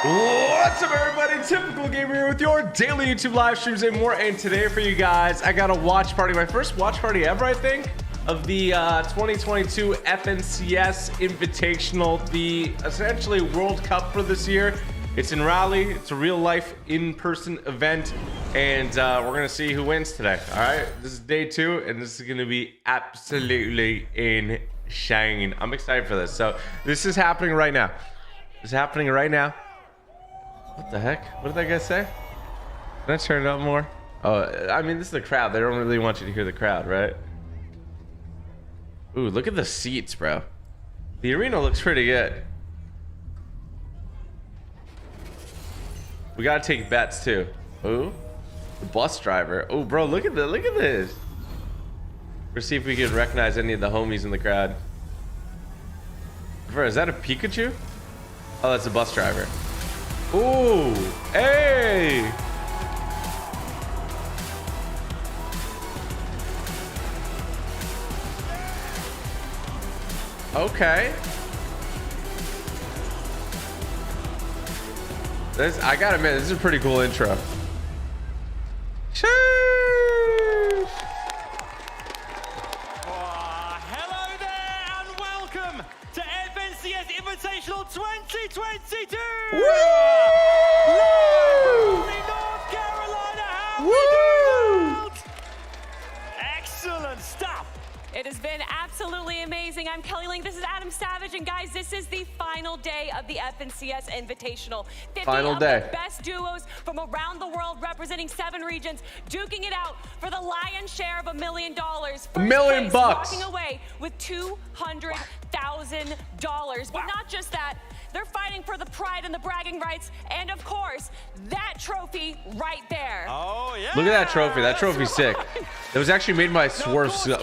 What's up, everybody? Typical Gamer here with your daily YouTube live streams and more. And today for you guys, I got a watch party, my first watch party ever, I think, of the 2022 FNCS Invitational, the essentially World Cup for this year. It's in Raleigh. It's a real life in-person event, and we're gonna see who wins today. All right, this is day 2, and this is gonna be absolutely insane. I'm excited for this. So this is happening right now. It's happening right now. What the heck? What did that guy say? Can I turn it up more? Oh, I mean, this is the crowd. They don't really want you to hear the crowd, right? Ooh, look at the seats, bro. The arena looks pretty good. We gotta take bets too. Ooh, the bus driver. Oh, bro, look at this. Let's see if we can recognize any of the homies in the crowd. Bro, is that a Pikachu? Oh, that's a bus driver. Ooh, hey. Okay. This, I gotta admit, this is a pretty cool intro. Sheesh. Hello there and welcome to FNCS Invitational 2022. Woo! North Carolina, how Woo! excellent stuff. It has been absolutely amazing. I'm Kelly Ling. This is Adam Savage. And guys, this is the final day of the FNCS Invitational. 50 Final of day. the best duos from around the world representing 7 regions, duking it out for the lion's share of $1 million. $1 million bucks. Walking away with $200,000. But not just that. They're fighting for the pride and the bragging rights, and of course, that trophy right there. Oh, yeah. Look at that trophy. That trophy's sick. It was actually made by Swarovski.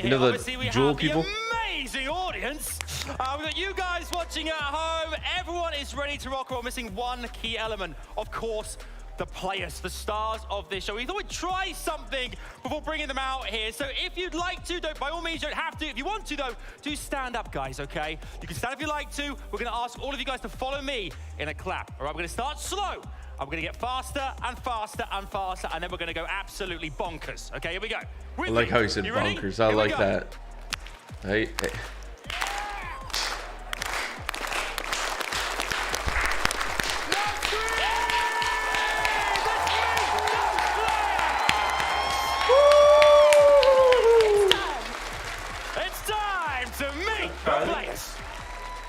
You know the jewel people? Amazing audience. We've got you guys watching at home. Everyone is ready to rock. We're missing one key element, of course. The players, the stars of this show. We thought we'd try something before bringing them out here. So if you'd like to, by all means, you don't have to. If you want to, though, do stand up, guys, okay? You can stand if you like to. We're going to ask all of you guys to follow me in a clap. All right, we're going to start slow. I'm going to get faster and faster and faster, and then we're going to go absolutely bonkers. Okay, here we go. I like how you said bonkers. I like that. Hey.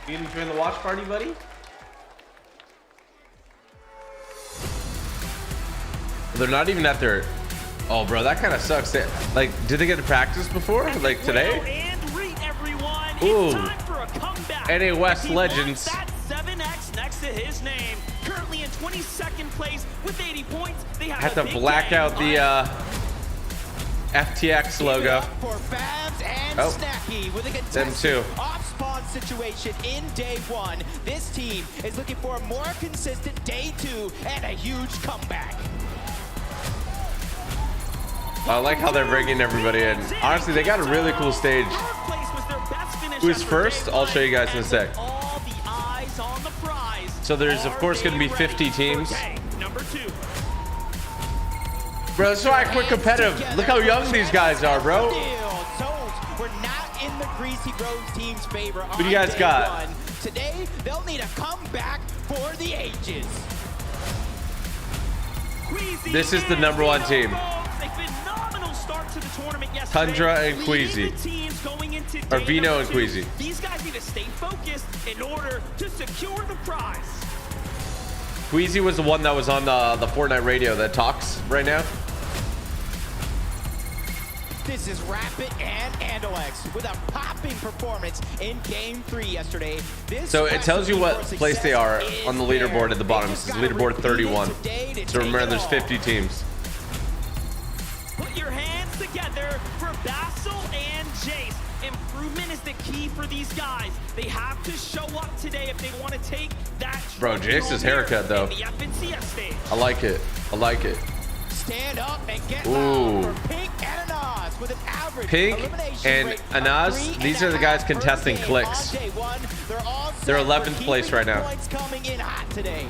You enjoying the watch party, buddy? They're not even at their... Oh, bro, that kind of sucks. Like, did they get to practice before? Like, today? Ooh. NA West Legends. That 7X next to his name. Currently in 22nd place with 80 points. They have had to black out the FTX logo. For Babs and Snacky with a contested off-spawn situation in day 1. This team is looking for a more consistent day 2 and a huge comeback. I like how they're bringing everybody in. Honestly, they got a really cool stage. Who's first? I'll show you guys in a sec. So there's, of course, going to be 50 teams. Bro, that's why I quit competitive. Look how young these guys are, bro. We're not in the Greasy Rose team's favor. Who do you guys got? Today, they'll need a comeback for the ages. This is the #1 team. Tundra and Queasy. Or Vino and Queasy. These guys need to stay focused in order to secure the prize. Queasy was the one that was on the Fortnite radio that talks right now. This is Rapid and Andolex with a popping performance in Game 3 yesterday. So it tells you what place they are on the leaderboard at the bottom. This is leaderboard 31. So remember, there's 50 teams. Put your hands together for Basil and Jace. Improvement is the key for these guys. They have to show up today if they want to take that. Bro, Jace's haircut though. I like it. I like it. Stand up and get Ooh. loud for Pink and Anaz. with an average Pink elimination and rate of Anaz, these are the 3.5 guys per contesting game clicks. on day one. They're All set 11th for place keeping right the now. points coming in hot today.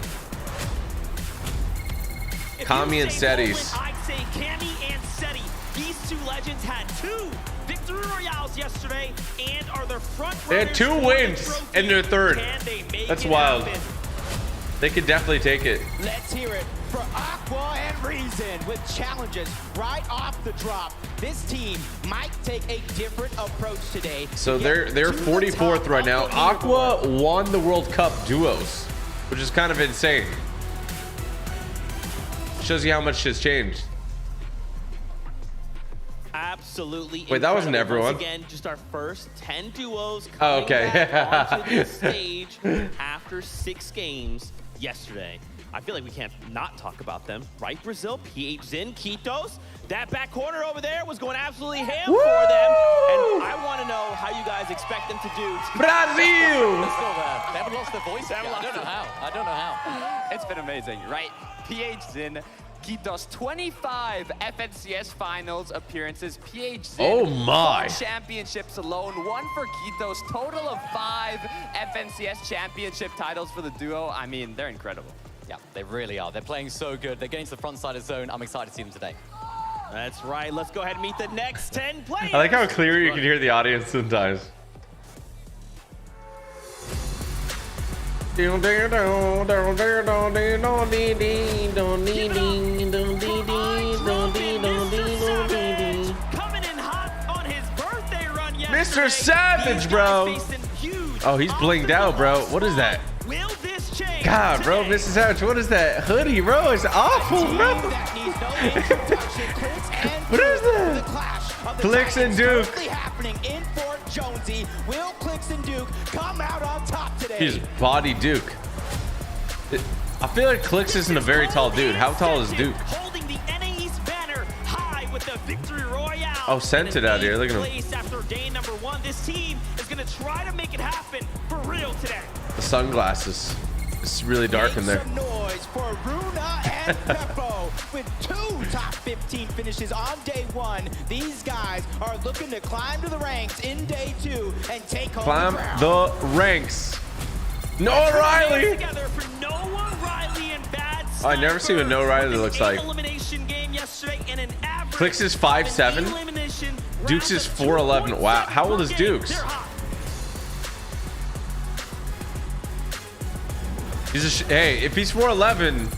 Kami and Setis. I'd say Kami and Seti. These two legends had 2 victory royales yesterday and are the front runners. They had 2 for the wins trophy. in their third. Can they make That's it wild. happen? They could definitely take it. Let's hear it for Aqua and Reason with challenges right off the drop. This team might take a different approach today. So to they're get to the 44th top right of now. the Aqua leaderboard. won the World Cup duos, which is kind of insane. Shows you how much has changed. Absolutely. Wait, that wasn't incredible. everyone. Once again, just our first 10 duos Oh, coming okay. back onto the stage after 6 games yesterday. I feel like we can't not talk about them, right? Brazil, PH Zin, Kitos. That back corner over there was going absolutely ham Woo! for them. And I want to know how you guys expect them to do. Brazil! They haven't lost their voice yet. I don't know how. I don't know how. It's been amazing, right? PH Zin, Kitos, 25 FNCS finals appearances. PH Zin, Oh my. 4 championships alone, 1 for Kitos, total of 5 FNCS championship titles for the duo. I mean, they're incredible. Yeah, they really are. They're playing so good. They're getting to the front side of zone. I'm excited to see them today. That's right. Let's go ahead and meet the next 10 players. I like how clear you can hear the audience sometimes. Coming in hot on his birthday run yesterday. Mr. Savage, These bro. guys facing huge Oh, he's blinged out, bro. What is that? Will this change? God, bro, today? Mr. Savage, what is that hoodie, bro? It's awful, Team bro. that needs no introduction. Clicks and What is Duke that? with the clash of the Clicks and Titans Duke. currently happening in Fort Jonesy. Will Clicks and Duke come out on top today? He's body Duke. I feel like Clicks isn't a very tall dude. How tall is Duke? Holding the NA East banner high with the victory royale. Oh, Scented out here. Look at him. Place after day number 1, this team is going to try to make it happen for real today. The sunglasses. It's really dark in Make there. some noise for Runa and Peppo with 2 top 15 finishes on day 1. These guys are looking to climb to the ranks in day 2 and take home Climb the crown. the ranks. Noah Riley. Together for Noah Riley and Bad Oh, I never see what Noah Riley With an looks like. elimination game yesterday and an average Clicks is of 5'7". an elimination Dukes round is of 4'11". Wow, how old is 2.7 per game. Dukes? They're hot. Hey, if he's 4'11",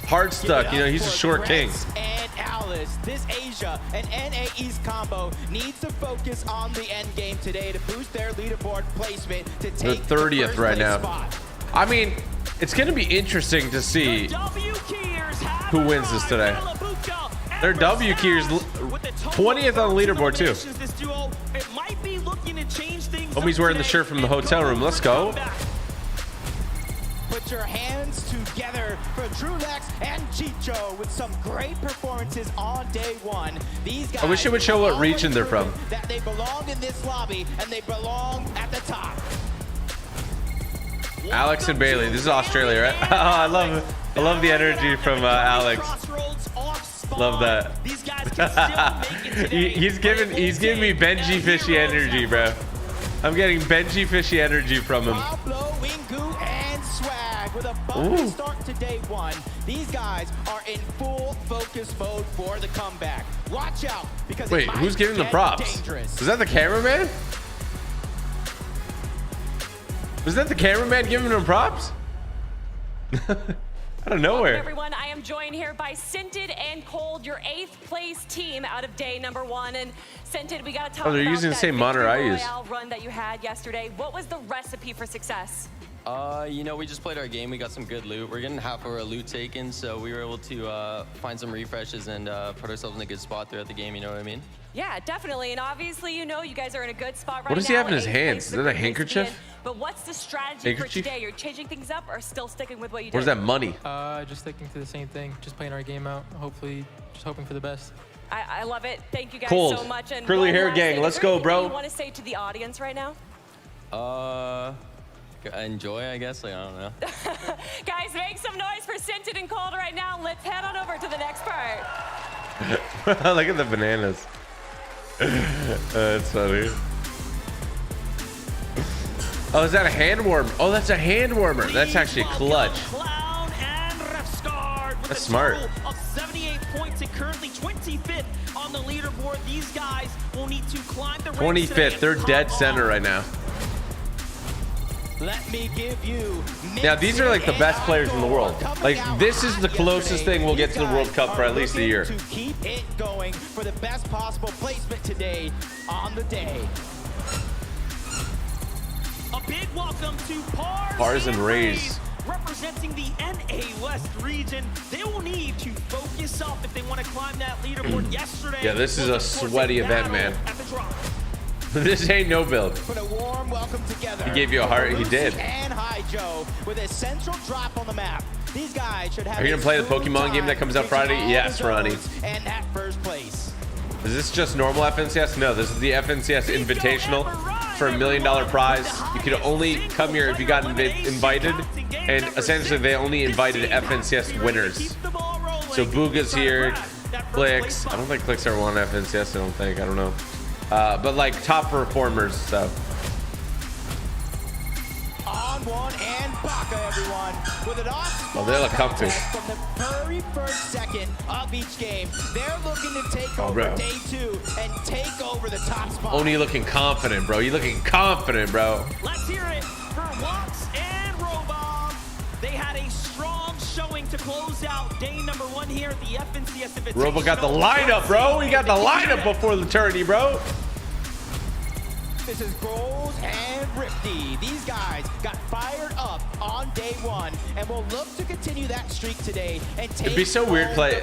hard stuck. You know, he's a short king. And Alice, this Asia and NA East combo needs to focus on the end game today to boost their leaderboard placement to They're take 30th the first right place now. spot. I mean, it's going to be interesting to see. The W Keyers have Who wins this today. arrived. Malabuka Their and W Brazil Keyers with the total 20th on the of leaderboard, too. eliminations, this duo, it might be looking to change things Homie's up wearing the today shirt from the and hotel room. Let's go. comeback. Put your hands together for Drulex and Chicho with some great performances on day 1. These guys I wish it would show what always region they're from. proven that they belong in this lobby and they belong at the top. Alex and Bailey. This is Australia, right? Oh, I love the energy from Alex. Love that. These guys can still make it today, he's but it giving will me take Benji their Fishy heroes energy, effort. bro. I'm getting Benji Fishy energy from him. Pablo, Wingu, and Swag with a bumpy Ooh. start to day 1. These guys are in full focus mode for the comeback. Watch out, because Wait, it might who's giving the get props? dangerous. Was that the cameraman? Was that the cameraman giving him props? Out of nowhere. Everyone, I am joined here by Scented and Cold, your 8th place team out of day number 1. And Scented, we got to talk Oh, they're about using the that same monitor victory I use. royale run that you had yesterday. What was the recipe for success? You know, we just played our game. We got some good loot. We're getting half of our loot taken, so we were able to find some refreshes and put ourselves in a good spot throughout the game. You know what I mean? Yeah, definitely. And obviously, you know, you guys are in a good spot right now. What does he have in his 8th hands? place Is a that a great place to be handkerchief? in. But what's the strategy Handkerchief? for today? You're changing things up or still sticking with what you did? Where's that money? Just sticking to the same thing, just playing our game out, hopefully just hoping for the best. I love it. Thank you guys Cold. so much. And Curly one hair last gang, thing. let's Is there go, anything bro. You want to say to the audience right now? Enjoy, I guess. Like, I don't know. Guys, make some noise for Scented and Cold right now. Let's head on over to the next part. Look at the bananas. That's funny. Oh, is that a hand warmer? Oh, that's a hand warmer. That's actually clutch. Clown and Refscard with That's a smart. total of 78 points and currently 25th on the leaderboard. These guys will need to climb the ranks today 25th. They're and dead top center off. right now. Let me give you. Now, these are like the best players in the world. Like, this is the closest thing we'll get to the World Cup for at least a year. To keep it going for the best possible placement today on the day. A big welcome to Pars and Rays. representing the NA West region. They will need to focus up if they want to climb that leaderboard yesterday. Yeah, this is a was, of course, sweaty a event, battle man. at the drop. This ain't no build. Put a warm welcome together. He gave you a heart. He did. And Hi Joe with a central drop on the map. These guys should have. Are you gonna play the Pokemon game that comes out Friday? Yes, Ronnie. And that first place. Is this just normal FNCS? No, this is the FNCS Invitational for $1 million prize. You could only come here if you got invited, and essentially they only invited FNCS winners. So Booga's here, Clicks. I don't think Clicks ever won FNCS. I don't think. I don't know. But like top performers. So. On one and Baka, everyone, with an off. Oh, they look comfy. From the very first second of each game, they're looking to take over bro. day 2 and take over the top spot. Only looking confident, bro. You looking confident, bro. Let's hear it for Wox and Robob. They had a strong showing to close out day number 1 here at the FNCS Invitational. Robo got the lineup, bro. He got the lineup before the tourney, bro. This is Groles and Rifty. These guys got fired up on day 1 and will look to continue that streak today and take It'd be so weird play.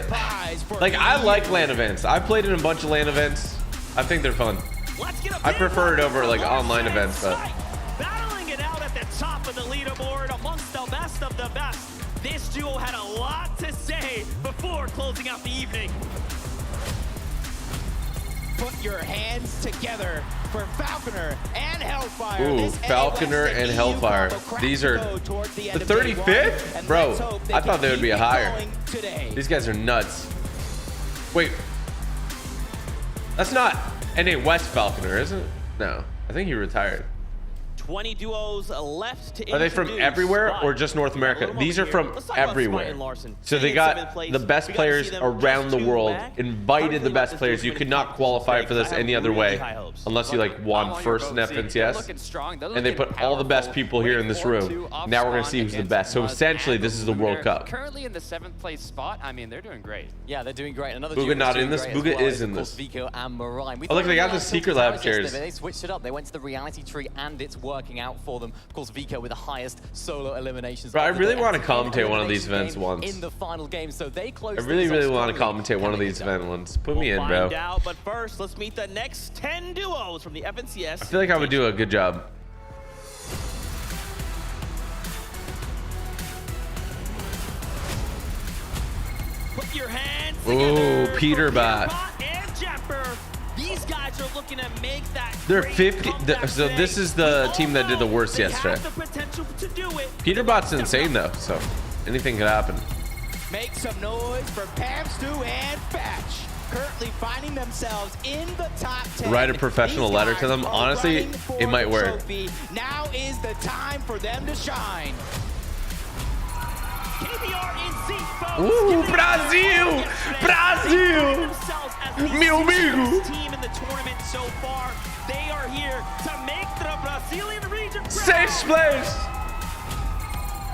Like, I like LAN events. I've played in a bunch of LAN events. I think they're fun. I prefer it over like online events, but battling it out at the top of the leaderboard amongst the best of the best. This duo had a lot to say before closing out the evening. Put your hands together for Falconer and Hellfire. Ooh, This Falconer NA and West Hellfire. EU combo These are cracks toward the end the of day 35th? 1, and Bro, let's hope I thought they would keep be a it higher. going today. These guys are nuts. Wait. That's not NA West Falconer, is it? No. I think he retired. 20 duos left to Are they from everywhere or just North America? These are from everywhere. So they got the best players around the world, invited the best players. You could not qualify for this any other way unless you like won first in FNCS. And they put all the best people here in this room. Now we're going to see who's the best. So essentially, this is the World Cup. Currently in the 7th place spot. I mean, they're doing great. Yeah, they're doing great. Another Booga duo not that's in doing this. great as Booga well is in of course, this. Vico and Marine. We Oh, look, thought they got were the Secret Lab yesterday, chairs. but they switched it up. They went to the reality tree, and it's working out for them. Of course, Vico with the highest solo eliminations. Bro, I of the really day. want to commentate one of these Elimination events game once. in the final game, so they close. I really, really want to strongly. commentate one of Can they these get it done? event ones. Put me in, We'll bro. find out, but first, let's meet the next 10 duos from the FNCS. I feel like I would do a good job. Put your hands Ooh, together Peter for Bot. and Jepper. These guys are looking to make that. They're great 50 comeback so today. this is the We team that all did the know worst they yesterday. have the potential to do it. Peterbot's insane though, so anything could happen. Make some noise for Pam Stu and Fatch. Currently finding themselves in the top 10. Write a professional These letter guys to them. are Honestly, running for it might the work. trophy. Now is the time for them to shine. KBR in seat, folks. Ooh, Giving Brasil! it all Brasil! themselves as the Meu amigo! sixth team in the tournament so far. They are here to make the Brazilian region proud. Sixth place!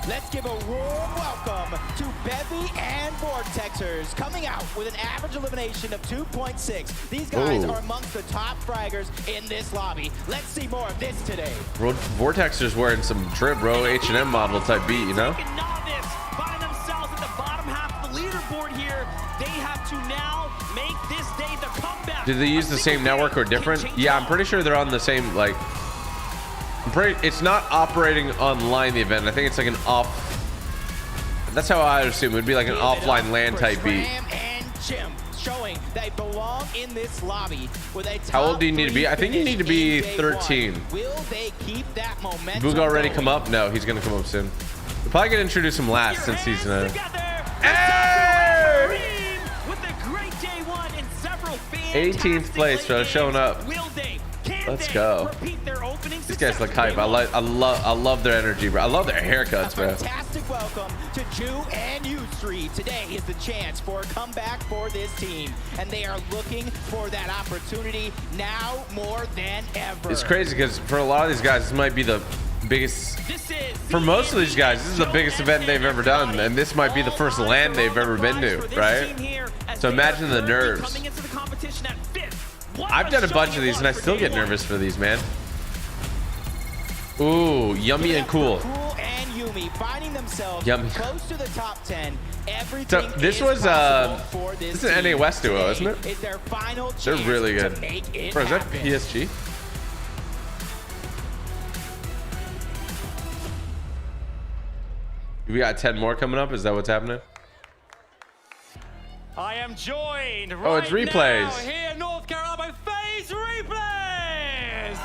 Let's give a warm welcome to Bevy and Vortexers coming out with an average elimination of 2.6. These guys Ooh. are amongst the top fraggers in this lobby. Let's see more of this today. Vortexer's wearing some drip, bro. H&M model type beat, you know? Taking novice, finding themselves at the bottom half of the leaderboard here. They have to now make this day the comeback. Did they use the same network or different? Yeah, I'm pretty sure they're on the same, like... it's not operating online, the event. I think it's like an off... That's how I would assume. It would be like an offline LAN type beat. Scram and Jim showing they belong in this lobby with a top How old do you need to be? I think you need to be 13. Will they keep that momentum? Booga already going? come up? No, he's gonna come up soon. We're probably gonna introduce him last since he's Together. Hey! With a great day 1 and several fans 18th place, bro, showing up. Let's go. These guys look hype. I love their energy, bro. I love their haircuts, bro. Fantastic welcome to Ju and U3. Today is the chance for a comeback for this team, and they are looking for that opportunity now more than ever. It's crazy because for a lot of these guys, this might be the biggest. For most of these guys, this is the biggest event they've ever done, and this might be the first LAN they've ever been to, right? So imagine the nerves. I've done a bunch of these, and I still get nervous for these, man. Ooh, yummy and cool. Finding themselves yummy. Close to the top 10. So this was this is an NA West duo, isn't it? Is their final They're really good. Bro, is that PSG? We got 10 more coming up. Is that what's happening? I am joined oh, it's replays. Now here in North Carolina by FaZe Replays.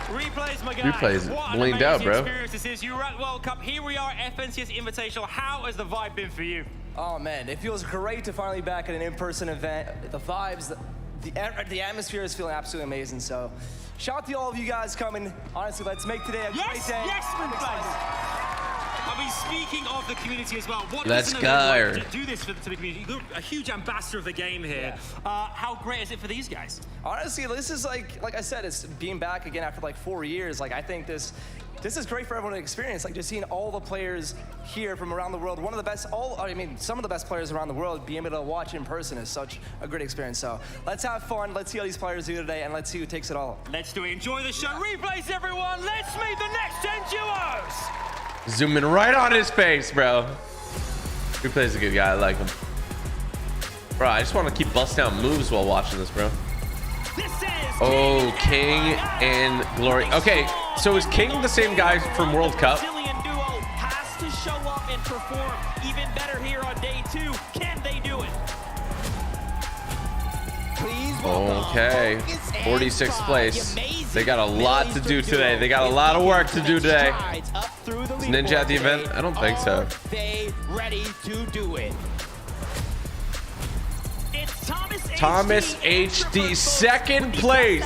Replays, my guy. Replays, blinged out, bro. Experience this is. You were at World Cup. Here we are, FNCS Invitational. How has the vibe been for you? Oh man, it feels great to finally be back at an in-person event. The vibes, the atmosphere is feeling absolutely amazing. So, shout out to all of you guys coming. Honestly, let's make today a great day. Yes, Replays. I mean, speaking of the community as well, what let's go to do this to the community? You're a huge ambassador of the game here. Yeah. How great is it for these guys? Honestly, this is like I said, it's being back again after like 4 years. Like I think this is great for everyone to experience. Like just seeing all the players here from around the world. One of the best, some of the best players around the world, being able to watch in person is such a great experience. So let's have fun. Let's see how these players do today, and let's see who takes it all. Let's do it. Enjoy the show. Replays, everyone. Let's meet the next 10 duos. Zooming right on his face, bro. Replay's a good guy. I like him. Bro, I just want to keep busting out moves while watching this, bro. Oh, King and Glory. Okay, so is King the same guy from World Cup? Has to show up and perform even better here on day 2. Can they do it? Okay, 46th place. They got a lot to do today. They got a lot of work to do today. Is Ninja at the event? I don't think so. They ready to do it. It's Thomas HD, second place.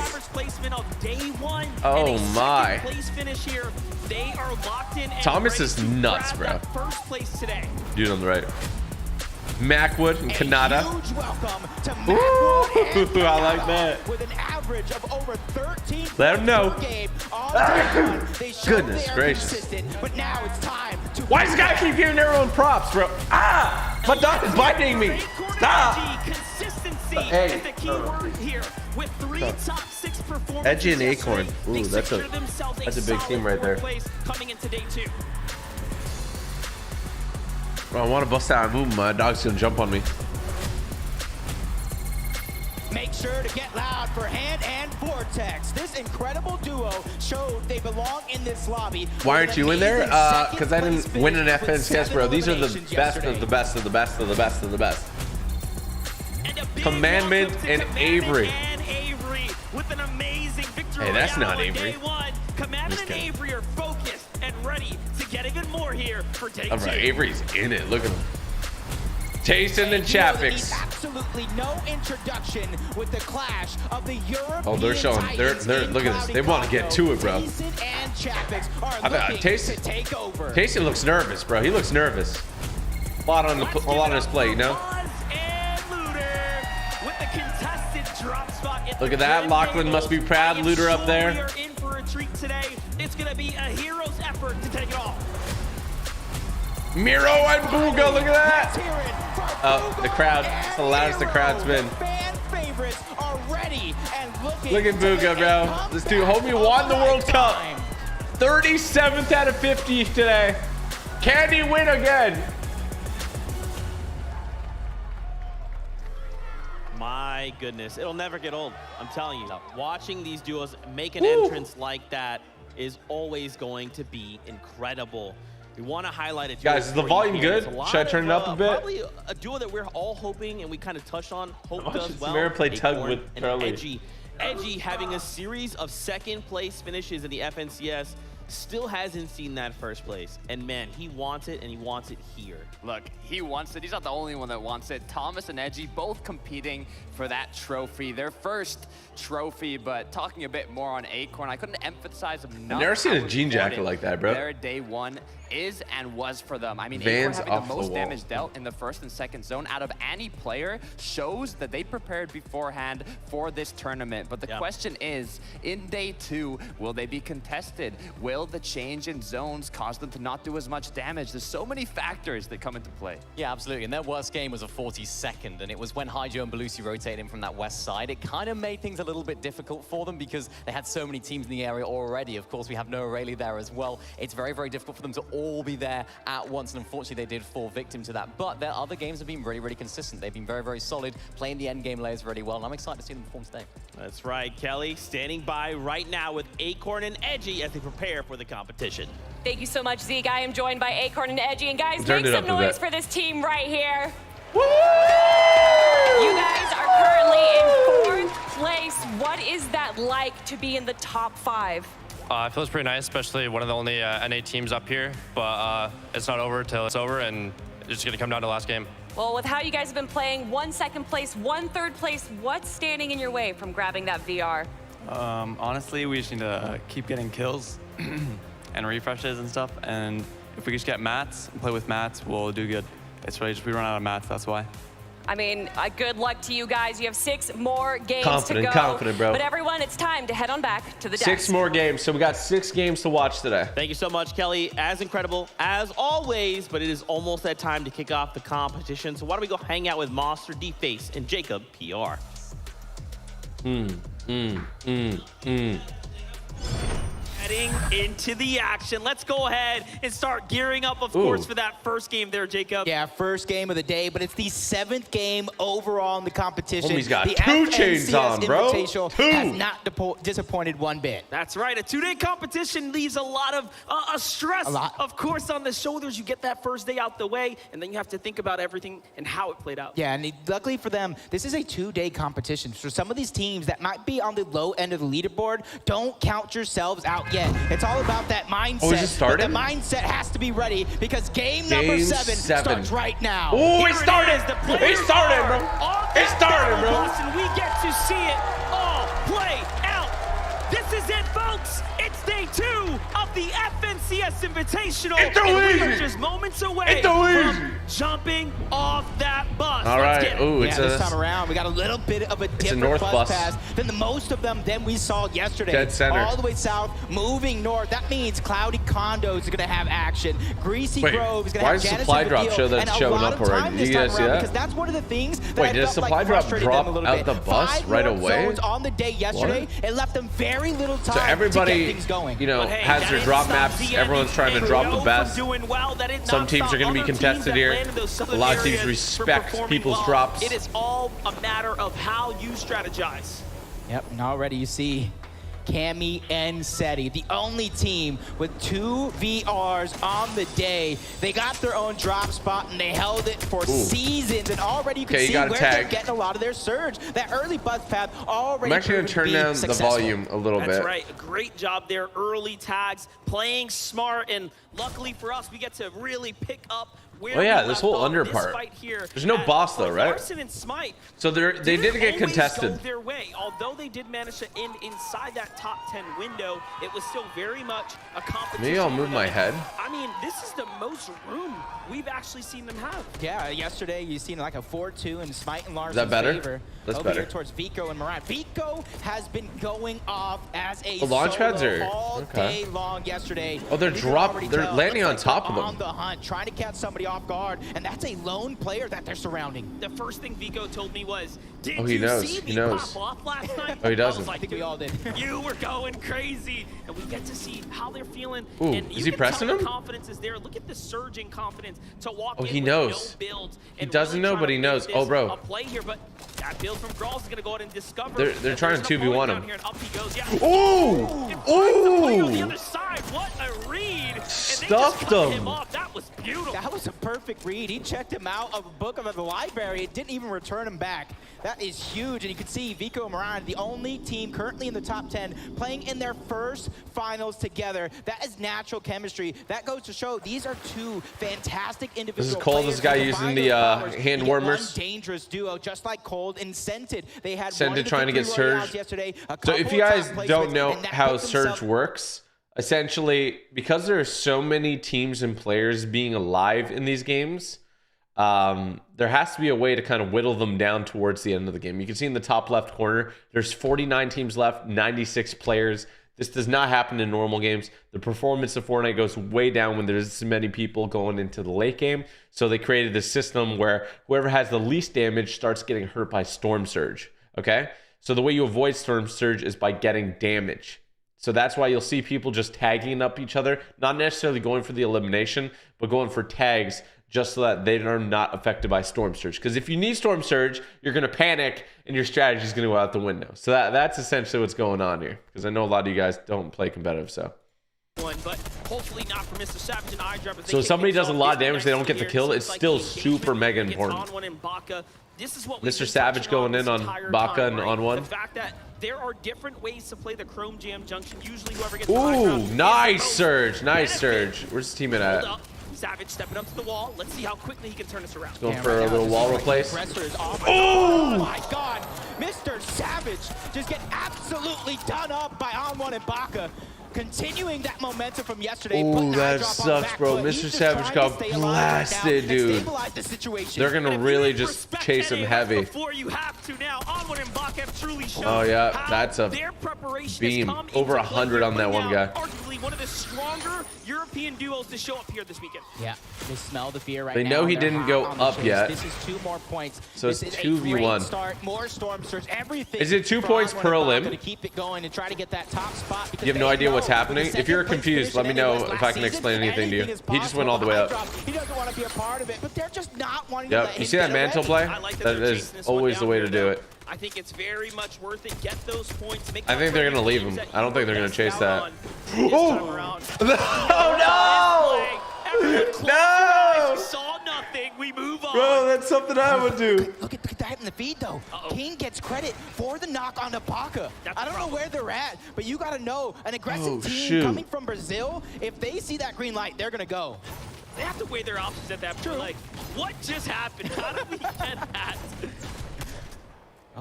Oh my. Thomas is nuts, bro. First place today. Dude on the right. Macwood and Kanata. Ooh, I like that. With an average of over 13 let him know. Goodness gracious. But now it's time to why does this guy keep giving their own props, bro? Ah! My dog is biting me. Stop! Hey. With 3 top 6 performances. Edgy and Acorn. Ooh, that's a big team right there. Coming into day 2. Bro, I want to bust out a move. My dog's gonna jump on me. Make sure to get loud for Hand and Vortex. This incredible duo showed they belong in this lobby. Why aren't you in there? Because I didn't win an FNCS, bro. These are the best of the best of the best of the best of the best. Commandment and Avery. With an amazing victory. Hey, that's not Avery. Commandment and Avery are focused and ready to get even more here for day 2. All right, Avery's in it. Look at him. Tayson and Chapix. Absolutely no introduction with the clash of the European. Oh, they're showing. They're look at this. They want to get to it, bro. Tayson looks nervous, bro. He looks nervous. A lot on his plate, you know. Look at that. Lachlan must be proud. Looter up there. We are in for a treat today. It's going to be a hero's effort to take it off. Miro and Booga, look at that. Oh, the crowd. It's the loudest the crowd's been. Fan favorites are ready and looking. Look at Booga, bro. This dude, homie, won the World Cup. 37th out of 50 today. Can he win again? My goodness, it'll never get old. I'm telling you, watching these duos make an entrance like that is always going to be incredible. We want to highlight it. Guys, is the volume good? Should I turn it up a bit? Probably a duo that we're all hoping, and we kind of touched on. Hope does well. Samara played tug with Edgy having a series of second place finishes in the FNCS. still hasn't seen that first place. And man, he wants it, and he wants it here. Look, he wants it. He's not the only one that wants it. Thomas and Edgy both competing for that trophy. Their first trophy, but talking a bit more on Acorn, I couldn't emphasize enough. I've never seen a jean jacket like that, bro. Their day one is and was for them. I mean, Vans Acorn having the most wall. damage dealt in the first and second zone out of any player shows that they prepared beforehand for this tournament. But the question is, in day 2, will they be contested? Will the change in zones cause them to not do as much damage? There's so many factors that come into play. Yeah, absolutely. And their worst game was a 42nd, and it was when Haijo and Belusi rotated in from that west side. It kind of made things a little bit difficult for them because they had so many teams in the area already. Of course, we have no Rayleigh there as well. It's very, very difficult for them to all be there at once, and unfortunately, they did fall victim to that. But their other games have been really, really consistent. They've been very, very solid, playing the end game layers really well, and I'm excited to see them perform today. That's right, Kelly, standing by right now with Acorn and Edgy as they prepare for the competition. Thank you so much, Zeke. I am joined by Acorn and Edgy. And guys, Turned make it up some a bit. noise for this team right here. Woo! You guys are currently in 4th place. What is that like to be in the top 5? It feels pretty nice, especially one of the only NA teams up here. But it's not over till it's over, and it's just going to come down to the last game. Well, with how you guys have been playing, 1 second place, 1 third place, what's standing in your way from grabbing that VR? Honestly, we just need to keep getting kills and refreshes and stuff. And if we just get mats and play with mats, we'll do good. It's really just we run out of mats, that's why. I mean, good luck to you guys. You have 6 more games Confident, to go. confident, bro. But everyone, it's time to head on back to the desk. 6 more games, so we got 6 games to watch today. Thank you so much, Kelly. As incredible as always, but it is almost that time to kick off the competition. So why don't we go hang out with Monster, D-Face, and Jacob PR. Heading into the action. Let's go ahead and start gearing up, of course, for that first game there, Jacob. Yeah, first game of the day, but it's the 7th game overall in the competition. Homie's got the 2 chains on, bro. Invitational 2. has not disappointed one bit. That's right. A 2-day competition leaves a lot of stress, of course, on the shoulders. You get that first day out the way, and then you have to think about everything and how it played out. Yeah, and luckily for them, this is a 2-day competition. For some of these teams that might be on the low end of the leaderboard, don't count yourselves out yet. It's all about that mindset. Oh, is it started? But the mindset has to be ready because game number 7 starts right now. Oh, it started! It started, bro! It started, bro! And we get to see it all play out. This is it, folks. It's day 2 of the FNCS Invitational. It's and we easy. are just moments away It's from jumping off that bus. All Let's right. get it. Ooh, Yeah, this time around, we got a little bit of a different north bus bus. pass than the most of them than we saw yesterday. Dead center. All the way south, moving north. That means Cloudy Condos is going to have action. Greasy Wait, Grove is going to why have does Janice supply and drop Reveal, show that's and a showing lot up of already? time Did this you time guys see around that? Because that's one of the things that Wait, I did a felt supply like drop frustrated drop them a little out bit. the bus 5 right north away? zones on the day yesterday. It left them very little time So to get everybody, things going. you know, But hey, has that their is drop some maps. DND Everyone's trying to drop the from best. doing well. That did Some not teams stop are going to be other teams contested that here. land in those A southern lot of teams areas respect from performing people's well. drops. It is all a matter of how you strategize. Yep, and already you see Cammy and Seti, the only team with 2 VRs on the day. They got their own drop spot and they held it for seasons. And already you can see where they're getting a lot of their surge. That early bus path already. I'm actually going to turn down the volume a little bit. That's right. A great job there. Early tags, playing smart, and luckily for us, we get to really pick up. Oh yeah, this whole under part. There's no boss though, right? Larson and Smite So they did get contested. go their way. Although they did manage to end inside that top 10 window, it was still very much a competition. Maybe I'll move my head. I mean, this is the most room we've actually seen them have. Yeah, yesterday you seen like a 4-2 in Smite and Larson's Is that better? favor. That's Over better. here towards Vico and Moran. Vico has been going off as a The launch pads solo are all okay. day long yesterday. Oh, they're You can already they're tell. landing on Looks like top of they're them. on the hunt, trying to catch somebody off guard, and that's a lone player that they're surrounding. The first thing Vico told me was, "Did Oh, he you knows. see He me knows. pop off last night?" Oh, he doesn't. I was like, I think we all did. You were going crazy, and we get to see how they're feeling. Ooh, and is you he can pressing tell the him? confidence is there. Look at the surging confidence to walk Oh, in he with knows. no builds. He and doesn't really know, try but to he make knows. this Oh, bro. A play here, but that build from Grawls is going to go ahead and discover. They're that trying there's to an opponent 2v1 down him. here, and up he goes. Yeah. Ooh! And finds the play on the Ooh! other side. What a read! And they just Stuffed cut him. him off. That was beautiful. That was a perfect read. He checked him out of a book of the library. It didn't even return him back. That is huge. And you can see Vico and Mariah, the only team currently in the top 10, playing in their first finals together. That is natural chemistry. That goes to show these are two fantastic individual This is Cold. This guy using the hand warmers. Dangerous duo, just like Cold and Scented. They had Scented trying to get Surge. Yesterday, so if you guys don't know how Surge works, essentially, because there are so many teams and players being alive in these games, there has to be a way to kind of whittle them down towards the end of the game. You can see in the top left corner, there's 49 teams left, 96 players. This does not happen in normal games. The performance of Fortnite goes way down when there's this many people going into the late game. So they created this system where whoever has the least damage starts getting hurt by Storm Surge, okay? So the way you avoid Storm Surge is by getting damage. So that's why you'll see people just tagging up each other, not necessarily going for the elimination, but going for tags just so that they are not affected by Storm Surge. Because if you need Storm Surge, you're going to panic and your strategy is going to go out the window. So that's essentially what's going on here. Because I know a lot of you guys don't play competitive, so. But hopefully not for Mr. Savage and iDrop. So if somebody does a lot of damage, they don't get the kill, it's still super mega important. Mr. Savage going in on Baka and on one. The fact that there are different ways to play the Chrome Jam Junction. Usually whoever gets Ooh, nice Surge. Nice Surge. Where's the teammate at? Savage stepping up to the wall. Let's see how quickly he can turn this around. Going for a little wall replace. Oh my God! Mr. Savage just get absolutely done up by On1 and Baka. Continuing that momentum from yesterday. Ooh, that sucks, bro. Mr. Savage got blasted, dude. They're gonna really just chase him heavy. Oh yeah, that's a beam. Over 100 on that one guy. Arguably one of the stronger European duos to show up here this weekend. Yeah, they smell the fear right now. They know he didn't go up yet. This is 2 more points. So it's 2v1. More Storm Surge, everything. Is it 2 points per elim? To keep it going and try to get that top spot. You have no idea what's happening? If you're confused, let me know if I can explain anything to you. He just went all the way up. He doesn't want to be a part of it, but they're just not wanting to let him. You see that mantle play? That is always the way to do it. I think it's very much worth it. Get those points. I think they're going to leave him. I don't think they're going to chase that. Oh! Oh, no! No! Saw nothing. We move on. Bro, that's something I would do. Look at that in the feed, though. King gets credit for the knock on the Baka. I don't know where they're at, but you got to know, an aggressive team coming from Brazil, if they see that green light, they're going to go. They have to weigh their options at that point. Like, what just happened? How did we get that?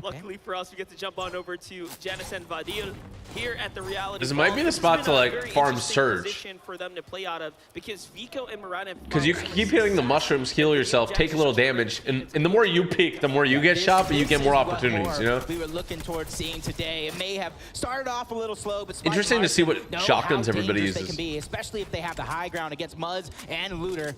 Luckily for us, we get to jump on over to Janice and Vadil here at the reality. This might be the spot to like farm Surge. For them to play out of because Vico and Miranda. Because you keep hitting the mushrooms, heal yourself, take a little damage, and the more you peek, the more you get shot, but you get more opportunities. You know. We were looking towards seeing today. It may have started off a little slow, but interesting to see what shotguns everybody uses. They can be, especially if they have the high ground against Muzz and Looter.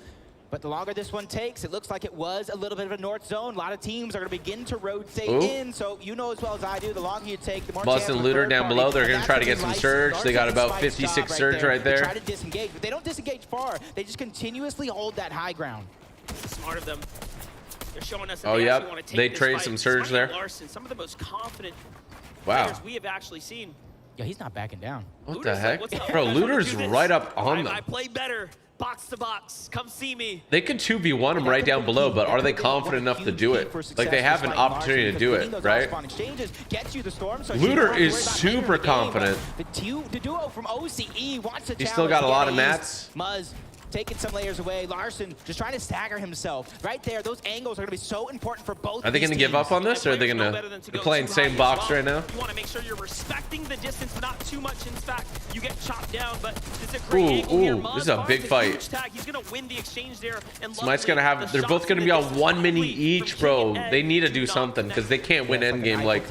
But the longer this one takes, it looks like it was a little bit of a north zone. A lot of teams are going to begin to rotate in, so you know as well as I do, the longer you take, the more Bust and Looter down below, they're going to try to get some Surge. They got about 56 Surge right there. They try to disengage, but they don't disengage far. They just continuously hold that high ground. Smart of them. They're showing us that they trade some Surge there. Larson, some of the most confident players we have actually seen. Yeah, he's not backing down. What the heck? Bro, Looter's right up on them. I play better. Box to box, come see me. They could 2v1 him right down below, but are they confident enough to do it? Like, they have an opportunity to do it, right? Looter is super confident. The duo from OCE wants to. He's still got a lot of mats. Muzz taking some layers away. Larson just trying to stagger himself. Right there, those angles are going to be so important for both. Are they going to give up on this, or are they going to be playing same box right now? You want to make sure you're respecting the distance, not too much. In fact, you get chopped down, but it's a great angle here. This is a big fight. He's going to win the exchange there. And Smite's going to have, they're both going to be on 1 mini each, bro. They need to do something, because they can't win endgame like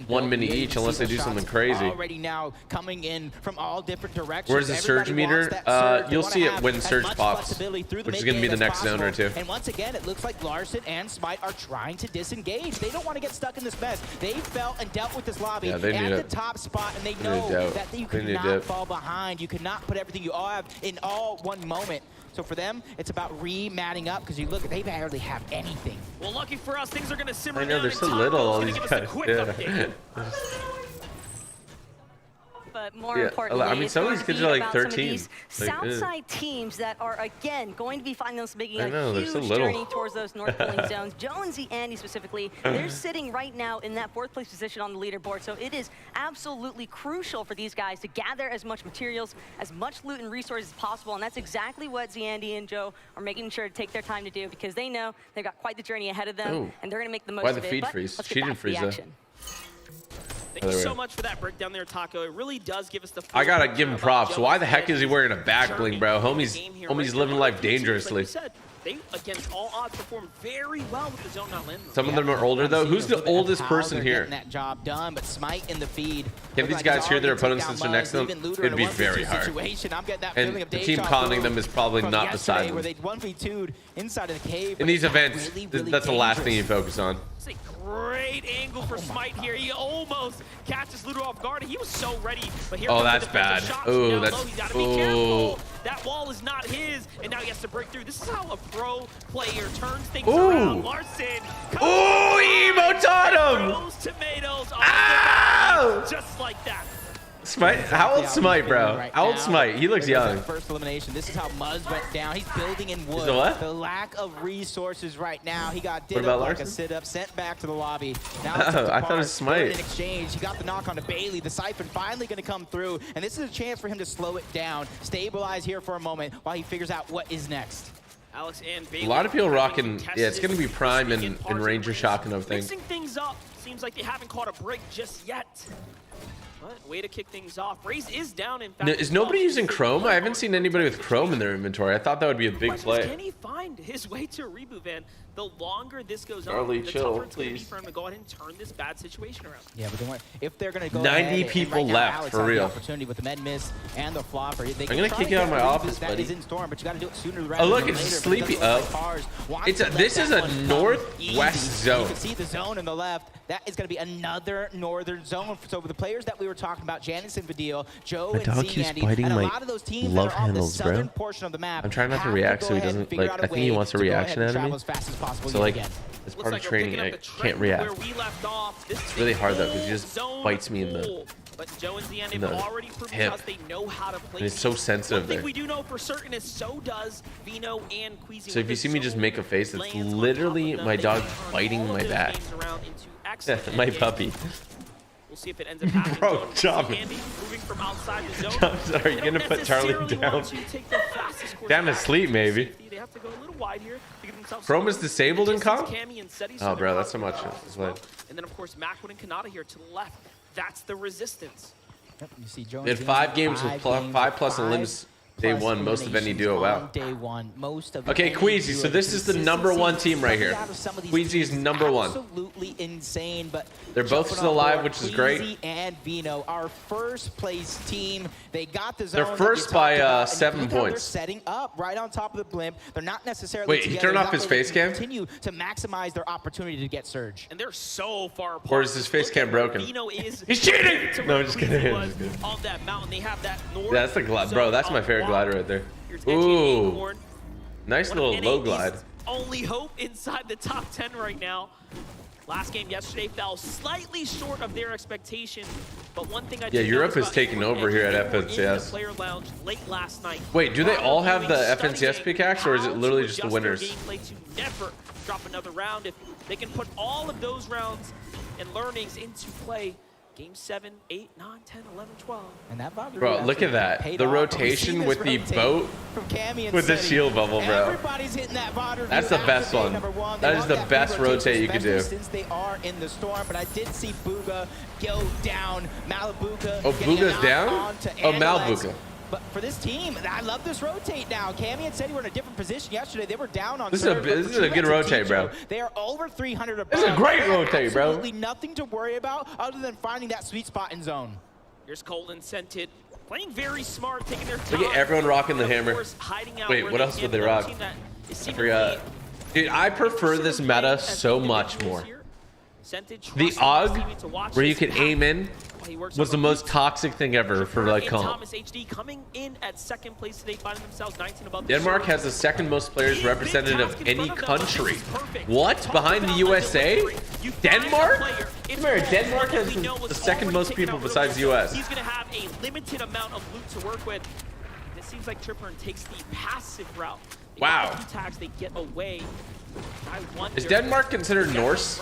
1 mini each unless they do something crazy. Already now coming in from all different directions. Where's the Surge meter? You'll see it when Surge pops, which is going to be the next zone or two. And once again, it looks like Larson and Smite are trying to disengage. They don't want to get stuck in this mess. They felt and dealt with this lobby at the top spot, and they know that you cannot fall behind. You cannot put everything you have in all one moment. So for them, it's about re-matting up, because you look, they barely have anything. Well, lucky for us, things are going to simmer down. I know, there's so little, all these guys. but more Yeah, importantly, I mean, some of these kids are like 13. Like, Southside teams that are, again, going to be finding themselves making I know, a they're huge so little. journey towards those North Pooling zones. Jonesy Andy specifically, they're sitting right now in that 4th place position on the leaderboard, so it is absolutely crucial for these guys to gather as much materials, as much loot and resources as possible, and that's exactly what Zandy and Joe are making sure to take their time to do, because they know they've got quite the journey ahead of them, and they're going to make the most of it. Why the feed But freeze? let's get She back didn't to the freeze though. action. Thank you so much for that breakdown there, Taco. It really does give us the. I gotta give him props. Why the heck is he wearing a back bling, bro? Homie's living life dangerously. They, against all odds, performed very well with the zone not landing. Some of them are older though. Who's the oldest person here? That job done, but Smite in the feed. Can these guys hear their opponents since they're next to them? It'd be very hard. And the team conning them is probably not beside them. Where they 1v2'd inside of the cave. In these events, that's the last thing you focus on. It's a great angle for Smite here. He almost catches Ludo off guard. He was so ready, but here comes that's the bad. defensive shots. Oh, Now that's. low. He's gotta be careful. That wall is not his, and now he has to break through. This is how a pro player turns things around. Larson. Oh, emo taught him. Throws tomatoes off the just like that. Smite, how old Smite, bro? How old Smite? He looks young. First elimination. This is how Muzz went down. He's building in wood. The what? The lack of resources right now. He got did about up like Larson? a sit-up, sent back to the lobby. Now I thought it was Smite. In exchange, he got the knock on to Bailey. The Siphon finally going to come through, and this is a chance for him to slow it down, stabilize here for a moment while he figures out what is next. Alex and Bailey. A lot of people rocking. Yeah, it's gonna be Prime and Ranger Shotgun, I think. Mixing things up. Seems like they haven't caught a break just yet. But way to kick things off. Raze is down, in fact. Is nobody using Chrome? I haven't seen anybody with Chrome in their inventory. I thought that would be a big play. Can he find his way to a reboot, Van? The longer this goes on, Charlie, the chill, tougher it's going to be please. for him to go ahead and turn this bad situation around. Yeah, but don't worry. If they're going to go 90 people left, for real. Opportunity with the med miss and the flopper. I'm gonna kick you out of my office, buddy. That is in storm, but you got to do it sooner rather Oh, look, than it's later, sleepy. This is a northwest zone. You can see the zone on the left. That is going to be another northern zone. So the players that we were talking about, Janice and Vidil, Joe and Zandy, and a lot of those teams that are on the southern portion of the map. I'm trying not to react so he doesn't, like, I think he wants a reaction out of me. So, like, as part of training, I can't react. It's really hard, though, because he just bites me in the But Joe and Zandy have already proven hip. us they know how to play. And it's so sensitive One thing there. we do know for certain is so does Vino and Queasy. So if you see me just make a face, it's literally my dog biting my back. My puppy. We'll see if it ends up happening. Bro, John. Moving from outside the zone. I'm sorry, you're gonna put Charlie down. Down to sleep, maybe. They have to go a little wide here to get themselves. Chrome is disabled in comp? Cammy and Seti, Oh, so bro, they're that's so much. And then of course Macwood and Kanata here to the left. That's the resistance. Yep, you see Joe. They had 5 games with 5+ elims day one, most of any duo. Wow. Day one, most of Okay, Queasy. So this is the #1 team right here. Queasy is #1. Absolutely insane, but they're both still alive, which is great. Queasy and Vino, our first place team. They got the zone. They're first by 7 They're points. setting up right on top of the blimp. They're not necessarily. Wait, he turned off his face cam? Continue to maximize their opportunity to get surge. And they're so far apart. Or is his face cam broken? Vino is He's cheating! No, I'm just kidding. On that mountain, they have that north. Yeah, that's the glide, bro. That's my favorite glider right there. Ooh, nice little low glide. Only hope inside the top 10 right now. Last game yesterday fell slightly short of their expectation, but one thing I Yeah, Europe is taking over here at FNCS. Player lounge late last night. Wait, do they all have the FNCS pickaxe, or is it literally just the winners? Gameplay to never drop another round. If they can put all of those rounds and learnings into play. Game 7, 8, 9, 10, 11, 12. And that Bro, look at that. The rotation with the boat with the shield bubble, bro. Everybody's hitting that VOD. That's the best one. That is the best rotate you could do. Since they are in the storm, but I did see Booga go down. Malabuka. Oh, Booga's down? Oh, Malabuka. But for this team, I love this rotate now. Cammy and Seti were in a different position yesterday. They were down on This is a good rotate, bro. They are over 300 above. This is a great rotate, bro. Absolutely nothing to worry about other than finding that sweet spot in zone. Here's Colton sent it. Playing very smart, taking their time. Look at everyone rocking the hammer. Wait, what else would they rock? I forgot. Dude, I prefer this meta so much more. The AUG, where you can aim in was the most toxic thing ever for like comp. Thomas HD coming in at second place today, finding themselves 19 above. Denmark has the second most players represented of any country. What? Behind the USA? Denmark? Come here, Denmark has the second most people besides the US. He's going to have a limited amount of loot to work with. It seems like Tripper takes the passive route. Wow. Tags, they get away. Is Denmark considered Norse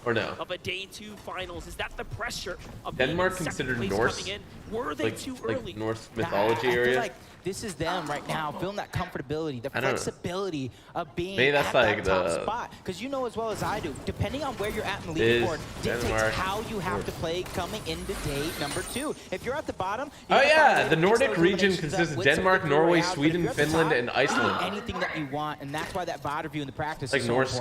or no? Of a day 2 finals, is that the pressure of Denmark considered Norse? Were they too early? Like Norse mythology area? I feel like this is them right now, feeling that comfortability, the flexibility of being Maybe that's at like that top the spot. Because you know as well as I do, depending on where you're at in the leaderboard, dictates how you have to play coming into day number 2. If you're at the bottom, oh yeah, the Nordic region consists of Denmark, Norway, Sweden, Finland, and Iceland. Anything that you want, and that's why that VOD review in the practice like is so Norse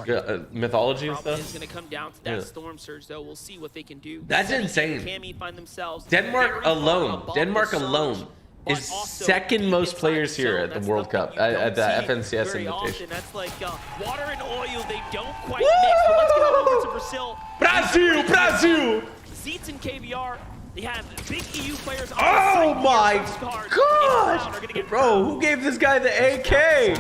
mythology and stuff. It's going to come down to that storm surge, though. We'll see what they can do. That's insane. Cammy find themselves Denmark alone is second most players here at the World Cup, at the FNCS Invitation. That's like water and oil. They don't quite mix. But let's get over to Brazil. Brazil! Zeets and KVR. They have big EU players on Oh my gosh! Bro, who gave this guy the AK?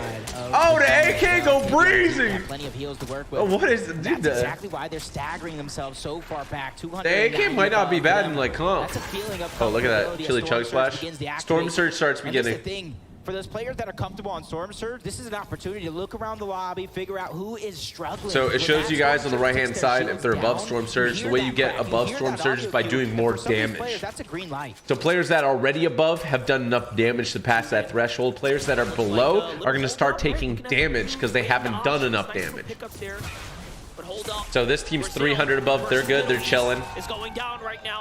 Oh, the AK go breezy! Plenty of heals to work with. Oh, what is That's exactly why they're staggering themselves so far back. The AK might not be bad in like comp. That's a feeling of oh, look at that chili chug splash. Storm surge starts beginning. For those players that are comfortable on Storm Surge, this is an opportunity to look around the lobby, figure out who is struggling. So it shows you guys on the right-hand side if they're above Storm Surge. The way you get above Storm Surge is by doing more damage. That's a green light. So players that are already above have done enough damage to pass that threshold. Players that are below are going to start taking damage because they haven't done enough damage. So this team's 300 above. They're good. They're chilling.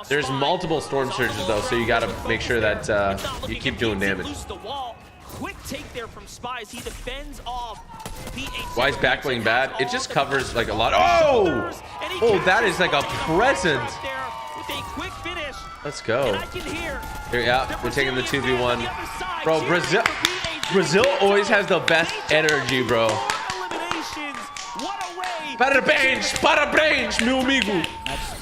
There's multiple Storm Surges, though, so you got to make sure that you keep doing damage. Quick take there from Spies. He defends off. Why is backbling bad? It just covers like a lot. Oh! Oh, that is like a present. Let's go. Here, yeah, we're taking the 2v1. Bro, Brazil always has the best energy, bro. Parabéns, meu amigo.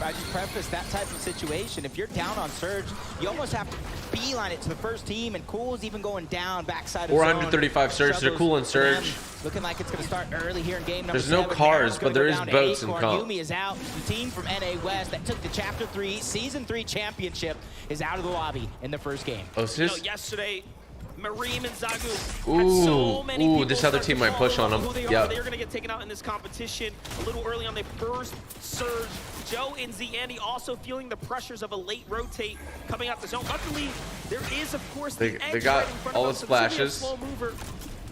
I just preface that type of situation. If you're down on Surge, you almost have to beeline it to the first team, and Cool's even going down backside of 435 Surge. They're cool in Surge. Looking like it's going to start early here in game number 7. There's no cars, but there is boats in comp. Yumi is out. The team from NA West that took the Chapter 3 Season 3 championship is out of the lobby in the first game. Oh, it's just... yesterday, Mareem and Zagu. Ooh, this other team might push on them. Yeah. They're going to get taken out in this competition a little early on their first surge. Joe and Ziani also feeling the pressures of a late rotate coming out the zone. Luckily, there is, of course, they got all the splashes.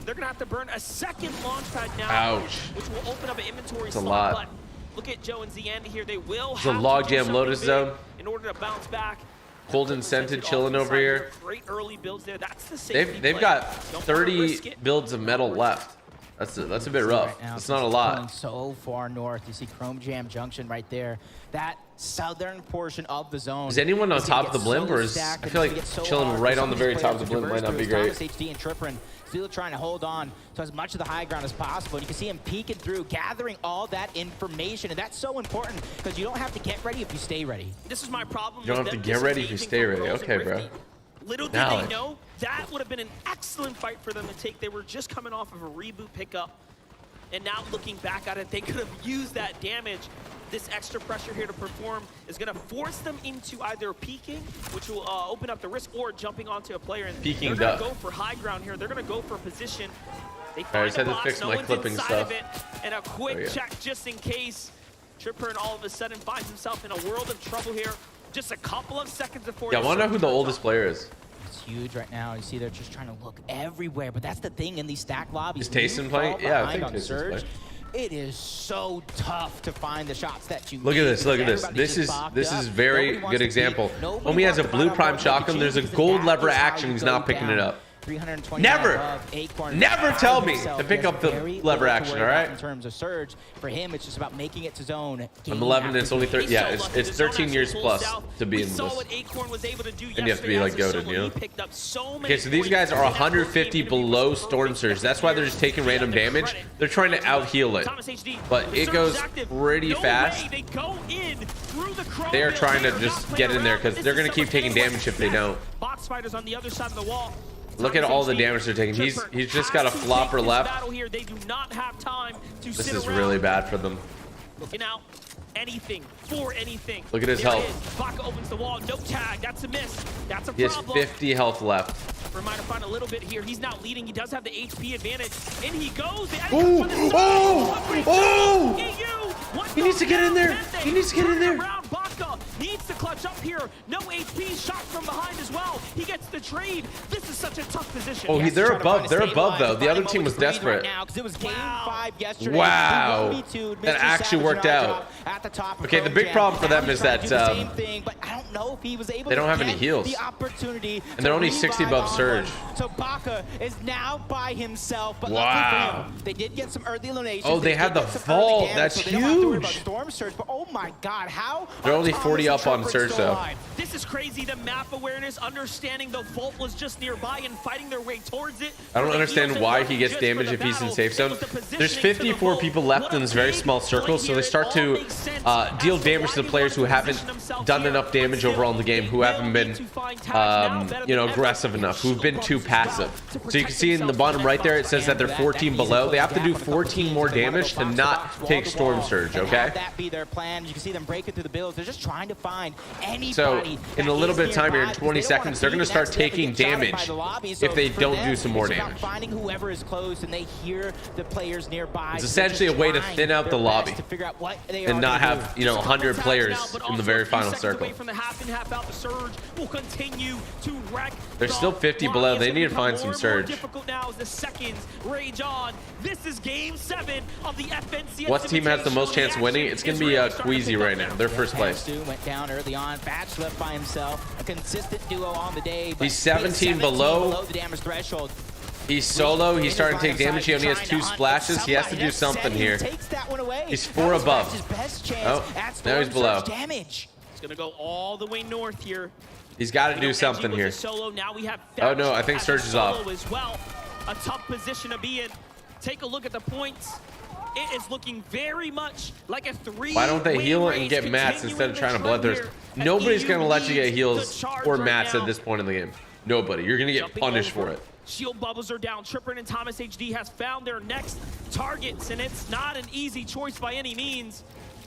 They're going to have to burn a second launch pad now. Ouch. Which will open up an inventory It's a slot. lot. But look at Joe and Ziani here. They will It's a have logjam Lotus zone. in order to bounce back. Golden Scented chilling over here. Great early builds there. That's the safety They've play. got 30 builds of metal left. That's a bit rough. It's not a lot. So far north, you see Chrome Jam Junction right there. That southern portion of the zone. Is anyone on top of the blimp, or is I feel like chilling right on the very top of the blimp might not be great. HD and Tripper still trying to hold on to as much of the high ground as possible. And you can see him peeking through, gathering all that information, and that's so important because you don't have to get ready if you stay ready. This is my problem. You don't have to get ready if you stay ready. Okay, bro. Little did they know that would have been an excellent fight for them to take. They were just coming off of a reboot pickup, and now looking back at it, they could have used that damage. This extra pressure here to perform is going to force them into either peeking, which will open up the risk, or jumping onto a player. And peeking they're going to go for high ground here. They're going to go for a position. They find I just had to box, fix my one's clipping inside stuff. of it, and a quick check just in case. Tripper and all of a sudden finds himself in a world of trouble here. Just a couple of seconds before. Yeah, I want to know who the oldest player is. It's huge right now. You see they're just trying to look everywhere, but that's the thing in these stack lobbies. Is Tayson playing? Yeah, I think Tayson's playing. It is so tough to find the shots that you look at this. Look at this. This is very good example. Homie has a blue prime shotgun. There's a gold lever action. He's not picking it up. 320 Never Acorn tell me himself. to pick He has up the very lever little to action, worry all about right? In terms of Surge, for him, it's just about making it to zone. I'm 11 and it's only 30. Yeah, it's 13 years plus to be in this. And you have to be like goated, you know? Okay, so these guys are 150 below Storm Surge. That's why they're just taking random damage. They're trying to out heal it, but it goes pretty fast. They are trying to just get in there because they're going to keep taking damage if they don't. Box fighters on the other side of the wall. Look at all the damage they're taking. He's just got a flopper left. They do not have time to This is really bad for them. Looking out. Anything for anything. Look at his There it health. is. Baka opens the wall. No tag. That's a miss. That's a He has problem. 50 health left. Reminder, find a little bit here. He's now leading. He does have the HP advantage. And he goes. Oh! He needs to get in there. He needs to get in there. Baka needs to clutch up here. No HP. Shot from behind as well. He gets the trade. This is such a tough position. Oh, they're above. They're above though. The other team was desperate. Wow, that actually worked out. Okay, the big problem for them is that they don't have any heals, and they're only 60 above Surge. So Baka is now by himself. But wow. They did get some early eliminations. Oh, they had the vault. That's huge. Storm Surge, but oh my God, how? They're only 40 up on Surge though. This is crazy. The map awareness, understanding the vault was just nearby and fighting their way towards it. I don't understand why he gets damage if he's in safe zone. There's 54 people left in this very small circle, so they start to deal damage to the players who haven't done enough damage overall in the game, who haven't been, you know, aggressive enough, who've been too passive. So you can see in the bottom right there, it says that they're 14 below. They have to do 14 more damage to not take Storm Surge, okay? That be their plan. You can see them breaking through the builds. They're just trying to find anybody. So in a little bit of time here, in 20 seconds, they're going to start taking damage if they don't do some more damage. Finding whoever is close and they hear the players nearby. It's essentially a way to thin out the lobby and not have, you know, 100 players in the very final circle. They're still 50 below. They need to find some Surge. What team has the most chance of winning? It's going to be Queasy right now. They're first place. Went down early on. Batch left by himself. A consistent duo on the day. He's 17 below the damage threshold. He's solo. He's starting to take damage. He only has 2 splashes. He has to do something here. He's 4 above. Oh, now he's below. It's going to go all the way north here. He's got to do something here. Oh no, I think Surge is off. As well. A tough position to be in. Take a look at the points. It is looking very much like a 3-way. Why don't they heal and get mats instead of trying to bloodthirst? Nobody's going to let you get heals or mats at this point in the game. Nobody. You're going to get punished for it. Shield bubbles are down. Tripper and Thomas HD has found their next targets, and it's not an easy choice by any means.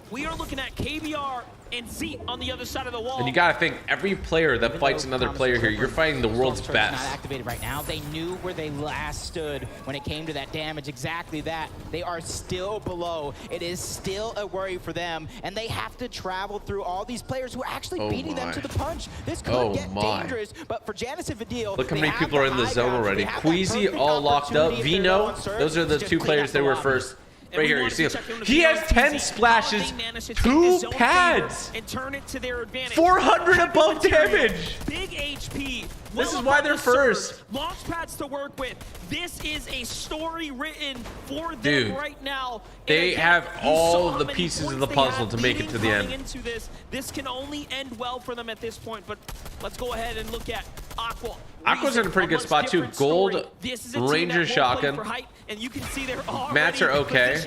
We are looking at KBR and Z on the other side of the wall. And you got to think, every player that fights another player here, you're fighting the world's best. Not activated right now. They knew where they last stood when it came to that damage. Exactly that. They are still below. It is still a worry for them, and they have to travel through all these players who are actually beating them to the punch. This could get dangerous, but for Janice and Vidil, look how many people are in the zone already. Queasy all locked up. Vino, those are the 2 players that were first. Right here, you see him. He has 10 splashes, 2 pads, and turn it to their advantage. 400 above damage. Big HP. This is why they're first. Launch pads to work with. This is a story written for them right now. They have all the pieces of the puzzle to make it to the end. This can only end well for them at this point, but let's go ahead and look at Aqua. Aqua's in a pretty good spot too. Gold, Ranger shotgun. Mats are okay.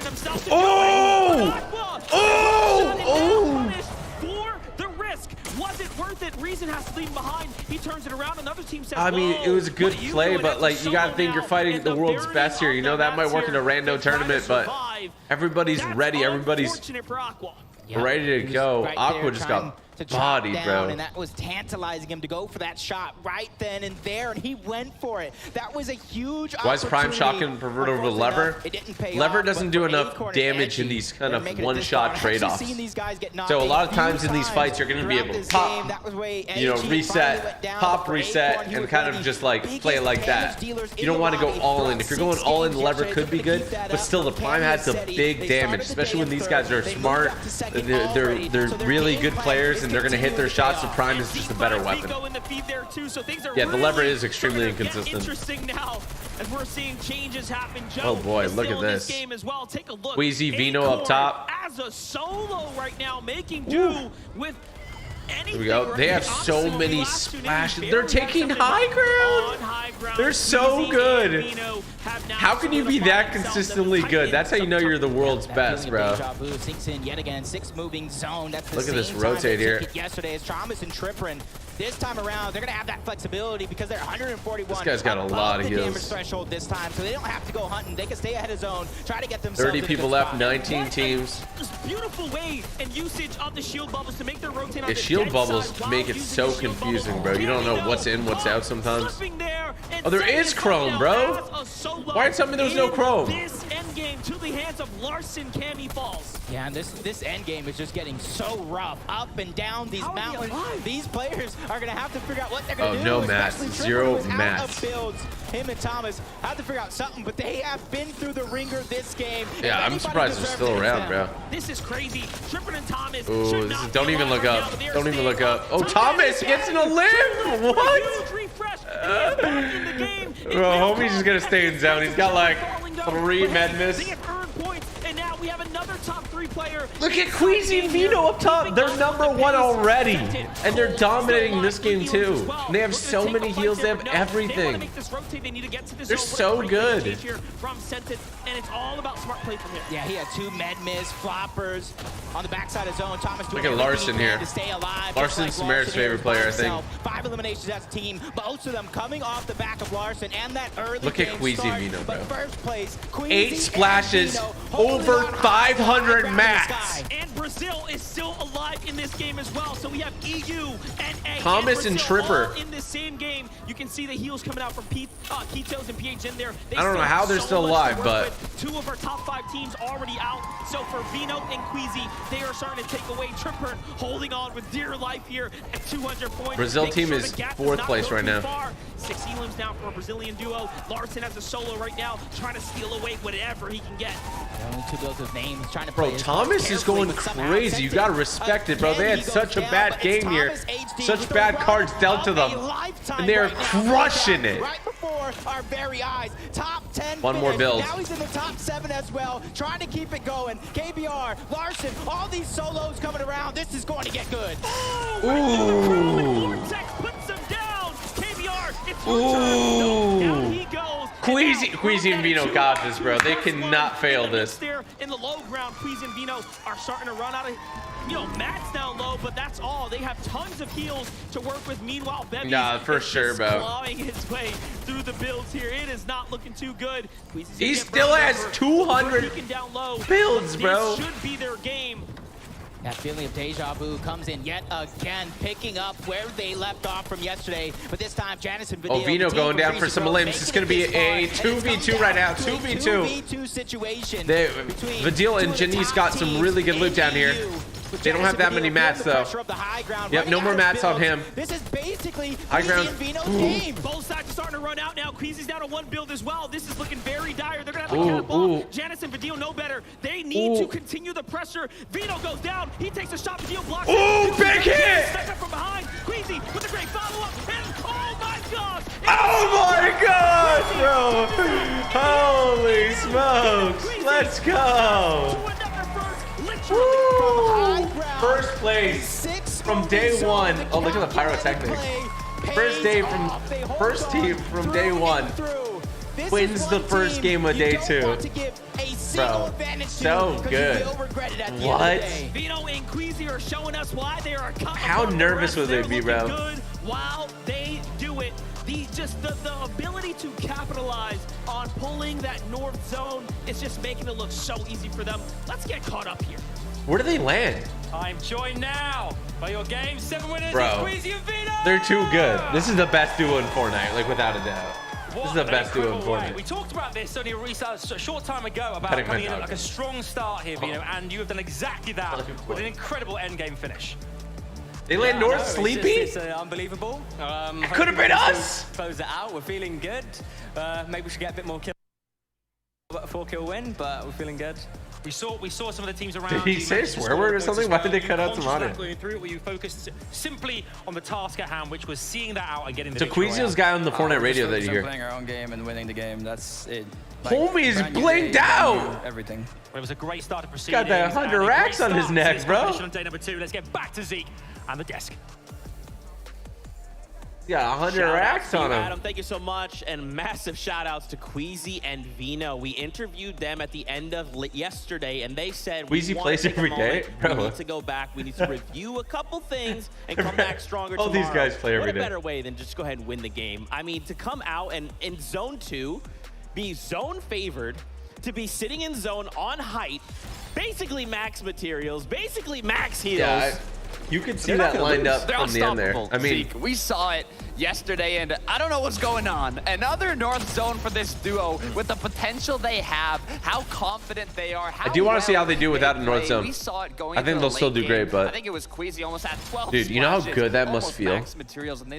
Oh! Oh! For the risk. Was it worth it? Reason has to leave him behind. He turns it around. Another team says, I mean, it was a good play, but like you got to think you're fighting the world's best here. You know that might work in a rando tournament, but everybody's ready. Everybody's ready to go. Aqua just got bodied, bro. And that was tantalizing him to go for that shot right then and there, and he went for it. That was a huge Why is Prime Shotgun preferred over Lever? Lever doesn't do enough damage in these kind of one-shot trade-offs. So a lot of times in these fights, you're going to be able to pop, you know, reset, pop, reset, and kind of just like play it like that. You don't want to go all in. If you're going all in, Lever could be good, but still the Prime has some big damage, especially when these guys are smart. They're really good players. and they're gonna hit their shots. The Prime is just a better weapon. Yeah, the lever is extremely inconsistent. Interesting now as we're seeing changes happen. Oh boy, look at this. Take a look. Queasy Vino up top. As a solo right now, making do with Here we go. They have so many splashes. They're taking high ground. They're so good. How can you be that consistently good? That's how you know you're the world's best, bro. Sinks in yet again. 6 moving zone. That's the Look at this same time rotate they here. took it yesterday as Thomas and Tripperin. This time around, they're going to have that flexibility because they're 141. This guy's got a lot of the damage heals. threshold this time, so they don't have to go hunting. They can stay ahead of zone, try to get themselves 30 in a people good left, spot. 19 teams. This beautiful way and usage of the shield bubbles to make their rotate on Yeah, the shield dead bubbles side while make it using so the shield confusing, bubble. bro. You don't know what's in, what's out sometimes. Oh, there is chrome, bro. Why tell me there was no chrome? This endgame to the hands of Larson Cammy Falls. Yeah, and this end game is just getting so rough. Up and down these mountains. These players are going to have to figure out what they're going to do. Oh, no mats. especially Tripper, 0 who is out mats. of builds. Him and Thomas have to figure out something, but they have been through the ringer this game. Yeah, I'm surprised they're still around, bro. This is crazy. Tripper and Thomas. Ooh, this is, don't even look up. Don't even look up. Oh, Thomas gets in a limb. What? Bro, homie's just gonna stay in zone. He's got like 3 med miss. And now we have another top 3 player. Look at Queasy and Vino up top. They're #1 already. And they're dominating this game too. And they have so many heals. They have everything. They're so good. And it's all about smart play from him. Yeah, he had 2 med miss floppers on the backside of zone. Thomas doing Look at everything Larson he can here. to stay alive. Larson's just like Samaritan's Larson here favorite player, I by think. himself. 5 eliminations as a team, most of them coming off the back of Larson and that early Look at game Queasy start. Vino, bro. But first place, Queasy 8 splashes, and Vino over holding on high 500 ground in the mats. sky. And Brazil is still alive in this game as well. So we have EU and A Thomas and Brazil Tripper. all in this same game. You can see the heals coming out from Ketos and PH in there. I don't know how they're still alive, but 2 of our top 5 teams already out. So for Vino and Queasy, they are starting to take away. Tripper holding on with dear life here at 200 points. Brazil Making team sure is the gap 4th does not place go right too now. far. 6 elims down for a Brazilian duo. Larson has a solo right now, trying to steal away whatever he can get. Only 2 builds of names, trying to Bro, play Thomas is going crazy. You gotta respect it, bro. They had such a bad game here. Such bad cards dealt to them. And they're crushing it. Right before our very eyes. Top 10 One more finish. build. Now he's in the top 7 as well, trying to keep it going. KBR, Larson, all these solos coming around. This is going to get good. Ooh. Vortex puts him down. KBR, it's Ooh. down he goes. Queasy and Vino got this, bro. They cannot fail this. There in the low ground, Queasy and Vino are starting to run out of, Matt's down low, but that's all. They have tons of heals to work with. Meanwhile, Bevy for sure, bro. clawing his way through the builds here. It is not looking too good. He still has 200 builds, bro. This should be their game. That feeling of deja vu comes in yet again, picking up where they left off from yesterday. But this time, Janice and Video. Oh, Vino going down for some limbs. It's going to be a 2v2 right now. 2v2. 2v2 situation. Vidil and Janice got some really good loot down here. They don't have that many mats, though. Yep, no more mats on him. This is basically high ground. Both sides are starting to run out now. Queasy's down to 1 build as well. This is looking very dire. They're going to have to catapult. Janice and Vidil know better. They need to continue the pressure. Vino goes down. He takes a shot. Vidil blocks. Ooh, big hit! Step up from behind. Queasy with a great follow-up. And oh my gosh! Oh my gosh, bro! Holy smokes! Let's go! Woo! First place from day 1. Oh, look at the pyrotechnics. First team from day 1 wins the first game of day 2. Bro, so good. What? Vino and Queasy are showing us why they are. How nervous would they be, bro? Good while they do it. The ability to capitalize on pulling that north zone is just making it look so easy for them. Let's get caught up here. Where do they land? I'm joined now by your Game 7 winners, Bro, Queasy and Vino! they're too good. This is the best duo in Fortnite, like without a doubt. This is the best duo in Fortnite. We talked about this only a short time ago about coming in at like a strong start here, Vino, and you have done exactly that with an incredible endgame finish. They land north sleepy? It's unbelievable. It could have been us! Close it out. We're feeling good. Maybe we should get a bit more kills. A 4-kill win, but we're feeling good. We saw some of the teams around. Did he say a swear word or something? Why did they cut out some audio? Where you focused simply on the task at hand, which was seeing that out and getting the So Queasy's guy on the Fortnite radio that you hear. Playing our own game and winning the game. That's it. Homie is blinged out. Everything. It was a great start to proceedings. Got that 100 racks on his neck, bro. On day number 2. Let's get back to Zeke and the desk. Yeah, 100 racks on him. Adam, thank you so much, and massive shout-outs to Queasy and Vino. We interviewed them at the end of yesterday, and they said Queasy plays every day, bro. We need to go back. We need to review a couple things and come back stronger tomorrow. All these guys play every day. What a better way than just go ahead and win the game? I mean, to come out and in Zone 2, be zone favored, to be sitting in zone on height, basically max materials, basically max heals. Yeah, you could see that lined up from the end there. I mean, we saw it yesterday, and I don't know what's going on. Another North Zone for this duo with the potential they have, how confident they are. I do want to see how they do without a North Zone. We saw it going I think they'll still do great, but I think it was Queasy almost at 12 dude, you know how good that must feel?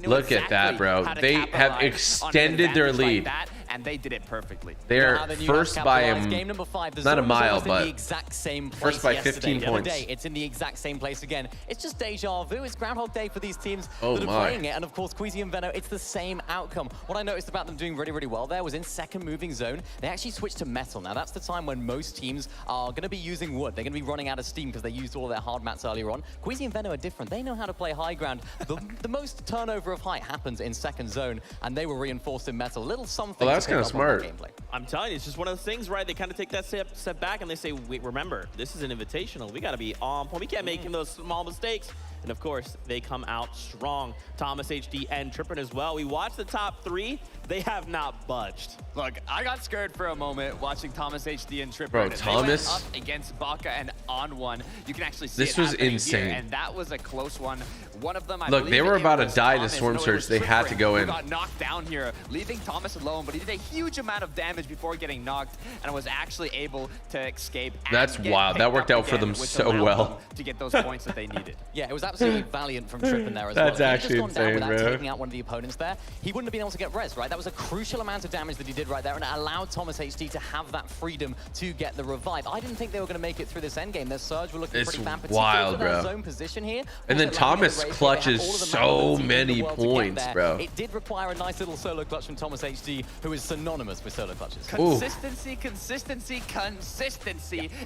Look at that, bro. They have extended their lead. And they did it perfectly. They're first by game number 5. not a mile, but but the exact same place first by 15 points. It's in the exact same place again. It's just deja vu. It's Groundhog Day for these teams that are playing it. And of course, Queasy and Veno, it's the same outcome. What I noticed about them doing really, really well there was in second moving zone, they actually switched to metal. Now, that's the time when most teams are going to be using wood. They're going to be running out of steam because they used all their hard mats earlier on. Queasy and Veno are different. They know how to play high ground. The most turnover of height happens in second zone, and they were reinforced in metal. Little something. Well, that's kind of smart. I'm telling you, it's just one of those things, right? They kind of take that step back and they say, wait, remember, this is an invitational. We got to be on point. We can't make those small mistakes. And of course, they come out strong. Thomas HD and Trippin as well. We watched the top 3. They have not budged. Look, I got scared for a moment watching Thomas HD and Trippin. Bro, Thomas they went up against Baka and on one. You can actually see this was insane. Here, and that was a close one. One of them, I look, they were about to die to Storm Surge. They had to go in. Got knocked down here, leaving Thomas alone, but he did a huge amount of damage before getting knocked, and was actually able to escape. That's wild. That worked out for them so well to get those points that they needed. Yeah, it was absolutely valiant from Trippin there as That's well. actually insane, down bro. Taking out one of the opponents there, he wouldn't have been able to get res, right? That was a crucial amount of damage that he did right there, and it allowed Thomas HD to have that freedom to get the revive. I didn't think they were going to make it through this endgame. Their surge were looking pretty bad, wild, bro. Zone position here. And then Thomas clutches so many points, bro. It did require a nice little solo clutch from Thomas HD, who is synonymous with solo clutches. Consistency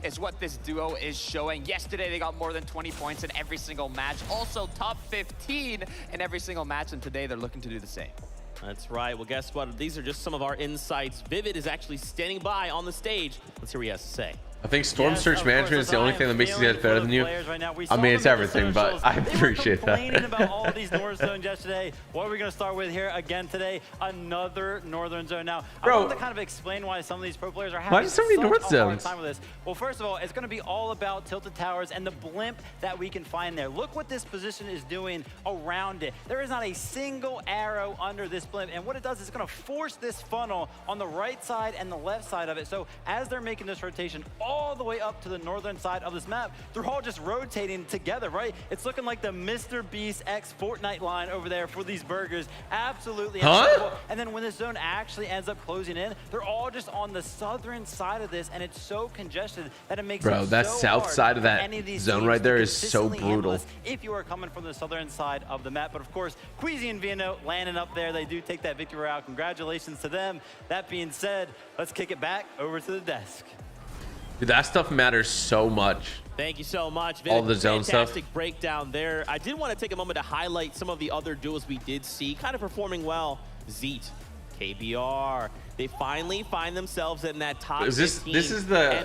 is what this duo is showing. Yesterday, they got more than 20 points in every single match. Also, top 15 in every single match, and today they're looking to do the same. That's right. Well, guess what? These are just some of our insights. Vivid is actually standing by on the stage. Let's hear what he has to say. I think Storm Surge management is the only thing that makes these guys better than you. I mean, it's everything, but I appreciate that. Complaining about all these North Zones yesterday. What are we going to start with here again today? Another Northern Zone. Now, I want to kind of explain why some of these pro players are having so many North Zones? time with this. Well, first of all, it's going to be all about Tilted Towers and the blimp that we can find there. Look what this position is doing around it. There is not a single arrow under this blimp, and what it does is it's going to force this funnel on the right side and the left side of it. So as they're making this rotation all the way up to the northern side of this map, they're all just rotating together, right? It's looking like the Mr. Beast X Fortnite line over there for these burgers. Absolutely incredible. And then when this zone actually ends up closing in, they're all just on the southern side of this, and it's so congested that it makes it that so south hard side of for that any of these zone teams right to there is so consistently handle brutal. this if you are coming from the southern side of the map. But of course, Queasy and Vino landing up there. They do take that victory route. Congratulations to them. That being said, let's kick it back over to the desk. Dude, that stuff matters so much. Thank you so much. All the zone stuff. Fantastic breakdown there. I did want to take a moment to highlight some of the other duels we did see, kind of performing well. Zeet, KBR. They finally find themselves in that top 15 this is the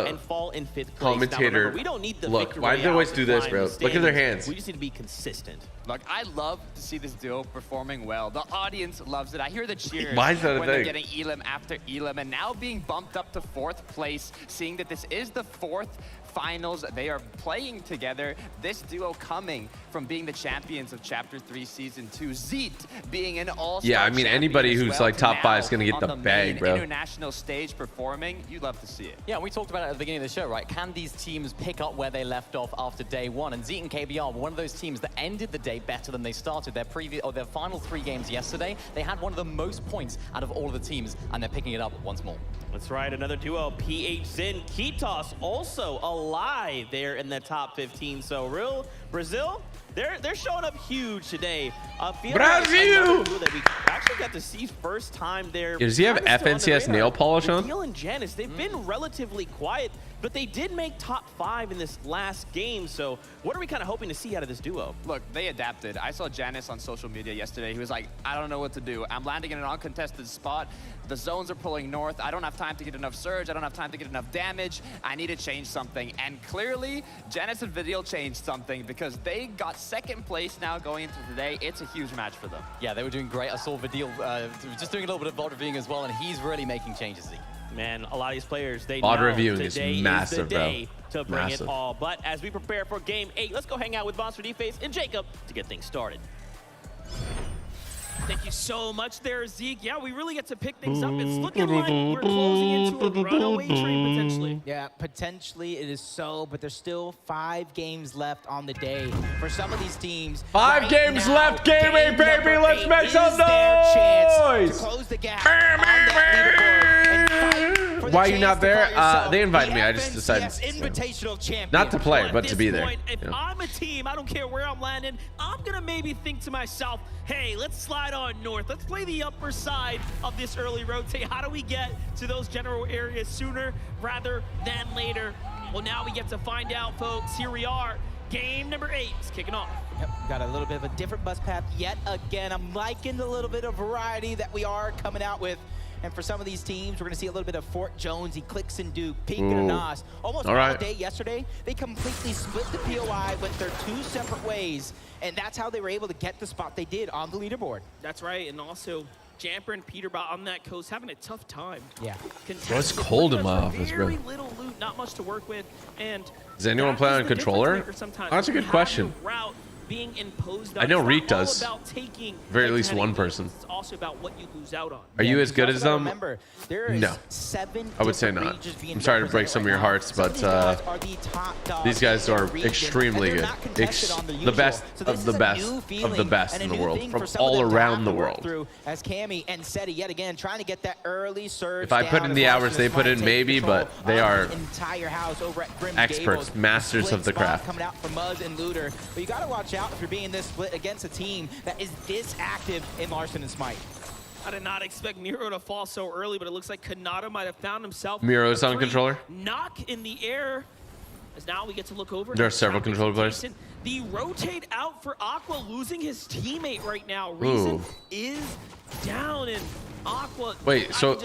and fall in 5th place. Commentator. Now, remember, we don't need the look, why do they always do this, bro? Look at their hands. We just need to be consistent. Look, I love to see this duo performing well. The audience loves it. I hear the cheers Why is that a when thing? they're getting Elim after Elim, and now being bumped up to 4th place, seeing that this is the 4th finals they are playing together. This duo coming from being the champions of Chapter 3 Season 2. Zeet being an all-star. Yeah, I mean, anybody who's like top 5 is going to get the bag, bro. International stage performing, you love to see it. Yeah, we talked about it at the beginning of the show, right? can these teams pick up where they left off after day one? And Zeet and KBR were one of those teams that ended the day with a 3-0 lead. They were able to take that victory route. And of course, Queasy and Veno, they do take that victory route. But today better than they started. Their final 3 games yesterday, they had one of the most points out of all of the teams, and they're picking it up once more. That's right, another duo, PH Zin, Kitos, also alive there in the top 15. So real Brazil, they're showing up huge today. Brazil! Like that we actually got to see first time there. Does he have FNCS nail polish on? Neil and Janice, they've been relatively quiet, but they did make top 5 in this last game. So what are we kind of hoping to see out of this duo? Look, they adapted. I saw Janice on social media yesterday. He was like, I don't know what to do. I'm landing in an uncontested spot. The zones are pulling north. I don't have time to get enough surge. I don't have time to get enough damage. I need to change something. And clearly, Janice and Vidil changed something because they got 2nd place now going into today. It's a huge match for them. Yeah, they were doing great. I saw Vidil just doing a little bit of VOD reviewing as well, and he's really making changes. Man, a lot of these players, they VOD know reviewing is today massive, is the day bro. to bring Massive. it all. But as we prepare for Game 8, let's go hang out with Monster D-Face and Jacob to get things started. Thank you so much there, Zeke. Yeah, we really get to pick things up. It's looking like we're closing into a runaway train potentially. Yeah, potentially it is so, but there's still 5 games left on the day. For some of these teams, 5 games left, Game 8, baby. Let's make some noise. To close the gap on that leaderboard and fight for the Why are you not chance to there? call yourself They invited the me. I just decided Invitational champion. not to play, but At to be this there. point, if you know? I'm a team, I don't care where I'm landing, I'm gonna maybe think to myself, hey, let's slide on north. Let's play the upper side of this early rotate. How do we get to those general areas sooner rather than later? Well, now we get to find out, folks. Here we are. Game number 8 is kicking off. Yep, got a little bit of a different bus path yet again. I'm liking the little bit of variety that we are coming out with. And for some of these teams, we're going to see a little bit of Fort Jonesy, Clicks and Duke, Peak and Anas. Almost all day yesterday, they completely split the POI, went their 2 separate ways. And that's how they were able to get the spot they did on the leaderboard. That's right. And also, Jamper and Peterbot on that coast having a tough time. Yeah. Bro, it's cold in my office, bro. Very little loot, not much to work with. And does anyone play on controller? Oh, that's a good question. Being imposed I know Reek does. Very at least one person. It's also about what you lose out on. Are you as good as them? Remember, there is No. 7 I would say not. I'm sorry to break some of your hearts, but these guys are extremely good. The best of the best of the best in the world from all around the world. As Cammy and Seti yet again trying to get that early surge. If I put in the hours they put in, maybe, but they are entire house over at Grim experts, Gables. masters of the craft. Coming out from Muzz and Looter, but you got to watch out if you're being this split against a team that is this active in Larson and Smite. I did not expect Miro to fall so early, but it looks like Kanata might have found himself. Miro's on controller. Knock in the air. As now we get to look over. There are several controller players. The rotate out for Aqua, losing his teammate right now. Reason is down, and Aqua. Wait, so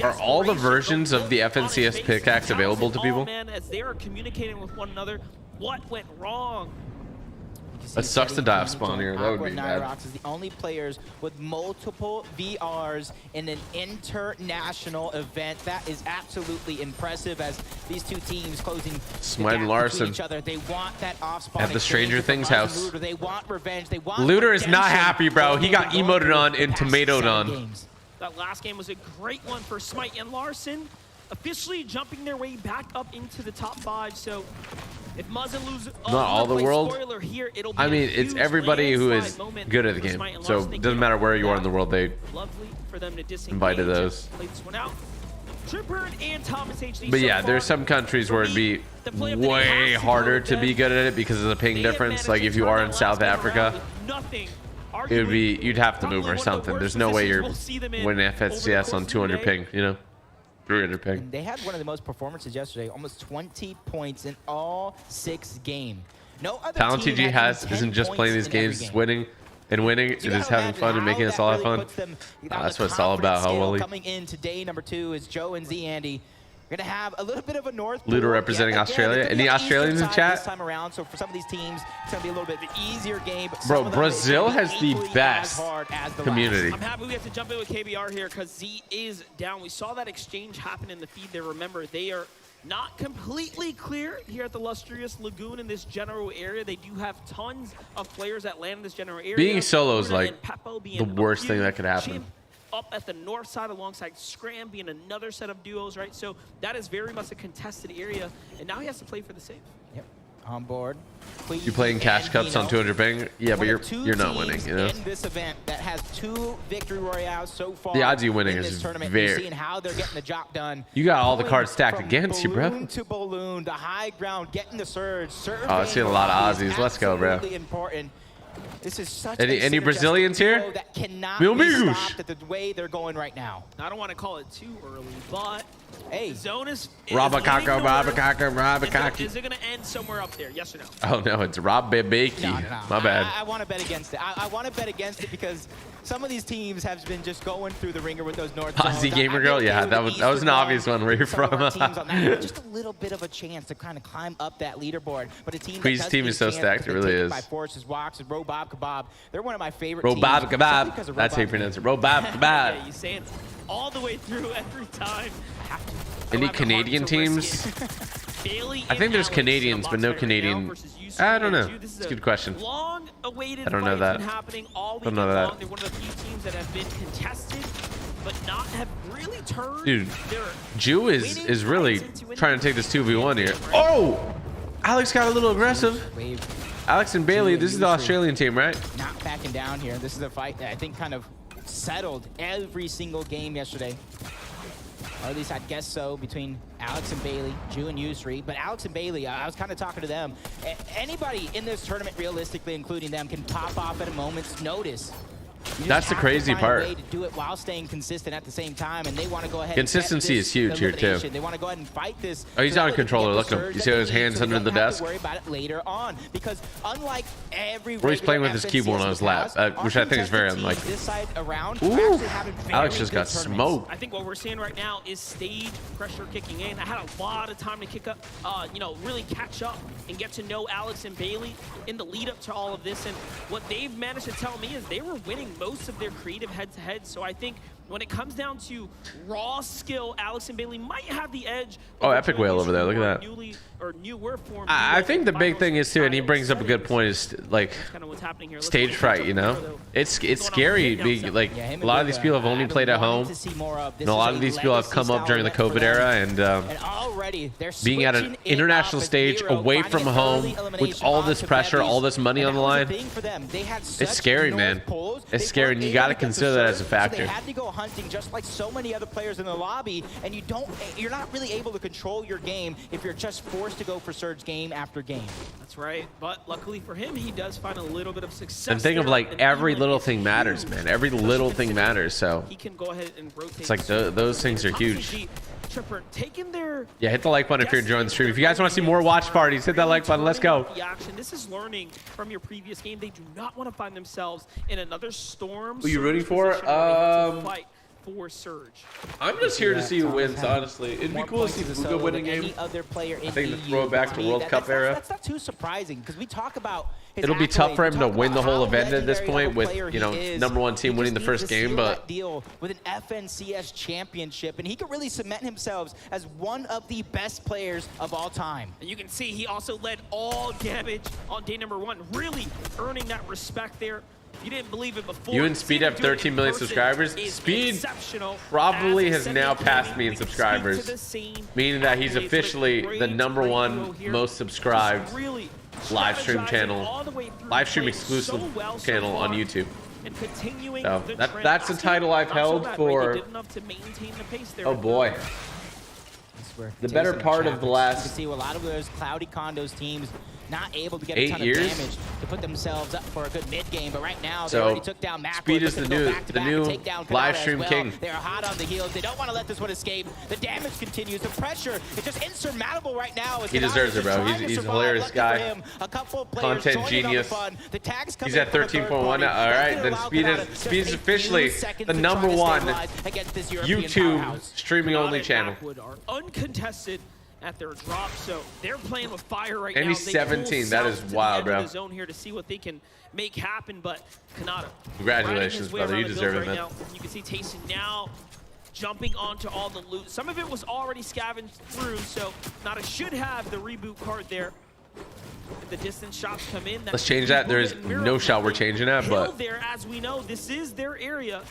are all the versions of the FNCS pickaxe available to people? Man, as they are communicating with one another, what went wrong? It sucks to die off spawn here. That would be bad. Nyrox is the only players with multiple VRs in an international event. That is absolutely impressive as these 2 teams closing Smite and Larson each other. They want that off-spawn at the Stranger Things house. They want revenge. They want Looter is not happy, bro. He got emoted on and tomatoed on. That last game was a great one for Smite and Larson, officially jumping their way back up into the top 5. So if Muzzin loses not all the world. Here, I mean, it's everybody who is good at the game. So it doesn't matter where you are in the world. They invited those. But yeah, there's some countries where it'd be way harder to be good at it because of the ping difference. Like if you are in South Africa, it would be, you'd have to move or something. There's no way you're winning FNCS on 200 ping, you know? 300 ping. And they had one of the most performances yesterday, almost 20 points in all 6 games. No other Talent team TG isn't just playing these games, it's winning and winning. It is having fun and making us all have fun. That's what it's all about. How well coming in today, number 2 is Joe and Z Andy. We're gonna have a little bit of a North Looter representing Australia. Any Australians in chat? This time around, so for some of these teams, it's gonna be a little bit of an easier game. Bro, Brazil has the best community. I'm happy we have to jump in with KBR here because Z is down. We saw that exchange happen in the feed there. Remember, they are not completely clear here at the Lustrous Lagoon in this general area. They do have tons of players that land in this general area. Being solo is like the worst thing that could happen. Up at the north side alongside Scram being another set of duos, right? So that is very much a contested area, and now he has to play for the save. Yep. On board. You playing cash cups on 200 ping? Yeah, but you're not winning, you know? In this event that has 2 victory royales so far. The odds you winning in is this tournament. very. You're seeing how they're getting the job done. You got all the Going cards stacked from against you, bro. balloon to balloon, the high ground, getting the surge. Oh, I've seen a lot of Aussies. Let's go, bro. Important. This is such Any Brazilians here? that cannot Meu be amigos. stopped at the way they're going right now. I don't want to call it too early, but hey, zone is Rabakaka, Rabakaka, Rabakaki. Is it going to end somewhere up there? Yes or no? Oh no, it's Rob Bebeki. No. My bad. I want to bet against it. I want to bet against it because some of these teams have been just going through the ringer with those North Aussie zones. Gamer Girl, yeah, that was an obvious one. Where you're Some of our from? teams on that, just a little bit of a chance to kind of climb up that leaderboard. But a team Queen's that does team get is a so chance stacked, to it really take is. By forces, Wox, and Robob Kebab. They're one of my favorite Robob teams. Kebab. That's how you pronounce it. Robob Kebab. Yeah, you say it all the way through every time. Any Canadian teams? I think there's Canadians, but no Canadian. I don't know. It's a good question. I don't know that. Don't know that. They're one of the few teams that have been contested, but not have really turned. Dude, Jew is really trying to take this 2v1 here. Oh! Alex got a little aggressive. Alex and Bailey, this is the Australian team, right? Not backing down here. This is a fight that I think kind of settled every single game yesterday. Or at least I guess so, between Alex and Bailey, Jew and Yusri. But Alex and Bailey, I was kind of talking to them. Anybody in this tournament, realistically, including them, can pop off at a moment's notice. That's the crazy part. To do it while staying consistent at the same time, and they want to go ahead. Consistency is huge here too. They want to go ahead and fight this. Oh, he's on a controller. Look at him. You see his hands under the desk? Worry about it later on, because unlike every. Or he's playing with his keyboard on his lap, which I think is very unlikely. This side around, ooh, Alex just got smoked. I think what we're seeing right now is stage pressure kicking in. I had a lot of time to kick up, really catch up and get to know Alex and Bailey in the lead up to all of this. And what they've managed to tell me is they were winning most of their creative head-to-head. So I think when it comes down to raw skill, Alex and Bailey might have the edge. Oh, Epic Whale over there. Look at that. I think the big thing is too, and he brings up a good point, is like stage fright. You know, it's scary. Like a lot of these people have only played at home, and a lot of these people have come up during the COVID era, and being at an international stage away from home with all this pressure, all this money on the line, it's scary, man. It's scary, and you got to consider that as a factor. They had to go hunting just like so many other players in the lobby, and you're not really able to control your game if you're just forced to go for surge game after game. That's right, but luckily for him, he does find a little bit of success. And think of like every little thing matters, man. Every little thing matters. So he can go ahead and rotate. It's like those things are huge. Tripper taking their yeah, hit the like button if you're enjoying the stream. If you guys want to see more watch parties, hit that like button. Let's go. This is learning from your previous game. They do not want to find themselves in another storm. Who are you rooting for? Fight for Surge. I'm just here to see who wins, honestly. It'd be cool to see Fuga win a game. I think the throwback to World Cup era. That's not too surprising, because we talk about it'll be tough for him to win the whole event at this point with, you know, #1 team winning the first game, but deal with an FNCS championship, and he could really cement himself as one of the best players of all time. And you can see he also led all damage on day #1, really earning that respect there. You didn't believe it before. You and Speed have 13 million subscribers. Speed probably has now passed me in subscribers, meaning that he's officially the #1 most subscribed live stream exclusive channel on YouTube. So that's a title I've held for, oh boy, the better part of the last. You see a lot of those cloudy condos teams not able to get 8 a ton years of damage to put themselves up for a good mid game, but right now they so already took down Macro. Speed is the new live stream king. They're hot on the heels. They don't want to let this one escape. The damage continues. The pressure is just insurmountable right now. He deserves it, bro. He's a hilarious guy. Content genius. He's at 13.1. All right, then Speed is officially the #1 YouTube streaming only channel. Uncontested at their drop, so they're playing with fire right now. And he's 17. That is wild, bro. Zone here to see what they can make happen, but Kanata. Congratulations, brother. You deserve it, man. Now. You can see Tayson now jumping onto all the loot. Some of it was already scavenged through, so Kanata should have the reboot card there. If the distance shots come in, let's change that. There is no shot we're changing that, but there, as we know, this is their area.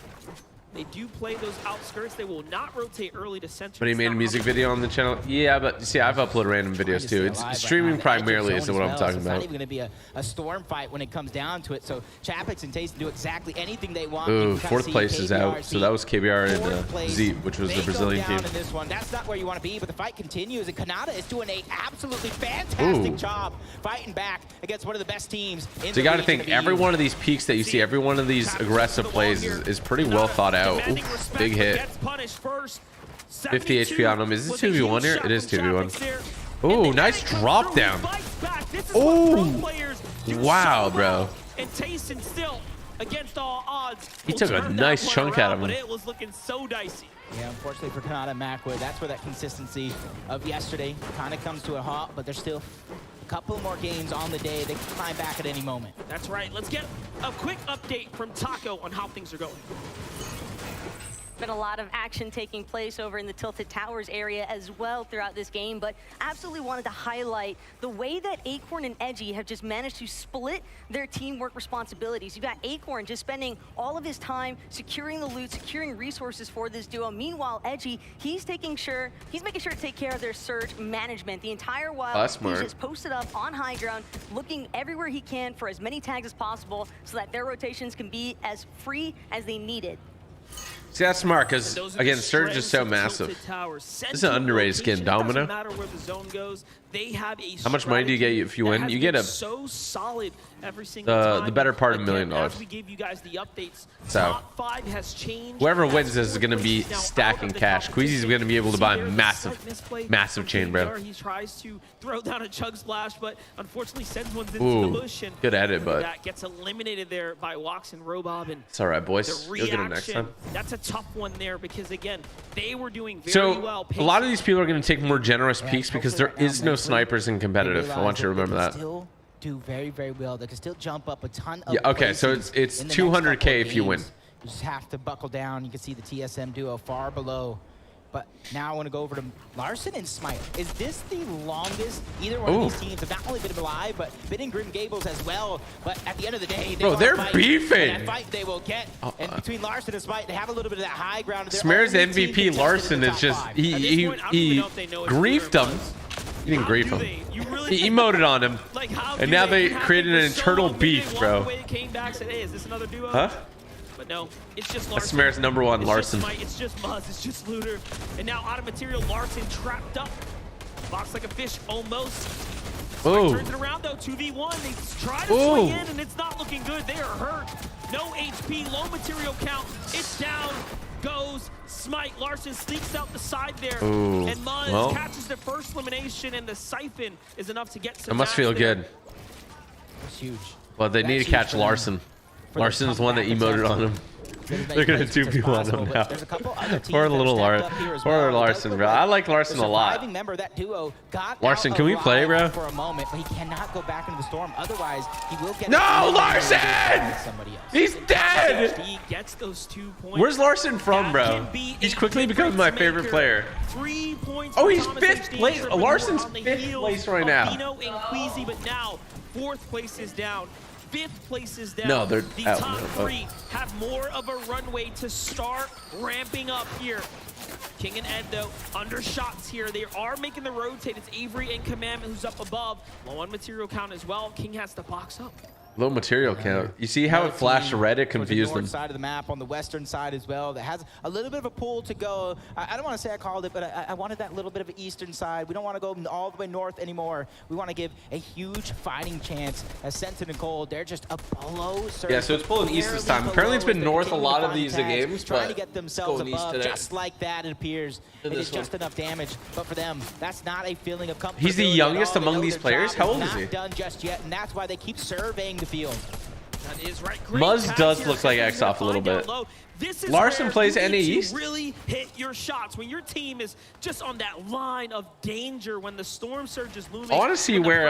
They do play those outskirts. They will not rotate early to center. But he made a music video on the channel. Yeah, but see, I've uploaded random videos too. It's streaming primarily is what I'm talking It's about. not even going to be a storm fight when it comes down to it. So Chapix and Taste can do exactly anything they want. Ooh, fourth place is out. So that was KBR and Z, which was the Brazilian team. In this one. That's not where you want to be, but the fight continues, and Kanata is doing a absolutely fantastic job fighting back against one of the best teams in So you got to think every one of these peaks that you see, every one of these aggressive plays is pretty well thought out. Ooh, big hit. 50 HP on him. Is this 2v1 here? It is 2v1. Ooh, nice drop down. Oh, wow, bro. And Tayson still against all odds. He took a nice chunk out of him. But it was looking so dicey. Yeah, unfortunately for Kanata and Macwood, that's where that consistency of yesterday kind of comes to a halt, but there's still a couple more games on the day. They can climb back at any moment. That's right. Let's get a quick update from Taco on how things are going. Been a lot of action taking place over in the Tilted Towers area as well throughout this game, but absolutely wanted to highlight the way that Acorn and Edgy have just managed to split their teamwork responsibilities. You've got Acorn just spending all of his time securing the loot, securing resources for this duo. Meanwhile, Edgy, he's making sure to take care of their surge management the entire while. He's just posted up on high ground, looking everywhere he can for as many tags as possible so that their rotations can be as free as they need it. See, that's smart, because, again, Surge is so massive. This is an underrated skin, Domino. How much money do you get if you win? You get a the better part of $1 million. So whoever wins this is going to be stacking cash. Queasy's going to be able to buy massive chain, bro. He tries to throw down a chug splash, but unfortunately sends one into the bush, and good edit, but that gets eliminated there by Wax and Robob. And it's all right, boys. You'll get him next time. That's a tough one there because again, they were doing very well. A lot of these people are going to take more generous peaks because there is no snipers in competitive. I want you to remember that. Still do very, very well. They can still jump up a ton of okay, so it's 200K if you win. You just have to buckle down. You can see the TSM duo far below. But now I want to go over to Larson and Smite. Is this the longest either one of these teams have not only been alive, but been in Grim Gables as well? But at the end of the day, they're beefing. That fight they will get. And between Larson and Smite, they have a little bit of that high ground. Smear's MVP Larson is just he griefed him. He didn't grief him. He emoted on him, and now they created an internal beef, bro. Huh? But no, it's just Larson. That's Smear's #1, Larson. It's just Muzz, it's just Looter. And now out of material, Larson trapped up. Box like a fish, almost. Turns it around though, 2v1. They try to swing in, and it's not looking good. They are hurt. No HP, low material count. It's down, goes Smite. Larson sneaks out the side there. And Muzz catches the first elimination, and the siphon is enough to get some. It must feel good. It's huge. Well, they need to catch Larson. Larson's the one that emoted on him. They're gonna 2v1 on him now. Poor little Larson, bro. I like Larson a lot. Larson, can we play, bro? For a moment, but he cannot go back into the storm. Otherwise, he will get. No, Larson! He's dead. He gets those 2 points. Where's Larson from, bro? He's quickly becoming my favorite player. 3 points. Oh, he's 5th place. Larson's 5th place right now. Albino and Queasy, but now 4th place is down. 5th place is down. No, they're the out. top 3 have more of a runway to start ramping up here. King and Ed, though, under shots here. They are making the rotate. It's Avery and Commandment who's up above. Low on material count as well. King has to box up. Low material count. You see how it flashed red? It confused them. On the north side of the map, on the western side as well, that has a little bit of a pull to go. I don't want to say I called it, but I wanted that little bit of an eastern side. We don't want to go all the way north anymore. We want to give a huge fighting chance as Sentin and Cold. They're just below. Yeah, so it's pulling east this time. Apparently it's been north a lot of these games, trying but to get themselves above, just like that. It appears it is just enough damage, but for them, that's not a feeling of comfort. He's the youngest among these players. How old is he? Not done just yet, and that's why they keep surveying the field. That is right. Muzz does look like X-Off a little bit. Larson plays NA East. Really hit your shots when your team is just on that line of danger when the storm surge is looming. I want to see where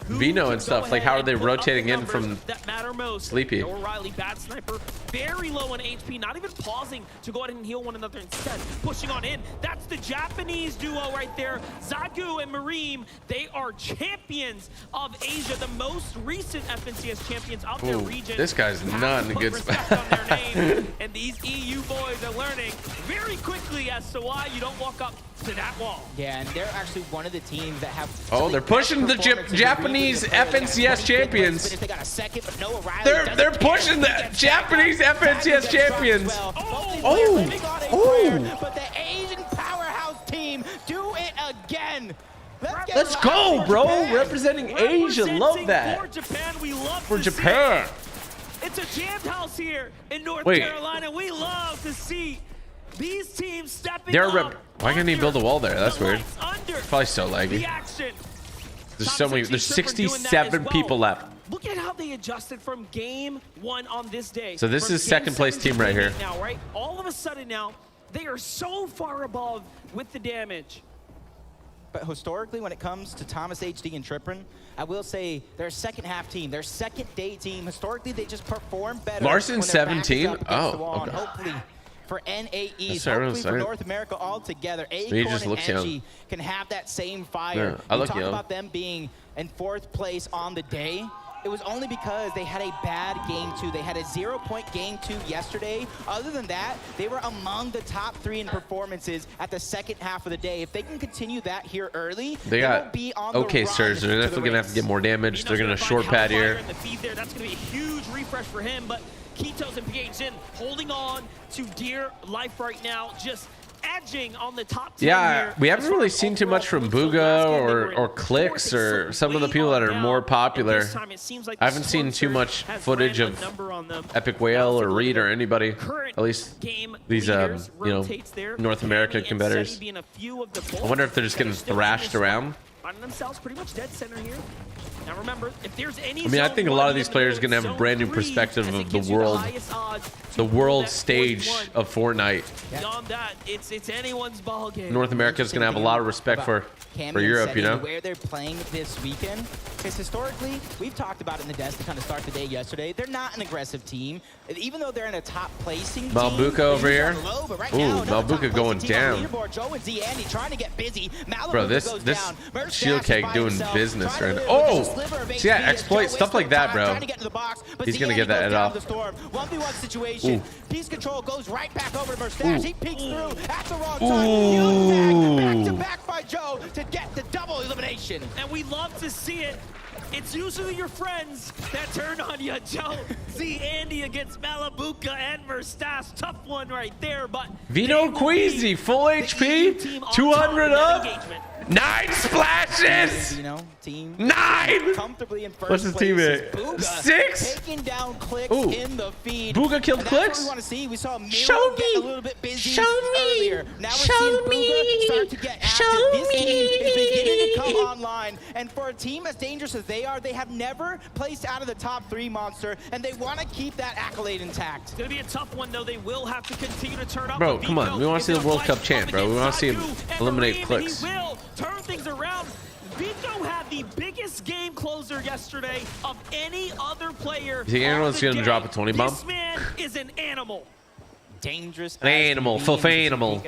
Vino and stuff, like how are they rotating in from that matter most. Sleepy. O'Reilly, bad sniper, very low on HP, not even pausing to go ahead and heal one another, instead pushing on in. That's the Japanese duo right there. Zagu and Mareem, they are champions of Asia, the most recent FNCS champions throughout their region. This guy's not in a good spot. And these EU boys are learning very quickly as to why you don't walk up to that wall. Yeah, and they're actually one of the teams that have. Oh, they're pushing the Japanese FNCS champions. They got a second, but no They're pushing the Japanese FNCS champions. But the Asian powerhouse team do it again. Let's go, bro. Representing Asia. Love that. For Japan, we love For to Japan. see it. It's a jammed house here in North Wait. Carolina. We love to see these teams stepping They're up. Why can't he build a wall there? That's weird. Probably so The laggy. action. There's so many. There's 67 people left. Look at how they adjusted from game 1 on this day. So this From is game second place 7 to team right game here. 8 now, right? All of a sudden now, they are so far above with the damage. But historically, when it comes to Thomas HD and Trippin, I will say they're a second half team. They're a second day team. Historically, they just perform better. Larson when their back is 17? up against the Oh, wall. And okay. hopefully for NAEs, That's what I was hopefully for saying. North America altogether, He Acorn just and looks young. Engie can have that same fire. Yeah, I We look talk young. about them being in 4th place on the day. It was only because they had a bad game 2. They had a 0-point game 2 yesterday. Other than that, they were among the top 3 in performances at the second half of the day. If they can continue that here early, They will got be on okay, the run sirs. They're to the definitely gonna have to race. get more damage. They're gonna short pad here. In the feed there, that's going to be a huge refresh for him. But Kitos and PHN holding on to dear life right now, just edging on the top 10 Yeah, here. we haven't really seen too much from Booga or Clicks or some of the people that are more popular. I haven't seen too much footage of Epic Whale or Reed or anybody. At least these North American competitors. I wonder if they're just getting thrashed around. Finding themselves pretty much dead center here. Now remember, if there's any I mean, I think a lot of these players are gonna have a brand new perspective of the world stage of Fortnite. Beyond that, it's anyone's ball game. North America's gonna have a lot of respect for Europe, you know. Where they're playing this weekend, because historically, we've talked about it in the desk to kind of start the day yesterday. They're not an aggressive team, even though they're in a top placing team. Malbuka over here. Low, but right Ooh, now, no, Malbuka top going placing team on down. leaderboard. Joe and Z Andy trying to get busy. Bro, Malibu this goes down. Shield Cake by doing himself, business trying right to now. live with Oh, just a sliver of see, yeah, HP as exploit Joe stuff wastes like that, time bro. trying to get to the box, but He's Z gonna Andy get that goes head down off. the storm. 1v1 situation. Peace Control goes right back over to Merstash. He peeks through at the wrong time. Back-to-back by Joe to get the double elimination. And we love to see it. It's usually your friends that turn on you, Joe. Z Andy against Malabuka and Merstash. Tough one right there, but Vino Queasy, full HP, 200 up, 9 splashes, 9. Comfortably in first What's his place is teammate? Booga 6. taking down Clicks Ooh. in the feed. Booga killed And that's what Clicks? we want to see. We saw Miro Show get me. a little bit busy Show me. earlier. Now we're Show seeing me. Booga start to get active. Show This team is beginning to come me. online. And for a team as dangerous as they are, they have never placed out of the top 3 monster, and they want to keep that accolade intact. It's going to be a tough one, though. They will have to continue to turn up. Bro, But come on. Vito We want to is see the gonna World fight Cup champ, up bro. We want to see him against Sadu and eliminate Marine, Clicks. He will turn things around. Vito had the biggest game closer yesterday of any other player. You think anyone's on the gonna day. drop a 20 bomb? This man is an animal. Dangerous. An animal, full animal.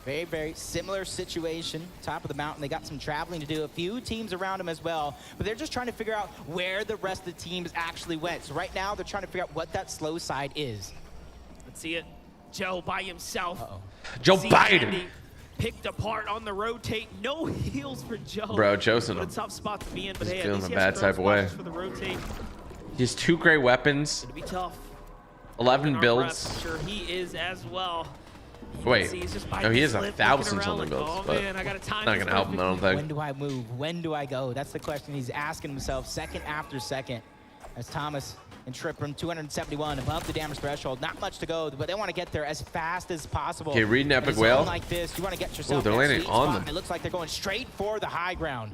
Very, very similar situation. Top of the mountain. They got some traveling to do. A few teams around them as well. But they're just trying to figure out where the rest of the teams actually went. So right now, they're trying to figure out what that slow side is. Let's see it. Joe by himself. Joe Z Biden. Andy picked apart on the rotate. No heals for Joe. Bro, Joe's in What a- a tough spot to be in. But he's hey, at feeling least a he bad has type of way. for the rotate. He has 2 great weapons, It'll be tough. 11 Our builds. breath, I'm sure he is as well. Wait, See, he's just by no, he has his lip 1,000 looking around something like, builds, oh, but man, I gotta time not this gonna help him, I don't When think. do I move? When do I go? That's the question he's asking himself second after second. As Thomas and Trippin, 271 above the damage threshold. Not much to go, but they want to get there as fast as possible. Okay, read an Epic In a zone Whale. like this, you want to get yourself they're that landing sweet on spot, them. and it looks like they're going straight for the high ground.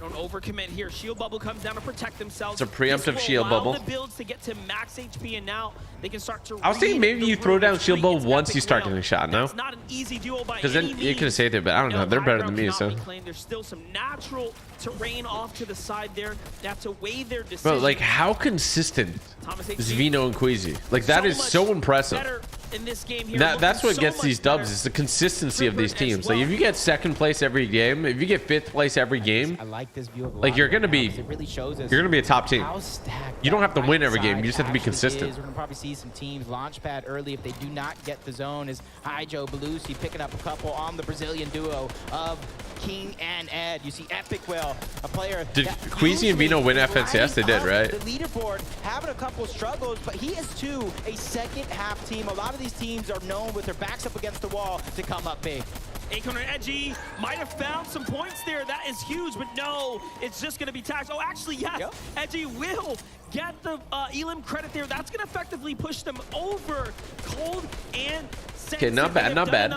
Don't overcommit here. Shield bubble comes down to protect themselves. It's a preemptive This will shield allow bubble. the builds to get to max HP, and now they can start to I was thinking read maybe the you throw room down of shield bubble Epic once you start Whale. getting shot, no? That's not an easy duo by Because any then means. you could have saved it, but I don't know. No, They're better high than me, ground so. cannot be claimed. There's still some natural terrain off to the side there. They have to weigh their decisions. Bro, like, how consistent Thomas is HD. Vino and Queasy? Like, that is much so impressive. better in this game here. That's what so gets much these dubs better. is the consistency of these Tripper as teams. well. Like if you get second place every game, if you get fifth place every game, I like this view of like you're gonna be, it really shows us you're gonna be a top team. how stacked You don't that have to win every game. right You just have to be side consistent. is. We're gonna probably see some teams launch pad early if they do not get the zone. Is Hijo Belusi picking up a couple on the Brazilian duo of King and Ed. You see Epic Will, a player. Did Queasy and Vino win FNCS? They did, right? The leaderboard having a couple struggles, but he is too a second half team. A lot of these teams are known with their backs up against the wall to come up big. Acorn and Edgy might have found some points there. That is huge, but no, it's just going to be taxed. Oh, actually, yes, yep. Edgy will get the Elim credit there. That's going to effectively push them over. Cold and Okay, not bad, not bad.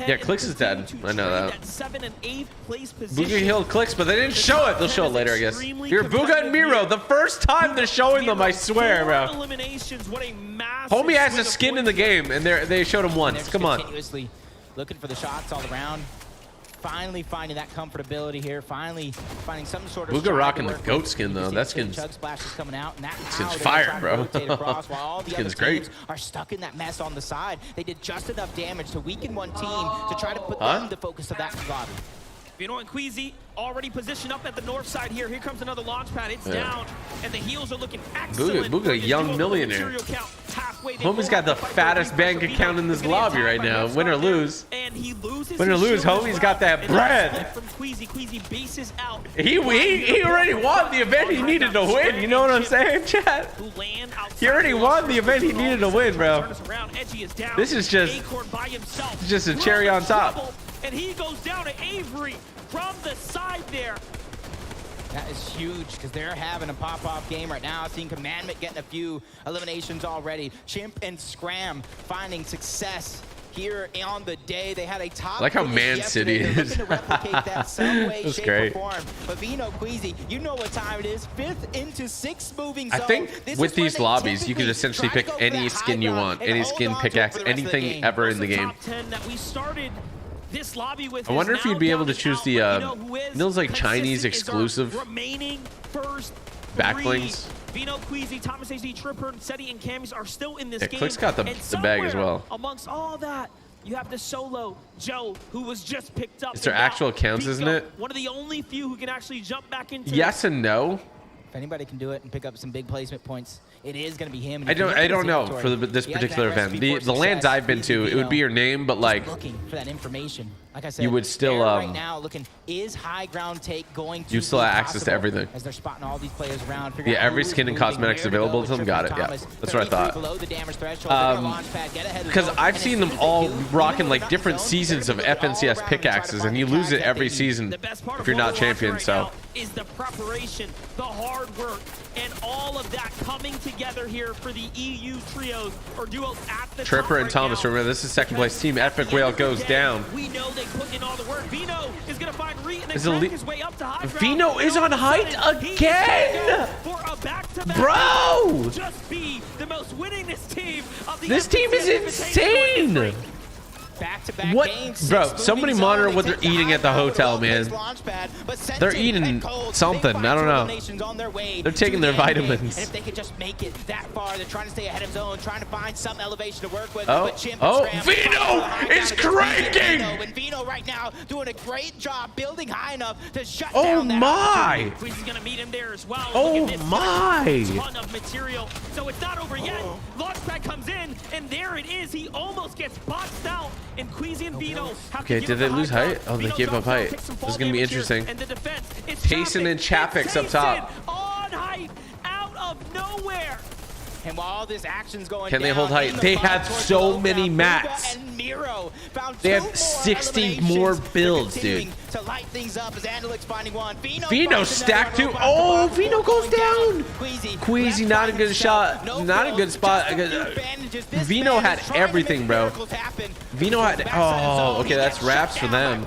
Yeah, Clicks is dead. I know that. 7th and 8th place position. Booga healed Clicks, but they didn't show it. They'll show it later, I guess. Here, Booga and Miro, the first time they're showing them, I swear, bro. Eliminations, what a massive Homie has a skin in the game, and they showed him once. Come on. Continuously looking for the shots all around. Finally finding that comfortability here. Finally finding some sort of. Booga rocking the goat skin though. That skin's. Chug splash is coming out, and that's skin's fire, bro. Across, while all the skin's other teams great. are stuck in that mess on the side. They did just enough damage to weaken one team to try to put them the focus of that lobby. Vino and Queasy already positioned up at the north side here. Here comes another launch pad. It's down, and the heels are looking excellent. Booga, young millionaire. Homie's got the fattest bank account in this lobby right now. Win or lose. And he loses. Win or lose, homie's got that bread. From Queasy. Queasy bases out. He already won the event he needed to win. You know what I'm saying, chat? He already won the event he needed to win, bro. This is just a cherry on top. And he goes down to Avery from the side there. That is huge because they're having a pop-off game right now. Seeing Commandment getting a few eliminations already. Chimp and Scram finding success here on the day. They had a top. I like how Man City is. To replicate that some way, That's shape, great. or form. But Vino, Queasy, you know what time it is. 5th into 6th moving I zone. think This with is where these they lobbies, you could typically essentially try to pick go for any that skin high you ground want, and any hold skin on to it pickaxe, for the rest of the anything game. ever in the The game. top 10 that we started this lobby with. I wonder if you'd be able to choose the, those like Chinese Consistent is our exclusive remaining first backlinks. Vino, Queasy, Thomas HD, Tripper, Seti, and Camis are still in this game. Click's got the bag as well. Amongst all that, you have the solo Joe, who was just picked up. It's their actual accounts, isn't it? One of the only few who can actually jump back into. Yes and no. If anybody can do it and pick up some big placement points, it is going to be him. I don't know for this particular event. The lands I've been to, it would be your name, but like looking for that information. Like I said, you would still right now looking is high ground take going to you still have access to everything. As they're spotting all these players around. Yeah, every skin and cosmetics available to them. Got it. Yeah, that's what I thought. Because I've seen them all rocking like different seasons of FNCS pickaxes, and you lose it every season if you're not champion. So is the preparation, the hard work, and all of that coming together here for the EU trios or duos at the Tripper top and Thomas, remember this is second place team. Epic Whale goes down. We know they put in all the work. Vino is going to find Reed and Is then crack his way up to high ground. Vino is on height again, for a back-to-back bro. Just be the most winningest team of the This team is insane. Back-to-back What, games, bro? Somebody monitor what they're eating at the hotel, man. They're eating something. I don't know. They're taking their vitamins. And if they could just make it that far, they're trying to stay ahead of zone, trying to find some elevation to work with. Oh, Vino is cranking! And Vino right now doing a great job building high enough to shut Oh down that my! Queasy's gonna meet him there as well. Oh Look at this, my! ton of material. So it's not over yet. Launchpad comes in, and there it is. He almost gets boxed out. And Queasy and Vino. Okay, did they lose height? Oh, they gave up height. This is gonna be interesting. Payson and Chapix up top. On height, out of nowhere. And while all this action's going Can they down, hold height? They had so many mats. and Miro found They have two more 60 more eliminations. builds, They're dude. continuing to light things up as Andelix finding one. Vino stacked too. Oh, Vino goes down. Queasy, not a good shot. Not a good spot. Vino had everything, bro. Vino had. Oh, okay, that's wraps for them.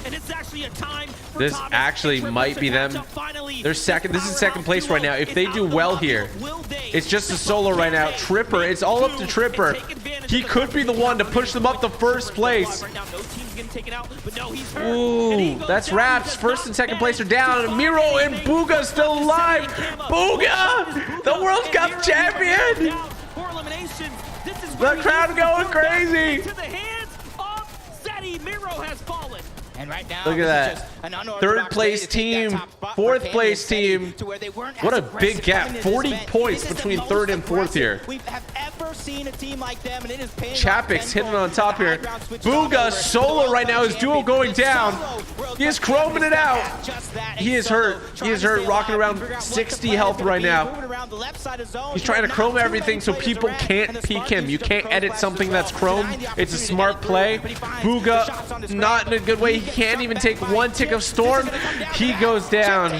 And it's actually a time for This Thomas actually and Tripper might to be them. catch up finally. They're second. This is second place right now. If they do It's out well the here, lobby. Will they? it's just a solo right now. Tripper, it's all up to Tripper. He could be the one to push them up the first place. Right now, no team's getting taken out, but no, he's hurt. Ooh, that's wraps. First and second place are down. Miro and Booga still alive. Booga, the World Cup champion. For eliminations, this is The crowd going crazy. To the hands of Zeddy. Miro has fallen. And right now, look at that. Third place team, fourth place team. What a big gap. 40 points between third and fourth here. We have ever seen a team like them, and it is paying Chapek's hitting on top here. Booga solo right now. His duo going down. He is chroming it out. He is hurt. He is hurt. Rocking around 60 health right now. He's trying to chrome everything so people can't peek him. You can't edit something that's chromed. It's a smart play. Booga not in a good way. He can't even take one tick of storm. He goes down.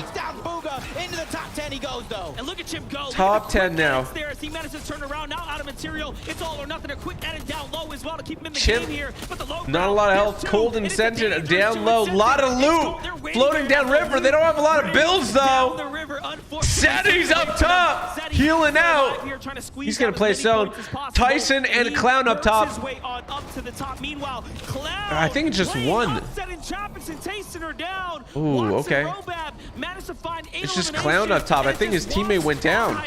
Into the top 10 he goes, though. And look at Chip go. Top 10 now. There as he manages to turn around, now out of material. It's all or nothing. A quick edit down low as well to keep him in the Chip, game here. But the low not a lot of health. Cold and Sentient down low. Lot of loot floating down river. They don't have a lot of builds though. Setty's up top, healing out. He's gonna play his own. Tyson and Clown up top. I think it's just one. Ooh, okay. It's just Clown up top. I think his teammate went down.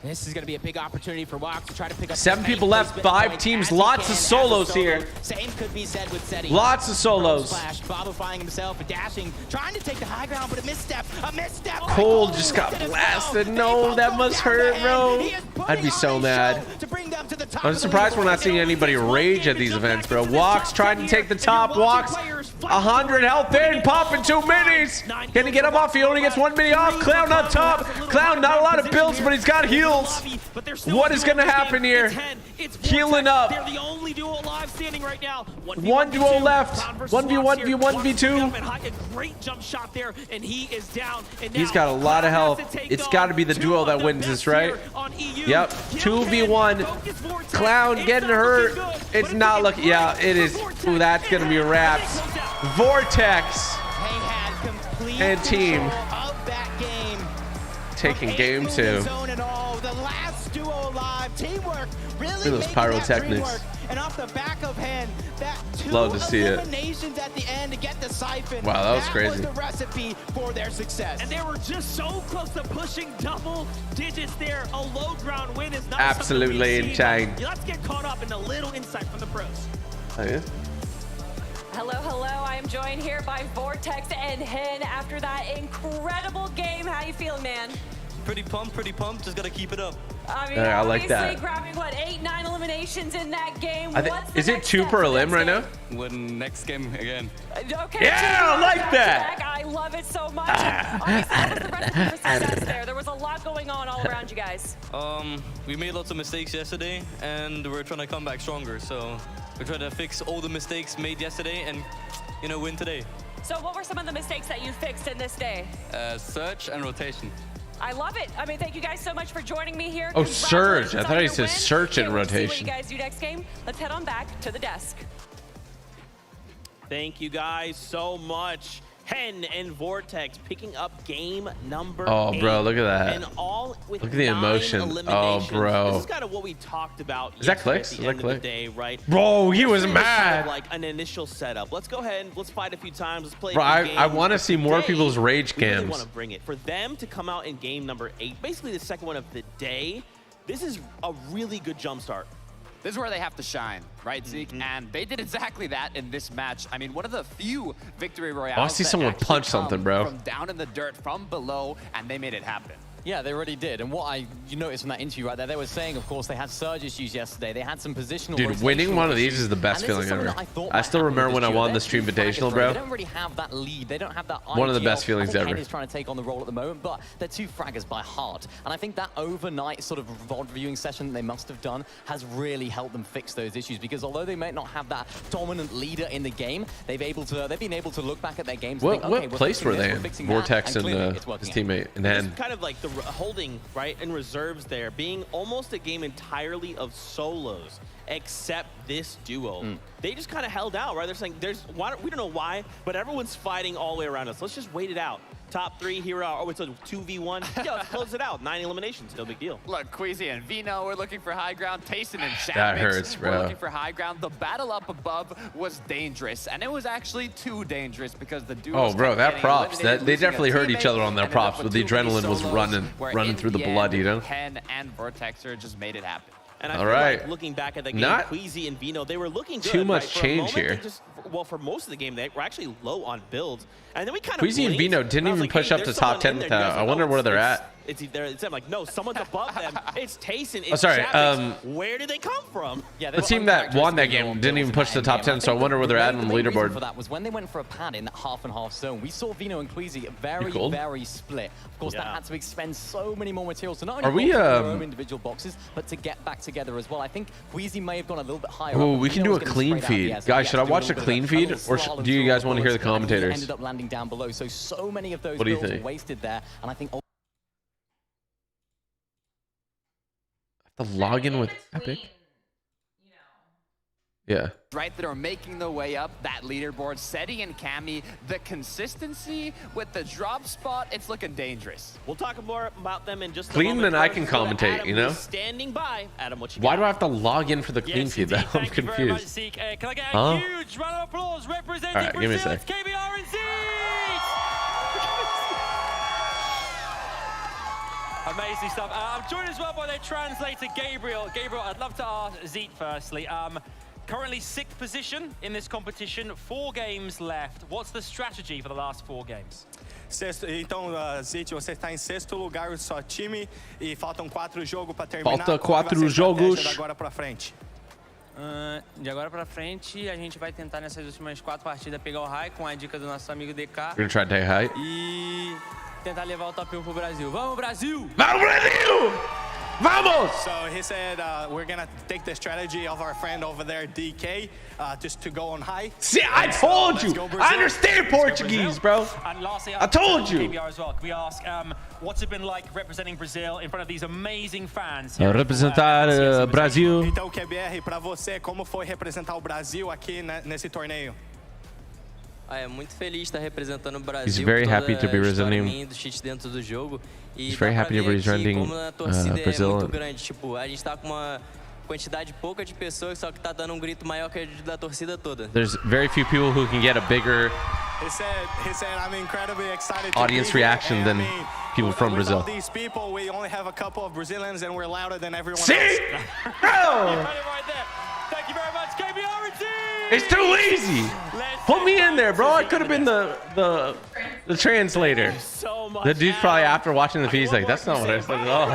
This is going to be a big opportunity for Wox to try to pick up 7 people left, 5 teams, lots of solos here. Same could be said with Zeddy. Lots of solos. Bobbifying himself, dashing, trying to take the high ground, but a misstep. Cole just got blasted. No, that must hurt, bro. I'd be so mad. I'm surprised we're not seeing anybody rage at these events, bro. Wox trying to take the top. Wox, 100 health in, popping 2 minis. Can he get him off? He only gets 1 mini off. Clown up top. Clown, not a lot of builds, but he's got heals. What is going to happen here? Healing up. They're the only duo alive standing right now. One duo left. 1v1, v1, v2. A great jump shot there, and he is down. He's got a lot of health. It's got to be the duo that wins this, right? Yep. 2v1. Clown getting hurt. It's not looking. Yeah, it is. Ooh, that's going to be wraps. Vortex and team taking game 2. The last duo alive. Teamwork really. Look at those pyrotechnics. And off the back of hand, that 2 love to see it. eliminations at the end to get the siphon. Wow, that was crazy. Was the recipe for their success. And they were just so close to pushing double digits there. A low ground win is not absolutely insane. Let's get caught up in a little insight from the pros. Oh, yeah. Hello, hello. I am joined here by Vortex and Hen after that incredible game. How you feeling, man? Pretty pumped. Just gotta keep it up. I mean, I like that. obviously grabbing, what, 8, 9 eliminations in that game. Is it 2 per elim right now? Win next game again. Okay. Yeah, I like that. I love it so much. Obviously, what was the recipe for success there? There was a lot going on all around you guys. We made lots of mistakes yesterday, and we're trying to come back stronger. So we're trying to fix all the mistakes made yesterday and, you know, win today. So what were some of the mistakes that you fixed in this day? Search and rotation. I love it. I mean, thank you guys so much for joining me here. Oh, surge. I thought he said search and rotation. See what you guys do next game. Let's head on back to the desk. Thank you guys so much. Hen and Vortex picking up game number 8. Bro, look at that. And all with look at the emotion. Oh, bro. This is kind of what we talked about. Is that clicks? At the end of the day, right? Bro, he was mad. Like an initial setup. Let's go ahead and let's fight a few times. Let's play. Bro, I want to see more people's rage cams. Really want to bring it for them to come out in game number 8, basically the second one of the day. This is a really good jump start. This is where they have to shine, right, Zeke? And they did exactly that in this match. I mean, one of the few victory royales. I want to see someone punch something, bro. From down in the dirt, from below, and they made it happen. Yeah, they already did. And what you noticed from that interview right there, they were saying, of course, they had surge issues yesterday. They had some positional. Dude, winning one of these is the best feeling ever. I still remember when I won the Stream Invitational, bro. They don't really have that lead. They don't have that. One of the best feelings ever. Is trying to take on the role at the moment, but they're 2 fraggers by heart. And I think that overnight sort of VOD viewing session that they must have done has really helped them fix those issues. Because although they may not have that dominant leader in the game, they've been able to look back at their games. What and think, okay, place were they in? Vortex and his teammate, and then kind of like the holding. Right, and reserves there, being almost a game entirely of solos, except this duo. They just kind of held out, right? They're saying, we don't know why, but everyone's fighting all the way around us. Let's just wait it out. Top 3 here are, oh, it's a 2v1. Yeah, let's close it out. 9 eliminations, no big deal. Look, Queasy and Vino were looking for high ground. Tayson and Chapek that hurts, bro. were looking for high ground. The battle up above was dangerous, and it was actually too dangerous because the duo. Oh, bro, that props. They definitely hurt each other on their props, but the adrenaline was running through the blood, you know? Hen and Vortexer just made it happen. And I All feel right. like looking back at the game, Not Queasy and Vino, they were looking good. too much right? For a change moment, here. they just, well, for most of the game, they were actually low on builds. And then we kind of Queasy and Vino didn't even push up to top 10. I wonder where they're at. It's them. Like, no, someone's above them. It's Tayson. It's Oh, sorry. Chapman. Where did they come from? Yeah, The team that won that game didn't even push to the top 10, so I wonder where they're at on the leaderboard. For that was when they went for a pad in that half and half zone. We saw Vino and Queasy very, cold? very split. Of course, that had to expend so many more materials to not Are only we, box their own individual boxes, but to get back together as well. I think Queasy may have gone a little bit higher. Oh, we can do a clean feed. Guys, should I watch the clean feed, or do you guys want to hear the commentators? Ended up landing down below, so many of those What do you builds were think? wasted there, and I think. The login with Epic? Yeah. Right, that are making their way up that leaderboard. Seti and Cammy, the consistency with the drop spot, it's looking dangerous. We'll talk more about them in just a Clean, moment. then I can First, commentate, Adam, you know? who's standing by. Adam, what you Why got? do I have to log in for the clean feed, though? I'm Thank you very much, confused. Zeke. Can I get Huh? a huge round of applause representing All right, give me a Brazil? sec. It's KBR and Zeke! Amazing stuff. I'm joined as well by their translator, Gabriel. Gabriel, I'd love to ask Zeke firstly. Currently 6th position in this competition, 4 games left. What's the strategy for the last 4 games? Sexto, então, Zete, você está em 6º lugar do seu time e faltam 4 jogos para terminar. Falta Qual vai 4 ser a estratégia jogos. de agora para frente. De agora pra frente, a gente vai tentar nessas últimas 4 partidas pegar o high com a dica do nosso amigo DK. We're gonna try to take height. E tentar levar o top 1 pro Brasil. Vamos, Brasil! Vamos, Brasil! Vamos! So he said we're gonna take the strategy of our friend over there, DK, just to go on high. See, I told you! I understand Portuguese, bro! And lastly, I told you! KBR as well. Can we ask, what's it been like representing Brazil in front of these amazing fans? Representar Brasil. Então, QBR, para você, como foi representar o Brasil aqui nesse torneio? É muito feliz estar representando o Brasil. He's very happy to be representing. Do cheat dentro do jogo. E He's very happy to be representing como a torcida é Brazil. muito grande, tipo, a gente tá com uma quantidade pouca de pessoas, só que tá dando grito maior que a da torcida toda. There's very few people who can get a bigger He said I'm incredibly excited to audience be here, reaction and than people from with Brazil. all these people, we only have a couple of Brazilians and we're louder than everyone See? else. Bro! Thank you very much, KBR and Zeke! It's too easy! Put me in there, bro. I could have been the translator. So much The dude's probably after watching the feed, he's like, that's not what I said at all.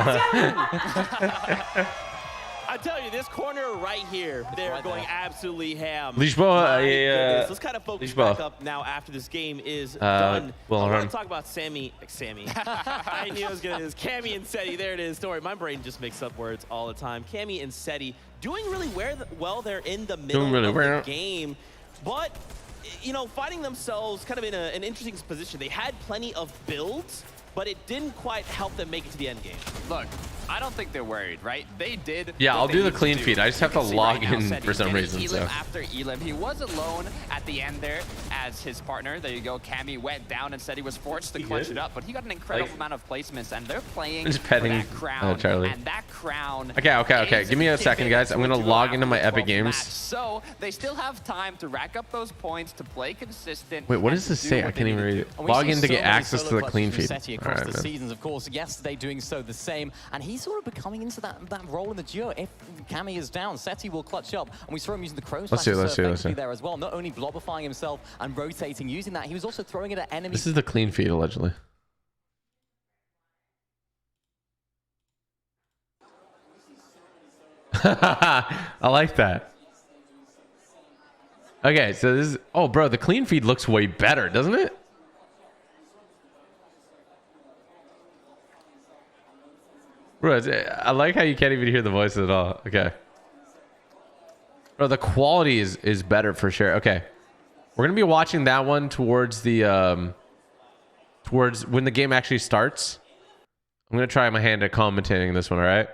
I tell you, this corner right here, they're going absolutely ham. Lisboa, My yeah. goodness. Let's kind of focus Lisboa. back up now after this game is done. well, I hold want on. to talk about Sammy. I knew I was going to do this. Cammy and Seti, there it is. Don't worry, my brain just makes up words all the time. Cammy and Seti doing really well there in the middle Doing really of well. the game. But, you know, finding themselves kind of in an interesting position. They had plenty of builds, but it didn't quite help them make it to the end game. Look, I don't think they're worried, right? They did. Yeah, what I'll they do the needed clean to feed. I just have to You can see log right now, in Seti's for some getting reason, Elim so. after Elim. He was alone at the end there as his partner. There you go. Cammy went down and said he was forced to clutch it up, but he got an incredible amount of placements, and they're playing Just for petting that crown. Charlie. And that crown. Okay. is Give me a second, guys. I'm gonna what you log allow into my for the Epic 12th Games. match. So they still have time to rack up those points, to play consistent. Wait, what and does to this do say? I what can't they even need read to it. do. Log in to so get many access to solo the clean clutches feed. from Seti All across right, the man. seasons, of course. Yesterday doing so the same, and he's sort of becoming into that role in the duo. If Cammy is down, Seti will clutch up, and we saw him using the crow Let's see, slashes let's see, let's see. there as well. Not only blobifying himself and rotating using that, he was also throwing it at enemies. This is the clean feed, allegedly. I like that. Okay, so this is... Oh, bro, the clean feed looks way better, doesn't it? Bro, I like how you can't even hear the voices at all. Okay. Bro, the quality is better for sure. Okay. We're going to be watching that one towards the... towards when the game actually starts. I'm going to try my hand at commentating this one, all right?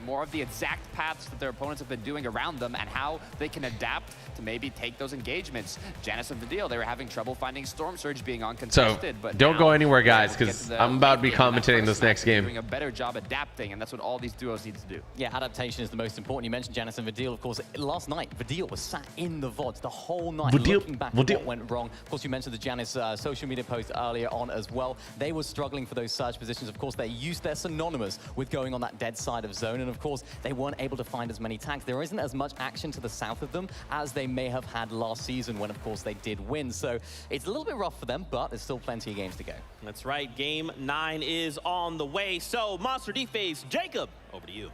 More of the exact paths that their opponents have been doing around them and how they can adapt to maybe take those engagements. Janice and Vidil, they were having trouble finding Storm Surge being uncontested. So, but don't now go anywhere, they're guys, able to get because to the I'm about to be late game. And that commentating first this match, next they're game. doing a better job adapting, and that's what all these duos need to do. Yeah, adaptation is the most important. You mentioned Janice and Vidil, of course. Last night, Vidil was sat in the VODs the whole night, looking back at what went wrong. Of course, you mentioned the Janice social media post earlier on as well. They were struggling for those surge positions. Of course, they're synonymous with going on that dead side of zone. And of course, they weren't able to find as many tanks. There isn't as much action to the south of them as they may have had last season when, of course, they did win. So it's a little bit rough for them, but there's still plenty of games to go. That's right. Game 9 is on the way. So, Monster D-Phase, Jacob, over to you.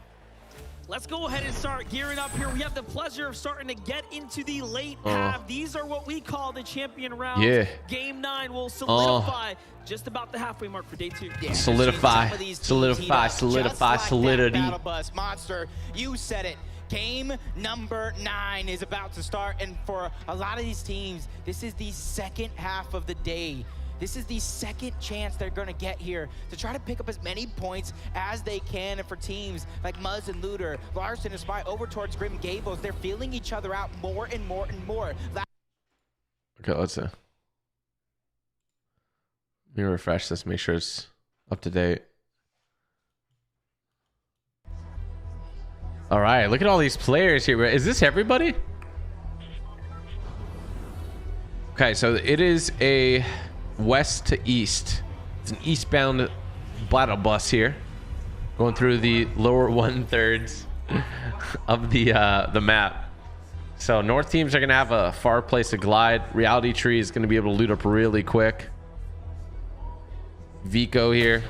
Let's go ahead and start gearing up here. We have the pleasure of starting to get into the late half. These are what we call the champion rounds. Yeah. Game 9 will solidify just about the halfway mark for day 2. Yeah, Solidify, solidity. Battle Bus Monster, you said it. Game number 9 is about to start, and for a lot of these teams, this is the second half of the day. This is the second chance they're going to get here to try to pick up as many points as they can. And for teams like Muzz and Looter, Larson and Spy over towards Grim Gables, they're feeling each other out more and more and more. Okay, let's let me refresh this, make sure it's up to date. All right, look at all these players here. Is this everybody? Okay, so it is a west to east. It's an eastbound battle bus here, going through the lower 1/3 of the map. So north teams are gonna have a far place to glide. Reality Tree is gonna be able to loot up really quick. Vico here,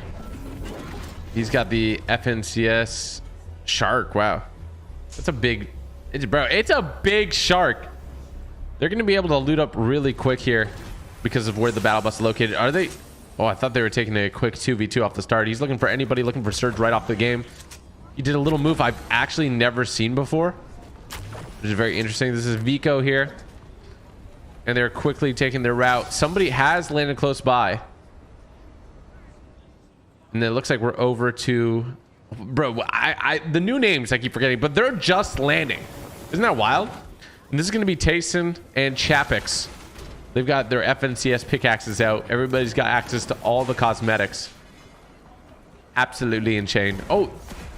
he's got the FNCS shark. Wow, that's a big, it's a big shark. They're gonna be able to loot up really quick here because of where the battle bus is located. Are they? Oh, I thought they were taking a quick 2v2 off the start. He's looking for anybody looking for Surge right off the game. He did a little move I've actually never seen before, which is very interesting. This is Vico here, and they're quickly taking their route. Somebody has landed close by, and it looks like we're over to, bro, the new names I keep forgetting, but they're just landing. Isn't that wild? And this is going to be Tayson and Chapix. They've got their FNCS pickaxes out. Everybody's got access to all the cosmetics. Absolutely insane. Oh,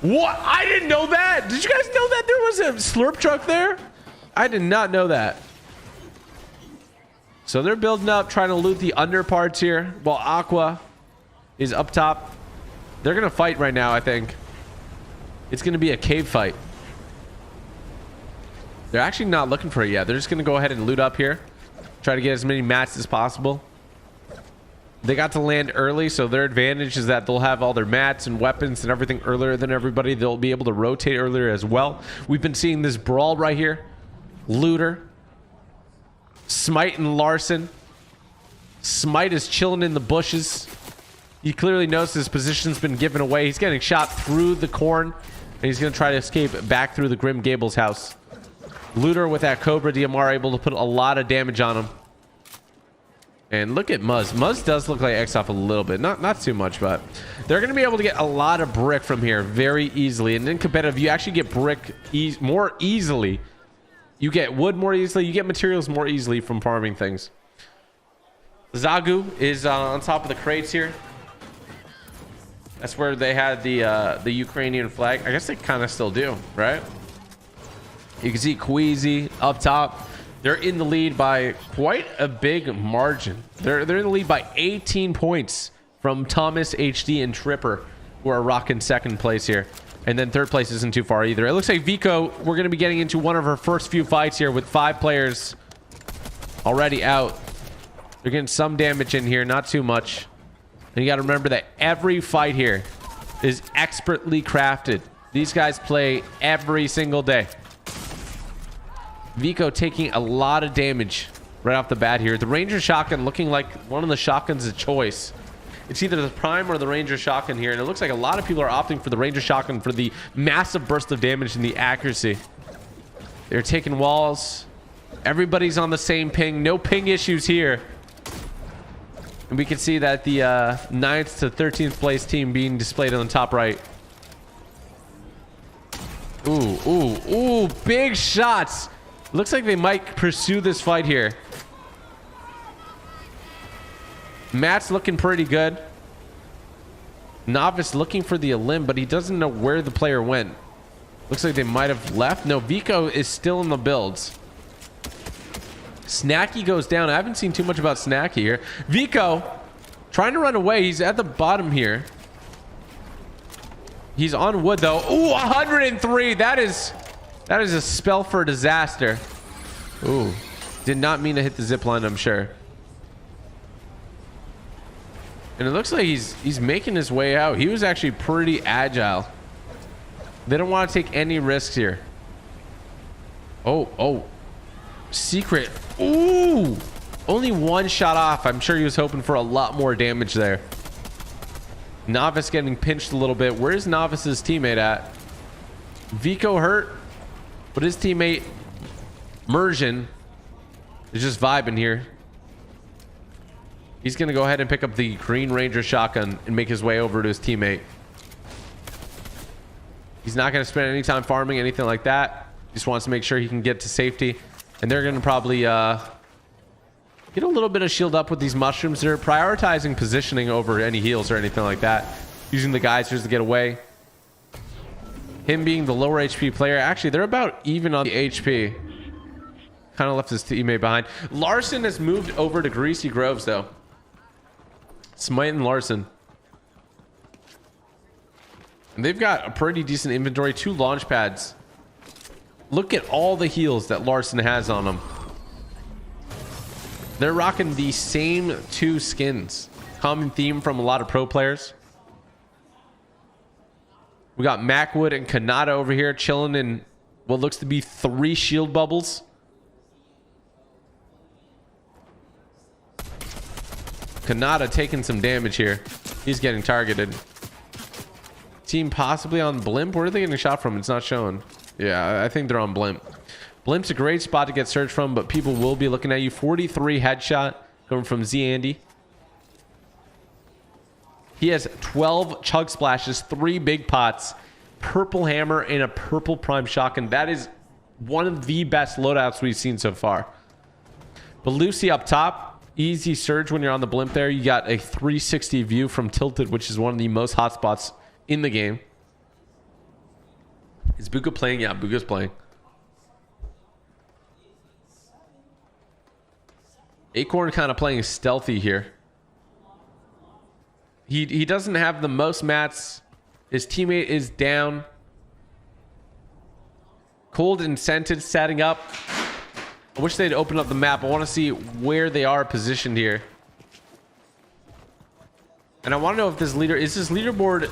what? I didn't know that. Did you guys know that there was a slurp truck there? I did not know that. So they're building up, trying to loot the under parts here, while Aqua is up top. They're going to fight right now, I think. It's going to be a cave fight. They're actually not looking for it yet. They're just going to go ahead and loot up here. Try to get as many mats as possible. They got to land early, so their advantage is that they'll have all their mats and weapons and everything earlier than everybody. They'll be able to rotate earlier as well. We've been seeing this brawl right here. Looter, Smite and Larson. Smite is chilling in the bushes. He clearly knows his position's been given away. He's getting shot through the corn, and he's going to try to escape back through the Grim Gables house. Looter with that Cobra DMR able to put a lot of damage on him. And look at Muzz. Muzz does look like X off a little bit. Not too much, but they're going to be able to get a lot of brick from here very easily. And in competitive, you actually get brick more easily. You get wood more easily. You get materials more easily from farming things. Zagu is on top of the crates here. That's where they had the Ukrainian flag. I guess they kind of still do, right? You can see Queasy up top. They're in the lead by quite a big margin. They're in the lead by 18 points from Thomas, HD, and Tripper, who are rocking second place here. And then third place isn't too far either. It looks like Vico, we're going to be getting into one of her first few fights here with 5 players already out. They're getting some damage in here, not too much. And you got to remember that every fight here is expertly crafted. These guys play every single day. Vico taking a lot of damage right off the bat here. The Ranger shotgun looking like one of the shotguns of choice. It's either the Prime or the Ranger shotgun here, and it looks like a lot of people are opting for the Ranger shotgun for the massive burst of damage and the accuracy. They're taking walls. Everybody's on the same ping. No ping issues here. And we can see that the 9th to 13th place team being displayed on the top right. Ooh, big shots. Looks like they might pursue this fight here. Matt's looking pretty good. Novice looking for the elim, but he doesn't know where the player went. Looks like they might have left. No, Vico is still in the builds. Snacky goes down. I haven't seen too much about Snacky here. Vico trying to run away. He's at the bottom here. He's on wood though. Ooh, 103. That is a spell for disaster. Ooh, did not mean to hit the zip line, I'm sure. And it looks like he's making his way out. He was actually pretty agile. They don't want to take any risks here. Oh, secret. Ooh, only one shot off. I'm sure he was hoping for a lot more damage there. Novice getting pinched a little bit. Where's Novice's teammate at? Vico hurt, but his teammate Mersion is just vibing here. He's gonna go ahead and pick up the Green Ranger shotgun and make his way over to his teammate. He's not gonna spend any time farming anything like that. Just wants to make sure he can get to safety, and they're gonna probably get a little bit of shield up with these mushrooms. They're prioritizing positioning over any heals or anything like that, using the geysers to get away. Him being the lower HP player, actually they're about even on the HP. Kind of left his teammate behind. Larson has moved over to Greasy Groves though. Smite and Larson, and they've got a pretty decent inventory. 2 launch pads. Look at all the heals that Larson has on them. They're rocking the same 2 skins. Common theme from a lot of pro players. We got Macwood and Kanata over here chilling in what looks to be 3 shield bubbles. Kanata taking some damage here. He's getting targeted. Team possibly on Blimp. Where are they getting shot from? It's not showing. Yeah, I think they're on Blimp. Blimp's a great spot to get searched from, but people will be looking at you. 43 headshot coming from Z Andy. He has 12 chug splashes, 3 big pots, purple hammer, and a purple prime shotgun. That is one of the best loadouts we've seen so far. But Lucy up top, easy surge when you're on the Blimp there. You got a 360 view from Tilted, which is one of the most hot spots in the game. Is Buka playing? Yeah, Buka's playing. Acorn kind of playing stealthy here. He doesn't have the most mats. His teammate is down. Cold and Scented setting up. I wish they'd open up the map. I want to see where they are positioned here. And I want to know if this leader is this leaderboard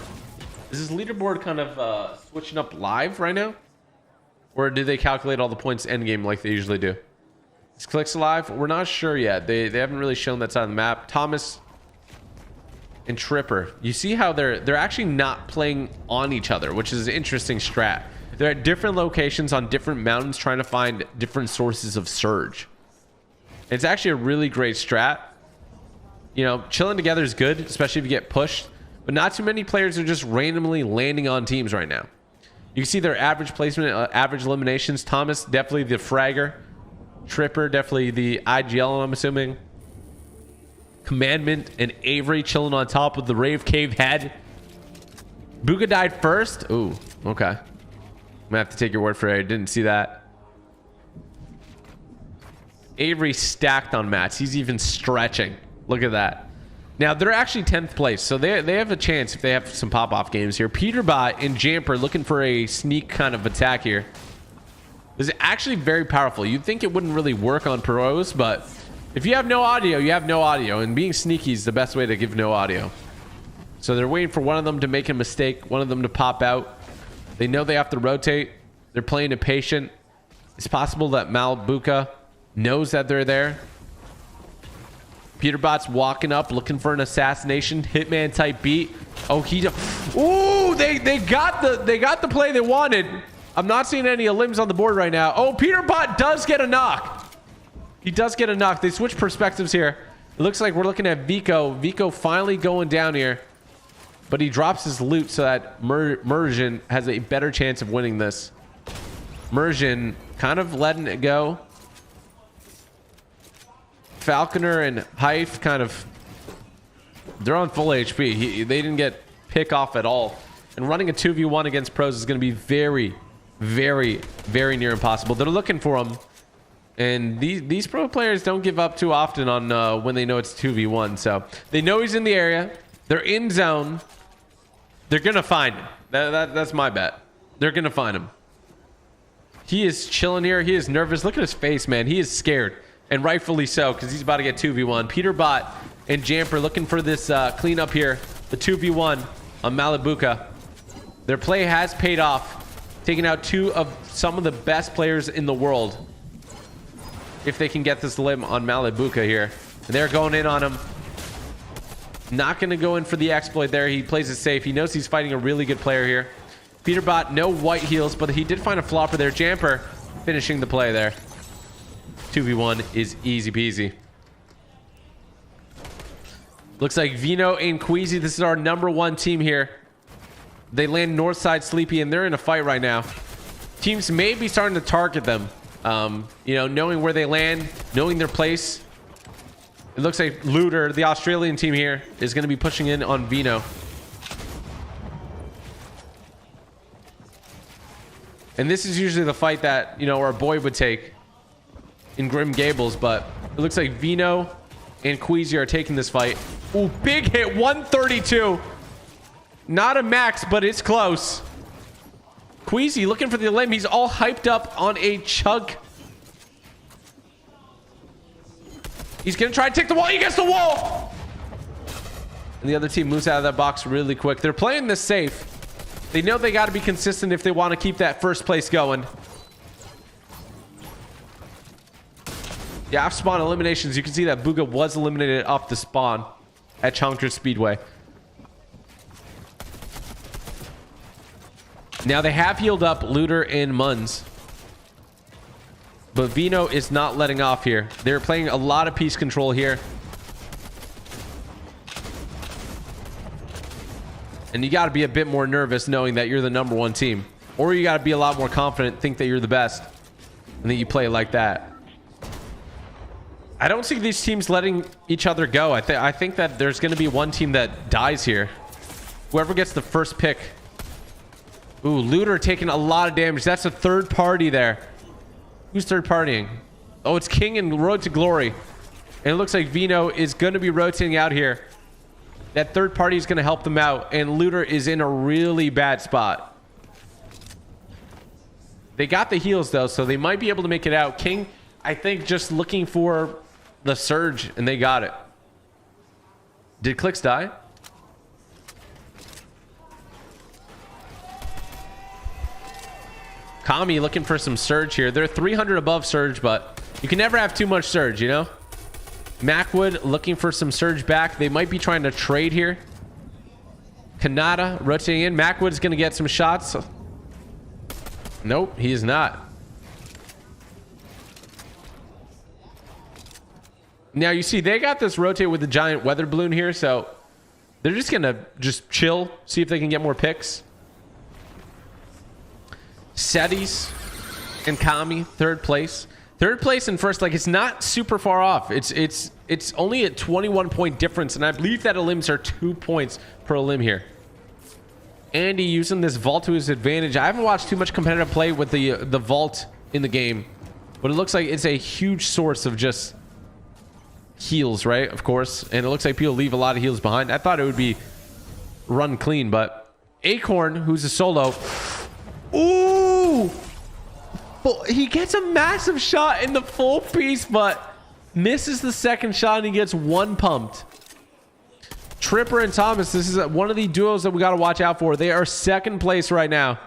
kind of switching up live right now, or do they calculate all the points end game like they usually do? Is Clicks alive? We're not sure yet. They haven't really shown that side of the map. Thomas and Tripper. You see how they're actually not playing on each other, which is an interesting strat. They're at different locations on different mountains trying to find different sources of surge. It's actually a really great strat. You know, chilling together is good, especially if you get pushed, but not too many players are just randomly landing on teams right now. You can see their average placement, average eliminations. Thomas, definitely the fragger. Tripper, definitely the IGL, I'm assuming. Commandment and Avery chilling on top with the Rave Cave head. Buka died first. Ooh, okay. I'm gonna have to take your word for it. I didn't see that. Avery stacked on mats. He's even stretching. Look at that. Now they're actually 10th place, so they have a chance if they have some pop-off games here. Peterbot and Jamper looking for a sneak kind of attack here. This is actually very powerful. You'd think it wouldn't really work on pros, but if you have no audio, you have no audio, and being sneaky is the best way to give no audio. So they're waiting for one of them to make a mistake, one of them to pop out. They know they have to rotate. They're playing it patient. It's possible that Malbuka knows that they're there. Peterbot's walking up, looking for an assassination, hitman type beat. Oh, ooh, they got the play they wanted. I'm not seeing any limbs on the board right now. Oh, Peterbot does get a knock. He does get a knock. They switch perspectives here. It looks like we're looking at Vico. Vico finally going down here, but he drops his loot so that Mersion has a better chance of winning this. Mersion kind of letting it go. Falconer and Hyph kind of, they're on full HP. They didn't get pick off at all. And running a 2v1 against pros is going to be very, very, very near impossible. They're looking for him. And these pro players don't give up too often on when they know it's 2v1. So they know he's in the area. They're in zone. They're going to find him. That's my bet. They're going to find him. He is chilling here. He is nervous. Look at his face, man. He is scared. And rightfully so, because he's about to get 2v1. Peterbot and Jamper looking for this cleanup here. The 2v1 on Malibuca. Their play has paid off. Taking out two of some of the best players in the world. If they can get this limb on Malibuca here. And they're going in on him. Not going to go in for the exploit there. He plays it safe. He knows he's fighting a really good player here. Peterbot, no white heals, but he did find a flopper there. Jamper finishing the play there. 2v1 is easy peasy. Looks like Vino and Queasy. This is our #1 team here. They land north side Sleepy, and they're in a fight right now. Teams may be starting to target them. You know, knowing where they land, knowing their place. It looks like Looter, the Australian team here, is going to be pushing in on Vino. And this is usually the fight that, you know, our boy would take in Grim Gables, but it looks like Vino and Queasy are taking this fight. Ooh, big hit, 132. Not a max, but it's close. Queasy looking for the limb. He's all hyped up on a chug. He's going to try to take the wall. He gets the wall. And the other team moves out of that box really quick. They're playing this safe. They know they got to be consistent if they want to keep that first place going. Yeah, off spawn eliminations. You can see that Booga was eliminated off the spawn at Chongqing Speedway. Now they have healed up Looter and Muns. But Vino is not letting off here. They're playing a lot of piece control here. And you got to be a bit more nervous knowing that you're the #1 team. Or you got to be a lot more confident, think that you're the best. And that you play like that. I don't see these teams letting each other go. I think that there's going to be one team that dies here. Whoever gets the first pick. Ooh, Looter taking a lot of damage. That's a third party there. Who's third partying? Oh, it's King and Road to Glory. And it looks like Vino is going to be rotating out here. That third party is going to help them out. And Looter is in a really bad spot. They got the heals, though, so they might be able to make it out. King, I think, just looking for the surge, and they got it. Did Clicks die? Kami looking for some surge here. They're 300 above surge, but you can never have too much surge, you know? Macwood looking for some surge back. They might be trying to trade here. Kanata rotating in. Macwood's going to get some shots. Nope, he is not. Now, you see, they got this rotate with the giant weather balloon here, so they're just going to just chill, see if they can get more picks. Setis and Kami, third place. Third place and first, like, it's not super far off. It's only a 21-point difference, and I believe that elims are 2 points per elim here. Andy using this vault to his advantage. I haven't watched too much competitive play with the vault in the game, but it looks like it's a huge source of just heals, right? Of course, and it looks like people leave a lot of heals behind. I thought it would be run clean, but Acorn, who's a solo. Ooh! He gets a massive shot in the full piece, but misses the second shot, and he gets one pumped. Tripper and Thomas, this is one of the duos that we got to watch out for. They are second place right now.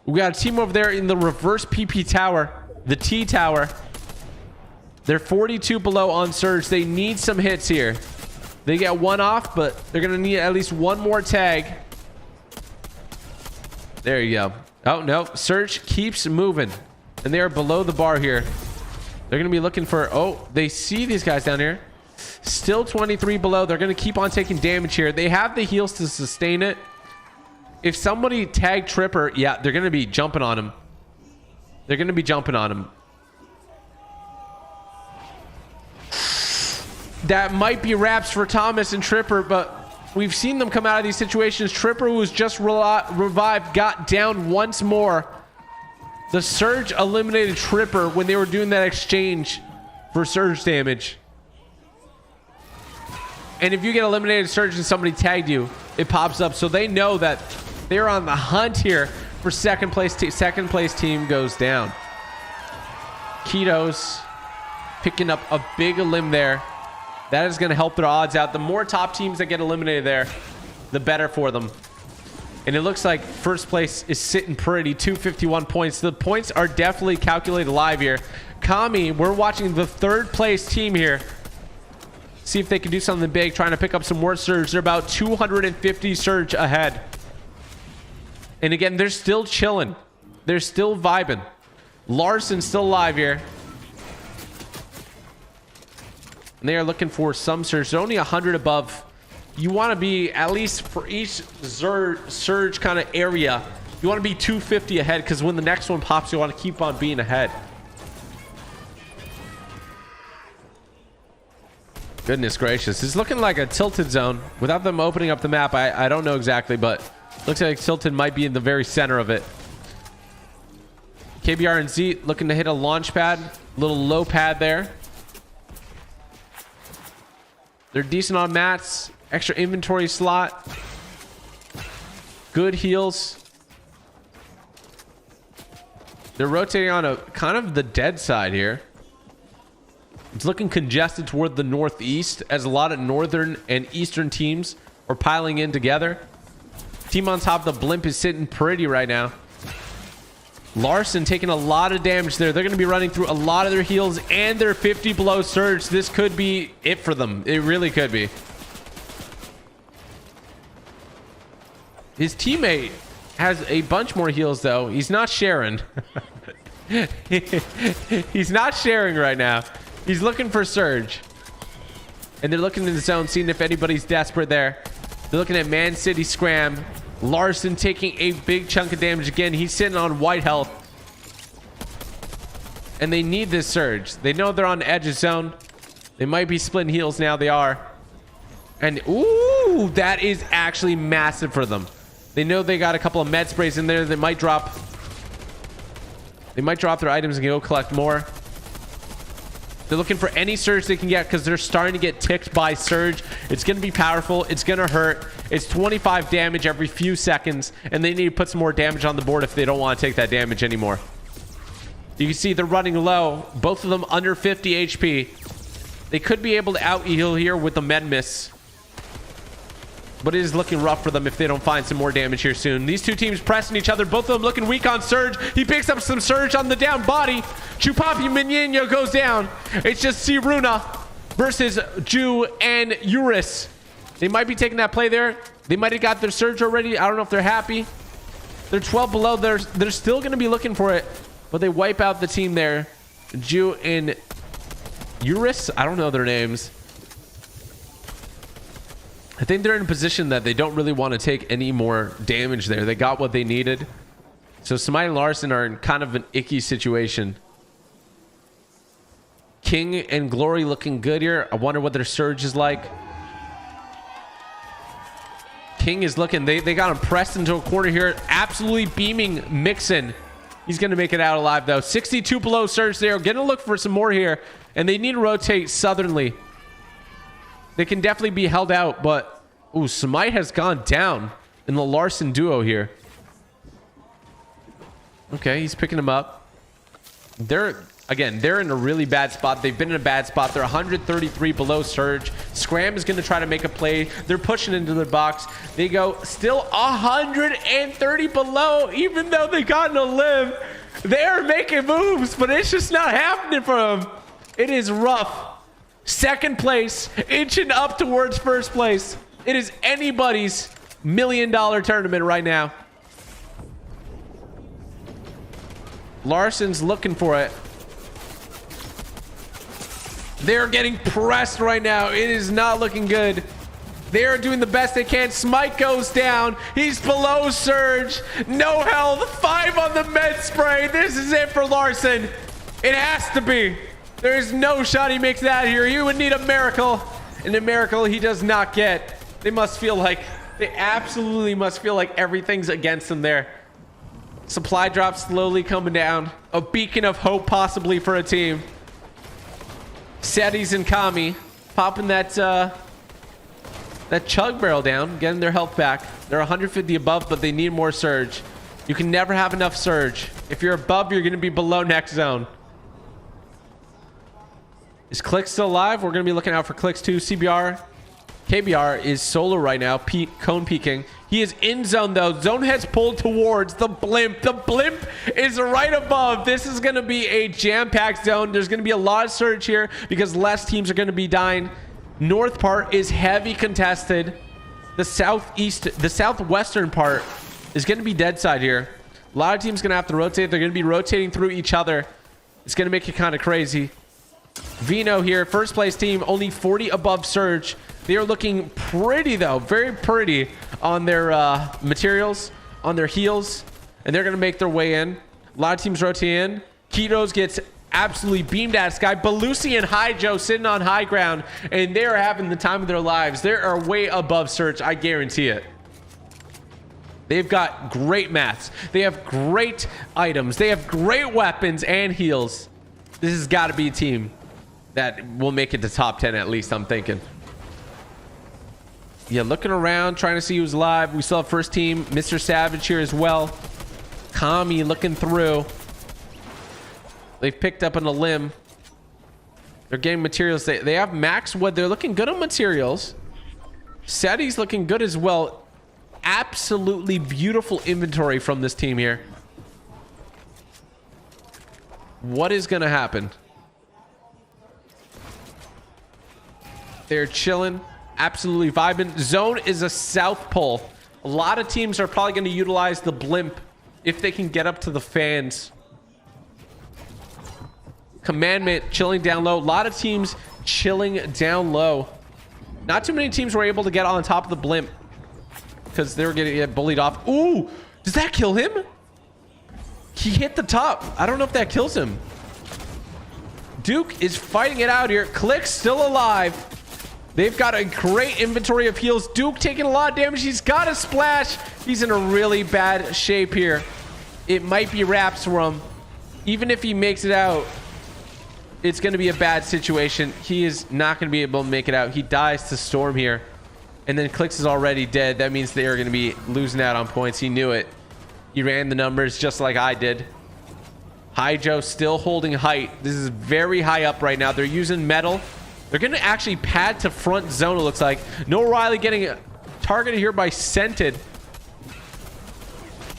We got a team over there in the reverse PP tower, the T tower. They're 42 below on surge. They need some hits here. They get one off, but they're going to need at least one more tag. There you go. Oh, no. Surge keeps moving. And they are below the bar here. They're going to be looking for... Oh, they see these guys down here. Still 23 below. They're going to keep on taking damage here. They have the heals to sustain it. If somebody tagged Tripper, yeah, they're going to be jumping on him. They're going to be jumping on him. That might be wraps for Thomas and Tripper, but... We've seen them come out of these situations. Tripper, who was just revived, got down once more. The Surge eliminated Tripper when they were doing that exchange for Surge damage. And if you get eliminated Surge and somebody tagged you, it pops up. So they know that they're on the hunt here for second place. Second place team goes down. Keto's picking up a big limb there. That is going to help their odds out. The more top teams that get eliminated there, the better for them. And it looks like first place is sitting pretty, 251 points. The points are definitely calculated live here. Kami, we're watching the third place team here. See if they can do something big, trying to pick up some more surge. They're about 250 surge ahead. And again, they're still chilling. They're still vibing. Larson's still alive here. And they are looking for some surge. They're only 100 above. You want to be, at least for each surge kind of area, you want to be 250 ahead, because when the next one pops, you want to keep on being ahead. Goodness gracious. It's looking like a tilted zone. Without them opening up the map, I don't know exactly, but looks like tilted might be in the very center of it. KBR and Z looking to hit a launch pad. Little low pad there. They're decent on mats. Extra inventory slot. Good heals. They're rotating on a kind of the dead side here. It's looking congested toward the northeast as a lot of northern and eastern teams are piling in together. Team on top of the blimp is sitting pretty right now. Larson taking a lot of damage there. They're going to be running through a lot of their heals and their 50 below surge. This could be it for them. It really could be. His teammate has a bunch more heals, though. He's not sharing. He's not sharing right now. He's looking for surge. And they're looking in the zone, seeing if anybody's desperate there. They're looking at Man City Scram. Larson taking a big chunk of damage again. He's sitting on white health. And they need this surge. They know they're on the edge of zone. They might be splitting heals now. They are. And, ooh, that is actually massive for them. They know they got a couple of med sprays in there. They might drop their items and go collect more. They're looking for any surge they can get because they're starting to get ticked by surge. It's going to be powerful. It's going to hurt. It's 25 damage every few seconds, and they need to put some more damage on the board if they don't want to take that damage anymore. You can see they're running low. Both of them under 50 HP. They could be able to out-heal here with the med miss. But it is looking rough for them if they don't find some more damage here soon. These two teams pressing each other. Both of them looking weak on surge. He picks up some surge on the down body. Chupapi Minyinho goes down. It's just Siruna versus Ju and Eurus. They might be taking that play there. They might have got their surge already. I don't know if they're happy. They're 12 below. They're still going to be looking for it. But they wipe out the team there. Ju and Eurus. I don't know their names. I think they're in a position that they don't really want to take any more damage there. They got what they needed. So Smite and Larson are in kind of an icky situation. King and Glory looking good here. I wonder what their surge is like. King is looking. They got him pressed into a corner here. Absolutely beaming Mixon. He's going to make it out alive, though. 62 below surge there. Going to look for some more here. And they need to rotate southernly. They can definitely be held out, but ooh, Smite has gone down in the Larson duo here. Okay, he's picking him up. They're in a really bad spot. They've been in a bad spot. They're 133 below surge. Scram is going to try to make a play. They're pushing into the box. They go still 130 below, even though they got in a limb. They're making moves, but it's just not happening for them. It is rough. Second place, inching up towards first place. It is anybody's $1 million tournament right now. Larson's looking for it. They're getting pressed right now. It is not looking good. They're doing the best they can. Smite goes down. He's below surge. No health. 5 on the med spray. This is it for Larson. It has to be. There is no shot he makes that here. He would need a miracle. And a miracle he does not get. They absolutely must feel like everything's against them there. Supply drop slowly coming down. A beacon of hope possibly for a team. Setis and Kami popping that that chug barrel down, getting their health back. They're 150 above, but they need more surge. You can never have enough surge. If you're above, you're going to be below next zone. Is Click still alive? We're going to be looking out for Clicks too. CBR. KBR is solo right now. Cone peeking. He is in zone though. Zone has pulled towards the blimp. The blimp is right above. This is going to be a jam-packed zone. There's going to be a lot of surge here because less teams are going to be dying. North part is heavy contested. The southwestern part is going to be dead side here. A lot of teams going to have to rotate. They're going to be rotating through each other. It's going to make it kind of crazy. Vino here, first place team, only 40 above surge. They are looking pretty though, very pretty on their materials, on their heals, and they're going to make their way in. A lot of teams rotate in. Ketos gets absolutely beamed at Sky. Belusi and Hijo sitting on high ground, and they are having the time of their lives. They are way above surge, I guarantee it. They've got great mats. They have great items. They have great weapons and heals. This has got to be a team that will make it to top 10 at least, I'm thinking. Yeah, looking around, trying to see who's live. We still have first team, Mr. Savage here as well. Kami looking through. They've picked up on a limb. They're getting materials. They have max wood. They're looking good on materials. Seti's looking good as well. Absolutely beautiful inventory from this team here. What is going to happen? They're chilling. Absolutely vibing. Zone is a south pole. A lot of teams are probably going to utilize the blimp if they can get up to the fans. Commandment chilling down low. A lot of teams chilling down low. Not too many teams were able to get on top of the blimp because they were going to get bullied off. Ooh, does that kill him? He hit the top. I don't know if that kills him. Duke is fighting it out here. Click's still alive. They've got a great inventory of heals. Duke taking a lot of damage. He's got a splash. He's in a really bad shape here. It might be wraps for him. Even if he makes it out, it's going to be a bad situation. He is not going to be able to make it out. He dies to Storm here. And then Clicks is already dead. That means they are going to be losing out on points. He knew it. He ran the numbers just like I did. Hijo still holding height. This is very high up right now. They're using metal. They're going to actually pad to front zone, it looks like. No Riley getting targeted here by Scented.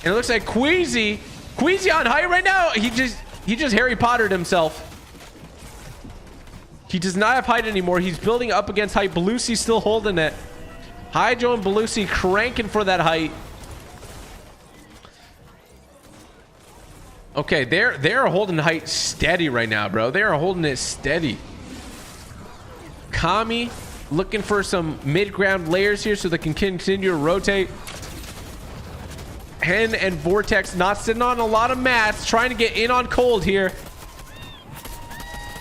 And it looks like Queasy on height right now. He just Harry Pottered himself. He does not have height anymore. He's building up against height. Belusi's still holding it. Hijo and Belusi cranking for that height. Okay, they're holding height steady right now, bro. They are holding it steady. Kami looking for some mid-ground layers here so they can continue to rotate. Hen and Vortex not sitting on a lot of mats, trying to get in on cold here.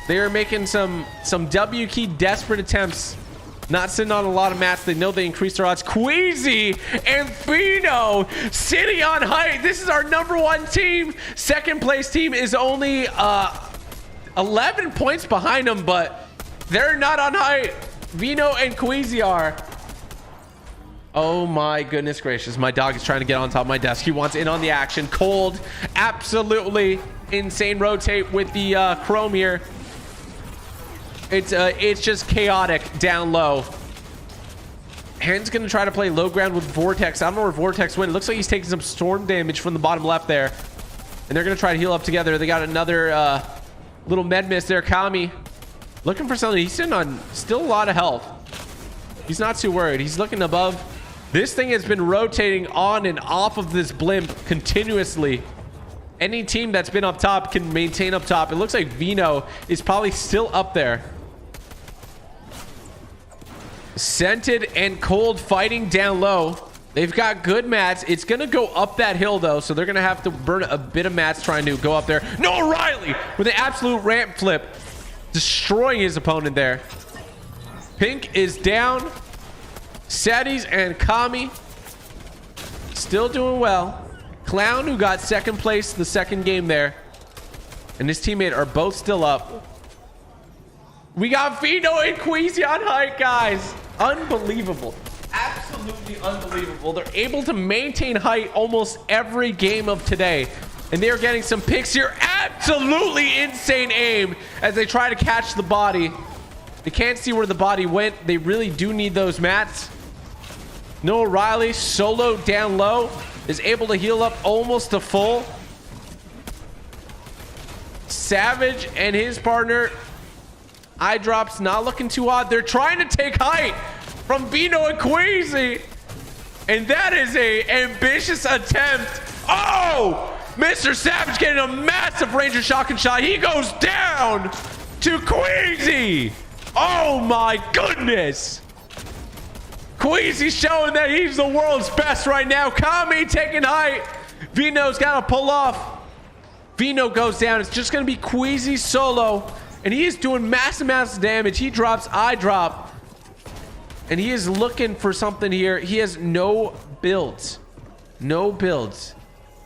They are making some W key desperate attempts. Not sitting on a lot of mats. They know they increased their odds. Queasy and Fino sitting on height. This is our #1 team. Second place team is only 11 points behind them, but they're not on height. Vino and Queasy are. Oh my goodness gracious. My dog is trying to get on top of my desk. He wants in on the action. Cold. Absolutely insane rotate with the Chrome here. It's just chaotic down low. Hen's gonna try to play low ground with Vortex. I don't know where Vortex went. It looks like he's taking some storm damage from the bottom left there. And they're gonna try to heal up together. They got another little med miss there. Kami looking for something. He's sitting on still a lot of health. He's not too worried. He's looking above. This thing has been rotating on and off of this blimp continuously. Any team that's been up top can maintain up top. It looks like Vino is probably still up there. Scented and Cold fighting down low. They've got good mats. It's going to go up that hill, though, so they're going to have to burn a bit of mats trying to go up there. No, Riley with an absolute ramp flip, destroying his opponent there. Pink is down. Sadis and Kami still doing well. Clown, who got second place the second game there, and his teammate are both still up. We got Vino and Queasy on height, guys. Unbelievable. absolutely unbelievable. They're able to maintain height almost every game of today. And they're getting some picks here. Absolutely insane aim as they try to catch the body. They can't see where the body went. They really do need those mats. Noah Riley, solo down low, is able to heal up almost to full. Savage and his partner, eye drops, not looking too hot. They're trying to take height from Vino and Queasy. And that is a ambitious attempt. Oh! Mr. Savage getting a massive Ranger shotgun shot. He goes down to Queasy. Oh my goodness. Queasy showing that he's the world's best right now. Kami taking height. Vino's got to pull off. Vino goes down. It's just going to be Queasy solo. And he is doing massive amounts of damage. He drops eye drop. And he is looking for something here. He has no builds. No builds.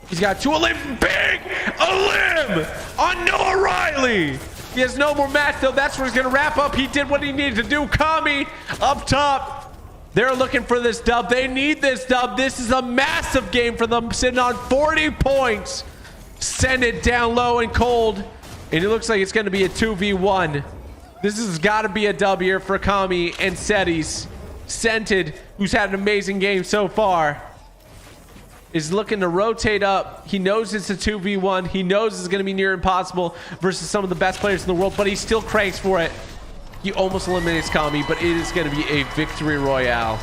He's got two limb. Big a limb on Noah Riley. He has no more mats though. That's where he's going to wrap up. He did what he needed to do. Kami up top. They're looking for this dub. They need this dub. This is a massive game for them. Sitting on 40 points. Send it down low and cold. And it looks like it's going to be a 2v1. This has got to be a dub here for Kami and Setis. Scented, who's had an amazing game so far, is looking to rotate up. He knows it's a 2v1. He knows it's going to be near impossible versus some of the best players in the world, but he still cranks for it. He almost eliminates Kami, but it is going to be a victory royale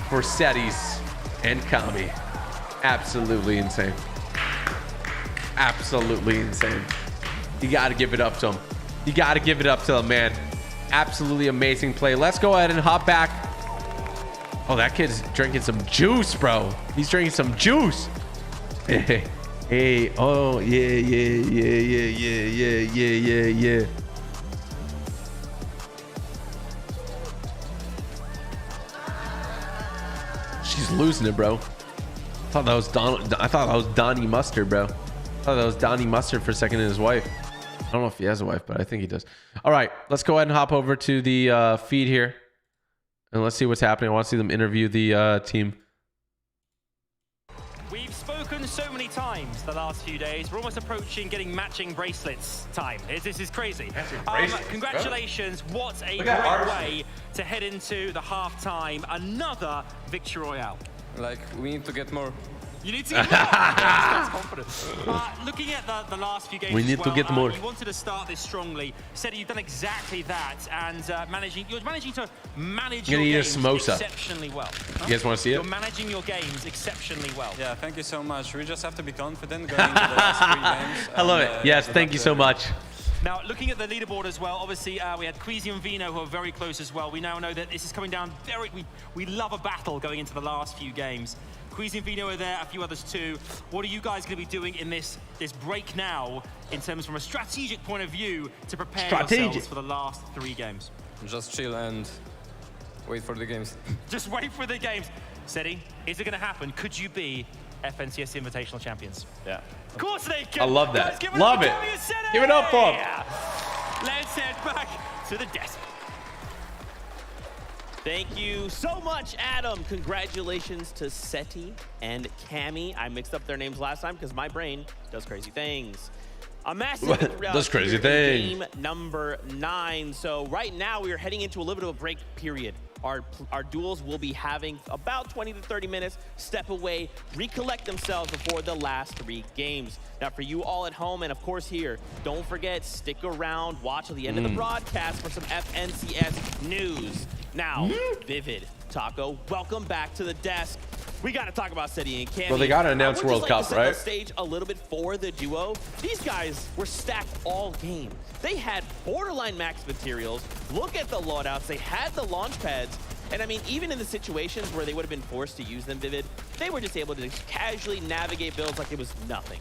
for Setis and Kami. Absolutely insane. Absolutely insane. You got to give it up to him. You got to give it up to him, man. Absolutely amazing play. Let's go ahead and hop back. Oh, that kid's drinking some juice, bro. He's drinking some juice. Hey, hey. Oh, yeah. She's losing it, bro. I thought that was Donnie Mustard, bro. I thought that was Donnie Mustard for a second and his wife. I don't know if he has a wife, but I think he does. All right, let's go ahead and hop over to the feed here. And let's see what's happening. I want to see them interview the team. We've spoken so many times the last few days. We're almost approaching getting matching bracelets time. This is crazy. Congratulations. What a great way to head into the halftime. Another victory royale. Like, we need to get more. You need to get more. That's confidence. Looking at the last few games, we need to get more. You wanted to start this strongly. Said you've done exactly that, and you're managing to manage your games exceptionally well. You guys want to see it? You're managing your games exceptionally well. Yeah, thank you so much. We just have to be confident going into the last 3 games. I love it. Yes, thank you so much. Now, looking at the leaderboard as well, obviously we had Queasy and Vino who are very close as well. We now know that this is coming down very... We love a battle going into the last few games. Queasy and Vino are there, a few others too. What are you guys going to be doing in this break now, in terms from a strategic point of view, to prepare yourselves for the last 3 games? Just chill and wait for the games. Just wait for the games. Seti, is it going to happen? Could you be FNCS Invitational champions? Yeah. Of course they can. I love that. Guys, love it. Give it up for him. Let's head back to the desk. Thank you so much, Adam. Congratulations to Seti and Kami. I mixed up their names last time because my brain does crazy things. A massive does crazy thing. Game number 9. So right now we are heading into a little bit of a break period. Our duels will be having about 20 to 30 minutes, step away, recollect themselves before the last 3 games. Now for you all at home and of course here, don't forget, stick around, watch till the end of the broadcast for some FNCS news. Now, Vivid, Taco, welcome back to the desk. We got to talk about Seti and Kami. Well, they got to announce World Cup, right? The stage a little bit for the duo. These guys were stacked all game. They had borderline max materials. Look at the loadouts. They had the launch pads. And I mean, even in the situations where they would have been forced to use them, Vivid, they were just able to casually navigate builds like it was nothing.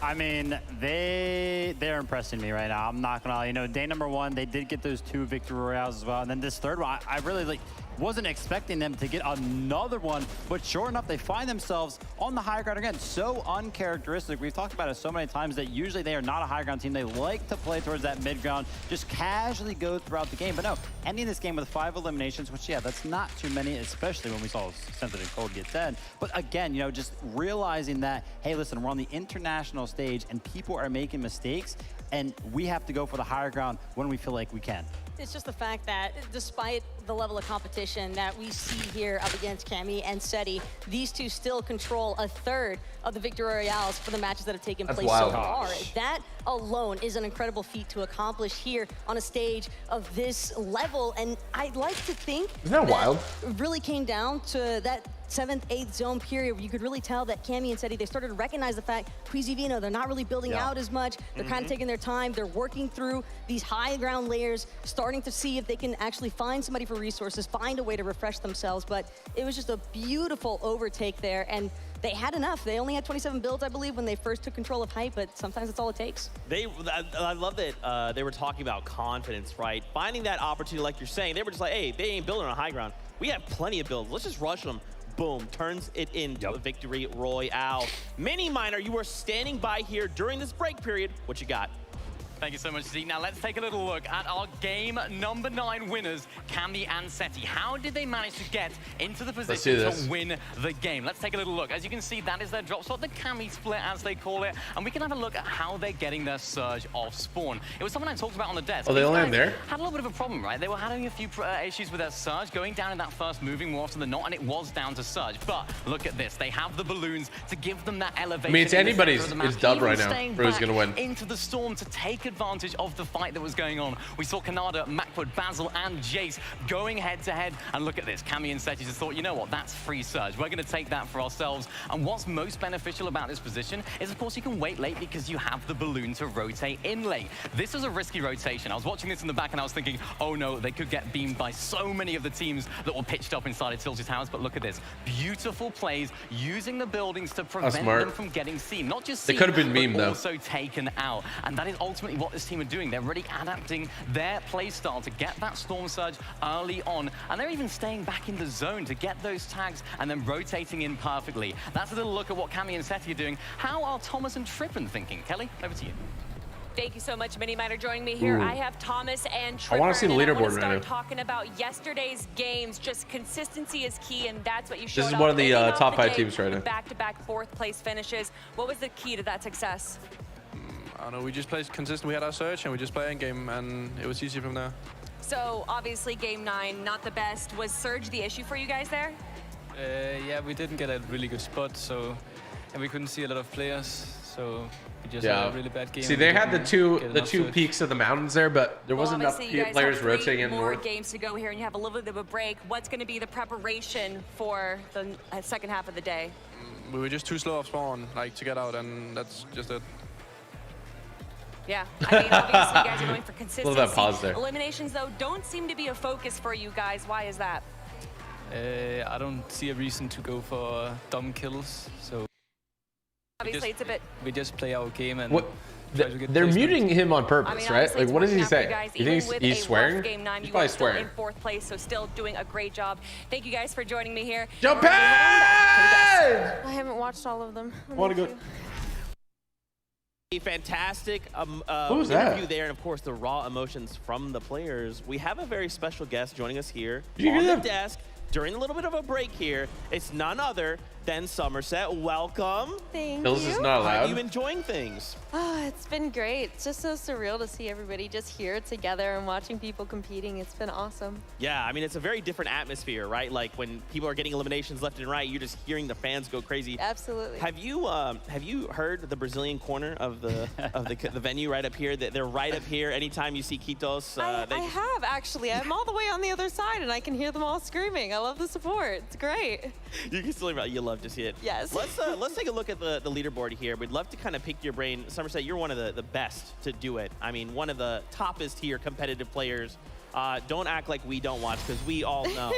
I mean, they're impressing me right now. I'm not gonna lie. You know, day number 1, they did get those 2 victory royales as well, and then this third one, I really like. Wasn't expecting them to get another one, but sure enough, they find themselves on the high ground again. So uncharacteristic. We've talked about it so many times that usually they are not a high ground team. They like to play towards that mid ground, just casually go throughout the game. But no, ending this game with 5 eliminations, which, yeah, that's not too many, especially when we saw Sensitive Cold get dead. But again, you know, just realizing that, hey, listen, we're on the international stage and people are making mistakes, and we have to go for the higher ground when we feel like we can. It's just the fact that despite the level of competition that we see here up against Cammy and Seti, these two still control a third of the victory royales for the matches that have taken place so far. That alone is an incredible feat to accomplish here on a stage of this level. And I'd like to think Isn't that wild? It really came down to that 7th, 8th zone period where you could really tell that Cammy and Seti, they started to recognize the fact, Quizivino, they're not really building out as much. They're kind of taking their time. They're working through these high ground layers, starting to see if they can actually find somebody for resources, find a way to refresh themselves. But it was just a beautiful overtake there, and they had enough. They only had 27 builds, I believe, when they first took control of Hype, but sometimes it's all it takes. I love that they were talking about confidence, right? Finding that opportunity, like you're saying, they were just like, hey, they ain't building on high ground. We have plenty of builds. Let's just rush them. Boom, turns it into a victory royale. Mini Miner, you were standing by here during this break period. What you got? Thank you so much, Zeke. Now let's take a little look at our game number 9 winners, Cammy and Seti. How did they manage to get into the position to win the game? Let's take a little look. As you can see, that is their drop spot, the Cammy split, as they call it. And we can have a look at how they're getting their surge off spawn. It was something I talked about on the desk. Oh, they land there? Had a little bit of a problem, right? They were having a few issues with their surge, going down in that first moving more often than not, and it was down to surge. But look at this. They have the balloons to give them that elevation. I mean, it's anybody's dub right now. Who's going to win? Into the storm to take advantage of the fight that was going on. We saw Kanada, Macwood, Basil, and Jace going head-to-head. And look at this. Cammy and Seti just thought, you know what? That's free surge. We're going to take that for ourselves. And what's most beneficial about this position is, of course, you can wait late because you have the balloon to rotate in late. This is a risky rotation. I was watching this in the back and I was thinking, oh no, they could get beamed by so many of the teams that were pitched up inside of Tilted Towers. But look at this. Beautiful plays using the buildings to prevent them from getting seen. Not just seen, they could have been memed, though. Also taken out. And that is ultimately what this team are doing. They're really adapting their play style to get that storm surge early on. And they're even staying back in the zone to get those tags and then rotating in perfectly. That's a little look at what Cammy and Seti are doing. How are Thomas and Trippin thinking? Kelly, over to you. Thank you so much, Mini Miner, joining me here. I have Thomas and Tripper. I want to see the leaderboard right now. Start talking about yesterday's games. Just consistency is key, and that's what you showed. This is one of the top 5 teams right now. Back-to-back 4th place finishes. What was the key to that success? I don't know, we just played consistent. We had our search and we just played in game, and it was easy from there. So obviously game 9, not the best. Was surge the issue for you guys there? Yeah, we didn't get a really good spot, so and we couldn't see a lot of players, so we just had a really bad game. See, they had the two peaks of the mountains there, but there wasn't enough players rotating in north. More games to go here, and you have a little bit of a break. What's going to be the preparation for the second half of the day? We were just too slow off spawn, like, to get out, and that's just it. Yeah, I mean, obviously you guys are going for consistency. A little bit pause there. Eliminations, though, don't seem to be a focus for you guys. Why is that? I don't see a reason to go for dumb kills, so... Obviously, it's a bit... We just play our game and... What? They're muting him on purpose, right? Like, what does he say? You think he's swearing? Game 9, he's you probably are still swearing. in 4th place, so still doing a great job. Thank you guys for joining me here. Jump in! I haven't watched all of them. Want to go? A fantastic Who's interview that? there, and of course the raw emotions from the players. We have a very special guest joining us here Did you on hear the that? desk during a little bit of a break here. It's none other than Somerset. Welcome. Thank Hills you. is not allowed. How are you enjoying things? Oh, it's been great. It's just so surreal to see everybody just here together and watching people competing. It's been awesome. Yeah, I mean, it's a very different atmosphere, right? Like when people are getting eliminations left and right, you're just hearing the fans go crazy. Absolutely. Have you heard the Brazilian corner of the the venue right up here? They're right up here. Anytime you see Quitos, I have actually. I'm all the way on the other side, and I can hear them all screaming. I love the support. It's great. You can still you love to see it. Yes. Let's take a look at the leaderboard here. We'd love to kind of pick your brain. Somerset, you're one of the best to do it. I mean, one of the toppest tier competitive players Don't act like we don't watch, because we all know.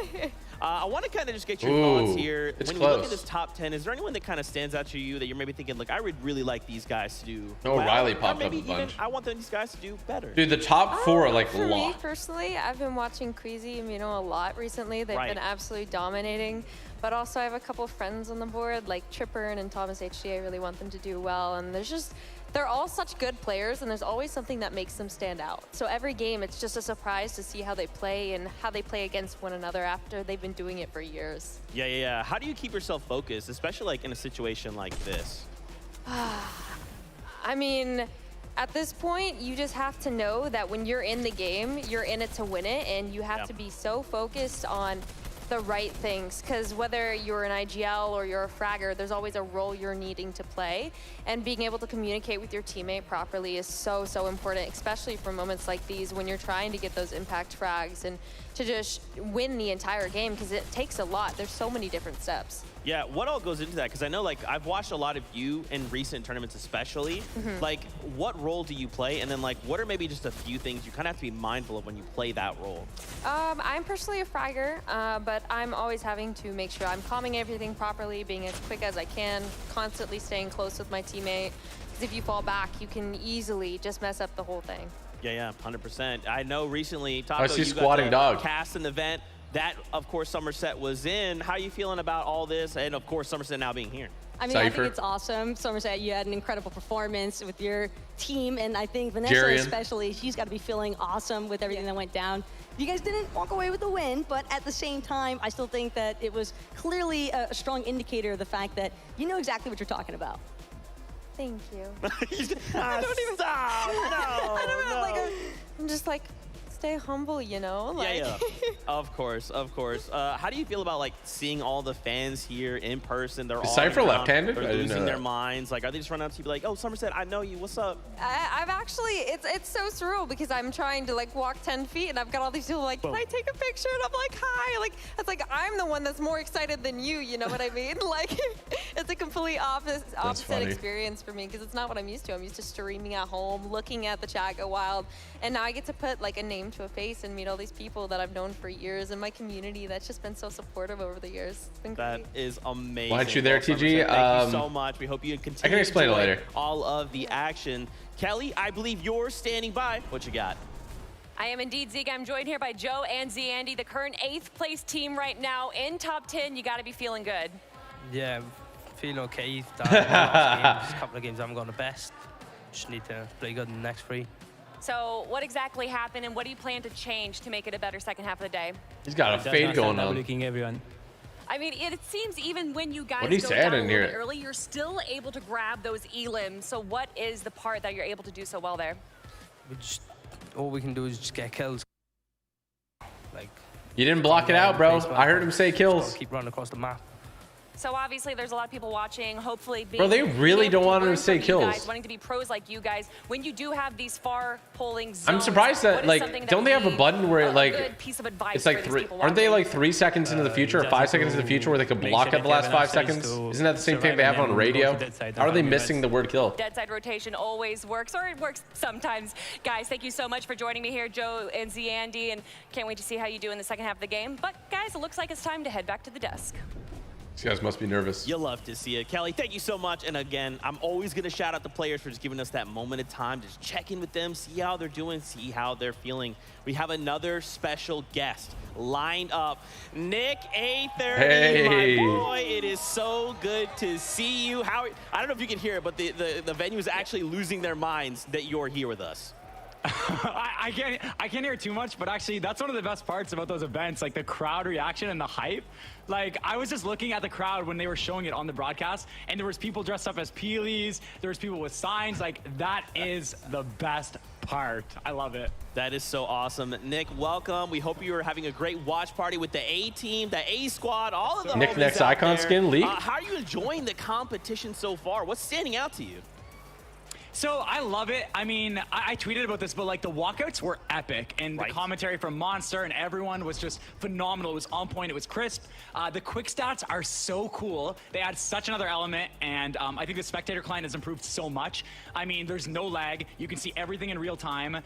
I want to kind of just get your thoughts here. It's when close. you look at this top 10, is there anyone that kind of stands out to you that you're maybe thinking, like, I would really like these guys to do well, Riley or popped up maybe a bunch. even I want these guys to do better? Dude, the top 4 are like For me locked. personally, I've been watching Queasy a lot recently. They've been absolutely dominating. But also I have a couple of friends on the board, like Tripper and Thomas HD. I really want them to do well. And they're all such good players, and there's always something that makes them stand out. So every game, it's just a surprise to see how they play and how they play against one another after they've been doing it for years. Yeah. How do you keep yourself focused, especially like in a situation like this? I mean, at this point, you just have to know that when you're in the game, you're in it to win it, and you have to be so focused on the right things, because whether you're an IGL or you're a fragger, there's always a role you're needing to play, and being able to communicate with your teammate properly is so important, especially for moments like these when you're trying to get those impact frags and to just win the entire game, because it takes a lot. There's so many different steps. Yeah, what all goes into that? Because I know, like, I've watched a lot of you in recent tournaments especially. Like, what role do you play? And then, like, what are maybe just a few things you kind of have to be mindful of when you play that role? I'm personally a fragger, but I'm always having to make sure I'm calming everything properly, being as quick as I can, constantly staying close with my teammate. Because if you fall back, you can easily just mess up the whole thing. Yeah, 100%. I know recently, Taco, I see you squatting got dog. cast an event that, of course, Somerset was in. How are you feeling about all this? And, of course, Somerset now being here. I mean, I think it's awesome. Somerset, you had an incredible performance with your team, and I think Vanessa especially, she's got to be feeling awesome with everything that went down. You guys didn't walk away with the win, but at the same time, I still think that it was clearly a strong indicator of the fact that you know exactly what you're talking about. Thank you. I don't even stop. No, I don't know, like, I'm just like, stay humble, you know? Like. Yeah. Of course. How do you feel about, like, seeing all the fans here in person? They're all Cypher left-handed? They're I didn't know losing their that. minds. Like, are they just running up to you like, oh, Somerset, I know you. What's up? I've actually, it's so surreal, because I'm trying to, like, walk 10 feet, and I've got all these people like, can I take a picture? And I'm like, hi. Like, it's like, I'm the one that's more excited than you know what I mean? Like, it's a completely opposite experience for me, because it's not what I'm used to. I'm used to streaming at home, looking at the chat go wild, and now I get to put, like, a name to a face and meet all these people that I've known for years, and my community that's just been so supportive over the years. It's been great. That is amazing. Why aren't you there, TG? Thank you so much. We hope you continue I can explain to it enjoy later. all of the action. Kelly, I believe you're standing by. What you got? I am indeed, Zeke. I'm joined here by Joe and Zandy, the current 8th place team right now in top 10. You got to be feeling good. Yeah, feeling okay. Last couple of games I haven't gone the best. Just need to play good in the next 3. So what exactly happened, and what do you plan to change to make it a better second half of the day? He's got a fade going on. Looking everyone. I mean, it seems even when you guys What he go said down a in little here. bit early, you're still able to grab those elims. So what is the part that you're able to do so well there? All we can do is just get kills. Like, You didn't block it out, bro. I heard him say kills. Keep running across the map. So obviously there's a lot of people watching, hopefully being, Bro, they really being don't able want him learn to say from you kills. guys, wanting to be pros like you guys. When you do have these far polling zones, I'm surprised what that, is like, something that don't they would have a be button where, like, good piece of advice it's like for these 3, people aren't they watching? like 3 seconds into the future or 5 seconds into the future where they could block at the last 5 seconds? Isn't that the same thing they have on radio? How are they missing the word kill? Dead side rotation always works, or it works sometimes. Guys, thank you so much for joining me here, Joe and Zandy, and can't wait to see how you do in the second half of the game. But guys, it looks like it's time to head back to the desk. These guys must be nervous. You'll love to see it. Kelly, thank you so much. And again, I'm always going to shout out the players for just giving us that moment of time, just check in with them, see how they're doing, see how they're feeling. We have another special guest lined up. Nick A30, my boy, it is so good to see you. I don't know if you can hear it, but the venue is actually losing their minds that you're here with us. I can't hear too much, but actually that's one of the best parts about those events, like the crowd reaction and the hype. Like, I was just looking at the crowd when they were showing it on the broadcast, and there was people dressed up as Peelies, there was people with signs. Like, that is the best part. I love it. That is so awesome. Nick, welcome. We hope you are having a great watch party with the A team, the A squad, all of the Nick homies next out icon there. skin leak. How are you enjoying the competition so far? What's standing out to you? So I love it. I mean, I tweeted about this, but like the walkouts were epic, and the commentary from Monster and everyone was just phenomenal. It was on point. It was crisp. The quick stats are so cool. They add such another element, and I think the spectator client has improved so much. I mean, there's no lag. You can see everything in real time.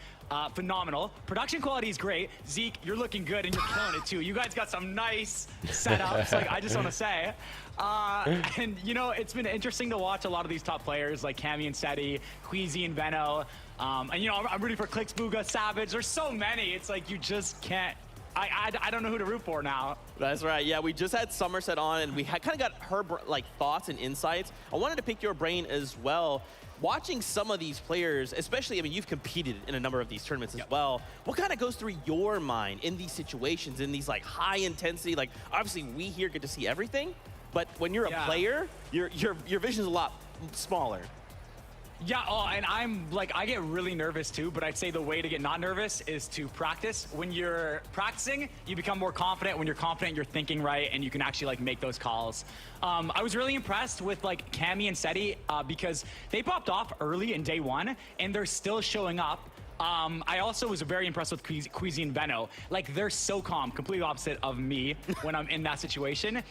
phenomenal. Production quality is great. Zeke, you're looking good and you're killing it too. You guys got some nice setups, like I just want to say. And you know, it's been interesting to watch a lot of these top players like Cammy and Seti, Queasy and Veno. And you know, I'm rooting for Clix, Booga, Savage. There's so many. It's like you just can't. I don't know who to root for now. That's right. Yeah, we just had Somerset on, and we kind of got her like thoughts and insights. I wanted to pick your brain as well. Watching some of these players, especially, I mean, you've competed in a number of these tournaments as well. What kind of goes through your mind in these situations, in these like high intensity? Like, obviously, we here get to see everything, but when you're a player, your vision's a lot smaller. Yeah, and I'm like, I get really nervous too, but I'd say the way to get not nervous is to practice. When you're practicing, you become more confident. When you're confident, you're thinking right, and you can actually like make those calls. I was really impressed with like Cammy and Seti because they popped off early in day one, and they're still showing up. I also was very impressed with Queasy and Veno. Like, they're so calm, completely opposite of me when I'm in that situation.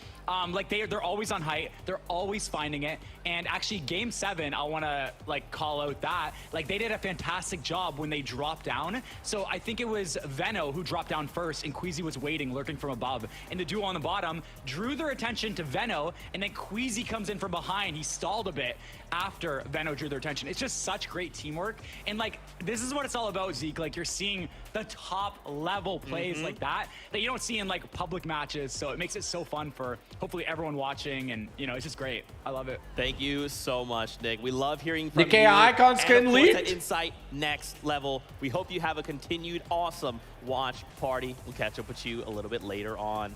Like, they're always on height. They're always finding it. And actually, Game 7, I want to, like, call out that. Like, they did a fantastic job when they dropped down. So I think it was Veno who dropped down first, and Queasy was waiting, lurking from above. And the duo on the bottom drew their attention to Veno, and then Queasy comes in from behind. He stalled a bit after Veno drew their attention. It's just such great teamwork. And, like, this is what it's all about, Zeke. Like, you're seeing the top level plays like that you don't see in like public matches. So it makes it so fun for hopefully everyone watching, and you know, it's just great. I love it. Thank you so much, Nick. We love hearing from Nick you. icons getting leaked. That insight next level. We hope you have a continued awesome watch party. We'll catch up with you a little bit later on.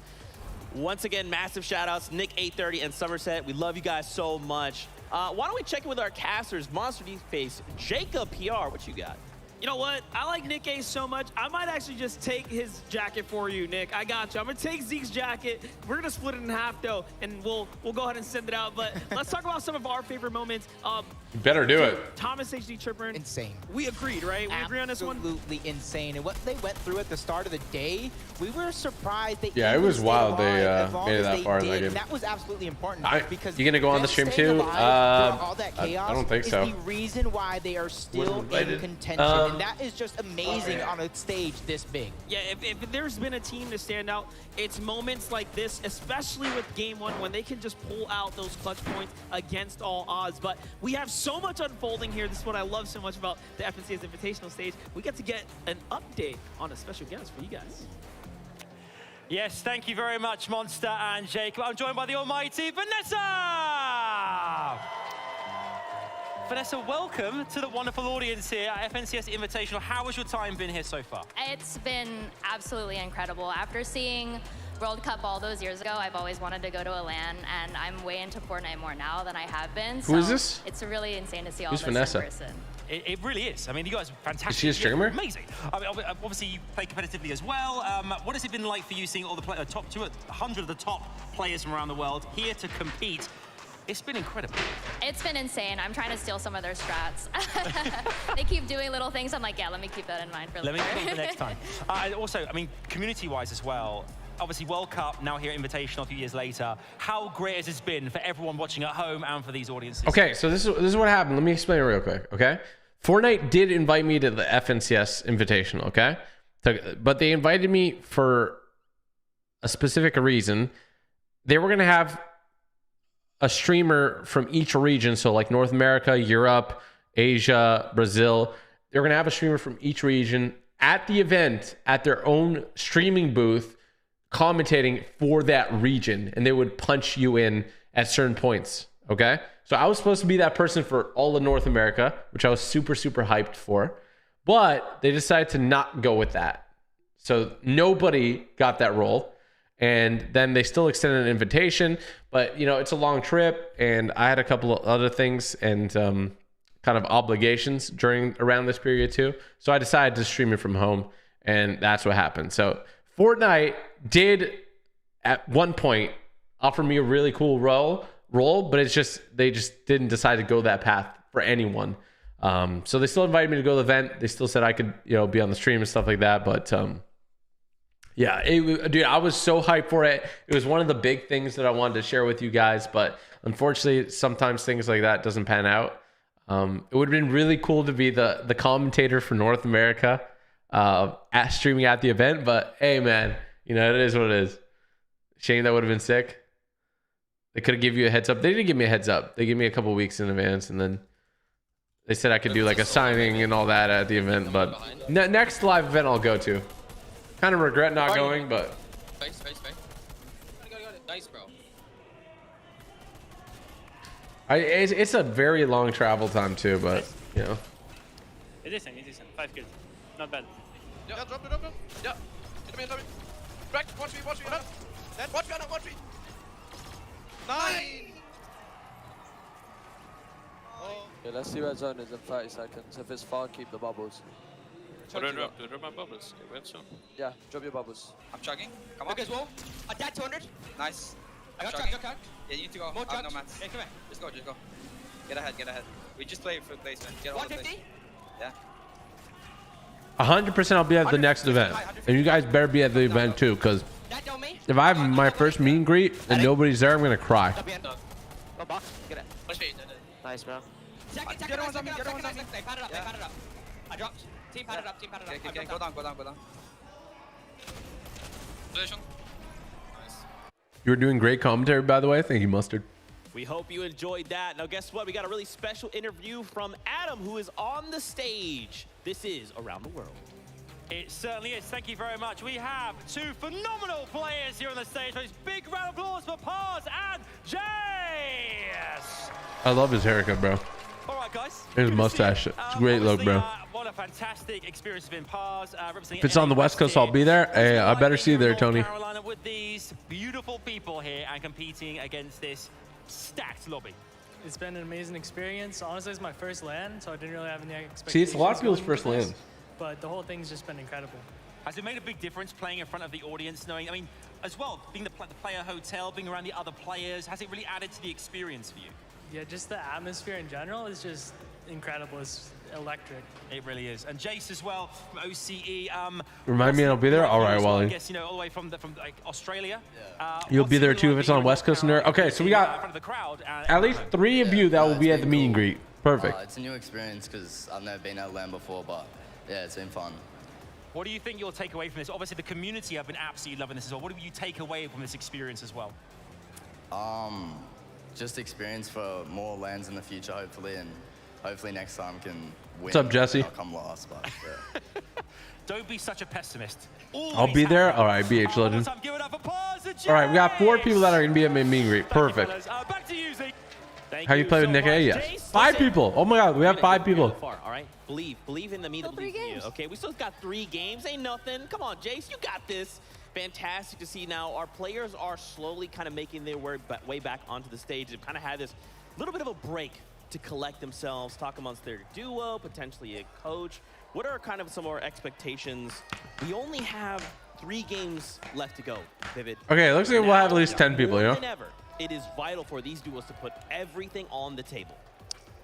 Once again, massive shout outs, Nick 830 and Somerset. We love you guys so much. Why don't we check in with our casters, Monster D Face, Jacob PR, what you got? You know what? I like Nick A so much. I might actually just take his jacket for you, Nick. I got you. I'm gonna take Zeke's jacket. We're gonna split it in half though, and we'll go ahead and send it out. But let's talk about some of our favorite moments. You better do it. Thomas HD Tripper. Insane. We agreed, right? We agree on this one? Absolutely insane. And what they went through at the start of the day, we were surprised they it was wild they made it that far in that game. And that was absolutely important because you gonna go on the stream too? All that chaos I don't think so. is the reason why they are still in contention. And that is just amazing on a stage this big. Yeah, if there's been a team to stand out, it's moments like this, especially with Game 1, when they can just pull out those clutch points against all odds. But we have so much unfolding here. This is what I love so much about the FNCS Invitational stage. We get to get an update on a special guest for you guys. Yes, thank you very much, Monster and Jacob. I'm joined by the almighty Vanessa! Vanessa, welcome to the wonderful audience here at FNCS Invitational. How has your time been here so far? It's been absolutely incredible. After seeing World Cup all those years ago, I've always wanted to go to a LAN, and I'm way into Fortnite more now than I have been. Who is this? It's really insane to see all Who's this Vanessa? in person. It really is. I mean, you guys are fantastic. Is she a streamer? Amazing. I mean, obviously, you play competitively as well. What has it been like for you seeing all the top 200 of the top players from around the world here to compete? It's been incredible. It's been insane. I'm trying to steal some of their strats. They keep doing little things. I'm like, yeah, let me keep that in mind for later. Let me for next time. Also, I mean, community-wise as well, obviously World Cup, now here at Invitational a few years later. How great has this been for everyone watching at home and for these audiences? Okay, so this is what happened. Let me explain it real quick, okay? Fortnite did invite me to the FNCS Invitational, okay? But they invited me for a specific reason. They were going to have a streamer from each region, so like North America, Europe, Asia, Brazil. They're going to have a streamer from each region at the event at their own streaming booth commentating for that region, and they would punch you in at certain points, okay? So I was supposed to be that person for all of North America, which I was super, super hyped for, but they decided to not go with that. So nobody got that role. And then they still extended an invitation, but you know, it's a long trip, and I had a couple of other things and kind of obligations around this period too. So I decided to stream it from home, and that's what happened. So Fortnite did at one point offer me a really cool role, but they just didn't decide to go that path for anyone. So they still invited me to go to the event. They still said I could, you know, be on the stream and stuff like that, but yeah, dude, I was so hyped for it. It was one of the big things that I wanted to share with you guys, but unfortunately, sometimes things like that doesn't pan out. It would have been really cool to be the commentator for North America. streaming at the event. But hey, man, you know, it is what it is. Shame that would have been sick. They could have given you a heads up. They didn't give me a heads up. They gave me a couple weeks in advance, and then they said I could do like a signing and all that at the event. But next live event I'll go to. Kind of regret not going, but. Nice, bro. It's a very long travel time too, but you know. It isn't. 5 kills. Not bad. Yeah, drop it. Yeah. Hit me. Back. Watch me. Watch me. Nice. Yeah, let's see where zone is in 30 seconds. If it's far, keep the bubbles. Do my bubbles. Okay, wait, so. Yeah, drop your bubbles. I'm chugging. Come on. Okay, well. Attack 200. Nice. I got chugged. Yeah, you need to go. More chugged. No mats. Yeah, come here. Just go. Get ahead. We just play for placement. Get all 150? Yeah. 100% I'll be at the next event. And you guys better be at the event too, because if I have my first meet and greet and nobody's there, I'm going to cry. Nice, bro. Second. They padded up. I dropped. Team padded up. Okay, go down. Position. Nice. You were doing great commentary, by the way. Thank you, Mustard. We hope you enjoyed that. Now, guess what? We got a really special interview from Adam, who is on the stage. This is Around the World. It certainly is. Thank you very much. We have 2 phenomenal players here on the stage. Please, big round of applause for Pars and Jace. I love his haircut, bro. All right, guys. His mustache. It's a great look, bro. What a fantastic experience in Pars. If it's on the West Coast, I'll be there. Hey, I better see you there, Tony. Carolina with these beautiful people here and competing against this stacked lobby. It's been an amazing experience. Honestly, it's my first LAN, so I didn't really have any expectations. See, it's a lot of people's first LAN. But the whole thing's just been incredible. Has it made a big difference playing in front of the audience, knowing, I mean, as well, being the player hotel, being around the other players, has it really added to the experience for you? Yeah, just the atmosphere in general is just incredible. It's electric. It really is. And Jace as well from OCE. Remind me I'll be there? All right, Wally. I guess, you know, all the way from like Australia. You'll be there too if it's on West Coast and there. Okay, so we got at least 3 of you that will be at the meet and greet. Perfect. It's a new experience because I've never been at LAN before, but yeah, it's been fun. What do you think you'll take away from this? Obviously, the community have been absolutely loving this as well. What do you take away from this experience as well? Just experience for more LANs in the future, hopefully, and hopefully next time can win. What's up, Jesse? I'll come last, but yeah. Don't be such a pessimist. I'll be there. All right, BH Legend. All right, we got 4 people that are going to be at my meet and greet. Perfect. Back to you, Zeke. How you play with Nick A? Yes. 5 people. Oh my God, we have 5 people. All right, believe in the me that believes in you. Okay, we still got 3 games. Ain't nothing. Come on, Jace, you got this. Fantastic to see now. Our players are slowly kind of making their way back onto the stage. They've kind of had this little bit of a break to collect themselves, talk amongst their duo, potentially a coach. What are kind of some of our expectations? We only have 3 games left to go, Vivid. Okay, looks like we'll have at least 10 people, you know? It is vital for these duos to put everything on the table.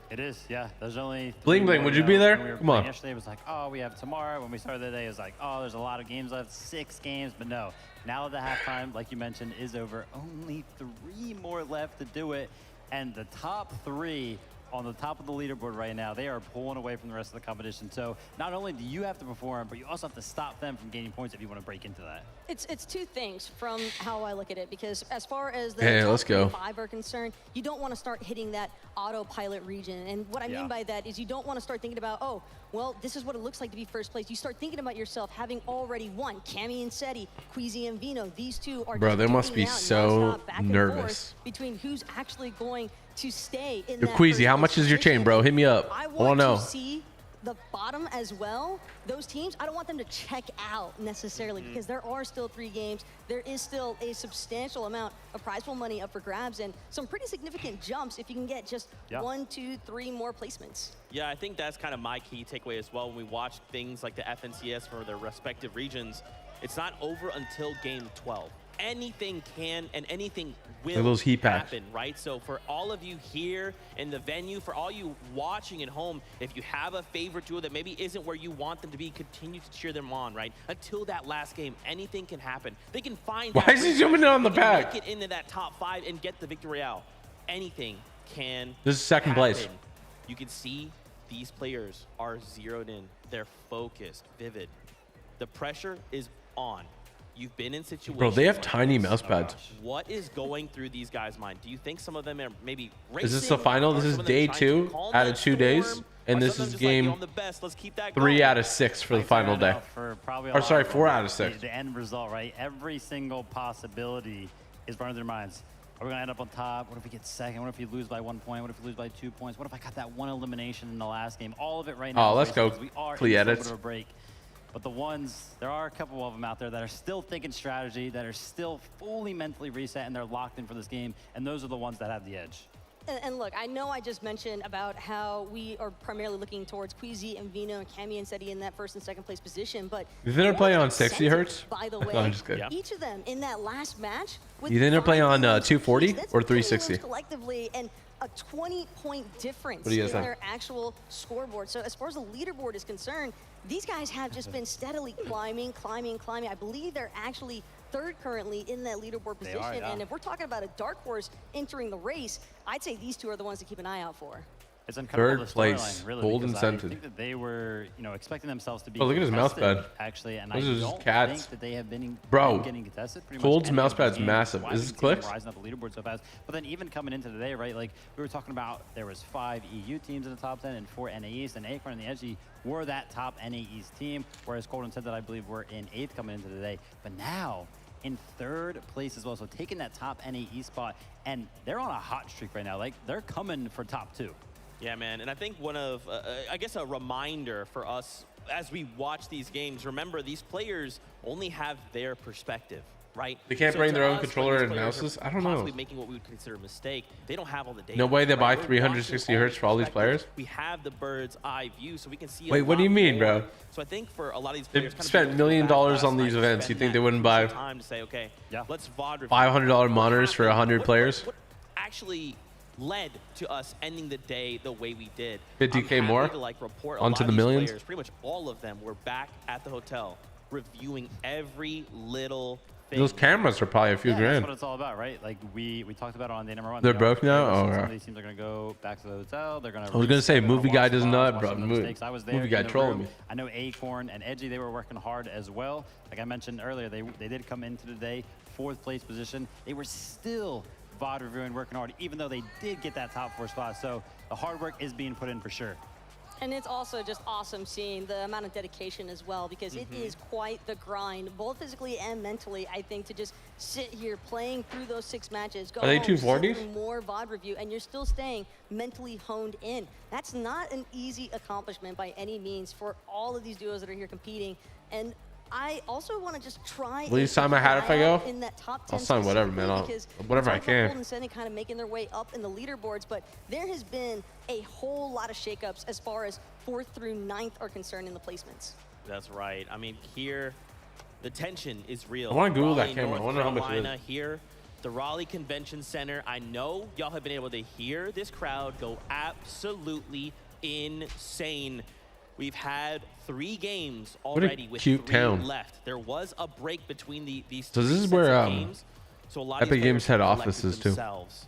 It is, yeah. There's only Bling Bling, would you be there? We Come on. Yesterday it was like, oh, we have tomorrow. When we started the day, it was like, oh, there's a lot of games left, 6 games. But no, now the halftime, like you mentioned, is over. Only 3 more left to do it. And the top 3 on the top of the leaderboard right now, they are pulling away from the rest of the competition. So not only do you have to perform, but you also have to stop them from gaining points if you want to break into that. It's 2 things from how I look at it, because as far as the top 5 are concerned, you don't want to start hitting that autopilot region. And what I mean by that is you don't want to start thinking about, oh, well, this is what it looks like to be first place. You start thinking about yourself having already won. Cammy and Seti, Queasy and Vino, these 2 are Bro, they must be so nervous. Between who's actually going to stay in Yo, that Queasy, how much is your chain, bro? Hit me up. I want want to know. to see the bottom as well. Those teams, I don't want them to check out necessarily, because there are still 3 games. There is still a substantial amount of prize pool money up for grabs and some pretty significant jumps if you can get just 1, 2, 3 more placements. Yeah, I think that's kind of my key takeaway as well when we watch things like the FNCS for their respective regions. It's not over until game 12. Anything can and anything will those heat packs. happen, right? So for all of you here in the venue, for all you watching at home, if you have a favorite duo that maybe isn't where you want them to be, continue to cheer them on, right? Until that last game, anything can happen. They can find Why is he zooming in on the pack? Get into that top 5 and get the victory royale. Anything can This is second place. You can see these players are zeroed in. They're focused, Vivid. The pressure is on. You've been in situations. Bro, they have like tiny this. mouse pads. What is going through these guys' mind? Do you think some of them are maybe racing? Is this the final? This is day 2 out of 2 days. And this is game 3 out of 6 for the final day. Or sorry, 4 out of 6. The end result, right? Every single possibility is running through their minds. Are we going to end up on top? What if we get second? What if we lose by 1 point? What if we lose by 2 points? What if I got that one elimination in the last game? All of it right now. Oh, let's go. We are Clee in a edits. bit of a break. But the ones, there are a couple of them out there that are still thinking strategy, that are still fully mentally reset, and they're locked in for this game. And those are the ones that have the edge. And look, I know I just mentioned about how we are primarily looking towards Queasy and Vino and Cammy and Seti in that first and second place position, but You think they're playing on 60 hertz? by the No, way, I'm just kidding. each of them in that last match. You think they're playing on 240 or 360? Collectively, and a 20-point difference What do you guys in think? their actual scoreboard. So as far as the leaderboard is concerned, these guys have just been steadily climbing. I believe they're actually third currently in that leaderboard They position. are, yeah. And if we're talking about a dark horse entering the race, I'd say these two are the ones to keep an eye out for. It's incredible. Third place, really, gold because incentive. I think that they were, expecting themselves to be. Oh, look at his mouse contested, pad. Actually, and Those I are just don't cats. think that they have been getting contested. Pretty Gold's much mouse any of pad's the games. massive. Why Is we this see them clicks? rising up the leaderboard so fast? But then even coming into today, right? Like we were talking about, there was 5 EU teams in the top 10 and 4 NA East, and Acorn and the Edgy were that top NA East team, whereas Cold Incentive, I believe, were in 8th coming into today. But now, in 3rd place as well, so taking that top NAE spot, and they're on a hot streak right now. Like, they're coming for top 2. Yeah, man, and I think one of, I guess a reminder for us as we watch these games, remember these players only have their perspective, right? They can't So bring to their own us, controller when and these players mouses? are I don't know. possibly making what we would consider a mistake. They don't have all the data. No way they buy right? We're 360 watching hertz for all these players? We have the bird's eye view, so we can see. Wait, what do you mean, bro? So I think for a lot of these They players, kind of spent $1 million on these events. You think they wouldn't buy time to say, okay, let's VOD review. $500 monitors for 100 players? What actually led to us ending the day the way we did? 50K I'm more? happy to, like, report a Onto lot the of these millions? players, pretty much all of them were back at the hotel reviewing every little thing. Those cameras are probably a few Yeah, grand. that's what it's all about, right? Like, we talked about it on day number 1. They're broke now? Oh, Some right. of these teams are going to go back to the hotel. They're going to. I was gonna say, movie guy does not, bro. I was there Movie guy in the trolling room. me. I know Acorn and Edgy, they were working hard as well. Like I mentioned earlier, they did come into the day 4th place position. They were still VOD reviewing, working hard, even though they did get that top 4 spot. So the hard work is being put in for sure. And it's also just awesome seeing the amount of dedication as well, because it is quite the grind, both physically and mentally, I think, to just sit here playing through those 6 matches, go Are they home, 240s? sit through more VOD review, and you're still staying mentally honed in. That's not an easy accomplishment by any means for all of these duos that are here competing. And I also want to just try. Will you sign my hat if I go? In that top 10 I'll sign whatever, man. Whatever I can. Golden Senate kind of making their way up in the leaderboards, but there has been a whole lot of shakeups as far as 4th through 9th are concerned in the placements. That's right. I mean, here, the tension is real. I wanna Google that Raleigh, camera. I North wonder how much it Carolina, is. Here, the Raleigh Convention Center. I know y'all have been able to hear this crowd go absolutely insane. We've had 3 games already with cute 3 town. left. There was a break between these So this 3 is sets where of games. So a lot of Epic these Games players head collected office is too. themselves.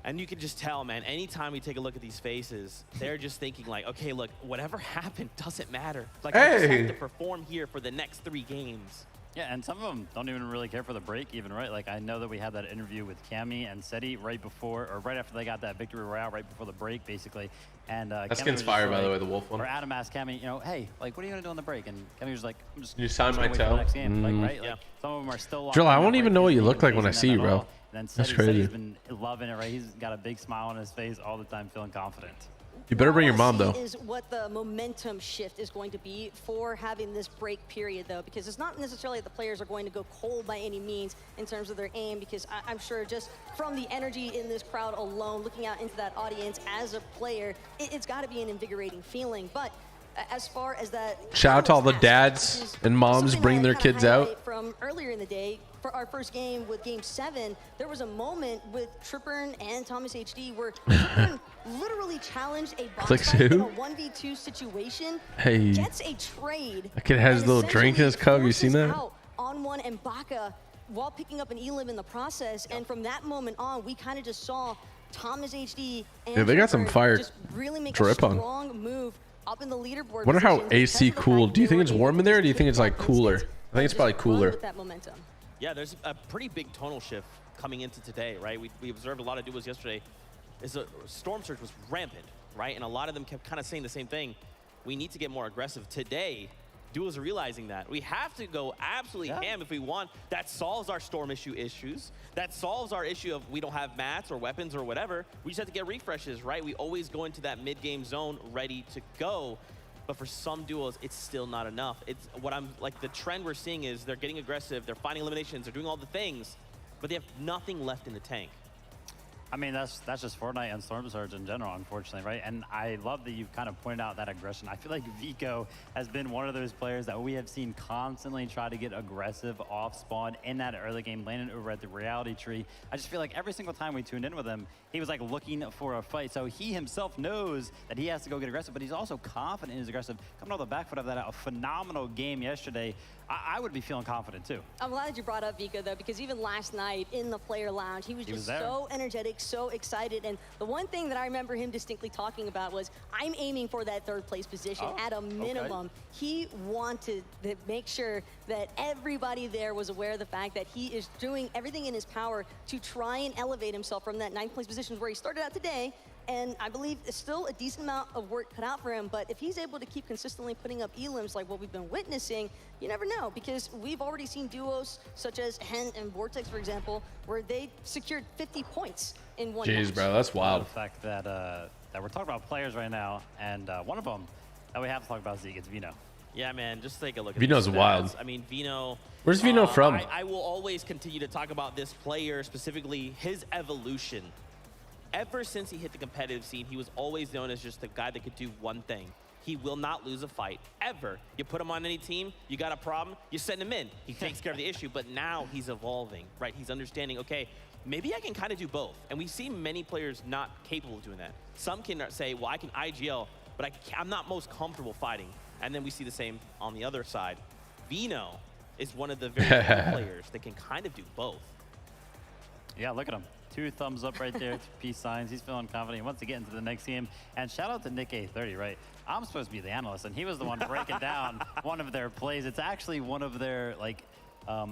And you can just tell, man, anytime we take a look at these faces, they're just thinking like, okay, look, whatever happened doesn't matter. Like, I just have to perform here for the next 3 games. Yeah, and some of them don't even really care for the break even, right? Like, I know that we had that interview with Cammy and Seti right before, or right after they got that victory royale, right before the break, basically. And That Cammy skin's was fire, just by the like- way, the wolf one. Or Adam asked Cammy, hey, like, what are you going to do on the break? And Cammy was like, I'm just You sign gonna my wait for the toe? next game. Like, Mm. right? Like, some of them are still locked Drill, in I that won't even break, know what isn't you even look like when I phasing see them you, at bro. all. And then That's Seti's crazy. been loving it, right? He's got a big smile on his face all the time, feeling confident. You better bring your What I mom, see though. Is what the momentum shift is going to be for having this break period, though, because it's not necessarily that the players are going to go cold by any means in terms of their aim, because I'm sure just from the energy in this crowd alone, looking out into that audience as a player, it's got to be an invigorating feeling. But as far as that, Shout out to all the dads and moms bringing their kids out. From earlier in the day, for our first game with Game 7, there was a moment with Trippern and Thomas HD where Trippern literally challenged a box Clicks fight in who? a 1v2 situation, Hey. gets a trade. That kid has a little drink in his cup. You seen that? Out on one and Baka while picking up an elim in the process, and from that moment on, we kind of just saw Thomas HD and Yeah, they got some Trippern fire just really make drip a on. strong move up in the leaderboard. Wonder how positions AC because of the cooled. fact Do you they think were it's able warm to in there, or do you just think it's take like that cooler? instance I think it's and probably just run cooler. with that momentum. Yeah, there's a pretty big tonal shift coming into today, right? We observed a lot of duos yesterday. Storm Surge was rampant, right? And a lot of them kept kind of saying the same thing. We need to get more aggressive. Today, duos are realizing that. We have to go absolutely ham if we want. That solves our Storm issues. That solves our issue of we don't have mats or weapons or whatever. We just have to get refreshes, right? We always go into that mid-game zone ready to go. But for some duos, it's still not enough. It's what I'm like, the trend we're seeing is they're getting aggressive, they're finding eliminations, they're doing all the things, but they have nothing left in the tank. I mean, that's just Fortnite and Storm Surge in general, unfortunately, right? And I love that you've kind of pointed out that aggression. I feel like Vico has been one of those players that we have seen constantly try to get aggressive off spawn in that early game, landing over at the reality tree. I just feel like every single time we tuned in with him, he was like looking for a fight. So he himself knows that he has to go get aggressive, but he's also confident in his aggressive. Coming off the back foot of that, a phenomenal game yesterday. I would be feeling confident too. I'm glad you brought up Vico though, because even last night in the player lounge, he was just so energetic, so excited. And the one thing that I remember him distinctly talking about was, I'm aiming for that third place position at a minimum. Okay. He wanted to make sure that everybody there was aware of the fact that he is doing everything in his power to try and elevate himself from that 9th place position where he started out today. And I believe it's still a decent amount of work cut out for him, but if he's able to keep consistently putting up elims like what we've been witnessing, you never know, because we've already seen duos such as Hen and Vortex, for example, where they secured 50 points in one match. Jeez, bro, that's wild. The fact that that we're talking about players right now, and one of them that we have to talk about, Zeke, it's Vino. Yeah, man, just take a look at Vino's these stats. wild. I mean, Vino. Where's Vino from? I will always continue to talk about this player, specifically his evolution. Ever since he hit the competitive scene, he was always known as just the guy that could do one thing. He will not lose a fight, ever. You put him on any team, you got a problem, you send him in. He takes care of the issue, but now he's evolving, right? He's understanding, okay, maybe I can kind of do both. And we see many players not capable of doing that. Some can say, well, I can IGL, but I'm not most comfortable fighting. And then we see the same on the other side. Vino is one of the very few players that can kind of do both. Yeah, look at him. 2 thumbs up right there, 2 peace signs. He's feeling confident. He wants to get into the next game. And shout out to Nick A30, right? I'm supposed to be the analyst, and he was the one breaking down one of their plays. It's actually one of their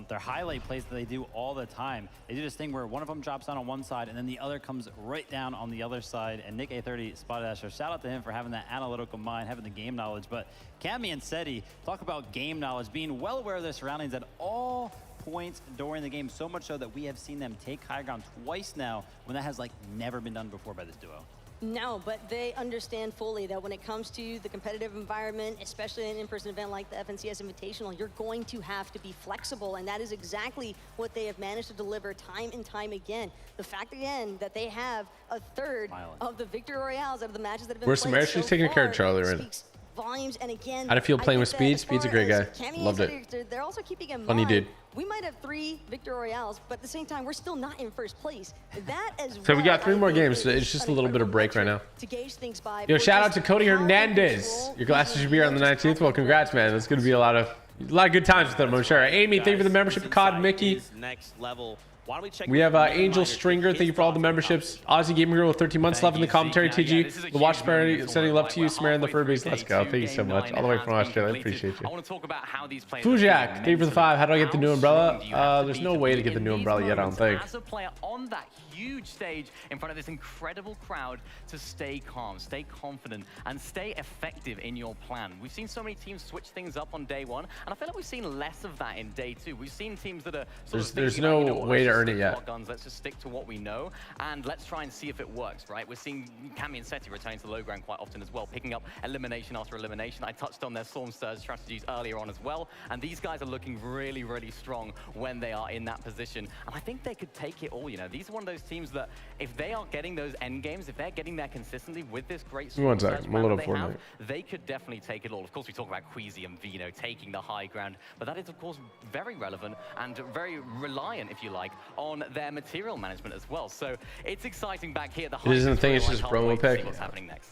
their highlight plays that they do all the time. They do this thing where one of them drops down on one side, and then the other comes right down on the other side. And Nick A30 spotted that. So shout out to him for having that analytical mind, having the game knowledge. But Cammy and Seti talk about game knowledge, being well aware of their surroundings at all points during the game, so much so that we have seen them take high ground twice now when that has like never been done before by this duo. No, but they understand fully that when it comes to the competitive environment, especially an in-person event like the FNCS Invitational, you're going to have to be flexible, and that is exactly what they have managed to deliver time and time again. The fact, again, that they have a third of the Victory Royales out of the matches that have been Where's played Samara? She's taking care of Charlie right now. Volumes, and again, How'd it feel playing with Speed? Speed's a great guy. Loved it. They're also keeping in Funny mind, dude. we might have 3 Victory Royales, but at the same time, we're still not in first place. That as well. So we got 3 more games. So it's just a little bit of break right now. To gauge things by. Yo, shout out to Cody Hernandez. Your glasses should be here on the 19th. Well, congrats, man. It's going to be a lot of good times with them, I'm sure. Amy, thank you for the membership. COD, Mickey. Next level. Why don't we check? We have Angel Stringer. Thank you for all the memberships. Aussie Gamer Hero with 13 months left in the commentary. TG, the watch party, sending love to you. Samara and the Furbies. Let's go. Thank you so much. All the way from Australia. I appreciate you. I want to talk about how these players. Fujak, thank you for the 5. How do I get the new umbrella? There's no way to get the new umbrella yet, I don't think. As a player on that huge stage in front of this incredible crowd, to stay calm, stay confident, and stay effective in your plan. We've seen so many teams switch things up on day 1, and I feel like we've seen less of that in day 2. We've seen teams that are there's no way to earn it yet. Let's just stick to what we know, and let's try and see if it works, right? We're seeing Cammy and Seti returning to low ground quite often as well, picking up elimination after elimination. I touched on their Storm Surge strategies earlier on as well, and these guys are looking really, really strong when they are in that position. And I think they could take it all, you know. These are one of those teams that if they are getting those end games, if they're getting there consistently with this great Storm Surge plan that they have, they could definitely take it all. Of course, we talk about Queasy and Vino taking the high ground, but that is, of course, very relevant and very reliant, if you like, on their material management as well. So it's exciting back here at the high. It isn't a thing, it's just promo pick. What's happening next?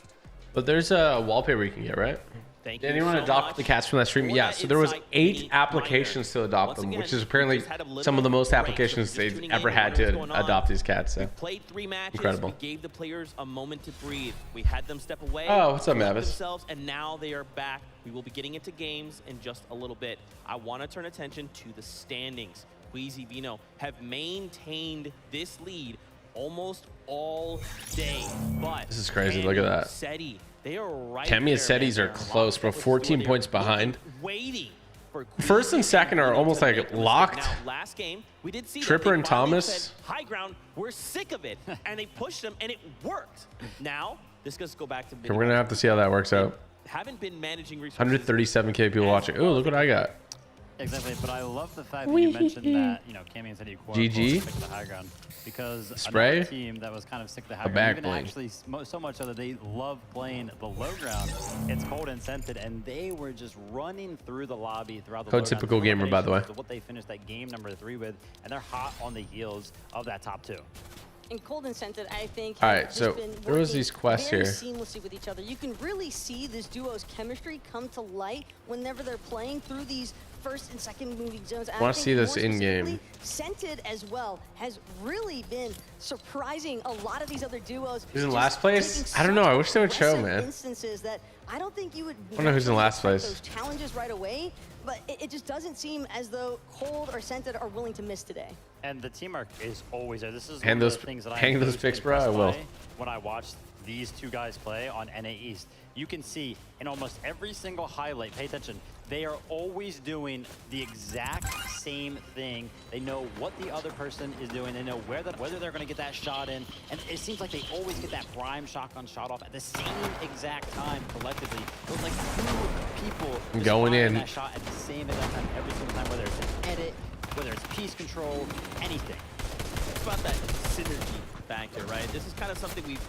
But there's a wallpaper you can get, right? Thank Did you anyone so adopt much the cats from that stream? for Yeah, that so there was insight, 8 Pete applications to adopt Once them, again, which is we apparently just had a little some of the most break, so applications we're just they've tuning ever in, had wondering to what's going on. adopt these cats. So We played 3 matches. incredible. We gave the players a moment to breathe. We had them step away. Oh, what's up, collect Mavis? themselves, and now they are back. We will be getting into games in just a little bit. I want to turn attention to the standings. Queasy Vino have maintained this lead almost all day. But This is crazy. Look at that. Seti, they are right Cammy and there, man. Setis are close, bro. 14 points behind. Waiting for First and second are almost like locked. Now, last game, we did see Tripper that and they finally Thomas. said, high ground, we're sick of it, and they pushed them, and it worked. Now, this goes go back to Okay, we're gonna have to see how that works out. haven't been managing resources. 137K people watching. Ooh, look what I got. Exactly, but I love the fact that you mentioned that, you know, Cammy and City GG. stick to the high ground, because Spray. another team that was kind of sick to the high A ground, back even bling. actually so much so that they love playing the low ground. It's cold and scented, and they were just running through the lobby throughout the low ground. Typical gamer, by the way. What they finished that game number 3 with, and they're hot on the heels of that top 2. And Cold and Scented, I think, All right, have so just been there was working these quests very here. seamlessly with each other. You can really see this duo's chemistry come to light whenever they're playing through these first and second moving zones. I wanna see this in-game. in-game. Scented as well has really been surprising a lot of these other duos. Who's in just last place? taking I don't know. such I wish they would show, aggressive man. Instances that I don't think you would. I don't know who's in last expect place. Those challenges right away, but it just doesn't seem as though Cold or Scented are willing to miss today. And the teamwork is always there. This is Hang one of those- the things that hang I'm those most pics, bro, I impressed will. by when I watch these two guys play on NA East. You can see in almost every single highlight, pay attention, they are always doing the exact same thing. They know what the other person is doing. They know whether they're going to get that shot in. And it seems like they always get that prime shotgun shot off at the same exact time collectively. It was like 2 people just Going firing in. that shot at the same exact time every single time, whether it's an edit, whether it's piece control, anything. It's about that synergy factor, right? This is kind of something we've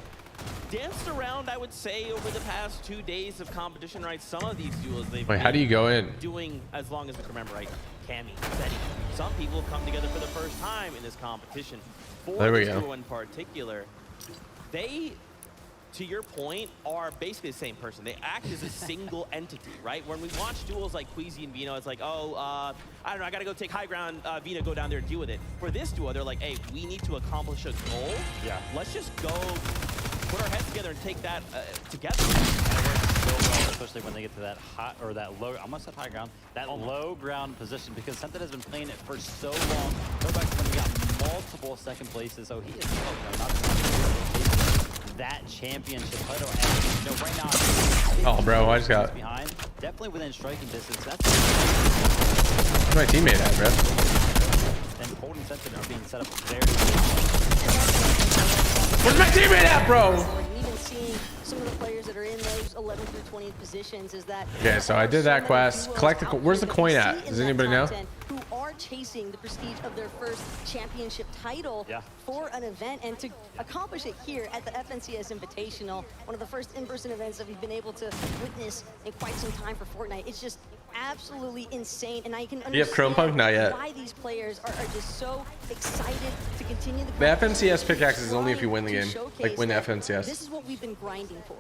danced around, I would say, over the past 2 days of competition, right? Some of these duos they've Wait, how do you go in? doing as long as we can remember, right? Cammy, Seti. Some people come together for the first time in this competition. For There we this go. duo in particular, they, to your point, are basically the same person. They act as a single entity, right? When we watch duels like Queasy and Vino, it's like, oh, I don't know, I gotta go take high ground, Vino, go down there and deal with it. For this duo, they're like, hey, we need to accomplish a goal. Yeah. Let's just go put our heads together and take that together. And it works so well, especially when they get to that high, or that low, I almost said high ground, that low ground position, because Scented has been playing it for so long. Go back to when he got multiple second places, so he is, not that championship title. And, you know, right now, Oh, bro, I just got. behind, definitely within striking distance. That's Where's my teammate at, bro? and Cold and Scented are being set up very Where's my teammate at, bro? And even seeing some of the players that are in those 11 through 20th positions is that Okay, so I did that quest. Collect the. Where's the coin at? see in Does that anybody know? top 10 who are chasing the prestige of their first championship title for an event, and to accomplish it here at the FNCS Invitational, one of the first in-person events that we've been able to witness in quite some time for Fortnite. It's just absolutely insane, and I can Do you have Chrome Punk? Not yet. why these players are just so excited to continue the The FNCS pickaxe is only if you win the game. Like, win the This FNCS. is what we've been grinding for.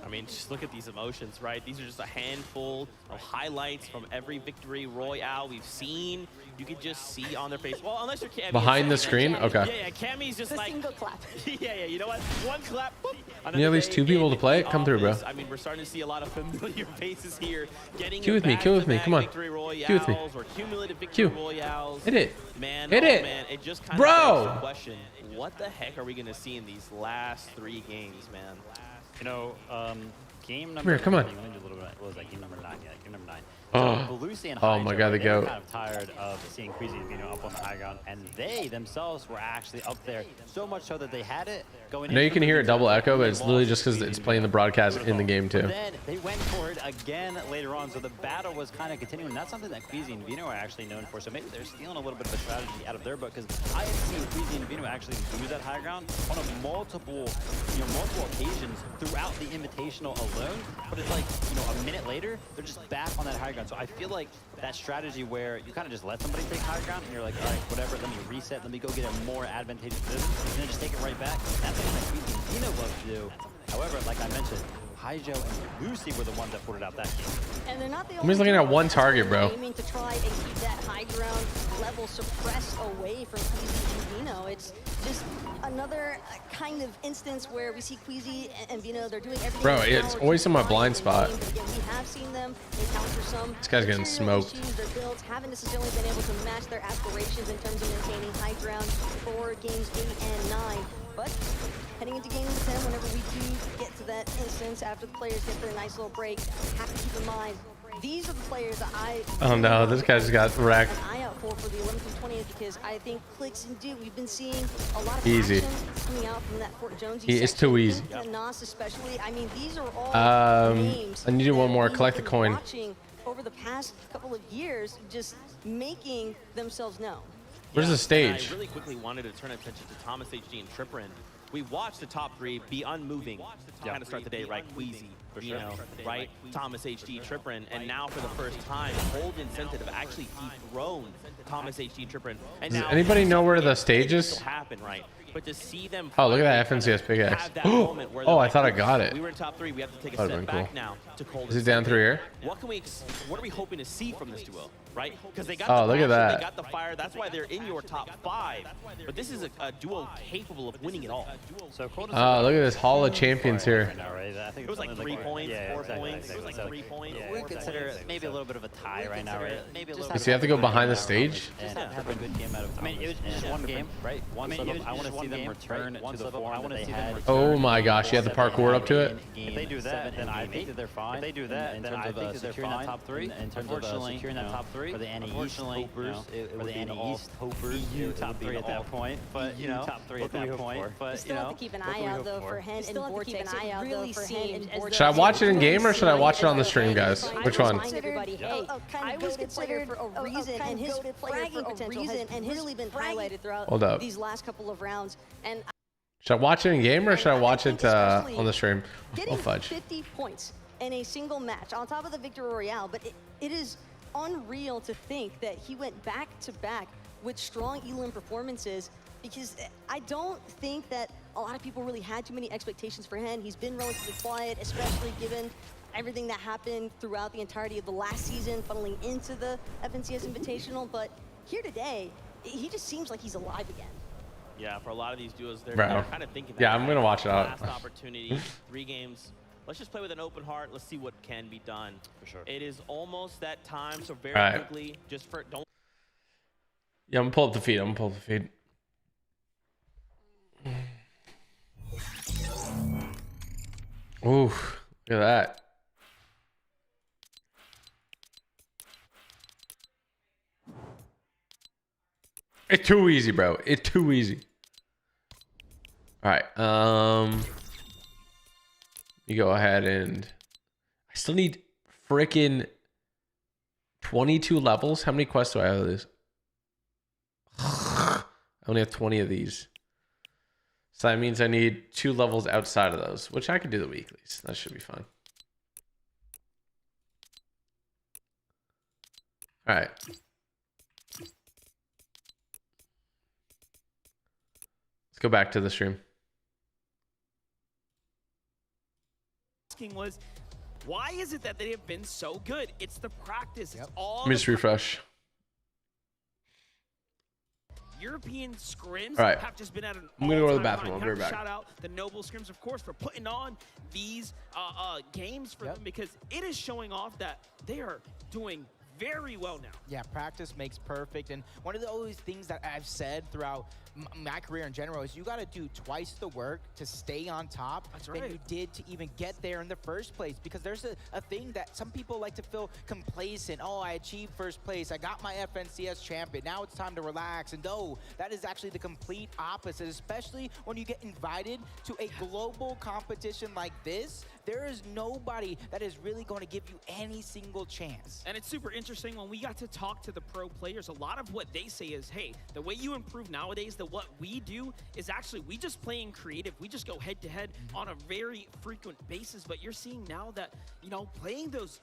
I mean, just look at these emotions, right? These are just a handful of highlights from every victory royale we've seen. You could just see on their face. Well, unless you're Cammy. Behind the screen? Okay. Yeah, Cammy's just like. Single clap. yeah, you know what? One clap. Boop. You need at least 2 people to play it? Come through, bro. I mean, we're starting to see a lot of familiar faces here. Getting Queue with me, queue with me, come on. victory Queue with me. royales or cumulative victory Queue. royales. Hit it. Man, Hit oh it. man, it just kind Bro. of begs the question, what the heck are we going to see in these last 3 games, man? You know, game number. Come here, come on. Let me do a little bit. What was that? Game number 9. Yeah, game number 9. Oh. So Belusi and Oh my God, the they're goat. kind of tired of seeing Queasy and Vino up on the high ground, and they themselves were actually up there so much so that they had it going. I know you can hear a double echo, but it's literally just because Queasy it's and playing the Vino. broadcast in the game too. But then they went for it again later on, so the battle was kind of continuing. That's something that Queasy and Vino are actually known for. So maybe they're stealing a little bit of a strategy out of their book, because I have seen Queasy and Vino actually lose that high ground on multiple occasions throughout the Invitational alone. But it's like, a minute later, they're just back on that high ground. So I feel like that strategy where you kind of just let somebody take high ground and you're like, all right, whatever, let me reset, let me go get a more advantageous position, and then just take it right back. That's something that Queasy and Vino love to do. However, like I mentioned, Haijo and Lucy were the ones that put it out that game. And they're not the I'm just looking at one target, bro. Aiming to try and keep that high ground level suppressed away from Queasy and Vino. It's just another kind of instance where we see Queasy and Vino, they're doing everything. Bro, it's always in my blind spot. But again, we have seen them encounter some This guy's getting material smoked. issues. Their builds haven't necessarily been able to match their aspirations in terms of maintaining high ground for games 8 and 9. But heading into game number 10, whenever we do get to that instance, after the players get their nice little break, have to keep in mind, these are the players that I Oh no, this guy just got wrecked. an eye out for the 11th and 20th, because I think Clicks and Duke, we've been seeing a lot of Easy. action coming out from that Fort Jonesy He is section. too easy. And Nas especially. I mean, these are all names I need to do one that more. we Collect the have been coin. watching over the past couple of years, just making themselves known. Where's the And stage? I really quickly wanted to turn attention to Thomas HD and Tripperin. We watched the top three be unmoving to kind of start the day, right? Queasy, Vino, right? Thomas HD, Tripperin, and now for the first time, Hold Incentive have actually dethroned Thomas HD, Tripperin. And Does now anybody know where the stage is? still happen, right? But to see them Oh, look at that FNCS big X. have that moment where they're Oh, I like, thought I got it. We were in top three. We have to take a That'd step been back cool. now to Cold Is it down Incentive. through here? What are we hoping to see from this duo, right? Because they got Oh, the look at passion, that. they got the fire. That's why they're in your top 5. But this is a duo capable of winning it all. So Look at this Hall of Champions here. I think It was like 3 points, 4 points. It was like So, 3 points. we consider it maybe a little bit of a tie right now, right? Maybe a little. Does he have to go behind the stage? And have a good game out of. I mean, it was just one game, right? I want to see them return to the form that they had. Oh my gosh, you had the parkour up to it? If they do that, then I think that they're fine. If they do that, then I think that they're fine. Top 3. In terms of securing that top 3 for the NA East hopers, for the NA East hopers, EU top 3 at that point. But you know, top 3 at that point. But Still have to keep an eye out though for Hen and Vortex. It really seemed as Should I watch it in game or should I watch it on the stream, guys? Which one? I was considered for a reason, and his fragging potential has really been highlighted Hold throughout up. these last couple of rounds. And Should I watch it in game or should I watch it on the stream? Oh, getting fudge. 50 points in a single match on top of the Victory Royale, but it is unreal to think that he went back to back with strong elim performances, because I don't think that a lot of people really had too many expectations for him. He's been relatively quiet, especially given everything that happened throughout the entirety of the last season, funneling into the FNCS Invitational. But here today, he just seems like he's alive again. Yeah, for a lot of these duos, they're Bro. kind of thinking that. Yeah, I'm gonna watch it out. Last opportunity, 3 games. Let's just play with an open heart. Let's see what can be done. For sure. It is almost that time, so very All right. quickly, just for don't. Yeah, I'm gonna pull up the feed. I'm gonna pull up the feed. Ooh, look at that. It's too easy, bro. It's too easy. All right. You go ahead and I still need freaking 22 levels. How many quests do I have of this? I only have 20 of these. So that means I need 2 levels outside of those, which I could do the weeklies. That should be fine. All right. Let's go back to the stream. Was why is it that they have been so good? It's the practice. It's all Let me just refresh. European scrims All right. have just been at an I'm gonna go to the all-time bathroom. high. I'll be You right have to back. Shout out the Noble scrims, of course, for putting on these games for them, because it is showing off that they are doing very well now. Yeah, practice makes perfect. And one of the always things that I've said throughout my career in general is you got to do twice the work to stay on top than you did to even get there in the first place. Because there's a thing that some people like to feel complacent. Oh, I achieved first place. I got my FNCS champion. Now it's time to relax. And no, that is actually the complete opposite, especially when you get invited to a global competition like this. There is nobody that is really going to give you any single chance. And it's super interesting when we got to talk to the pro players. A lot of what they say is, hey, the way you improve nowadays, that what we do is actually we just play in creative. We just go head to head on a very frequent basis. But you're seeing now that, you know, playing those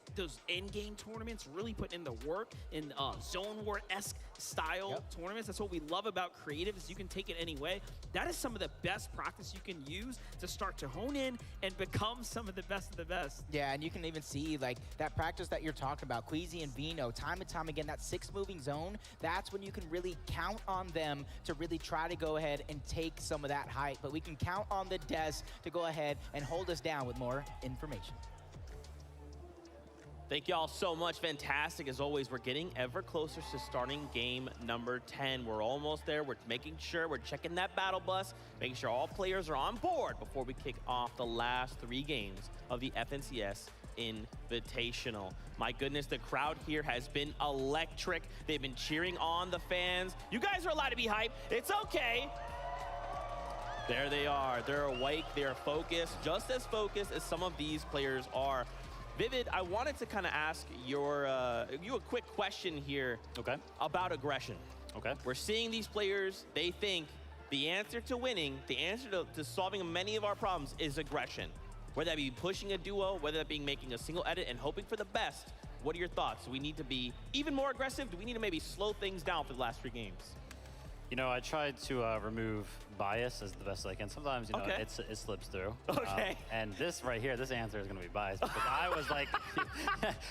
end game tournaments, really putting in the work in zone war-esque style tournaments. That's what we love about creative, is you can take it any way. That is some of the best practice you can use to start to hone in and become some of the best of the best. Yeah, and you can even see like that practice that you're talking about, Queasy and Vino, time and time again, that 6 moving zone, that's when you can really count on them to really try to go ahead and take some of that height. But we can count on the Des to go ahead and hold us down with more information. Thank y'all so much. Fantastic. As always, we're getting ever closer to starting game number 10. We're almost there. We're making sure we're checking that battle bus, making sure all players are on board before we kick off the last 3 games of the FNCS Invitational. My goodness, the crowd here has been electric. They've been cheering on the fans. You guys are allowed to be hyped. It's okay. There they are. They're awake. They're focused, just as focused as some of these players are. Vivid, I wanted to kind of ask you a quick question here about aggression. We're seeing these players, they think the answer to winning, the answer to solving many of our problems is aggression. Whether that be pushing a duo, whether that be making a single edit and hoping for the best. What are your thoughts? Do we need to be even more aggressive? Do we need to maybe slow things down for the last 3 games? You know, I tried to remove bias as the best I can. Sometimes, you know, it slips through. And this right here, this answer is going to be biased because I was like,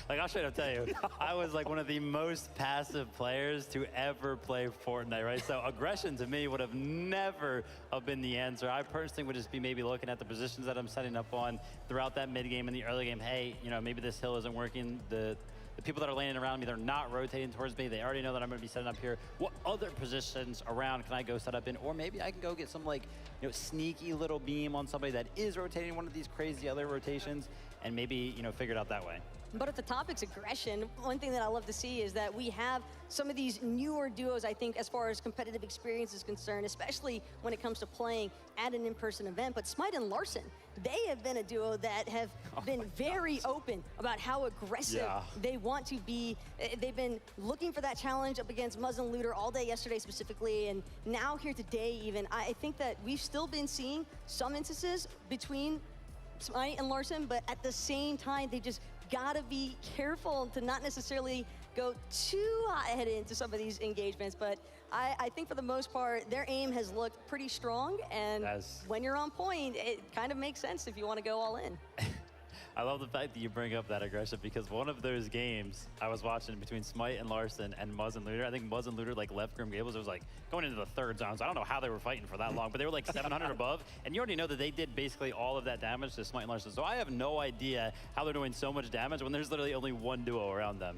like I'll straight up tell you, I was like one of the most passive players to ever play Fortnite, right? So aggression to me would have never have been the answer. I personally would just be maybe looking at the positions that I'm setting up on throughout that mid game and the early game. Hey, you know, maybe this hill isn't working. The people that are landing around me, they're not rotating towards me. They already know that I'm going to be setting up here. What other positions around can I go set up in? Or maybe I can go get some, like, you know, sneaky little beam on somebody that is rotating one of these crazy other rotations and maybe, you know, figure it out that way. But if the topic's aggression, one thing that I love to see is that we have some of these newer duos, I think, as far as competitive experience is concerned, especially when it comes to playing at an in-person event. But Smite and Larson, they have been a duo that have been very open about how aggressive they want to be. They've been looking for that challenge up against Muzz and Looter all day yesterday specifically, and now here today even. I think that we've still been seeing some instances between Smite and Larson, but at the same time, they just gotta be careful to not necessarily go too hot-headed into some of these engagements. But I think for the most part, their aim has looked pretty strong, and when you're on point, it kind of makes sense if you want to go all in. I love the fact that you bring up that aggression because one of those games I was watching between Smite and Larson and Muzz and Looter, I think Muzz and Looter like left Grim Gables. It was like going into the 3rd zone, so I don't know how they were fighting for that long, but they were like 700 above, and you already know that they did basically all of that damage to Smite and Larson. So I have no idea how they're doing so much damage when there's literally only one duo around them.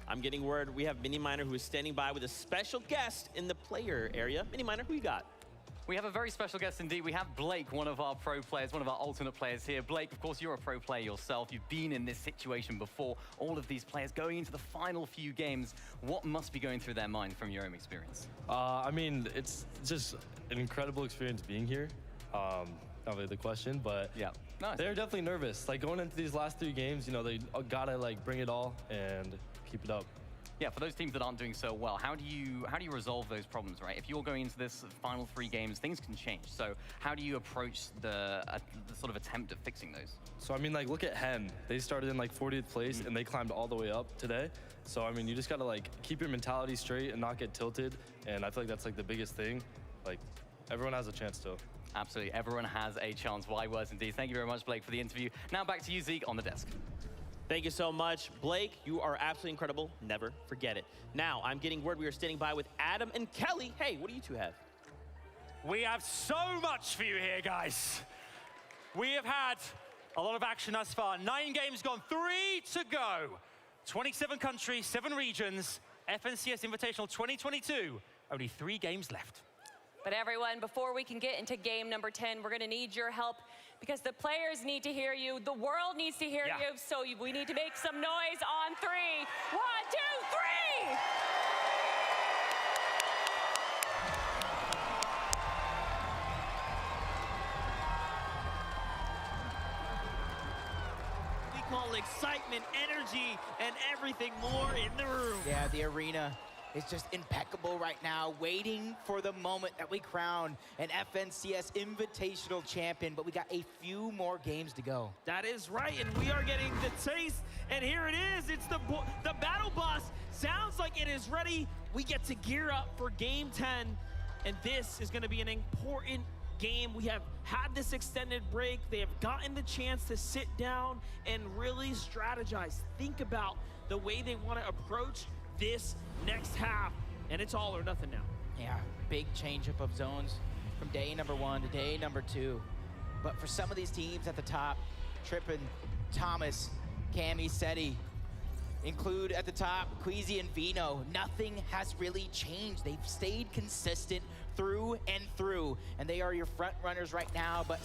I'm getting word we have Mini Miner who is standing by with a special guest in the player area. Mini Miner, who you got? We have a very special guest indeed. We have Blake, one of our pro players, one of our alternate players here. Blake, of course, you're a pro player yourself. You've been in this situation before. All of these players going into the final few games. What must be going through their mind from your own experience? I mean, it's just an incredible experience being here. Not really the question, but yeah, they're definitely nervous. Like going into these last 3 games, you know, they gotta like bring it all and keep it up. Yeah, for those teams that aren't doing so well, how do you resolve those problems, right? If you're going into this final 3 games, things can change. So how do you approach the sort of attempt at fixing those? So I mean, like look at Hen. They started in like 40th place and they climbed all the way up today. So I mean, you just gotta like keep your mentality straight and not get tilted. And I feel like that's like the biggest thing. Like everyone has a chance still. Absolutely, everyone has a chance. Wise words indeed. Thank you very much, Blake, for the interview. Now back to you, Zeke, on the desk. Thank you so much. Blake, you are absolutely incredible. Never forget it. Now, I'm getting word we are standing by with Adam and Kelly. Hey, what do you two have? We have so much for you here, guys. We have had a lot of action thus far. 9 games gone, 3 to go. 27 countries, 7 regions. FNCS Invitational 2022. Only 3 games left. But everyone, before we can get into game number 10, we're gonna need your help because the players need to hear you, the world needs to hear you, so we need to make some noise on 3. 1, 2, 3! We call excitement, energy, and everything more in the room. Yeah, the arena is just impeccable right now, waiting for the moment that we crown an FNCS Invitational champion, but we got a few more games to go. That is right, and we are getting the taste, and here it is. It's the battle bus. Sounds like it is ready. We get to gear up for game 10, and this is gonna be an important game. We have had this extended break. They have gotten the chance to sit down and really strategize, think about the way they want to approach this next half, and it's all or nothing now. Yeah, big changeup of zones from day number 1 to day number 2. But for some of these teams at the top, Trippin, Thomas, Cammy, Seti, include at the top Queasy and Vino, nothing has really changed. They've stayed consistent through and through, and they are your front runners right now. But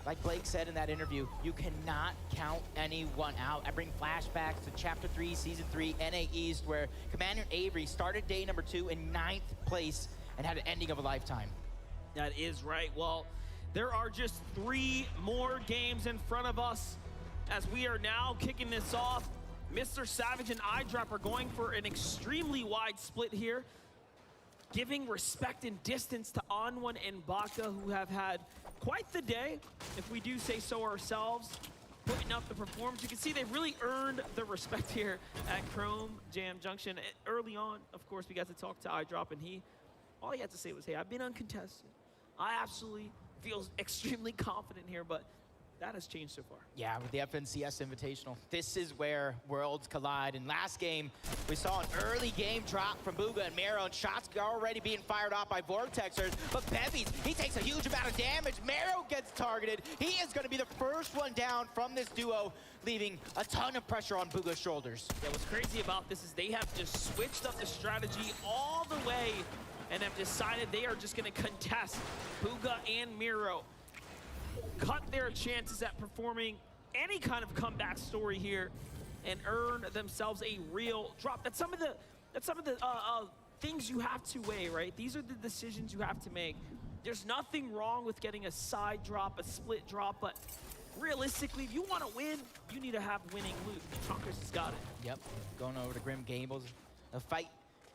like Blake said in that interview, you cannot count anyone out. I bring flashbacks to Chapter 3, Season 3, NA East, where Commander Avery started day number 2 in 9th place and had an ending of a lifetime. That is right. Well, there are just 3 more games in front of us as we are now kicking this off. Mr. Savage and iDrop are going for an extremely wide split here, giving respect and distance to Onwon and Baka, who have had quite the day, if we do say so ourselves, putting up the performance. You can see they've really earned the respect here at Chrome Jam Junction. Early on, of course, we got to talk to iDrop, and all he had to say was, hey, I've been uncontested. I absolutely feel extremely confident here, but that has changed so far. Yeah, with the FNCS Invitational, this is where worlds collide. In last game, we saw an early game drop from Booga and Mero, and shots already being fired off by Vortexers. But Bevies, he takes a huge amount of damage. Mero gets targeted. He is going to be the first one down from this duo, leaving a ton of pressure on Booga's shoulders. Yeah, what's crazy about this is they have just switched up the strategy all the way and have decided they are just going to contest Booga and Mero. Cut their chances at performing any kind of comeback story here and earn themselves a real drop. That's some of the things you have to weigh, right? These are the decisions you have to make. There's nothing wrong with getting a side drop, a split drop, but realistically, if you want to win, you need to have winning loot. Trunkers has got it. Yep, going over to Grim Gables, a fight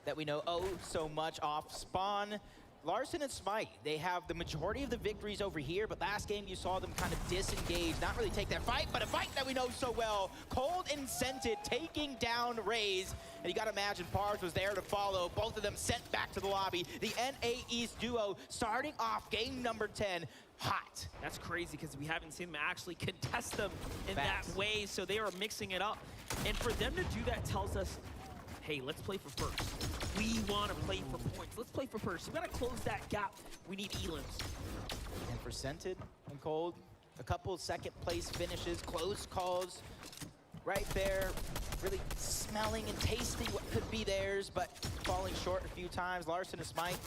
that we know oh so much off spawn. Larson and Smite, they have the majority of the victories over here, but last game you saw them kind of disengage, not really take that fight, but a fight that we know so well. Cold and Scented taking down Raze, and you gotta imagine Pars was there to follow. Both of them sent back to the lobby. The NA East duo starting off game number 10 hot. That's crazy because we haven't seen them actually contest them in that way, so they are mixing it up. And for them to do that tells us, hey, let's play for first. We want to play for points. Let's play for first. We got to close that gap. We need elims. And for Scented and Cold, a couple second place finishes, close calls right there. Really smelling and tasting what could be theirs, but falling short a few times. Larson and Smite,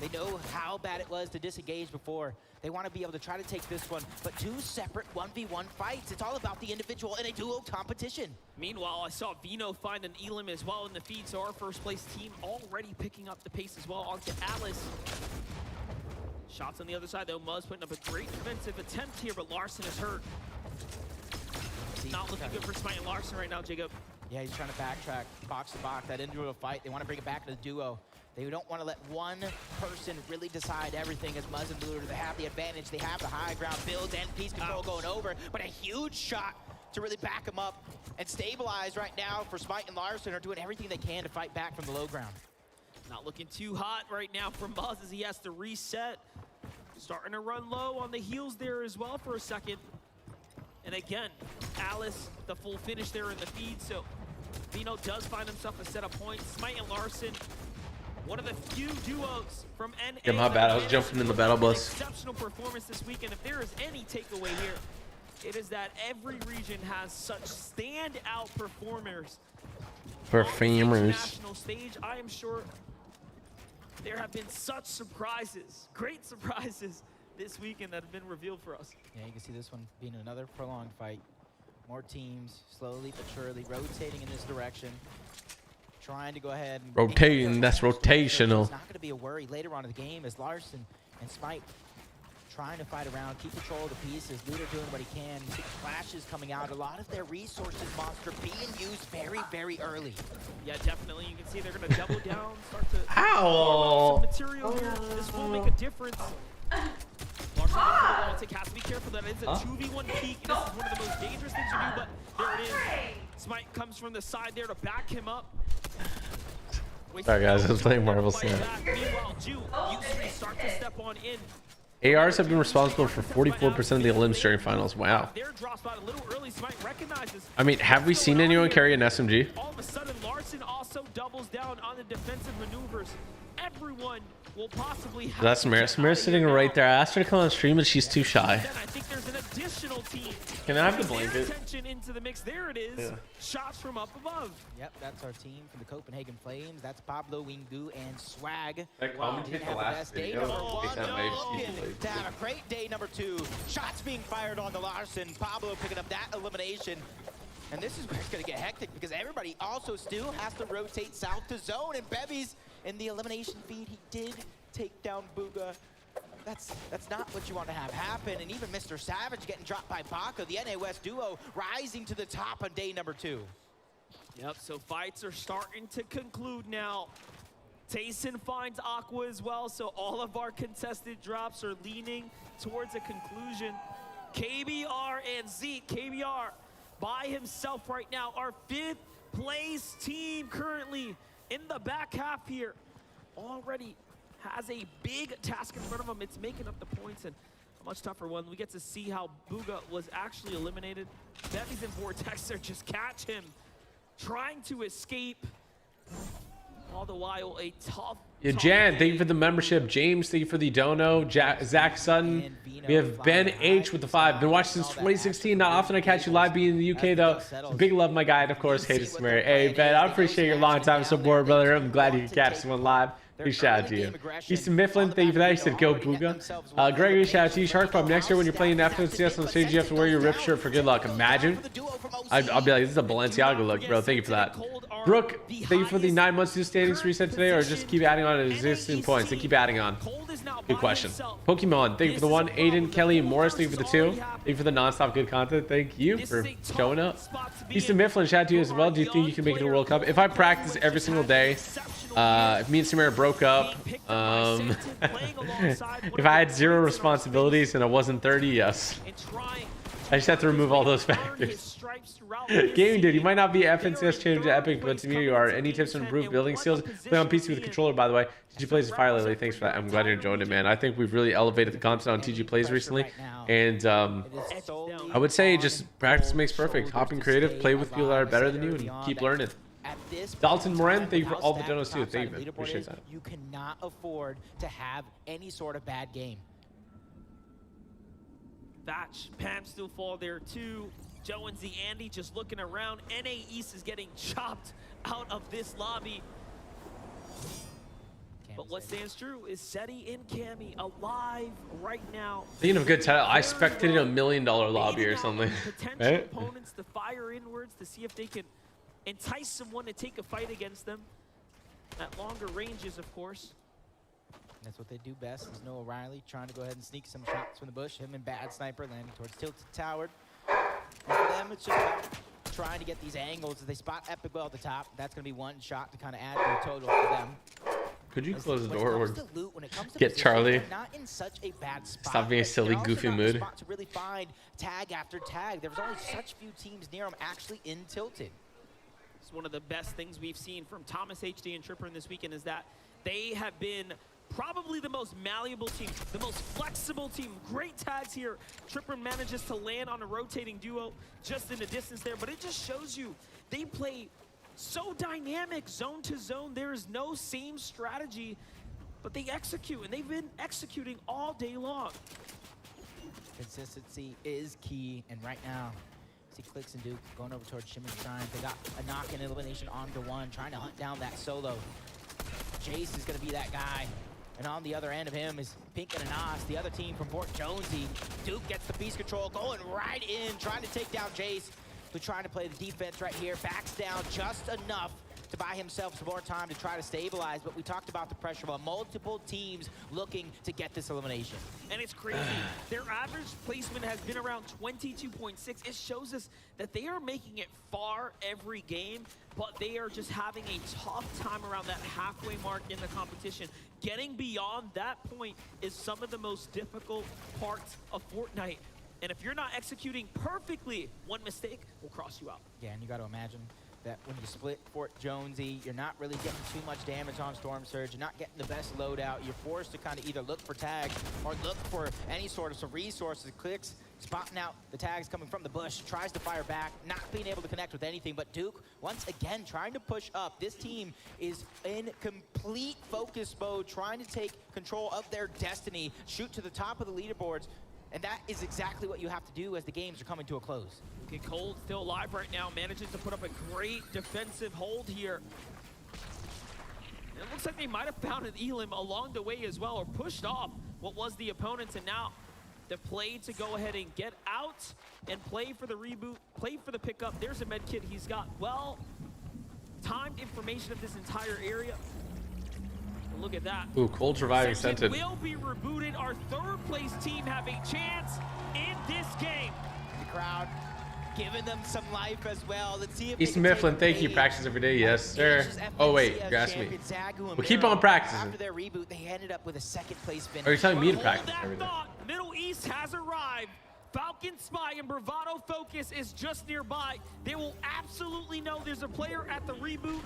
they know how bad it was to disengage before. They want to be able to try to take this one, but 2 separate 1v1 fights. It's all about the individual in a duo competition. Meanwhile, I saw Vino find an elim as well in the feed, so our first place team already picking up the pace as well onto Alice. Shots on the other side though. Muzz putting up a great defensive attempt here, but Larson is hurt. Not looking good for Smite and Larson right now, Jacob. Yeah, he's trying to backtrack, box to box, that into a fight. They want to bring it back to the duo. They don't want to let one person really decide everything as Muzz and Blue. They have the advantage. They have the high ground builds and piece control going over, but a huge shot to really back them up and stabilize right now for Smite and Larson are doing everything they can to fight back from the low ground. Not looking too hot right now for Muzz as he has to reset. Starting to run low on the heels there as well for a second. And again, Alice, the full finish there in the feed, so Vino does find himself a set of points. Smite and Larson, one of the few duos from NA. Yeah, my bad. I was jumping in the battle bus. Exceptional performance this week, and if there is any takeaway here, it is that every region has such standout performers. Performers. On the national stage, I am sure there have been such surprises, great surprises this weekend that have been revealed for us. Yeah, you can see this one being another prolonged fight. More teams slowly but surely rotating in this direction. Trying to go ahead and rotating, that's rotational. It's not going to be a worry later on in the game as Larson and Smite trying to fight around, keep control of the pieces. Looter doing what he can. Flashes coming out. A lot of their resources, Monster, being used very, very early. Yeah, definitely. You can see they're going to double down, start to Ow! some material here. This will make a difference. Larson has to be careful. That is a 2v1 peak. This is one of the most dangerous things to do, but there it is. Smite comes from the side there to back him up. Sorry guys, I was playing Marvel Snap. Meanwhile, Ju, you start to step on in. ARs have been responsible for 44% of the elims during finals. Wow. I mean, have we seen anyone carry an SMG? All of a sudden, Larson also doubles down on the defensive maneuvers. Everyone will possibly have. That's Samara. Samara's sitting right there. I asked her to come on stream, but she's too shy. I think there's an additional team. Can I have the blanket? Into the mix. There it is. Yeah. Shots from up above. Yep, that's our team from the Copenhagen Flames. That's Pablo, Wingu, and Swag. Commentate the last video. To have a great day number 2. Shots being fired on the Larson. Pablo picking up that elimination. And this is where it's going to get hectic because everybody also still has to rotate south to zone. And Bevy's in the elimination feed. He did take down Bugha. That's not what you want to have happen. And even Mr. Savage getting dropped by Baka. The NA West duo rising to the top on day number 2. Yep, so fights are starting to conclude now. Tayson finds Aqua as well, so all of our contested drops are leaning towards a conclusion. KBR and Zeke. KBR by himself right now, our 5th place team currently in the back half here. Already has a big task in front of him. It's making up the points and a much tougher one. We get to see how Bugha was actually eliminated. Bevy's in Vortex there, just catch him. Trying to escape. All the while, a tough. Yeah, Jan, thank you for the membership. James, thank you for the dono. Zach Sutton. We have Ben H with the 5. Been watching since 2016. Not often I catch you live being in the UK though. So big love, my guy, and of course, Hayden Samari. Hey Ben, I appreciate your long time support, brother. I'm glad you can catch someone live. Big shout out to you. Easton Mifflin, thank you for that. He said go Bugha. Gregory, shout out to you. Shark Pub, next year when you're playing FNCS on the stage, you have to wear your ripped shirt for good luck. Imagine. I'll be like, this is a Balenciaga look, bro. Thank you for that. Brooke, thank you for the 9 months to standings reset today, or just keep adding on existing points and keep adding on. Good question. Pokemon, thank you for the 1. Aiden, Kelly, and Morris, thank you for the 2. Thank you for the non-stop good content. Thank you for showing up. Easton Mifflin, shout out to you as well. Do you think you can make it to World Cup? If I practice every single day, if me and Samara broke up, if I had 0 responsibilities and I wasn't 30, yes. I just have to remove all those factors. Gaming dude, you might not be FNCS changed to Epic, but to me you are. Any tips to improve building skills? Play on PC with a controller, by the way. TG Plays is fire lately. Thanks for that. I'm glad you're enjoying it, man. I think we've really elevated the content on TG Plays recently, and I would say just practice makes perfect. Hop in creative, play with people that are better than you, and keep learning. Dalton Moran, thank you for all the donos too. Thank you, man. Appreciate that. You cannot afford to have any sort of bad game. Batch, Pam still fall there too. Joe and Z Andy just looking around. NA East is getting chopped out of this lobby. But what stands true is Seti and Cammy alive right now. Speaking of good title, I spectated $1 million lobby or something. Potential opponents to fire inwards to see if they can entice someone to take a fight against them at longer ranges, of course. That's what they do best. Is Noah Riley trying to go ahead and sneak some shots from the bush. Him and Bad Sniper landing towards Tilted Tower. And for them, it's just about trying to get these angles. If they spot Epic well at the top, that's going to be 1 shot to kind of add to the total for them. Could you close the door or get Charlie? Not in such a bad spot. Stop being a silly, goofy mood. To really find tag after tag. There was only such few teams near him actually in Tilted. It's one of the best things we've seen from Thomas HD and Tripper in this weekend is that they have been probably the most malleable team, the most flexible team. Great tags here. Tripper manages to land on a rotating duo just in the distance there, but it just shows you they play so dynamic zone to zone. There is no same strategy, but they execute, and they've been executing all day long. Consistency is key, and right now, see Clicks and Duke going over towards Shimmer Shrine. They got a knock and elimination onto 1, trying to hunt down that solo. Jace is going to be that guy. And on the other end of him is Pink and Anas, the other team from Fort Jonesy. Duke gets the piece control, going right in, trying to take down Jace. Who's trying to play the defense right here. Backs down just enough to buy himself some more time to try to stabilize, but we talked about the pressure of multiple teams looking to get this elimination. And it's crazy. Their average placement has been around 22.6. It shows us that they are making it far every game, but they are just having a tough time around that halfway mark in the competition. Getting beyond that point is some of the most difficult parts of Fortnite. And if you're not executing perfectly, one mistake will cross you out. Yeah, and you got to imagine that when you split Fort Jonesy, you're not really getting too much damage on Storm Surge. You're not getting the best loadout. You're forced to kind of either look for tags or look for any sort of some resources. Clicks, spotting out the tags coming from the bush, tries to fire back, not being able to connect with anything. But Duke, once again, trying to push up. This team is in complete focus mode, trying to take control of their destiny, shoot to the top of the leaderboards. And that is exactly what you have to do as the games are coming to a close. Okay, Cold still alive right now, manages to put up a great defensive hold here. And it looks like they might have found an Elim along the way as well, or pushed off what was the opponents, and now the play to go ahead and get out and play for the reboot, play for the pickup. There's a med kit. He's got well-timed information of this entire area. Look at that. Ooh, Cold reviving Scented. Will be rebooted. Our third place team have a chance in this game. The crowd giving them some life as well. Let's see if Easton Mifflin, thank you. Practice every day. Yes, sir. Oh, wait. You asked me. We'll keep on practicing. After their reboot, they ended up with a second place finish. Are you telling me to practice every day? Middle East has arrived. Falcon Spy and Bravado Focus is just nearby. They will absolutely know there's a player at the reboot.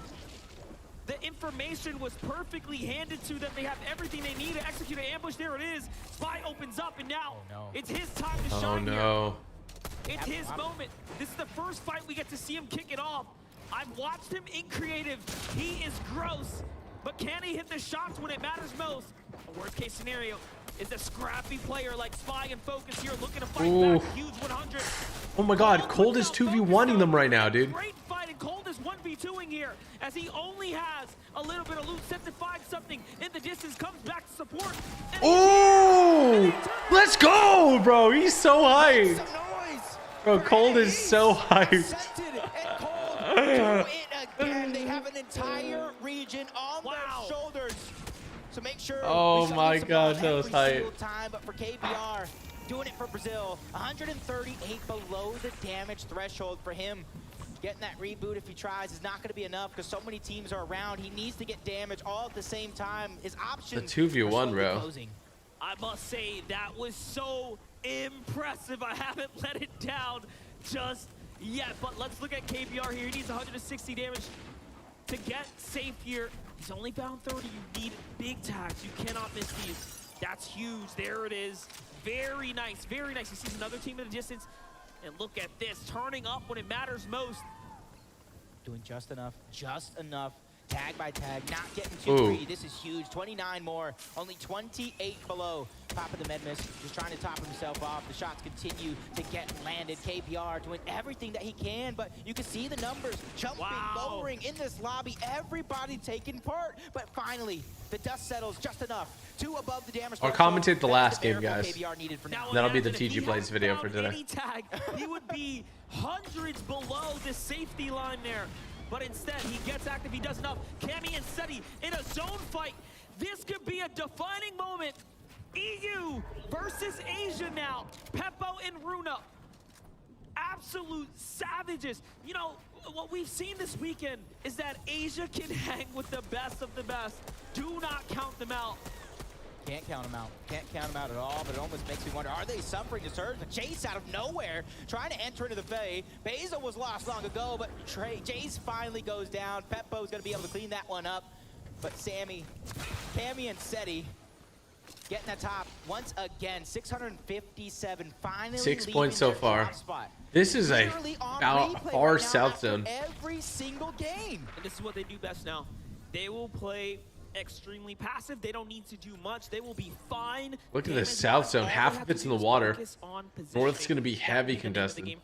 The information was perfectly handed to them. They have everything they need to execute an ambush. There it is. Spy opens up, and now it's his time to shine here. It's his moment. This is the first fight we get to see him kick it off. I've watched him in creative. He is gross, but can he hit the shots when it matters most? A worst case scenario is a scrappy player like Spy and Focus here looking to fight back. Huge 100. Oh my God, Cold is 2v1ing them right now, dude. Great fight, and Cold is 1v2ing here as he only has a little bit of loot, set to find something in the distance, comes back to support. Oh, let's go, bro. He's so hyped. Bro, Cold is so hyped. Again, they have an entire region on their shoulders. So make sure. Oh my gosh, that was hype. But for KBR, doing it for Brazil, 138 below the damage threshold for him. Getting that reboot if he tries is not going to be enough because so many teams are around. He needs to get damage all at the same time. His options. The 2v1, bro. I must say that was so impressive. I haven't let it down just yet. But let's look at KBR here. He needs 160 damage to get safe here. He's only bound 30. You need big tags. You cannot miss these. That's huge. There it is. Very nice. Very nice. He sees another team in the distance. And look at this, turning up when it matters most. Doing just enough, tag by tag, not getting too greedy. This is huge, 29 more, only 28 below. Top of the med miss, just trying to top himself off. The shots continue to get landed. KPR doing everything that he can, but you can see the numbers jumping, lowering in this lobby. Everybody taking part, but finally, the dust settles just enough. 2 above the damage. I'll commentate the last game, guys. That'll be the TG Plays video for today. Tag, he would be hundreds below the safety line there. But instead, he gets active, he does enough. Cammy and Seti in a zone fight. This could be a defining moment. EU versus Asia now. Peppo and Runa. Absolute savages. You know, what we've seen this weekend is that Asia can hang with the best of the best. Do not count them out. Can't count them out. Can't count them out at all, but it almost makes me wonder, are they suffering a surge? The chase out of nowhere, trying to enter into the Fae. Basil was lost long ago, but Jace finally goes down. Peppo's going to be able to clean that one up. But Sammy, Cammy, and Seti getting the top once again. 657, finally 6 points so far. This is a far south zone. Every single game. And this is what they do best now. They will play extremely passive. They don't need to do much. They will be fine. Look at the south zone. Half of it's in the water. North's going to be heavy contested.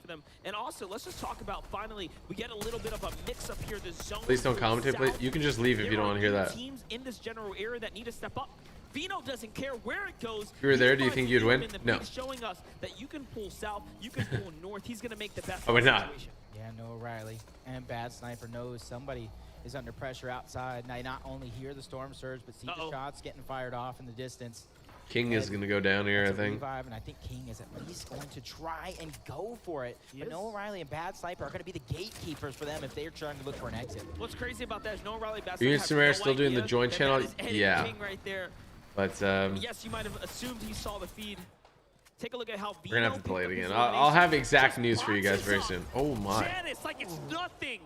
And also, let's just talk about finally, we get a little bit of a mix up here. The zone. Please don't commentate. Please. You can just leave if you don't want to hear that. Teams in this general area that need to step up. Vino doesn't care where it goes. If you were there, do you think you'd win? No. He's showing us that you can pull south, you can pull north. He's going to make the best. I would not. Yeah, no, Riley and Bad Sniper knows somebody is under pressure outside. Now you not only hear the storm surge, but see the shots getting fired off in the distance. King is going to go down here, I think. Revive, and I think King is at least going to try and go for it. But Noah Riley and Bad Sniper are going to be the gatekeepers for them if they're trying to look for an exit. What's crazy about that is Noah Riley, Bad You Sniper and Samara still doing the joint channel? Yeah. King right there. But yes, you might have assumed he saw the feed. Take a look at how we're going to have to play it again. I'll have exact news for you guys very soon. Oh, my. Janice, like it's nothing.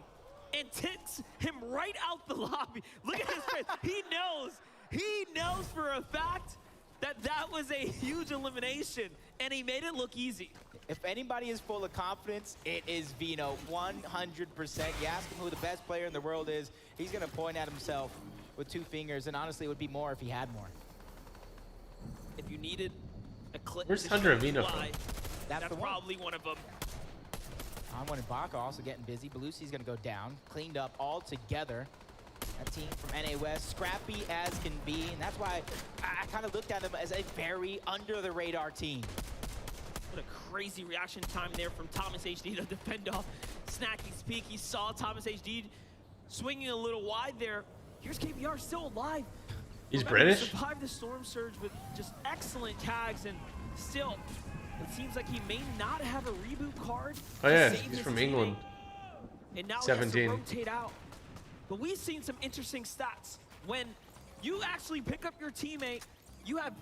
And takes him right out the lobby. Look at his face. He knows for a fact that was a huge elimination, and he made it look easy. If anybody is full of confidence, it is Vino, 100%. You ask him who the best player in the world is, he's going to point at himself with 2 fingers, and honestly, it would be more if he had more. If you needed a clip, where's Hunter and Vino from? That's probably one of them. Onward and Baka also getting busy. Belusi's going to go down, cleaned up all together. That team from NA West, scrappy as can be, and that's why I kind of looked at them as a very under-the-radar team. What a crazy reaction time there from Thomas HD to defend off Snacky's peak. He saw Thomas HD swinging a little wide there. Here's KBR still alive. He's British? Survived the storm surge with just excellent tags, and still, it seems like he may not have a reboot card. Oh yeah, he's from England. And now 17. he has to rotate out. But we've seen some interesting stats. When you actually pick up your teammate, you have,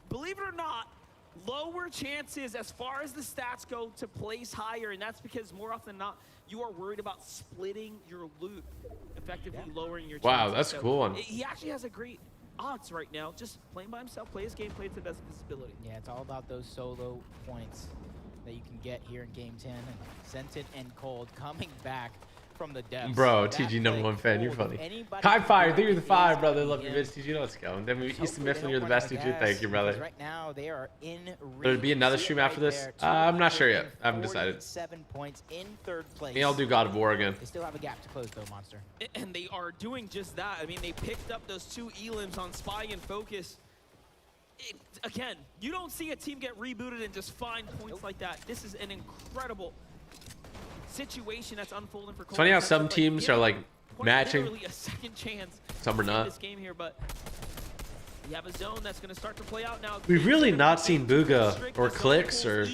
believe it or not, lower chances as far as the stats go to place higher, and that's because more often than not, you are worried about splitting your loot, effectively lowering your chances. Wow, that's a cool one. He actually has a great odds right now, just playing by himself, play his game, play to the best of his ability. Yeah, it's all about those solo points that you can get here in Game 10, and Scented and Cold coming back from the depths. Bro, TG #1 fan, you're funny. Kai Fire, thank you for the 5, brother. Love your vids, TG. Let's go. And then we Easton Mifflin, you're the best, TG. Thank you, brother. Right now, they are in. Will there be another stream after this? I'm not sure yet. I haven't decided. 7 points in 3rd place. Maybe I'll do God of War again. They still have a gap to close, though, Monster. And they are doing just that. I mean, they picked up those 2 elims on Spy and Focus. Again, you don't see a team get rebooted and just find points like that. This is an incredible situation that's unfolding for Cole. It's funny how some teams are like matching. A second chance. Some are not. This game here, but you have a zone that's going to start to play out now. We've really not seen Booga or Clicks or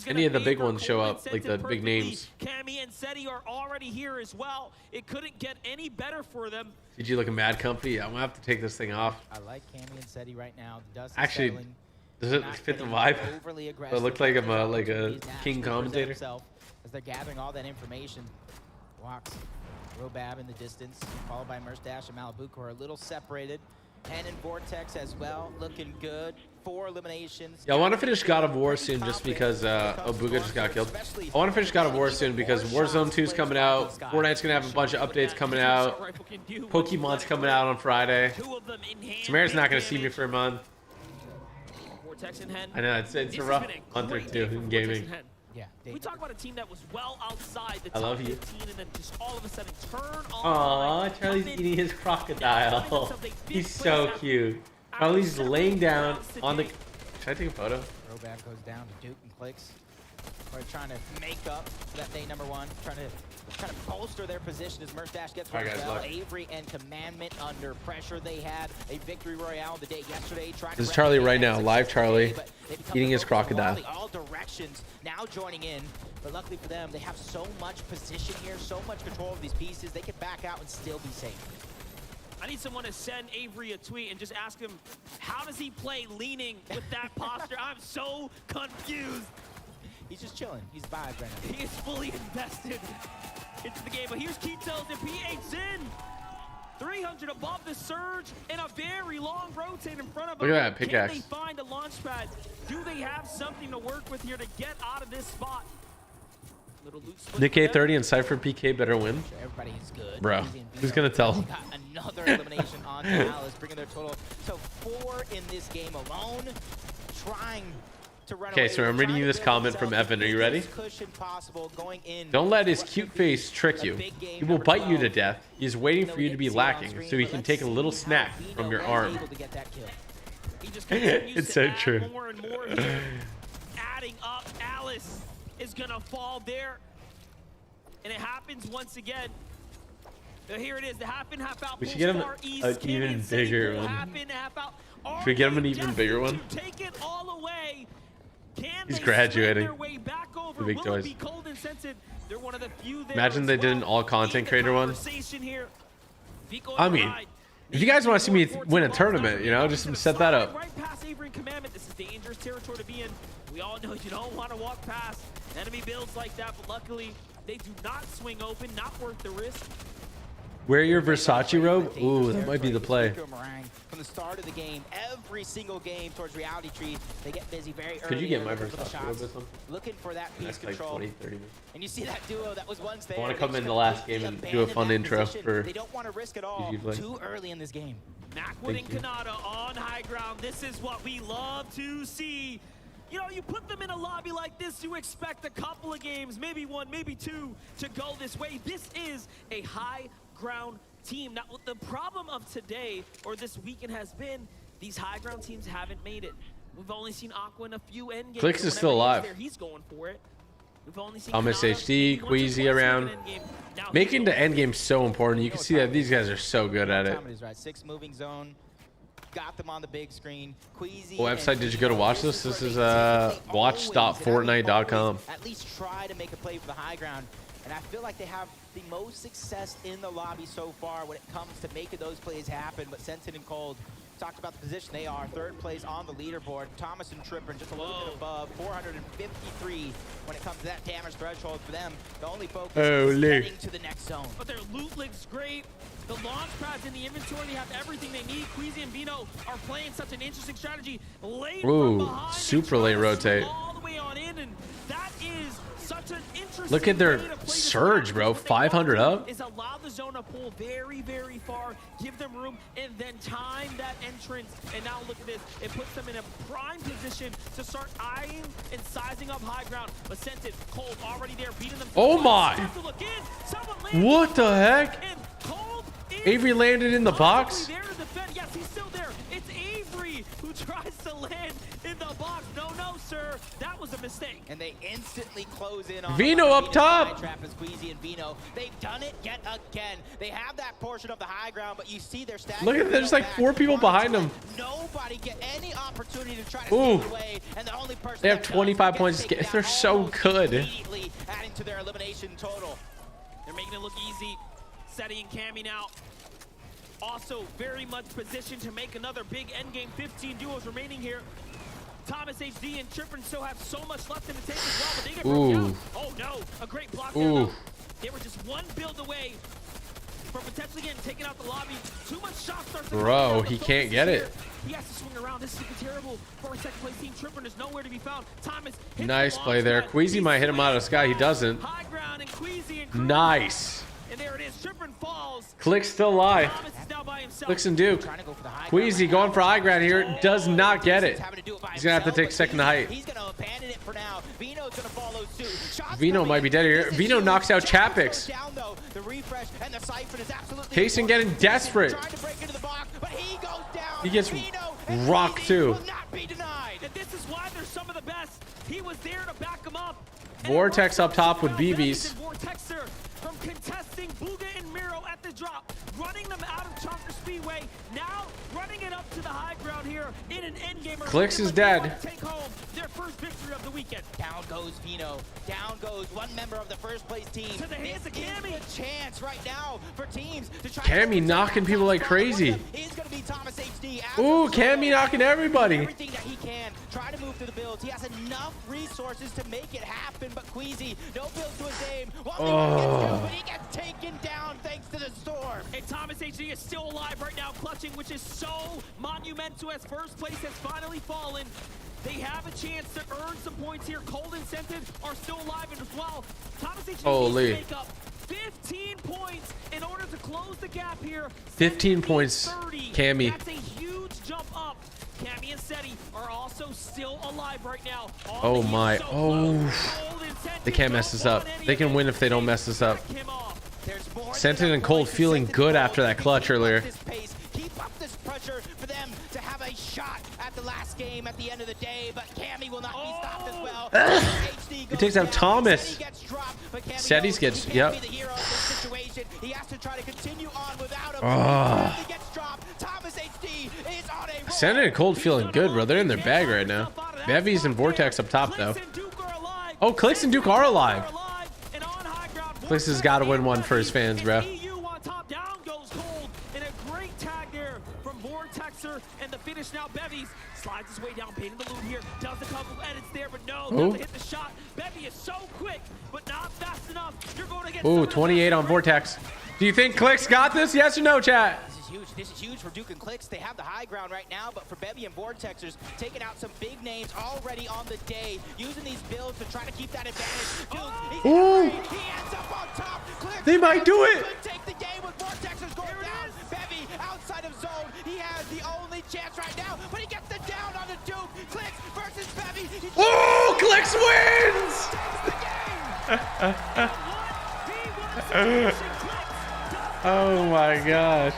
any of the big ones show up, like the big names. Cammy and Seti are already here as well. It couldn't get any better for them. Did you look a mad company? Yeah, I'm gonna have to take this thing off. I like Cammy and Seti right now. The dust actually, does it fit the vibe? It looked like I'm like a king commentator. As they're gathering all that information, Walks, Robab in the distance, followed by Merstash and Malibu, who are a little separated. And in Vortex as well, looking good. 4 eliminations. Yeah, I want to finish God of War soon just because Booga just got killed. I want to finish God of War soon because Warzone 2 is coming out. Fortnite's going to have a bunch of updates coming out. Pokemon's coming out on Friday. Samara's not going to see me for a month. I know, it's a rough month or 2 in gaming. Yeah, we talk about a team that was well outside the top top 15 and then just all of a sudden turn on. Aww, Charlie's eating his crocodile. He's so cute. Charlie's laying down on the... Should I take a photo? Robab goes down to Duke and Clicks. We're trying to make up that day #1, trying to bolster their position as Merstash gets one as well. Avery and Commandment under pressure. They had a victory royale the day yesterday. This is Charlie right now, live Charlie, eating his crocodile. All directions now joining in, but luckily for them, they have so much position here, so much control of these pieces. They can back out and still be safe. I need someone to send Avery a tweet and just ask him, how does he play leaning with that posture? I'm so confused. He's just chilling. He's vibes right now. He is fully invested into the game. But here's Ketos and PH in. 300 above the surge and a very long rotate in front of him. Look at that pickaxe. Can they find a launch pad? Do they have something to work with here to get out of this spot? Nick A30 and Cypher PK better win. Everybody's good. Bro, who's gonna tell him? Got another elimination on Alice, bringing their total to 4 in this game alone. Trying to run Okay, so I'm reading you this comment from Evan. Are you ready? Don't let his cute face trick you. He will bite you to death. He is waiting for you to be lacking so he can take a little snack from your arm. It's so true. More and more adding up. Alice is gonna fall there, and it happens once again. Here it is, the half in, half out. We should get him an even bigger one. Half in, half out. Should we get him an even bigger one? Take it all away. He's graduating. The big toys. Imagine they did an all content creator one. I mean, if you guys want to see me win a tournament, you know, just set that up. Right past Avery Commandment. This is dangerous territory to be in. We all know you don't want to walk past enemy builds like that, but luckily they do not swing open, not worth the risk. Wear your Versace robe? Ooh, that might be the play. From the start of the game, every single game towards Reality Tree, they get busy very early. Could you get my Versace robe this one? Looking for that piece control. Like 20, 30 minutes. And you see that duo that was once there. I want to come in the last game and do a fun intro for. They don't want to risk it all too early in this game. Macwood and Kanata on high ground. This is what we love to see. You know, you put them in a lobby like this, you expect a couple of games, maybe one, maybe two, to go this way. This is a high ground team. Now, the problem of today, or this weekend, has been these high ground teams haven't made it. We've only seen Aqua in a few end games. Clix is still alive. He's going for it. We've only seen Thomas HD, Queasy around. Making the end game so important. You can see that these guys are so good at it. Right, 6 moving zone. Got them on the big screen. Queasy. What website did you go to watch this? This is watch.fortnite.com. At least try to make a play for the high ground. And I feel like they have the most success in the lobby so far when it comes to making those plays happen. But Sensen and Cold talked about the position they are. 3rd place on the leaderboard. Thomas and Tripper just a little bit above. 453 when it comes to that damage threshold for them. The only focus is getting to the next zone. But their loot looks great. The launch pads in the inventory, they have everything they need. Queasy and Vino are playing such an interesting strategy. Late from behind, super late rotate. all the way on in, and that is such an interesting. Look at their surge, bro. 500 up. Is allow the zone to pull very, very far, give them room, and then time that entrance. And now look at this. It puts them in a prime position to start eyeing and sizing up high ground. But Sentin, Cold already there, beating them. Oh my! What the heck? Avery landed in the box. Yes, he's still there. It's Avery who tries to land in the box. No, sir. That was a mistake. And they instantly close in on Vino up top. Trap is Queasy and Vino. They've done it yet again. They have that portion of the high ground, but you see their stats. Look at there's like 4 people behind them. Nobody get any opportunity to try to Ooh. stay away, and the only person They have 25 points. They're so good. Immediately adding to their elimination total. They're making it look easy. Seti and Cammy now. Also very much positioned to make another big endgame. 15 duos remaining here. Thomas HD and Trippin still have so much left in the tank as well, but they get broken out. Oh no, a great block there though. They were just one build away from potentially getting taken out the lobby. Too much shot starts. Bro, he can't get it. He has to swing around. This is terrible for a 2nd place team. Trippin is nowhere to be found. Thomas nice play there. Queasy might hit him out of the sky. He doesn't. High ground and Queasy and Nice. And there it is. Trippin falls. Clix still alive. Clix and Duke. Queasy going for high ground here. Does not get it. He's going to have to take 2nd to height. He's going to abandon it for now. Vino's going to follow suit. Vino might be dead here. Vino knocks out Chapix. Payson getting desperate. He gets rocked too. And this is why they're some of the best. He was there to back him up. Vortex up top with BBs. Vortexer from contesting Booga and Miro at the drop, running them out of Chonker Speedway, now running it up to the high ground here in an endgamer. Clix is dead. Take home their first victory of the weekend. Down goes Vino. Down goes one member of the 1st place team. To the hands of Cammy. A chance right now for teams to try. Cammy knocking people like crazy. Is going to be Thomas HD. Ooh, Cammy knocking everybody. Everything that he can. Try to move through the builds. He has enough resources to make it happen, but Queasy, no build to his name. But he gets taken down thanks to the storm. And Thomas HD is still alive right now, clutching, which is so monumental as 1st place has finally fallen. They have a chance to earn some points here. Cold and Sentin are still alive as well. Thomas HD needs to make up 15 points in order to close the gap here. 15 points, Cammy. That's a huge jump up. Cammy and Seti are also still alive right now. Oh my. They can't mess this up. They can win if they don't mess this up. Sentin and Cold feeling good after that clutch earlier. Keep up this pressure for them to have a shot at the last game at the end of the day, but Cammy will not be stopped as well. He takes out Thomas. Setis gets, yep. He has to try to continue Oh. Sending and Cold feeling good, bro. They're in their bag right now. Bevies and Vortex up top, though. Oh, Clix and Duke are alive. Clix has got to win one for his fans, bro. And the finish now, Bevies slides his way down, painting the loot here, does a couple edits there, but no, doesn't hit the shot. Bevy is so quick, but not fast enough. You're going to get 28 on Vortex. Do you think Clix got this? Yes or no, chat? This is huge. This is huge for Duke and Clix. They have the high ground right now, but for Bevy and Vortexers, taking out some big names already on the day, using these builds to try to keep that advantage. Duke, he ends up on top. Clix, they might do it. Take the game with Vortexers going down. Bevy outside of zone. He has the only chance right now, but he gets the down on the Duke. Clix versus Bevy. Oh, Clix wins! Oh my gosh.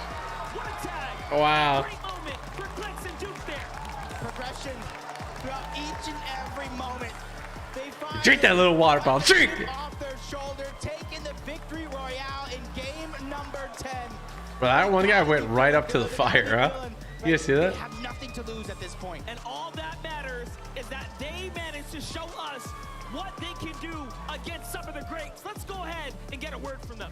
Wow. Progression throughout each and every moment. They find Drink that little water bottle. Drink it. Off their shoulder, taking the victory royale in game number 10. Bro, that one guy went right up to the fire, huh? You guys see that? They have nothing to lose at this point. And all that matters is that they managed to show us what they can do against some of the greats. Let's go ahead and get a word from them.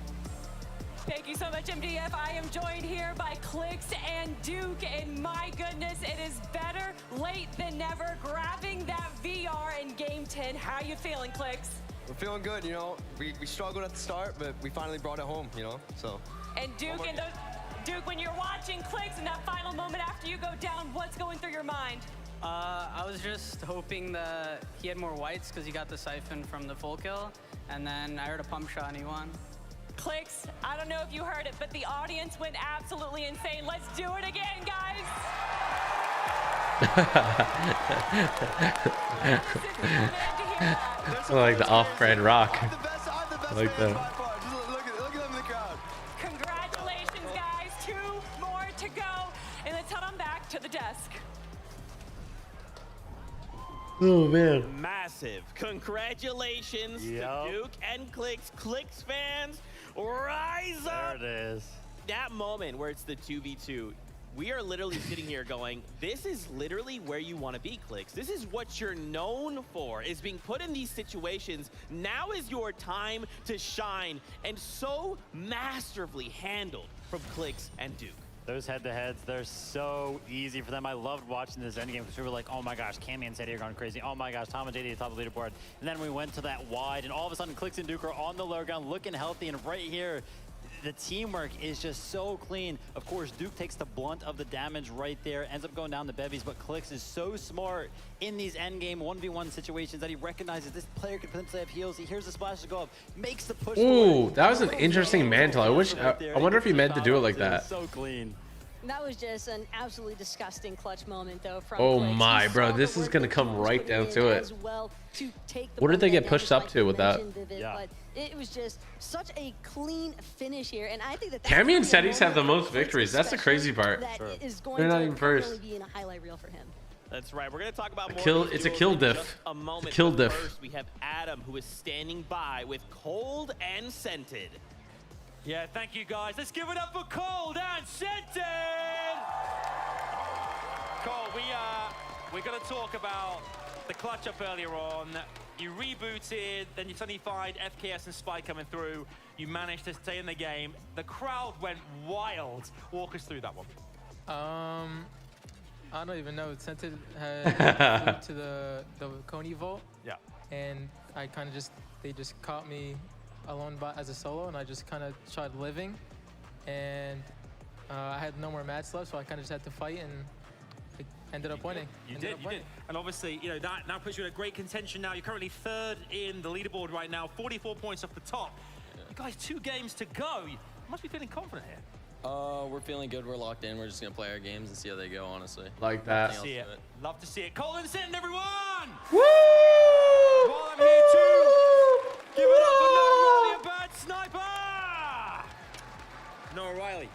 Thank you so much, MDF. I am joined here by Clix and Duke, and my goodness, it is better late than never, grabbing that VR in Game 10. How you feeling, Clix? We're feeling good, you know. We struggled at the start, but we finally brought it home, you know, so. And Duke, Duke, when you're watching Clix in that final moment after you go down, what's going through your mind? I was just hoping that he had more whites because he got the siphon from the full kill, and then I heard a pump shot and he won. Clix, I don't know if you heard it, but the audience went absolutely insane. Let's do it again, guys. I like the off-brand rock. I like that. Look at them in the crowd. Congratulations, guys. 2 more to go. And let's head on back to the desk. Oh, man. Massive congratulations to Duke and Clix. Clix fans, rise up. There it is. That moment where it's the 2v2, we are literally sitting here going, this is literally where you want to be, Clix. This is what you're known for, is being put in these situations. Now is your time to shine, and so masterfully handled from Clix and Duke. Those head-to-heads, they're so easy for them. I loved watching this endgame because we were like, oh my gosh, Cammy and Sadie are going crazy. Oh my gosh, Tom and JD at the top of the leaderboard. And then we went to that wide, and all of a sudden, Clix and Duke are on the low ground, looking healthy. And right here, the teamwork is just so clean. Of course, Duke takes the blunt of the damage right there, ends up going down the bevies, but Clix is so smart in these endgame 1v1 situations that he recognizes this player could potentially have heals. He hears the splashes go up, makes the push. Ooh, that was an interesting mantle. I wonder if he meant to do it like that. So clean. That was just an absolutely disgusting clutch moment, though. From Oh Clix. my, bro, this is gonna come right down to it. What did they get pushed up to with that? But it was just such a clean finish here, and I think that Cammy and Sedis have the most victories. That's the crazy part. They're not even first. Be in a highlight reel for him. That's right. We're going to talk about more. It's a kill diff. A moment. It's a kill diff. First, we have Adam, who is standing by with Cold and Scented. Yeah, thank you, guys. Let's give it up for Cold and Scented! Cole, we're going to talk about the clutch up earlier on. You rebooted, then you suddenly find FKS and Spy coming through. You managed to stay in the game. The crowd went wild. Walk us through that one. I don't even know. Scented had moved to the Coney vault. Yeah. And I kind of they just caught me alone as a solo, and I just kind of tried living. And I had no more mats left, so I kind of just had to fight, and it ended up winning. You did. And obviously, you know, that now puts you in a great contention now. You're currently 3rd in the leaderboard right now, 44 points off the top. You guys, 2 games to go. You must be feeling confident here. We're feeling good. We're locked in. We're just going to play our games and see how they go, honestly. Like that. See it. Love to see it. Cold and Scented, everyone! Woo! While I'm here too, give it up for Noah Riley, a bad sniper! Noah Riley,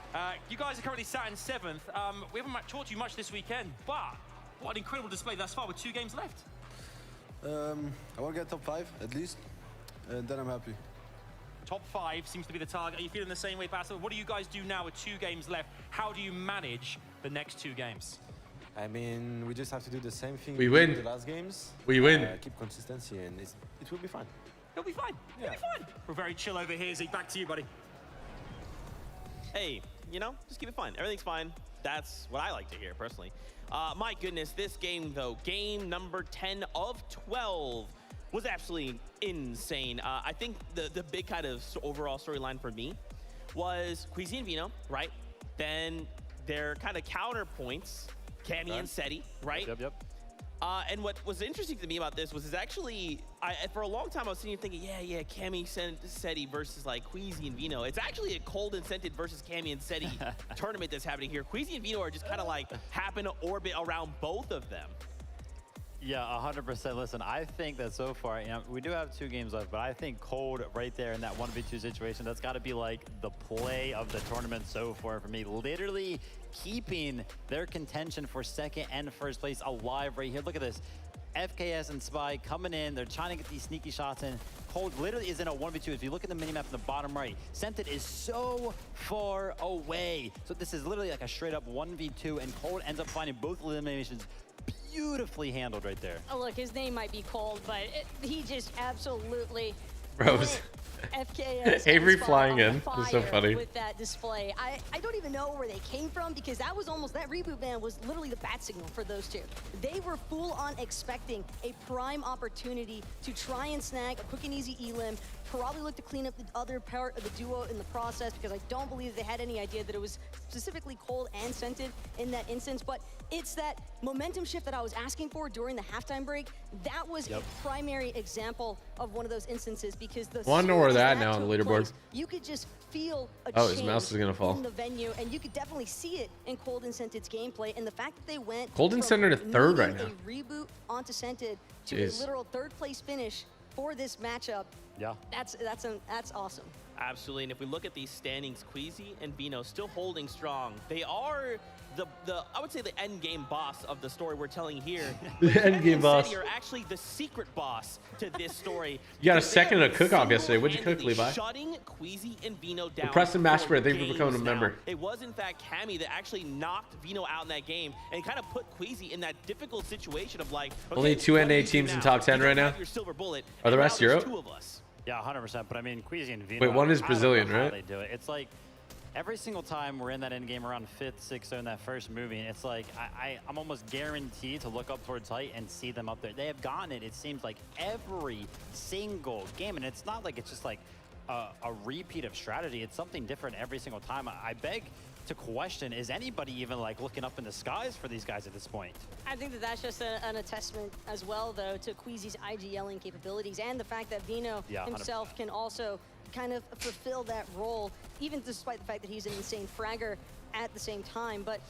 you guys are currently sat in 7th. We haven't talked to you much this weekend, but what an incredible display thus far with 2 games left. I want to get top 5 at least, and then I'm happy. Top 5 seems to be the target. Are you feeling the same way, Basil? What do you guys do now with 2 games left? How do you manage the next 2 games? I mean, we just have to do the same thing we win. The last games. We win. Keep consistency, and it will be fine. It'll be fine. Yeah. It'll be fine. We're very chill over here, Zeke. Back to you, buddy. Hey, you know, just keep it fine. Everything's fine. That's what I like to hear, personally. My goodness, this game, though, game number 10 of 12, was absolutely insane. I think the big kind of overall storyline for me was Queasy and Vino, right? Then their kind of counterpoints, Cammy and Seti, right? Yep. And what was interesting to me about this was actually, for a long time I was sitting here thinking, yeah, Cammy Seti versus like Queasy and Vino. It's actually a cold and scented versus Cammy and Seti tournament that's happening here. Queasy and Vino are just kind of like happen to orbit around both of them. Yeah, 100%. Listen, I think that so far, you know, we do have 2 games left, but I think Cold right there in that 1v2 situation, that's got to be like the play of the tournament so far for me. Literally keeping their contention for 2nd and 1st place alive right here. Look at this. FKS and Spy coming in. They're trying to get these sneaky shots in. Cold literally is in a 1v2. If you look at the minimap in the bottom right, Scented is so far away. So this is literally like a straight up 1v2, and Cold ends up finding both eliminations beautifully handled right there. Oh, look, his name might be Cold, but he just absolutely... Rose. FKS Avery flying in. It's so funny. With that display. I don't even know where they came from, because that was almost, that reboot ban was literally the bat signal for those 2. They were full on expecting a prime opportunity to try and snag a quick and easy elim, probably look to clean up the other part of the duo in the process, because I don't believe they had any idea that it was specifically Cold and Scented in that instance. But it's that momentum shift that I was asking for during the halftime break. That was a primary example of one of those instances, because the want to know where they're at now on the leaderboard. Place, you could just feel a change his mouse is gonna fall in the venue, and you could definitely see it in Cold and Scented's gameplay. And the fact that they went Cold and Scented to 3rd right now. A reboot onto Scented to a literal 3rd place finish for this matchup. Yeah, that's awesome. Absolutely, and if we look at these standings, Queasy and Vino still holding strong. They are the I would say the end game boss of the story we're telling here. The end game boss. You're actually the secret boss to this story. You got a 2nd and a cook-off yesterday. What'd you cook, Levi? Shutting Queasy and Vino down. Well, Preston Mashford, thank you for becoming a member. It was in fact Cammy that actually knocked Vino out in that game and kind of put Queasy in that difficult situation of like, okay, only 2 NA teams in top 10 right now. Your silver bullet, are the rest Europe? 2 of us. Yeah, 100%. But I mean, Queasy and Vino. Wait, one is Brazilian, right? They do it. It's like every single time we're in that end game around 5th, 6th, in that first movie, and it's like I'm almost guaranteed to look up towards height and see them up there. They have gotten it, it seems like, every single game, and it's not like it's just like a repeat of strategy. It's something different every single time. I beg to question, is anybody even like looking up in the skies for these guys at this point? I think that that's just an attestament as well, though, to Queasy's IGLing capabilities and the fact that Vino himself can also kind of fulfill that role, even despite the fact that he's an insane fragger at the same time. But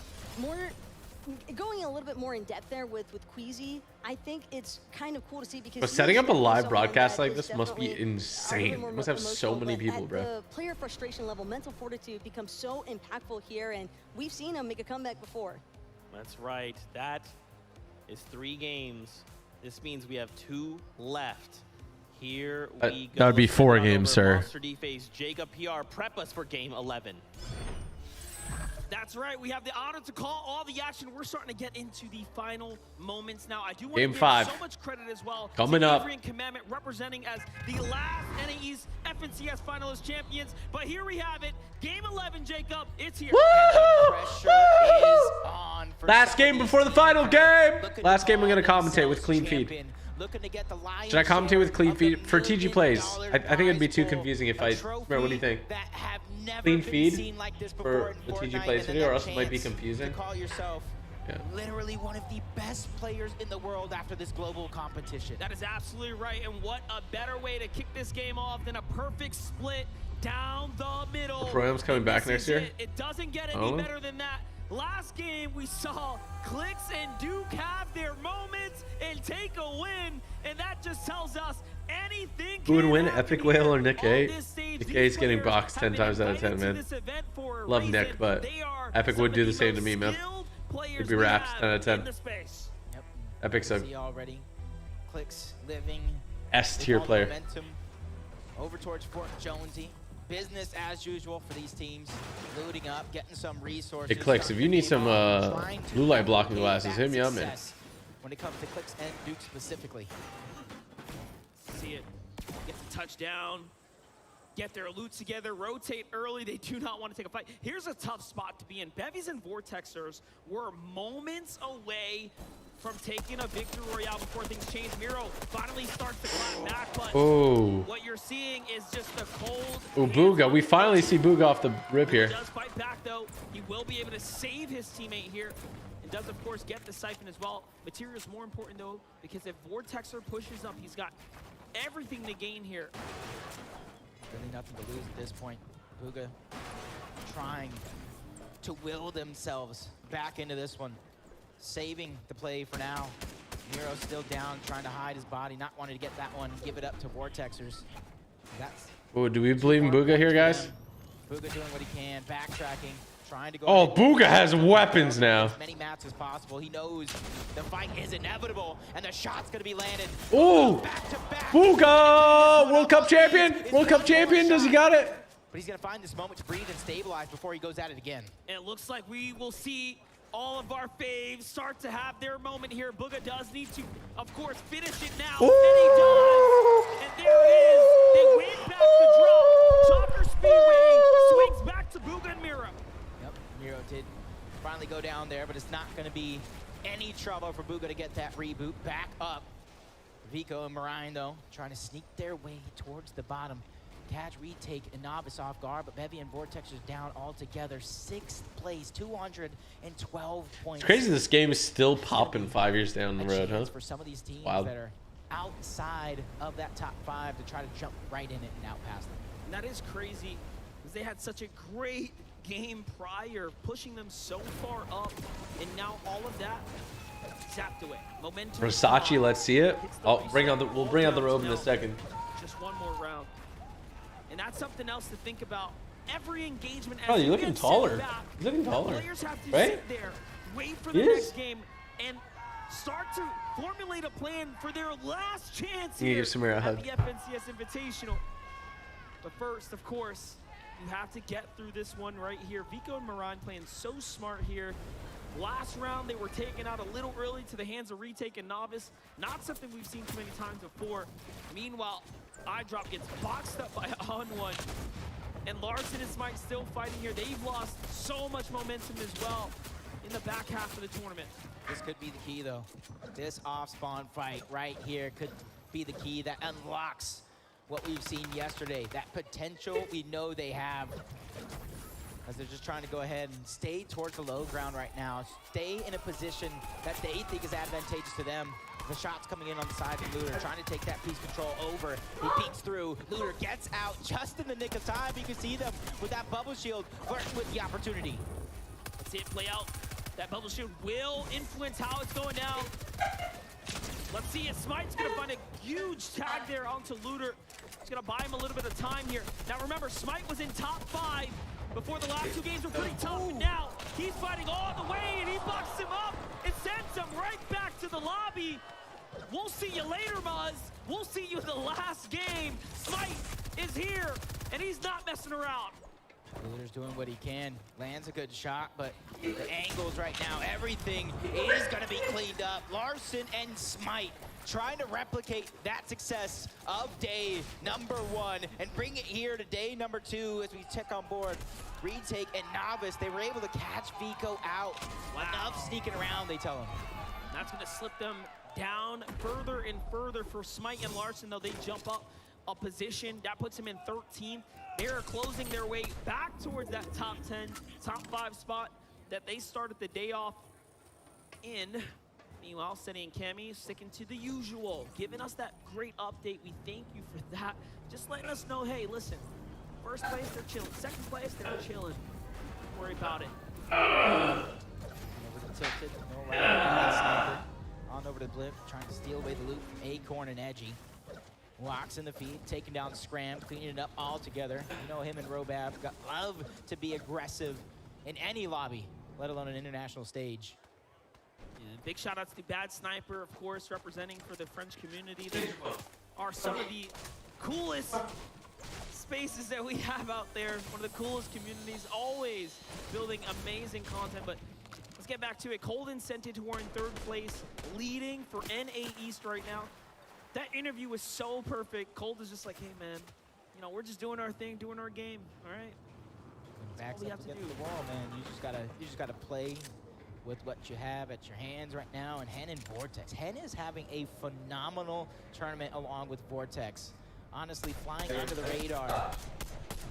going a little bit more in depth there with Queasy, I think it's kind of cool to see, because but setting up a live broadcast like this must be insane. It must have so many people, bro. The player frustration level, mental fortitude becomes so impactful here, and we've seen him make a comeback before. That's right. That is 3 games. This means we have 2 left. Here we go. That would be 4 games, sir. Monster D face Jacob PR, prep us for game 11. That's right. We have the honor to call all the action. We're starting to get into the final moments now. I do want Game to give 5. so much credit as well Coming to up. Avery and Commandment, representing as the last NAE's FNCS finalist champions. But here we have it. Game 11, Jacob. It's here. Pressure is on for last game before the final game. Last game I'm going to commentate with clean feed. Should I commentate with clean feed? For TG plays, I think it'd be too confusing if I... Bro, what do you think? Clean feed for the TG plays video, or else it might be confusing. Call yourself literally one of the best players in the world after this global competition. That is absolutely right, and what a better way to kick this game off than a perfect split down the middle. The Pro-Am's coming back next year? It doesn't get any better than that. Last game, we saw Clix and Duke have their moments and take a win, and that just tells us anything. Who would win, Epic Whale or Nick A? Nick A's getting boxed 10 times out of 10, man. Love Nick, but Epic would do the same to me, man. It'd be wraps 10 out of 10. Yep. Epic's a already. Clix living S tier player. Momentum. over towards Fort Jonesy. Business as usual for these teams. Looting up, getting some resources. Hey, Clicks, if you need some blue light blocking glasses, hit me up, man. When it comes to Clicks and Duke specifically. See it. Get the touchdown. Get their loot together, rotate early. They do not want to take a fight. Here's a tough spot to be in. Bevies and Vortexers were moments away from taking a victory royale before things change. Miro finally starts to climb back, but what you're seeing is just the cold. Oh, Booga. We finally see Booga off the rip here. He does fight back, though. He will be able to save his teammate here. And does, of course, get the siphon as well. Material is more important, though, because if Vortexer pushes up, he's got everything to gain here. Really nothing to lose at this point. Booga trying to will themselves back into this one. Saving the play for now. Miro's still down, trying to hide his body, not wanting to get that one, give it up to Vortexers. Oh, do we believe in Booga here, guys? Booga doing what he can, backtracking, trying to go. Oh, Booga has weapons now. As many mats as possible. He knows the fight is inevitable, and the shot's going to be landed. Oh, Booga! World Cup champion! World Cup champion, does he got it? But he's going to find this moment to breathe and stabilize before he goes at it again. And it looks like we will see all of our faves start to have their moment here. Booga does need to, of course, finish it now. Ooh. And he does. And there it is. They win back the drop. Chopper Speedway swings back to Booga and Miro. Yep, Miro did finally go down there, but it's not going to be any trouble for Booga to get that reboot back up. Vico and Marine, though, trying to sneak their way towards the bottom. Catch, retake, and Novice off guard, but Bevy and Vortexers down altogether. 6th place, 212 points. It's crazy this game is still popping 5 years down the road, huh? For some of these teams Wild. that are outside of that top 5 to try to jump right in it and out past them. And that is crazy, because they had such a great game prior, pushing them so far up, and now all of that zapped away. Momentum. Versace, let's see it. We'll bring out the robe in a second. Just one more round. And that's something else to think about. Every engagement. Oh, you're looking taller. He's looking taller. Players have to right? sit there, wait for the next game, and start to formulate a plan for their last chance You here give Samira a at hug. the FNCS Invitational. But first, of course, you have to get through this one right here. Vico and Marine playing so smart here. Last round, they were taken out a little early to the hands of Retake and Novice. Not something we've seen too many times before. Meanwhile, iDrop gets boxed up by On1. And Larson and Smite still fighting here. They've lost so much momentum as well in the back half of the tournament. This could be the key, though. This off-spawn fight right here could be the key that unlocks what we've seen yesterday. That potential we know they have. As they're just trying to go ahead and stay towards the low ground right now. Stay in a position that they think is advantageous to them. The shot's coming in on the side of Looter, trying to take that piece control over. He peeks through. Looter gets out just in the nick of time. You can see them with that bubble shield flirting with the opportunity. Let's see it play out. That bubble shield will influence how it's going down. Let's see it. Smite's going to find a huge tag there onto Looter. It's going to buy him a little bit of time here. Now remember, Smite was in top 5 before the last 2 games were pretty tough, but now he's fighting all the way, and he bucks him up and sends him right back to the lobby. We'll see you later, Muzz. We'll see you in the last game. Smite is here, and he's not messing around. Looter's doing what he can. Lands a good shot, but the angles right now, everything is going to be cleaned up. Larson and Smite trying to replicate that success of day number 1 and bring it here to day number 2 as we check on board. Retake and Novice, they were able to catch Vico out. Wow. Enough sneaking around, they tell him. That's going to slip them down further and further for Smite and Larson, though they jump up a position. That puts him in 13th. They're closing their way back towards that top 10, top 5 spot that they started the day off in. Meanwhile, Senny and Cammy sticking to the usual, giving us that great update. We thank you for that. Just letting us know, hey, listen, first place, they're chilling. Second place, they're chilling. Don't worry about it. Over the tilted, no sniper. On over to Blip, trying to steal away the loot from Acorn and Edgy. Walks in the feed, taking down Scram, cleaning it up all together. You know him and Robab love to be aggressive in any lobby, let alone an international stage. Yeah, big shout outs to Bad Sniper, of course, representing for the French community. They are some of the coolest spaces that we have out there. One of the coolest communities, always building amazing content. But let's get back to it. Cold and Scented, who are in 3rd place, leading for NA East right now. That interview was so perfect. Cold is just like, hey man, you know, we're just doing our thing, doing our game. All right. Backs up against the wall, man. You just gotta play with what you have at your hands right now. And Hen and Vortex. Hen is having a phenomenal tournament along with Vortex. Honestly, flying under the radar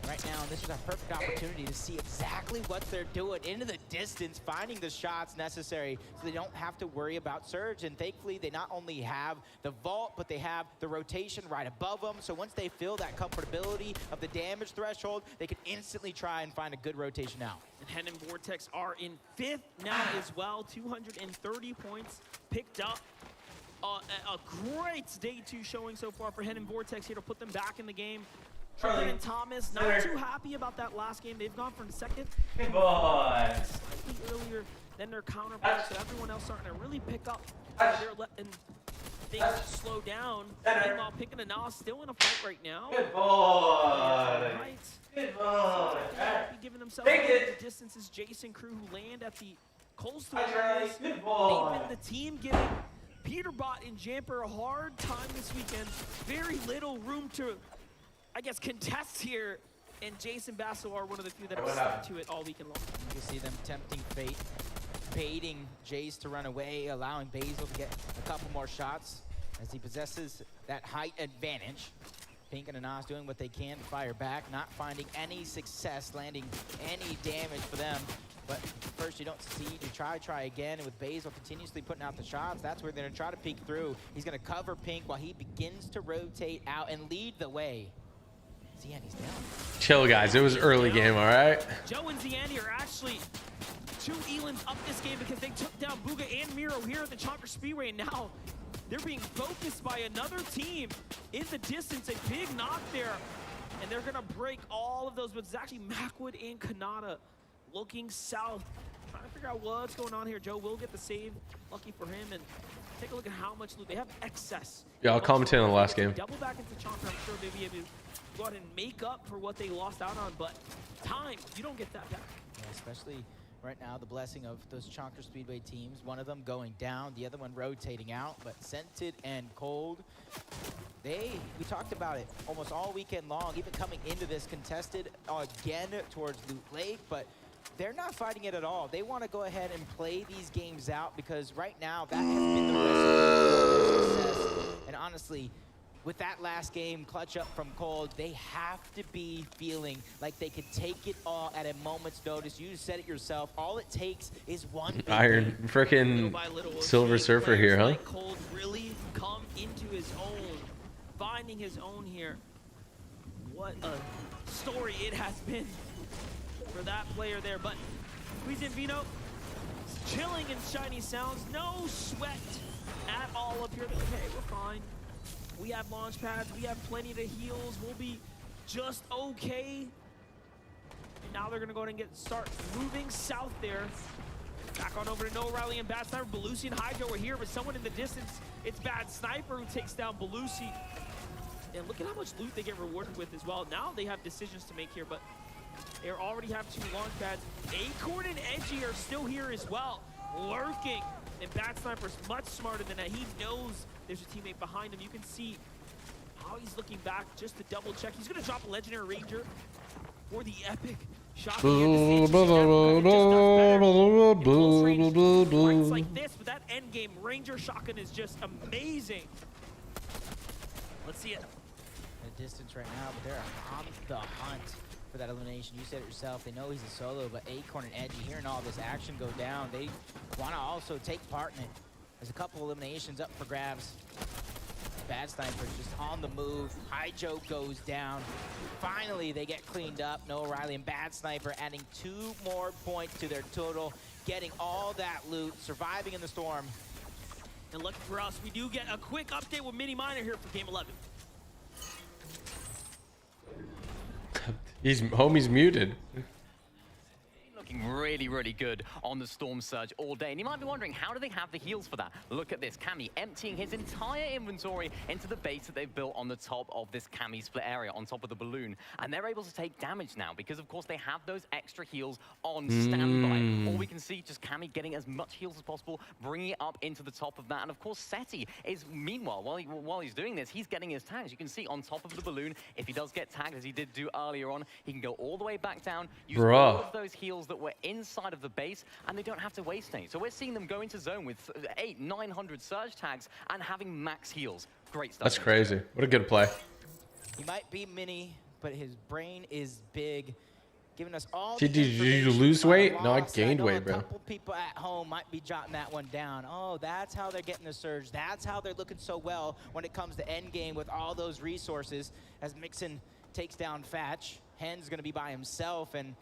right now. This is a perfect opportunity to see exactly what they're doing into the distance, finding the shots necessary so they don't have to worry about Surge. And thankfully, they not only have the vault, but they have the rotation right above them. So once they feel that comfortability of the damage threshold, they can instantly try and find a good rotation out. And Hen and Vortex are in 5th now as well. 230 points picked up. A great day 2 showing so far for Hen and Vortex here to put them back in the game. Trevor and Thomas not too happy about that last game. They've gone from 2nd. Good boy. Slightly earlier than their counterparts, so everyone else starting to really pick up. And things slow down. Meanwhile, Pink and Anas still in a fight right now. Good boy. Right. Good boy. Be giving themselves the distances. Jason crew who land at the coastal areas. Good boy. They've been the team giving Peterbot and Jamper a hard time this weekend. Very little room to, I guess, contest here. And Jason Basso are one of the few that have stuck to it all weekend long. You can see them tempting fate, baiting Jace to run away, allowing Basil to get a couple more shots as he possesses that height advantage. Pink and Anas doing what they can to fire back, not finding any success, landing any damage for them. But first you don't succeed, you try again, and with Basil continuously putting out the shots, that's where they're gonna try to peek through. He's gonna cover Pink while he begins to rotate out and lead the way. Ziani's down. Chill, guys. It was early game, all right? Joe and Ziani are actually 2 Elans up this game because they took down Booga and Miro here at the Chonker Speedway, and now they're being focused by another team in the distance. A big knock there, and they're gonna break all of those, but it's actually Macwood and Kanata looking south, trying to figure out what's going on here. Joe will get the save, lucky for him, and take a look at how much loot they have. Excess. Yeah, I'll commentate on the last game. Double back into Chonker, I'm sure they'll be able to go ahead and make up for what they lost out on, but time, you don't get that back. Yeah, especially right now, the blessing of those Chonker Speedway teams, one of them going down, the other one rotating out, but Scented and Cold, we talked about it almost all weekend long, even coming into this contested again towards Loot Lake, but they're not fighting it at all. They want to go ahead and play these games out because right now that has been the recipe for success. And honestly, with that last game, clutch up from Cold, they have to be feeling like they could take it all at a moment's notice. You said it yourself. All it takes is one big Iron frickin' Silver Surfer here, huh? Like Cold really come into his own, finding his own here. What a story it has been for that player there. But Luis and Vino, chilling in Shiny Sounds, no sweat at all up here. Okay, we're fine. We have launch pads, we have plenty of heals, we'll be just okay. And now they're gonna go ahead and start moving south there. Back on over to No Riley and Bad Sniper. Belusi and Hydro are here, but someone in the distance, it's Bad Sniper who takes down Belusi. And look at how much loot they get rewarded with as well. Now they have decisions to make here, but they already have 2 launch pads. Acorn and Edgy are still here as well, lurking. And Bad Sniper's much smarter than that. He knows there's a teammate behind him. You can see how he's looking back just to double check. He's gonna drop a Legendary Ranger for the epic shot. Fights like this, but that end game Ranger shotgun is just amazing. Let's see it. The distance right now, but they're on the hunt for that elimination. You said it yourself, they know he's a solo, but Acorn and Edgy hearing all this action go down, they want to also take part in it. There's a couple eliminations up for grabs. Bad Sniper's just on the move. Hydro goes down. Finally, they get cleaned up. No Riley and Bad Sniper adding 2 more points to their total, getting all that loot, surviving in the storm. And lucky for us, we do get a quick update with Mini Miner here for Game 11. Homie's muted. looking really, really good on the Storm Surge all day. And you might be wondering, how do they have the heals for that? Look at this, Cammy emptying his entire inventory into the base that they've built on the top of this Cammy split area, on top of the balloon. And they're able to take damage now because, of course, they have those extra heals on standby. All we can see, just Cammy getting as much heals as possible, bringing it up into the top of that. And, of course, Seti is, meanwhile, while he's doing this, he's getting his tags. You can see on top of the balloon, if he does get tagged, as he did do earlier on, he can go all the way back down, use all of those heals that were inside of the base, and they don't have to waste any. So we're seeing them go into zone with 800-900 surge tags and having max heals. Great stuff. That's crazy. What a good play. He might be mini, but his brain is big, giving us all. Did you lose weight? No, I gained weight, bro. A couple people at home might be jotting that one down. Oh, that's how they're getting the surge. That's how they're looking so well when it comes to end game with all those resources. As Mixon takes down Fatch, Hen's going to be by himself, and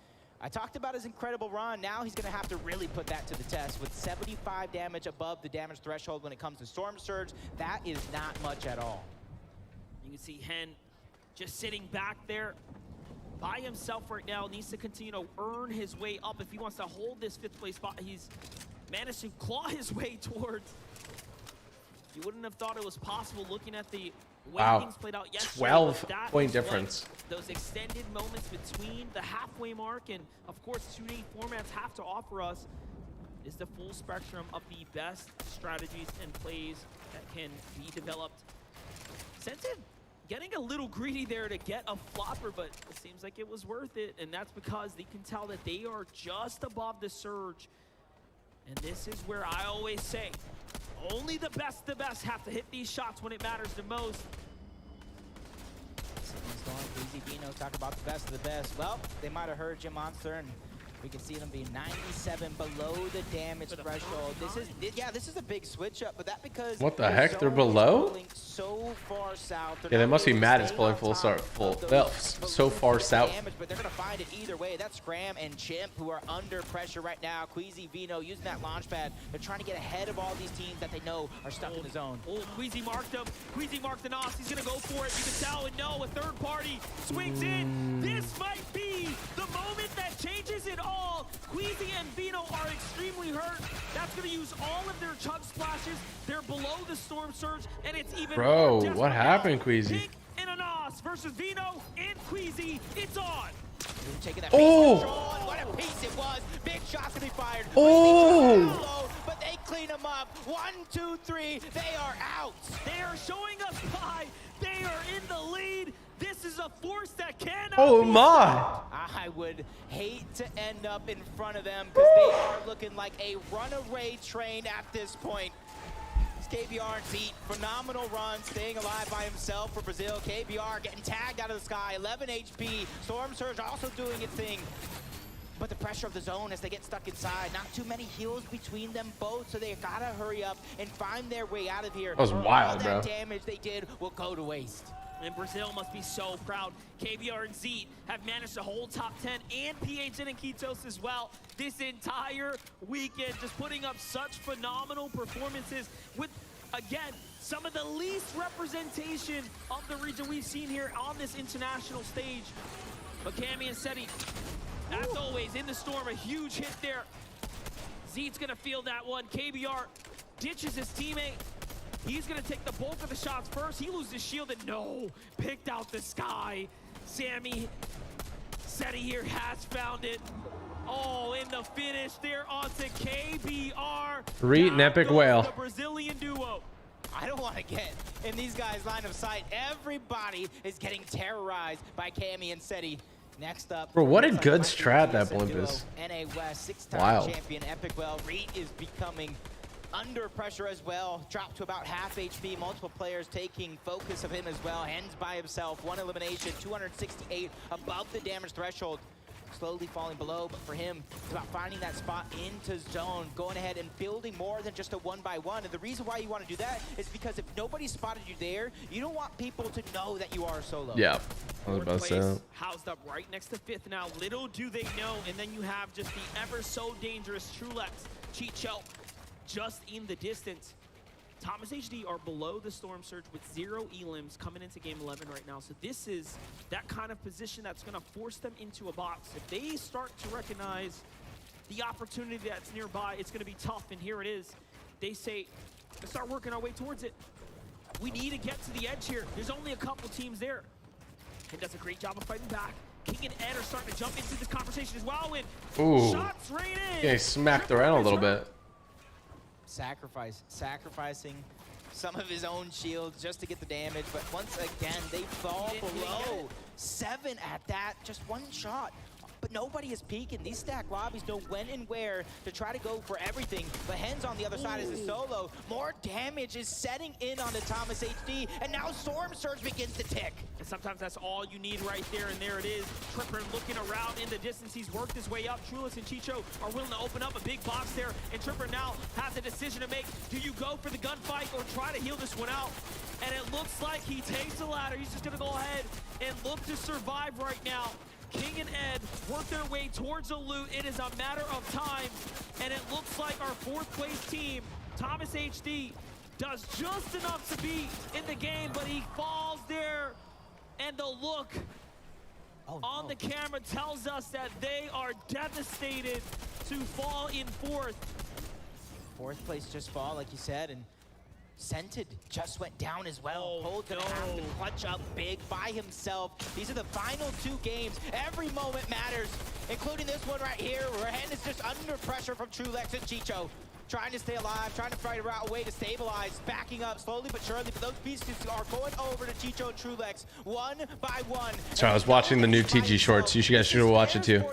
I talked about his incredible run. Now he's going to have to really put that to the test with 75 damage above the damage threshold when it comes to Storm Surge. That is not much at all. You can see Hen just sitting back there by himself right now, needs to continue to earn his way up if he wants to hold this 5th place spot. He's managed to claw his way towards. You wouldn't have thought it was possible looking at the way things played out yesterday. 12-point difference. Those extended moments between the halfway mark and, of course, 2D formats have to offer us is the full spectrum of the best strategies and plays that can be developed. Sensitive getting a little greedy there to get a flopper, but it seems like it was worth it, and that's because they can tell that they are just above the surge. And this is where I always say, only the best have to hit these shots when it matters the most. Easy Dino talk about the best of the best. Well, they might have heard Jim Monster, and we can see them be 97 below the damage threshold. This is a big switch up, but that because what the heck? They're below? So far south. Yeah, they must be mad it's pulling so far south. Damage, but they're gonna find it either way. That's Scram and Chimp who are under pressure right now. Queasy Vino using that launch pad. They're trying to get ahead of all these teams that they know are stuck in the zone. Queasy marked him. Queasy marked the Nos. He's gonna go for it. You can tell and know a third party swings in. This might be the moment that changes it all. Queasy and Vino are extremely hurt. That's going to use all of their chug splashes. They're below the Storm Surge, and it's even Bro, what happened, Queasy? Pink and a Nos versus Vino and Queasy. It's on. Taking that oh! What a piece it was. Big shots to be fired. Oh! But they clean them up. 1, 2, 3. They are out. They are showing us why. They are in the lead. This is a force that cannot Oh be my! stopped. I would hate to end up in front of them because they are looking like a runaway train at this point. KBR and Pete, phenomenal run, staying alive by himself for Brazil. KBR getting tagged out of the sky, 11 HP. Storm Surge also doing its thing. But the pressure of the zone as they get stuck inside, not too many heals between them both, so they gotta hurry up and find their way out of here. That was wild, bro. All that damage they did will go to waste. And Brazil must be so proud. KBR and Zeet have managed to hold top 10 and PHN and Kitos as well this entire weekend, just putting up such phenomenal performances with, again, some of the least representation of the region we've seen here on this international stage. But Cammy and Seti, as always, in the storm, a huge hit there. Zeet's gonna feel that one. KBR ditches his teammate. He's gonna take the bulk of the shots first. He loses his shield and picked out the sky. Sammy, Seti here has found it. Oh, in the finish there onto KBR. Reed and Epic Whale. The Brazilian duo. I don't want to get in these guys' line of sight. Everybody is getting terrorized by Cammy and Seti. Next up, bro, what a good strat that blimp is. NA West, 6-time champion Epic Well. Reed is becoming under pressure as well. Dropped to about half HP. Multiple players taking focus of him as well. Hens by himself. 1 elimination. 268 above the damage threshold. Slowly falling below, but for him, it's about finding that spot into zone, going ahead and building more than just a 1-by-1. And the reason why you want to do that is because if nobody spotted you there, you don't want people to know that you are a solo. Yeah, I was about to say that. Housed up right next to 5th now. Little do they know, and then you have just the ever so dangerous Trulex, Chicho, just in the distance. Thomas HD are below the Storm Surge with 0 elims coming into game 11 right now. So this is that kind of position that's going to force them into a box. If they start to recognize the opportunity that's nearby, it's going to be tough, and here it is. They say, let's start working our way towards it. We need to get to the edge here. There's only a couple teams there. And does a great job of fighting back. King and Ed are starting to jump into this conversation as well. And shots right in. Yeah, he smacked around a little bit. Sacrificing some of his own shields just to get the damage, but once again, they fall below. 7 at that, just one shot. But nobody is peeking. These stack lobbies know when and where to try to go for everything. But Hen's on the other side as a solo. More damage is setting in on the Thomas HD, and now Storm Surge begins to tick. And sometimes that's all you need right there, and there it is. Tripper looking around in the distance. He's worked his way up. Trulix and Chicho are willing to open up a big box there, and Tripper now has a decision to make. Do you go for the gunfight or try to heal this one out? And it looks like he takes the ladder. He's just going to go ahead and look to survive right now. King and Ed work their way towards a loot. It is a matter of time, and it looks like our 4th place team, Thomas HD, does just enough to be in the game, but he falls there, and the look on the camera tells us that they are devastated to fall in 4th. 4th place just fall, like you said, and Scented just went down as well. Cold gonna have to clutch up big by himself. These are the final 2 games. Every moment matters, including this one right here, where Hen is just under pressure from Trulex and Chicho. Trying to stay alive, trying to find a way to stabilize, backing up slowly but surely, but those pieces are going over to Chicho and Trulex, one by one. Sorry, I was watching the new TG shorts. You guys should watch it too.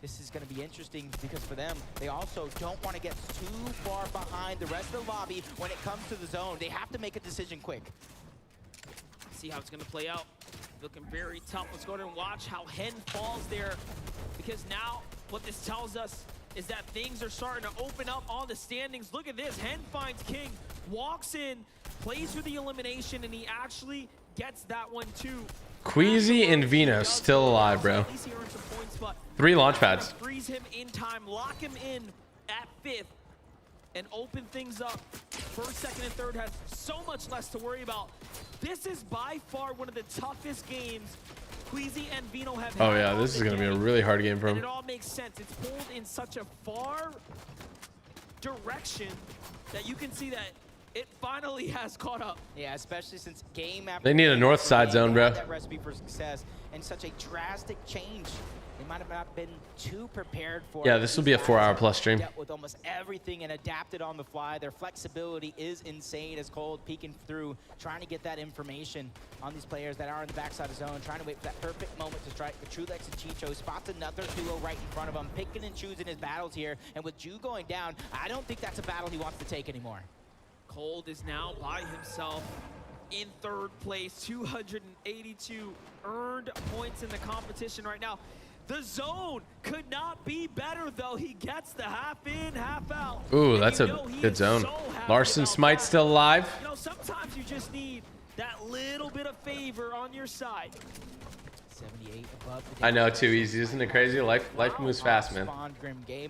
This is going to be interesting because for them, they also don't want to get too far behind the rest of the lobby when it comes to the zone. They have to make a decision quick. See how it's going to play out. Looking very tough. Let's go ahead and watch how Hen falls there, because now what this tells us is that things are starting to open up on the standings. Look at this. Hen finds King, walks in, plays for the elimination, and he actually gets that one too. Queasy and Vino still alive, bro. 3 launch pads. Freeze him in time, lock him in at 5th, and open things up. 1st, 2nd, and 3rd has so much less to worry about. This is by far one of the toughest games Queasy and Vino have had. Oh yeah, this is gonna be a really hard game for him. And it all makes sense. It's pulled in such a far direction that you can see that it finally has caught up. Yeah, especially since game after They need a north side zone, bro. That recipe for success and such a drastic change. They might have not been too prepared for. Yeah, this will be a 4-hour-plus stream. With almost everything and adapted on the fly. Their flexibility is insane as Cold peeking through, trying to get that information on these players that are on the backside of zone, trying to wait for that perfect moment to strike. But Trulex and Chicho spots another duo right in front of him, picking and choosing his battles here. And with Ju going down, I don't think that's a battle he wants to take anymore. Cold is now by himself in 3rd place, 282 earned points in the competition right now. The zone could not be better, though. He gets the half in, half out. Ooh, that's a good zone. Larson Smite's still alive. You know, sometimes you just need that little bit of favor on your side. 78 above the I know, too easy. Isn't it crazy? Life moves fast, man.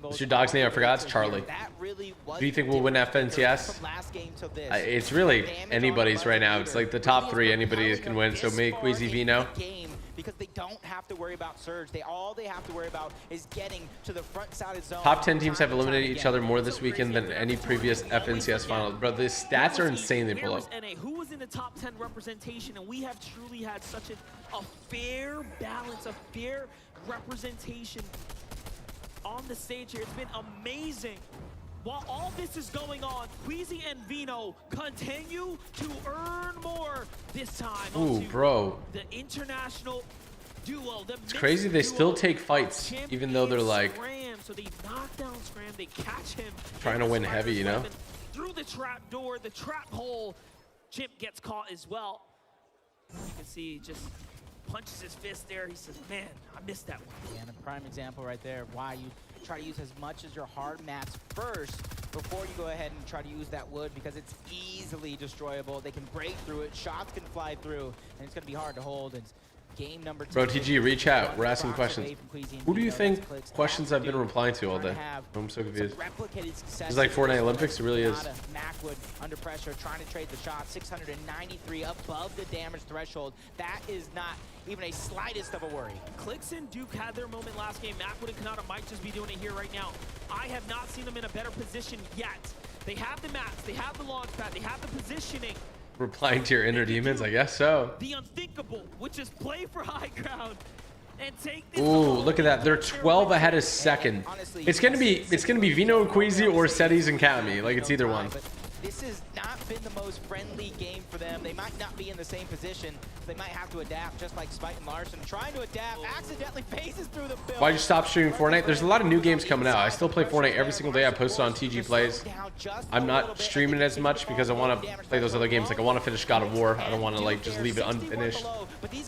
What's your dog's name? I forgot. It's Charlie. Do you think we'll win FNCS? It's really anybody's right now. It's like the top 3 anybody can win. So me, Queasy, Vino. Because they don't have to worry about Surge. All they have to worry about is getting to the front side of zone. Top 10 teams have eliminated each other more this weekend than any previous FNCS finals. Bro, the stats are insanely below. Who was in the top 10 representation, and we have truly had such a fair balance, a fair representation on the stage here. It's been amazing. While all this is going on, Queasy and Vino continue to earn more this time. Ooh, bro. The international duo. It's crazy they still take fights, even though they're like so they knock down Scram, they catch him. Trying to win heavy, you know? Through the trap door, the trap hole. Chimp gets caught as well. You can see he just punches his fist there. He says, man, I missed that one. Yeah, and a prime example right there of why you try to use as much as your hard mats first before you go ahead and try to use that wood, because it's easily destroyable. They can break through it, shots can fly through, and it's going to be hard to hold. And game number 2. Bro, TG, reach out. We're asking questions. Who do you think questions I've been replying to all day? I'm so confused. It's like Fortnite Olympics. It really is. Macwood under pressure, trying to trade the shot. 693 above the damage threshold. That is not even a slightest of a worry. Clix and Duke had their moment last game. Macwood and Kanata might just be doing it here right now. I have not seen them in a better position yet. They have the mats, they have the launch pad, they have the positioning. Replying to your inner demons, I guess so. The unthinkable, which is play for high ground and take this. Ooh, look at that. They're 12 ahead of second. It's gonna be Vino and Queasy or Settys and Cammy. Like, it's either one. This has not been the most friendly game for them. They might not be in the same position. They might have to adapt, just like Spite and Larson. Trying to adapt, accidentally phases through the build. Why'd you stop streaming Fortnite? There's a lot of new games coming out. I still play Fortnite every single day. I post it on TG Plays. I'm not streaming it as much because I want to play those other games. Like, I want to finish God of War. I don't want to, like, just leave it unfinished.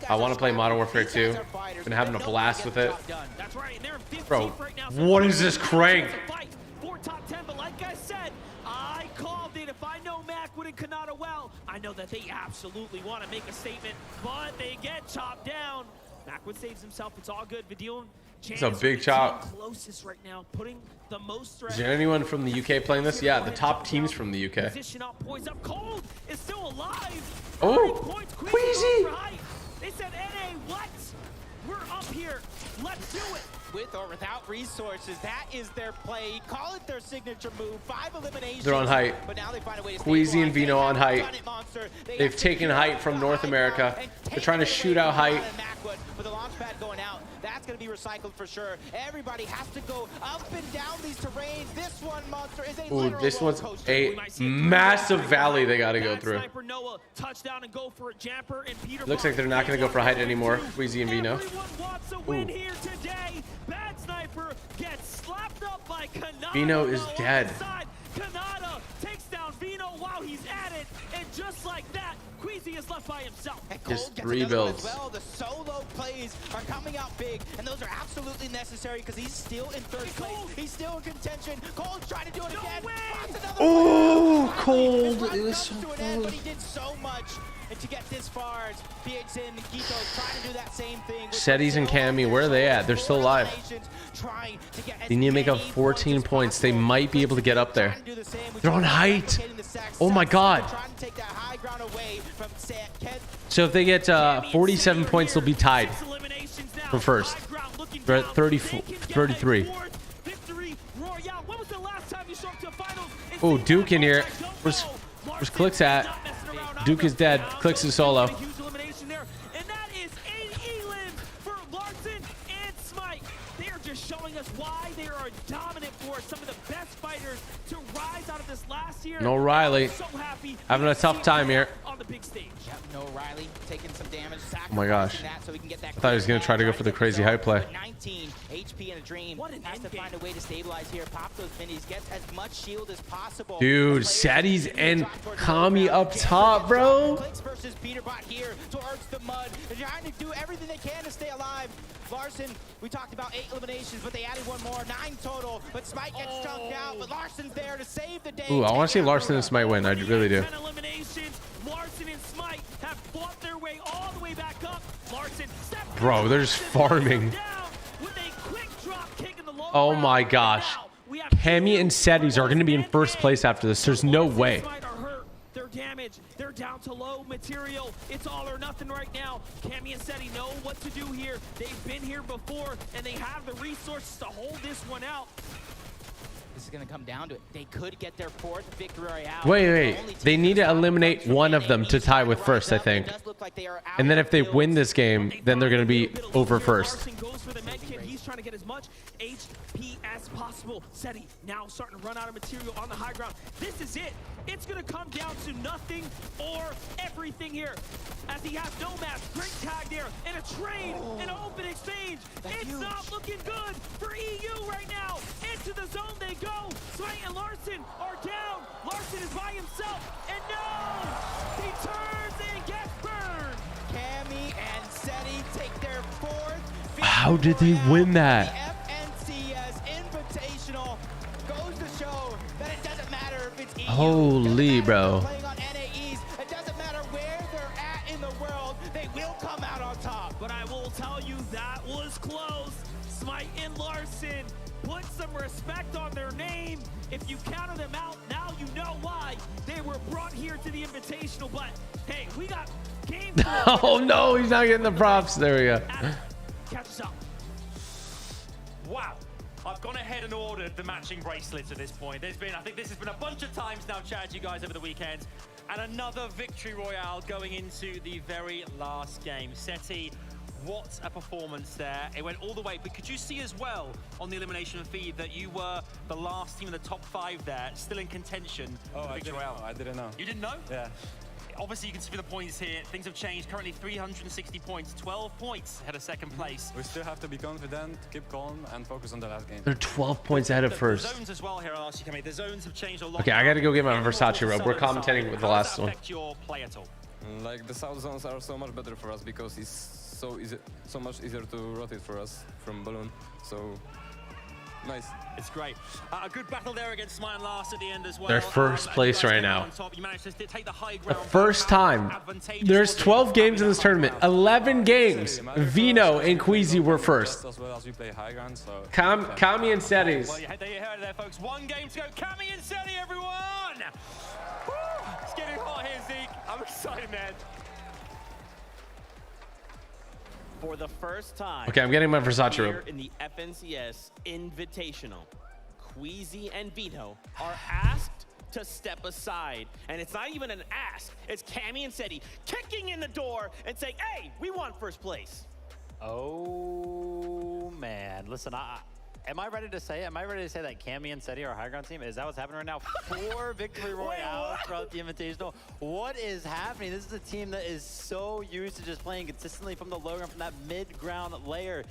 I want to play Modern Warfare 2. Been having a blast with it. Bro, what is this crank? For top 10, but like I said, I called it. If I know Macwood and Kanata well, I know that they absolutely want to make a statement, but they get chopped down. Macwood saves himself. It's all good. Vidillion, it's a big chop. Closest right now, putting the most Is there anyone from the UK playing this? Yeah, the top teams from the UK. Position up, poise up. Cold is still alive. Oh, Queasy. They said, NA, what? We're up here. Let's do it. With or without resources, that is their play. Call it their signature move. 5 eliminations. They're on height. But now they find a way to Queasy and Vino on height. They've taken height from North America. They're trying to shoot out height. With the launch pad going out, that's going to be recycled for sure. Everybody has to go up and down these terrains. This one, Monster, is a Ooh, this one's a massive valley they got to go through. Looks like they're not going to go for height anymore. Queasy and Vino. Bad Sniper gets slapped up by Kanata. Vino is dead. Kanata takes down Vino while he's at it, and just like that, Queasy is left by himself. Just 3 builds. Well, the solo plays are coming out big, and those are absolutely necessary because he's still in 3rd place. He's still in contention. Cole's trying to do it again. Oh, Cold. It was so close. But he did so much. And to get this far, BXN and Gito trying to do that same thing. Settys and Cammy, where are they at? They're still alive. They need to make up 14 points. They might be able to get up there. They're on height. Oh my god. So if they get 47 points, they'll be tied for first. They're at 33. Oh, Duke in here. Where's Clix at? Duke is dead. Clix is solo. Huge elimination there. And that is 8 elims for Larson and Smite. They are just showing us why they are a dominant force. Some of the best fighters to rise out of this last year. No Riley. So happy having a tough time here. On the big stage. Yep, no Riley taking some damage. Oh my gosh. I thought he was going to try to go for the crazy high play. 19 HP in a dream. Has to find a way to stabilize here. Pop those minis. Get as much shield as possible. Dude, Settys and Kami up top, bro. Clix versus Peterbot here towards the mud. They're trying to do everything they can to stay alive. Larson, we talked about 8 eliminations, but they added 1 more. 9 total. But Smite gets chunked out. But Larson's there to save the day. Ooh, I want to see Larson and Smite win. I really do. 10 eliminations. Larson and Smite have fought their way all the way back up. Larson, bro, they're just farming. Oh my gosh. Cammy and Settys are going to be in first place after this. There's no way. They're damaged. They're down to low material. It's all or nothing right now. Cammy and Seti know what to do here. They've been here before, and they have the resources to hold this one out. This is going to come down to it. They could get their 4th victory royale. Wait. They need to eliminate one of them to tie with first, I think. And then if they win this game, then they're going to be over first. He's trying to get as much HP as possible. Seti now starting to run out of material on the high ground. This is it. It's going to come down to nothing or everything here. As he has no match, great tag there, and a trade, an open exchange. It's not looking good for EU right now. Into the zone they go. Smite and Larson are down. Larson is by himself, and no! He turns and gets burned. Cammy and Seti take their 4th. How did they win that? The FNCS Invitational goes to show that it doesn't matter if it's EU. Holy, bro. Playing on NAEs. It doesn't matter where they're at in the world, they will come out on top. But I will tell you, that was close. Smite and Larson, put some respect on their name. If you counted them out, now you know why they were brought here to the Invitational. But hey, we got game 4. Oh no, he's not getting the props. There we go. Catch up. Wow. I've gone ahead and ordered the matching bracelets at this point. I think this has been a bunch of times now chatted to you guys over the weekend. And another victory royale going into the very last game. Seti, what a performance there. It went all the way, but could you see as well on the elimination feed that you were the last team in the top 5 there, still in contention? Oh, I didn't know. You didn't know? Yeah. Obviously, you can see the points here. Things have changed. Currently 360 points, 12 points ahead of second place. We still have to be confident, keep calm, and focus on the last game. They're 12 points ahead of first. The zones as well here, I'll ask you, Kami. The zones have changed a lot. Okay, I gotta go get my Versace robe. We're commentating with the last one. How does that affect your play at all? Like the south zones are so much better for us because it's so easy, so much easier to rotate for us from balloon. So nice. It's great. A good battle there against Smite and Lars at the end as well. They're first place right now. You managed to take the high The ground. first time. There's 12 games in this tournament. 11 games. Vino and Queasy were first. As well as we play high ground, so Kami and Setis. Well, there you heard it there, folks. One game to go. Kami and Seti, everyone! Woo! It's getting hot here, Zeke. I'm excited, man. For the first time. Okay, I'm getting my Versace here robe. in the FNCS Invitational, Queasy and Vino are asked to step aside. And it's not even an ask. It's Kami and Seti kicking in the door and saying, hey, we want first place. Oh, man. Listen, am I ready to say it? Am I ready to say that Kami and Seti are a high ground team? Is that what's happening right now? 4 victory royales throughout the Invitational. What is happening? This is a team that is so used to just playing consistently from the low ground, from that mid-ground layer.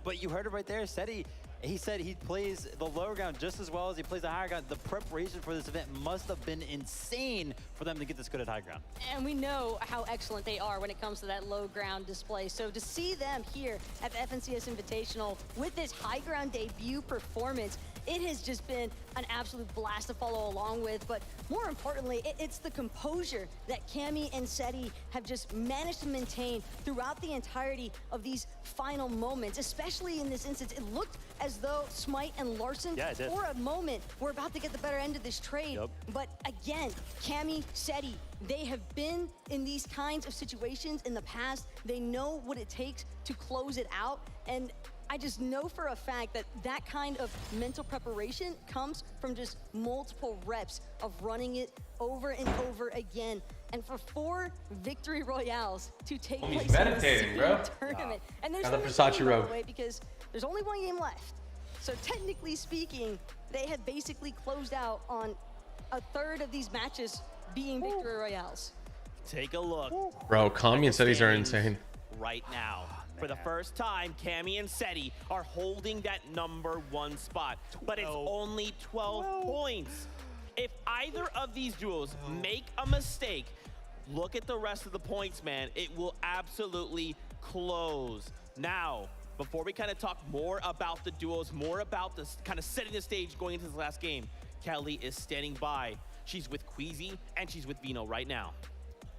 But you heard it right there, Seti. He said he plays the lower ground just as well as he plays the higher ground. The preparation for this event must have been insane for them to get this good at high ground. And we know how excellent they are when it comes to that low ground display. So to see them here at the FNCS Invitational with this high ground debut performance, it has just been an absolute blast to follow along with. But more importantly, it's the composure that Kami and Seti have just managed to maintain throughout the entirety of these final moments. Especially in this instance, it looked as though Smite and Larson, for a moment, were about to get the better end of this trade. But again, Kami, Seti, they have been in these kinds of situations in the past. They know what it takes to close it out. And I just know for a fact that that kind of mental preparation comes from just multiple reps of running it over and over again. And for 4 victory royales to take place in this tournament. And there's the Versace robe. By the way, because there's only 1 game left. So technically speaking, they have basically closed out on a third of these matches being victory royales. Take a look. Bro, Kami and Setis are insane. Right now. For the first time, Kami and Seti are holding that #1 spot, but it's only 12 points. If either of these duos make a mistake, look at the rest of the points, man. It will absolutely close. Now, before we kind of talk more about the duos, more about this kind of setting the stage going into this last game, Kelly is standing by. She's with Queasy and she's with Vino right now.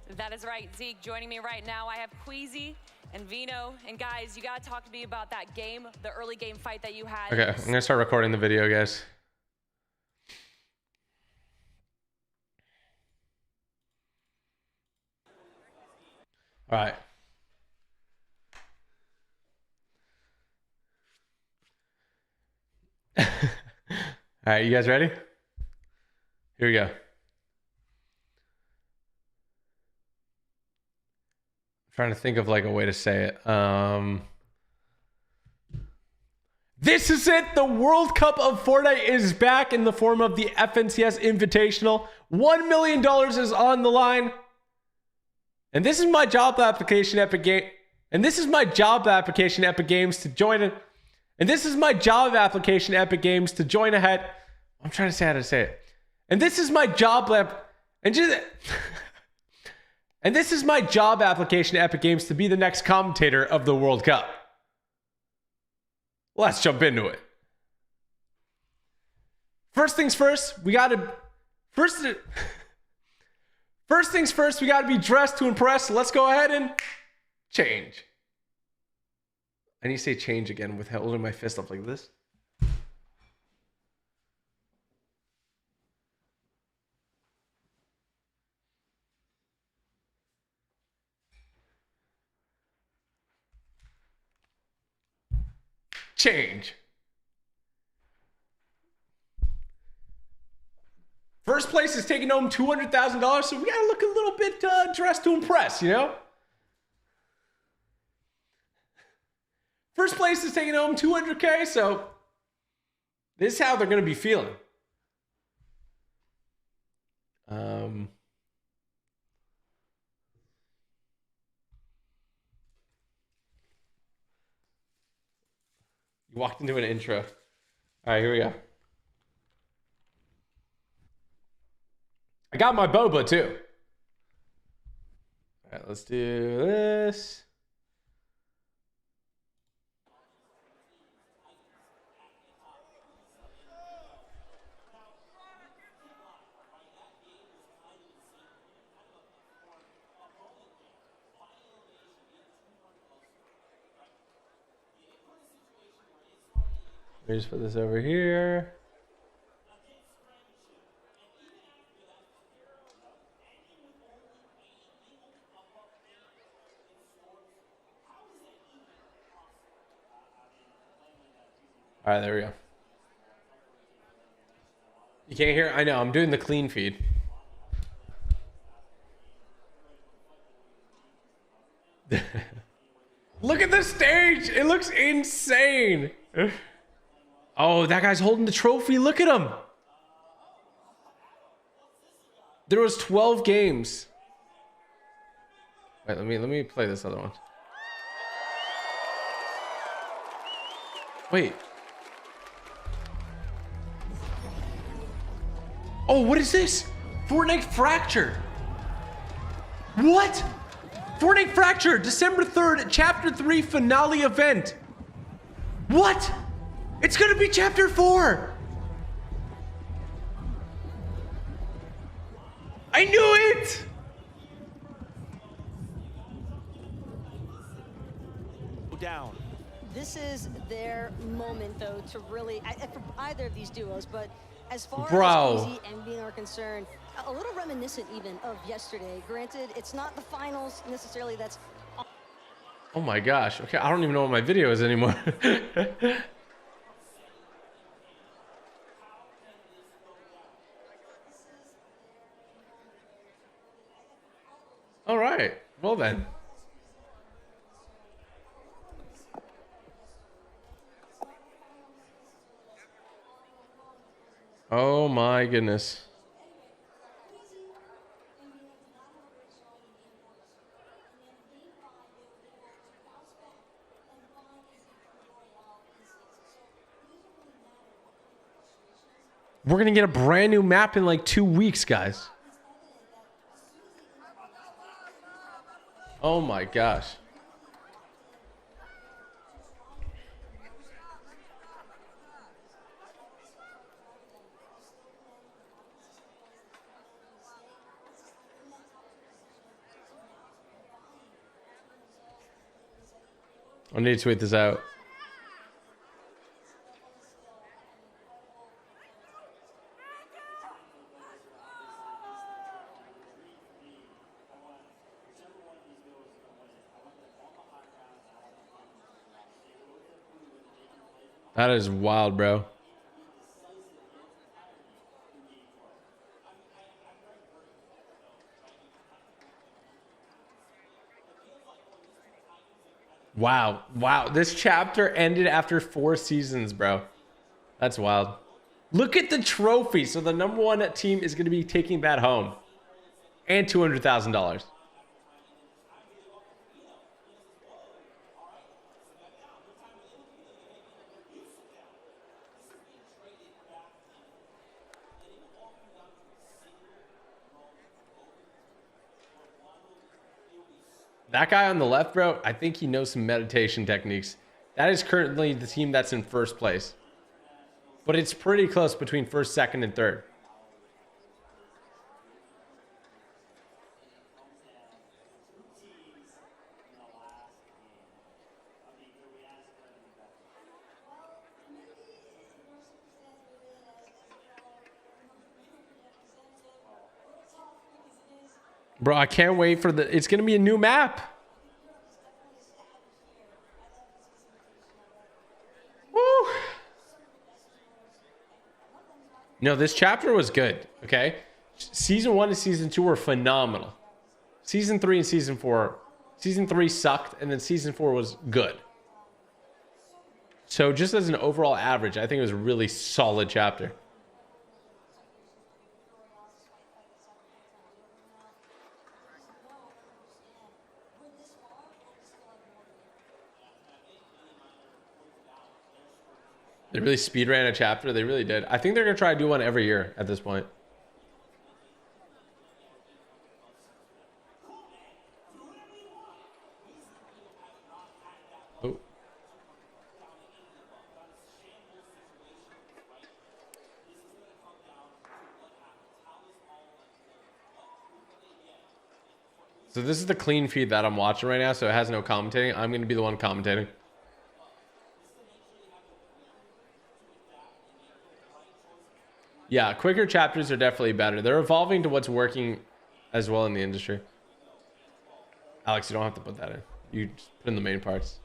That is right, Zeke. Joining me right now, I have Queasy and Vino. And guys, you gotta talk to me about that game, the early game fight that you had. Okay, I'm gonna start recording the video, guys. All right. All right, you guys ready? Here we go. Trying to think of like a way to say it. This is it. The World Cup of Fortnite is back in the form of the FNCS Invitational. $1 million is on the line. And this is my job application Epic Game. And this is my job application Epic Games to join it. And this is my job application Epic Games to join ahead. I'm trying to say how to say it. And this is my job and this is my job application to Epic Games to be the next commentator of the World Cup. Let's jump into it. First things first, we gotta First things first, we got to be dressed to impress. So let's go ahead and change. I need to say change again with holding my fist up like this. Change. First place is taking home $200,000, so we gotta look a little bit dressed to impress, you know? First place is taking home $200K, so this is how they're gonna be feeling. You walked into an intro. All right, here we go. I got my boba too. All right, let's do this. Let me just put this over here. All right, there we go. You can't hear? I know, I'm doing the clean feed. Look at the stage. It looks insane. Oh, that guy's holding the trophy. Look at him. There was 12 games. Wait, let me play this other one. Wait. Oh, what is this? Fortnite Fracture. What? Fortnite Fracture, December 3rd, Chapter 3 finale event. What? It's gonna be Chapter 4. I knew it. Down. This is their moment, though, to really, for either of these duos, but as far Bro. as Easy and being are concerned, a little reminiscent even of yesterday. Granted, it's not the finals necessarily. That's. Oh my gosh. Okay, I don't even know what my video is anymore. All right. Well then. Oh my goodness. We're gonna get a brand new map in like 2 weeks, guys. Oh my gosh. I need to tweet this out. That is wild, bro. Wow. Wow. This chapter ended after 4 seasons, bro. That's wild. Look at the trophy. So the #1 team is going to be taking that home. And $200,000. That guy on the left, bro, I think he knows some meditation techniques. That is currently the team that's in first place. But it's pretty close between first, second, and third. Bro, I can't wait for the... It's going to be a new map. Woo. No, this chapter was good, okay? Season 1 and Season 2 were phenomenal. Season 3 and Season 4... Season 3 sucked, and then Season 4 was good. So just as an overall average, I think it was a really solid chapter. They really speed ran a chapter. They really did. I think they're going to try to do one every year at this point. Oh. So this is the clean feed that I'm watching right now, so it has no commentating. I'm going to be the one commentating. Yeah, quicker chapters are definitely better. They're evolving to what's working as well in the industry. Alex, you don't have to put that in. You just put in the main parts.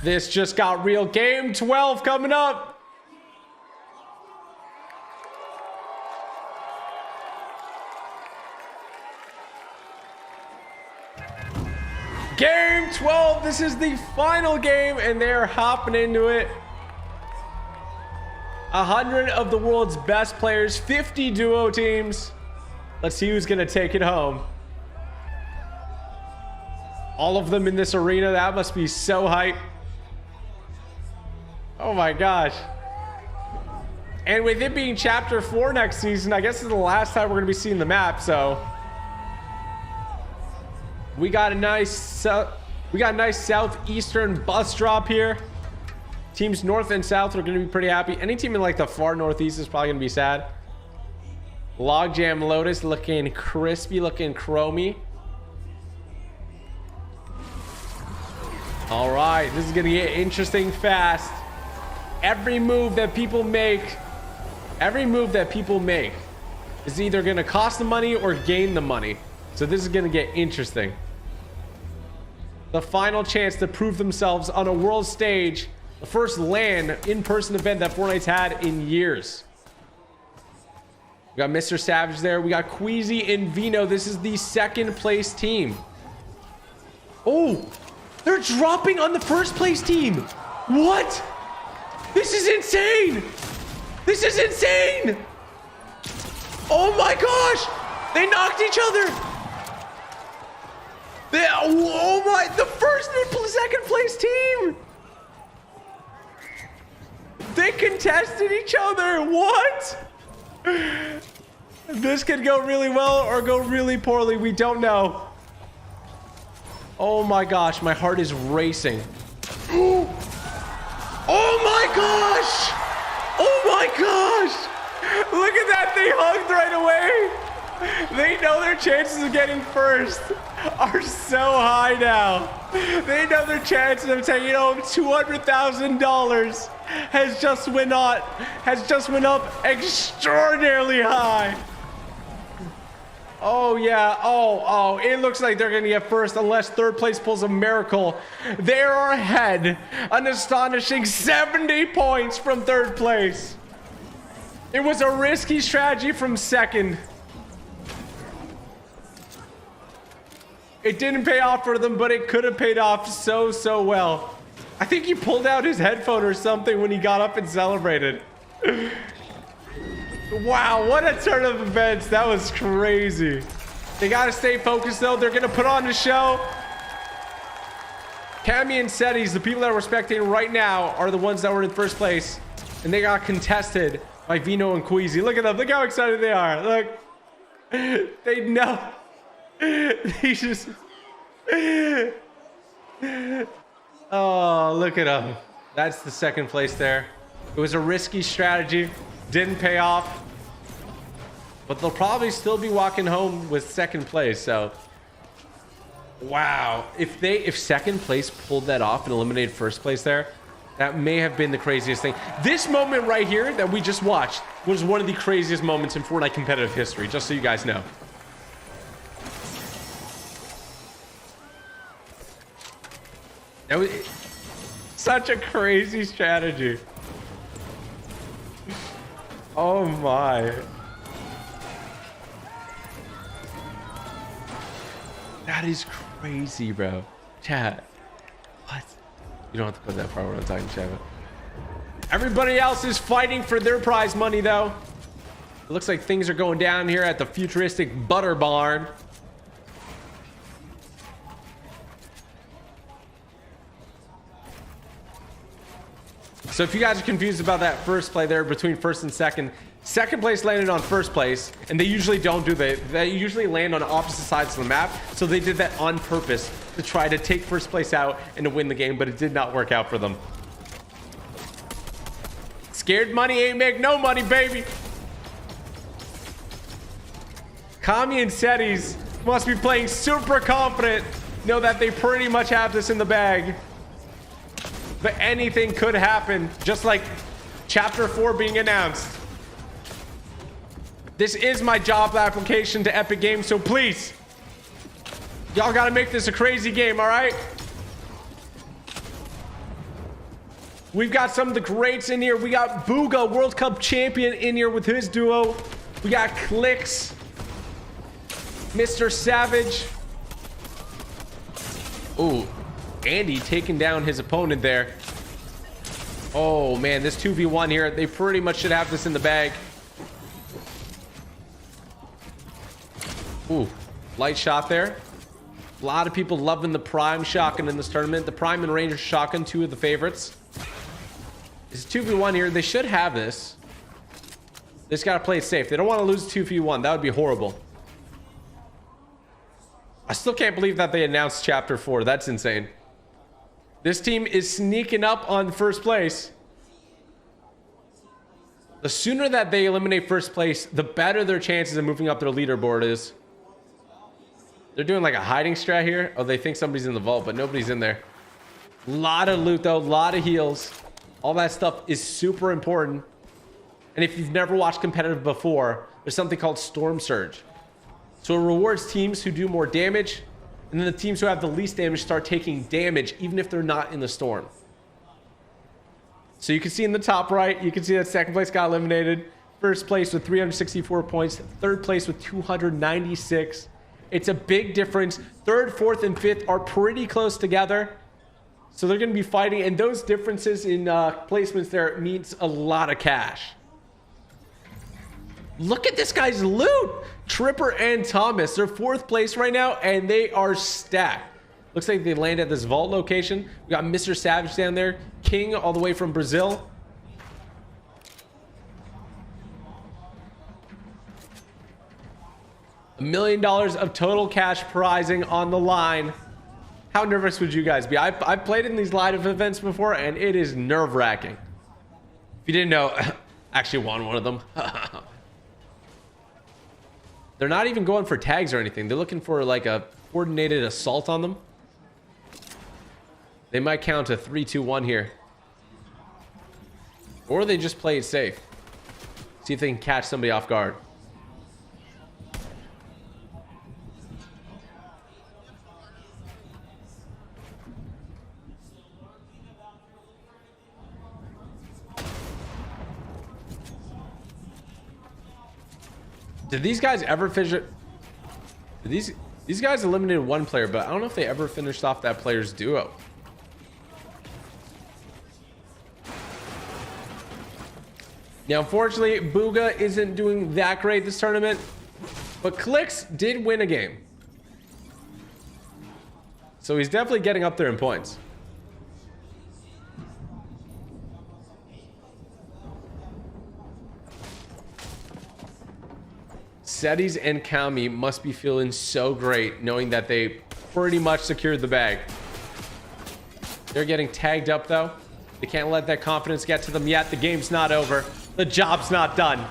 This just got real. Game 12 coming up. Game 12. This is the final game, and they're hopping into it. 100 of the world's best players, 50 duo teams. Let's see who's gonna take it home. All of them in this arena. That must be so hype. Oh my gosh. And with it being chapter 4 next season, I guess this is the last time we're gonna be seeing the map. So we got a nice southeastern bus drop here. Teams north and south are going to be pretty happy. Any team in like the far northeast is probably going to be sad. Logjam Lotus looking crispy, looking chromy. All right, this is going to get interesting fast. Every move that people make is either going to cost the money or gain the money. So this is going to get interesting. The final chance to prove themselves on a world stage. The first LAN in-person event that Fortnite's had in years. We got Mr. Savage there. We got Queasy and Vino. This is the second place team. Oh, they're dropping on the first place team. What? This is insane. This is insane. Oh my gosh. They knocked each other. Oh my, the first and second place team. They contested each other. What? This could go really well or go really poorly. We don't know. Oh my gosh, my heart is racing. Oh my gosh. Oh my gosh. Look at that. They hugged right away. They know their chances of getting first are so high now. They know their chances of taking home $200,000 has just went up extraordinarily high. Oh yeah. Oh, it looks like they're gonna get first unless third place pulls a miracle. They are ahead, an astonishing 70 points from third place. It was a risky strategy from second. It didn't pay off for them, but it could have paid off so well. I think he pulled out his headphone or something when he got up and celebrated. Wow, what a turn of events. That was crazy. They got to stay focused, though. They're going to put on the show. Cammy and Settys, the people that we're spectating right now, are the ones that were in first place. And they got contested by Vino and Queasy. Look at them. Look how excited they are. Look. They know. They just... Oh, look at them. That's the second place there. It was a risky strategy. Didn't pay off. But they'll probably still be walking home with second place. So, wow. If second place pulled that off and eliminated first place there, That may have been the craziest thing. This moment right here that we just watched was one of the craziest moments in Fortnite competitive history, just so you guys know. That was such a crazy strategy. Oh my. That is crazy, bro. Chat. What? You don't have to put that far when I'm talking, chat. Everybody else is fighting for their prize money, though. It looks like things are going down here at the futuristic Butter Barn. So if you guys are confused about that first play there between first and second place landed on first place, and they usually don't do that. They usually land on opposite sides of the map, so they did that on purpose to try to take first place out and to win the game, but it did not work out for them. Scared money ain't make no money, baby. Kami and Setis must be playing super confident, know that they pretty much have this in the bag. But anything could happen, just like Chapter 4 being announced. This is my job application to Epic Games, so please, y'all gotta make this a crazy game, all right? We've got some of the greats in here. We got Booga, World Cup champion, in here with his duo. We got Clicks, Mr. Savage. Ooh, Andy taking down his opponent there. Oh man, this 2v1 here, they pretty much should have this in the bag. Ooh, light shot there. A lot of people loving the Prime shotgun in this tournament. The Prime and Ranger shotgun, two of the favorites. It's 2v1 here. They should have this. They just got to play it safe. They don't want to lose 2v1. That would be horrible. I still can't believe that they announced Chapter 4. That's insane. This team is sneaking up on first place. The sooner that they eliminate first place, the better their chances of moving up their leaderboard is. They're doing like a hiding strat here. Oh, they think somebody's in the vault, but nobody's in there. A lot of loot, though. A lot of heals. All that stuff is super important. And if you've never watched competitive before, there's something called Storm Surge. So it rewards teams who do more damage, and then the teams who have the least damage start taking damage, even if they're not in the storm. So you can see in the top right, you can see that second place got eliminated. First place with 364 points. Third place with 296. It's a big difference. Third, fourth, and fifth are pretty close together. So they're going to be fighting, and those differences in placements there means a lot of cash. Look at this guy's loot. Tripper and Thomas, they're fourth place right now, and they are stacked. Looks like they landed at this vault location. We got Mr. Savage down there. King all the way from Brazil. $1 million of total cash prizing on the line. How nervous would you guys be? I've played in these live events before, and it is nerve-wracking. If you didn't know, I actually won one of them. They're not even going for tags or anything. They're looking for like a coordinated assault on them. They might count a 3-2-1 here. Or they just play it safe. See if they can catch somebody off guard. Did these guys ever finish it? These guys eliminated one player, but I don't know if they ever finished off that player's duo. Now, unfortunately, Booga isn't doing that great this tournament, but Clicks did win a game. So he's definitely getting up there in points. Setis and Kami must be feeling so great knowing that they pretty much secured the bag. They're getting tagged up though. They can't let that confidence get to them yet. The game's not over. The job's not done.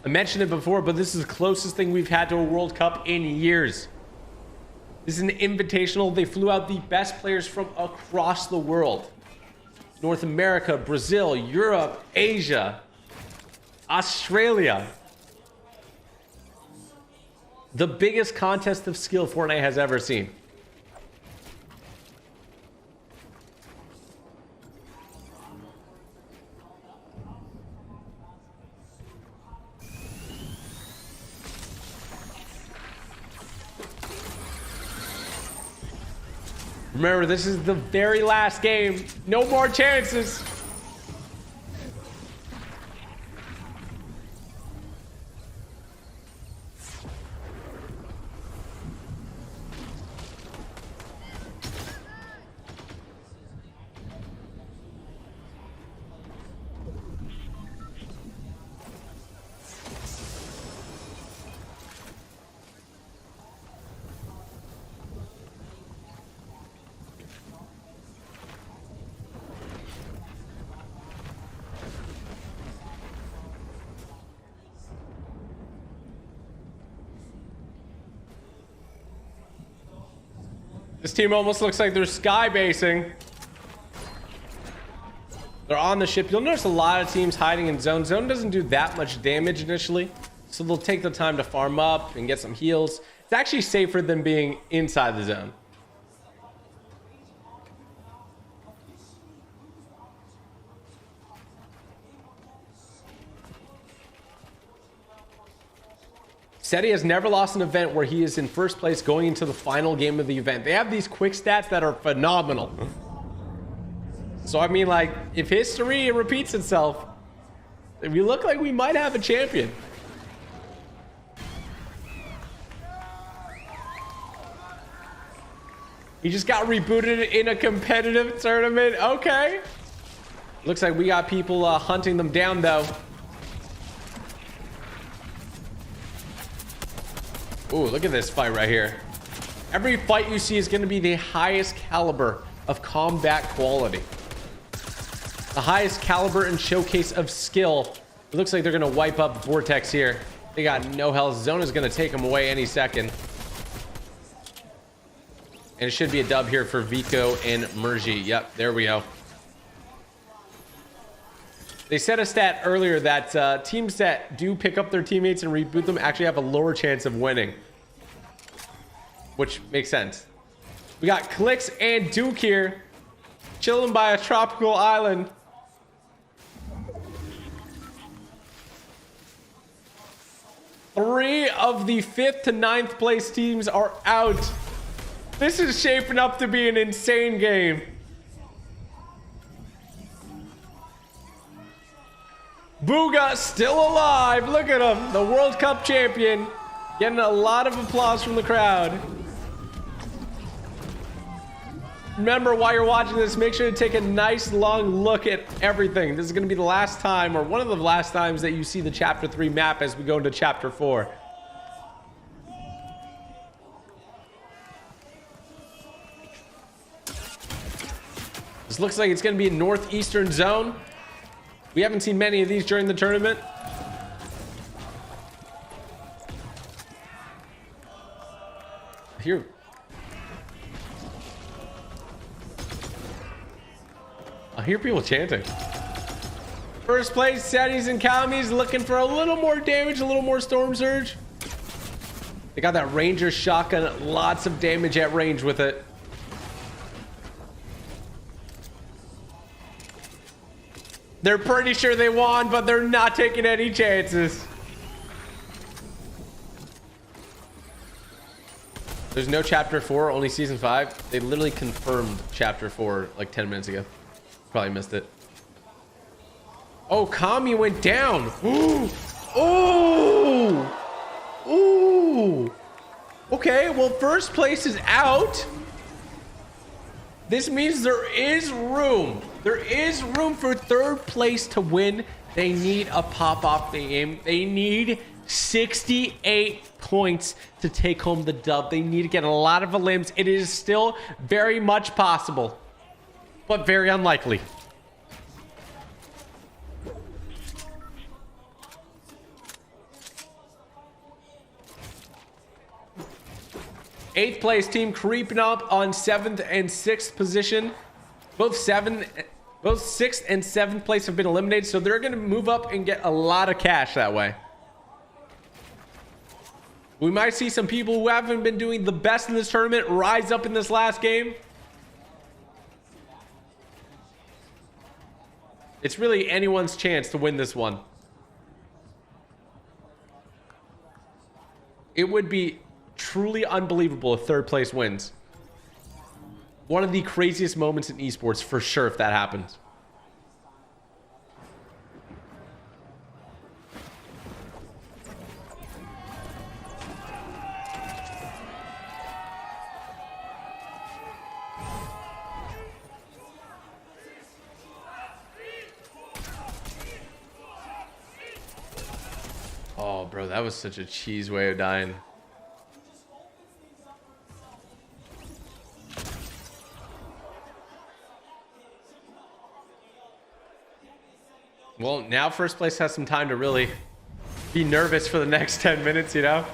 I mentioned it before, but this is the closest thing we've had to a World Cup in years. This is an invitational. They flew out the best players from across the world. North America, Brazil, Europe, Asia, Australia. The biggest contest of skill Fortnite has ever seen. Remember, this is the very last game. No more chances. This team almost looks like they're sky basing. They're on the ship. You'll notice a lot of teams hiding in zone. Zone doesn't do that much damage initially, so they'll take the time to farm up and get some heals. It's actually safer than being inside the zone. Seti has never lost an event where he is in first place going into the final game of the event. They have these quick stats that are phenomenal. So, I mean, like, if history repeats itself, we look like we might have a champion. He just got rebooted in a competitive tournament. Okay. Looks like we got people hunting them down, though. Ooh, look at this fight right here. Every fight you see is going to be the highest caliber of combat quality. The highest caliber and showcase of skill. It looks like they're going to wipe up Vortex here. They got no health. Zone is going to take them away any second. And it should be a dub here for Vico and Mergy. Yep, there we go. They said a stat earlier that teams that do pick up their teammates and reboot them actually have a lower chance of winning. Which makes sense. We got Clicks and Duke here. Chilling by a tropical island. Three of the 5th to 9th place teams are out. This is shaping up to be an insane game. Booga still alive. Look at him, the World Cup champion, getting a lot of applause from the crowd. Remember, while you're watching this, make sure to take a nice long look at everything. This is going to be the last time, or one of the last times, that you see the Chapter 3 map as we go into Chapter 4. This looks like it's going to be a northeastern zone. We haven't seen many of these during the tournament. Here. I hear people chanting. First place, Setis and Kamis looking for a little more damage, a little more Storm Surge. They got that Ranger shotgun, lots of damage at range with it. They're pretty sure they won, but they're not taking any chances. There's no Chapter 4, only Season 5. They literally confirmed Chapter 4 like 10 minutes ago. Probably missed it. Oh, Kami went down. Ooh. Ooh. Ooh. Okay, well, first place is out. This means there is room. There is room for third place to win. They need a pop-off game. They need 68 points to take home the dub. They need to get a lot of elims. It is still very much possible, but very unlikely. 8th place team creeping up on 7th and 6th position. Both 6th and 7th place have been eliminated, so they're going to move up and get a lot of cash that way. We might see some people who haven't been doing the best in this tournament rise up in this last game. It's really anyone's chance to win this one. It would be truly unbelievable if 3rd place wins. One of the craziest moments in esports for sure if that happens. Oh, bro, that was such a cheese way of dying. Well, now 1st place has some time to really be nervous for the next 10 minutes, you know?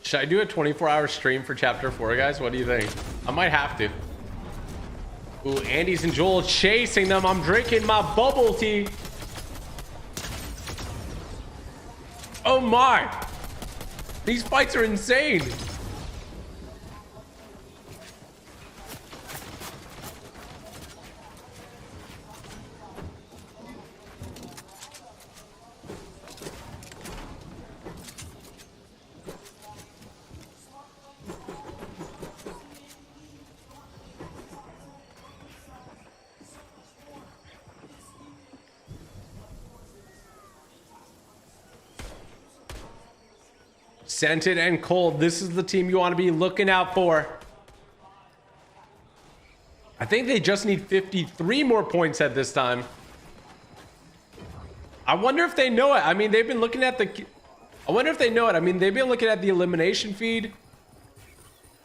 Should I do a 24-hour stream for Chapter 4, guys? What do you think? I might have to. Ooh, Andy's and Joel chasing them. I'm drinking my bubble tea. Oh my. These fights are insane. Scented and Cold. This is the team you want to be looking out for. I think they just need 53 more points at this time. I wonder if they know it. I mean, they've been looking at the... I wonder if they know it. I mean, they've been looking at the elimination feed.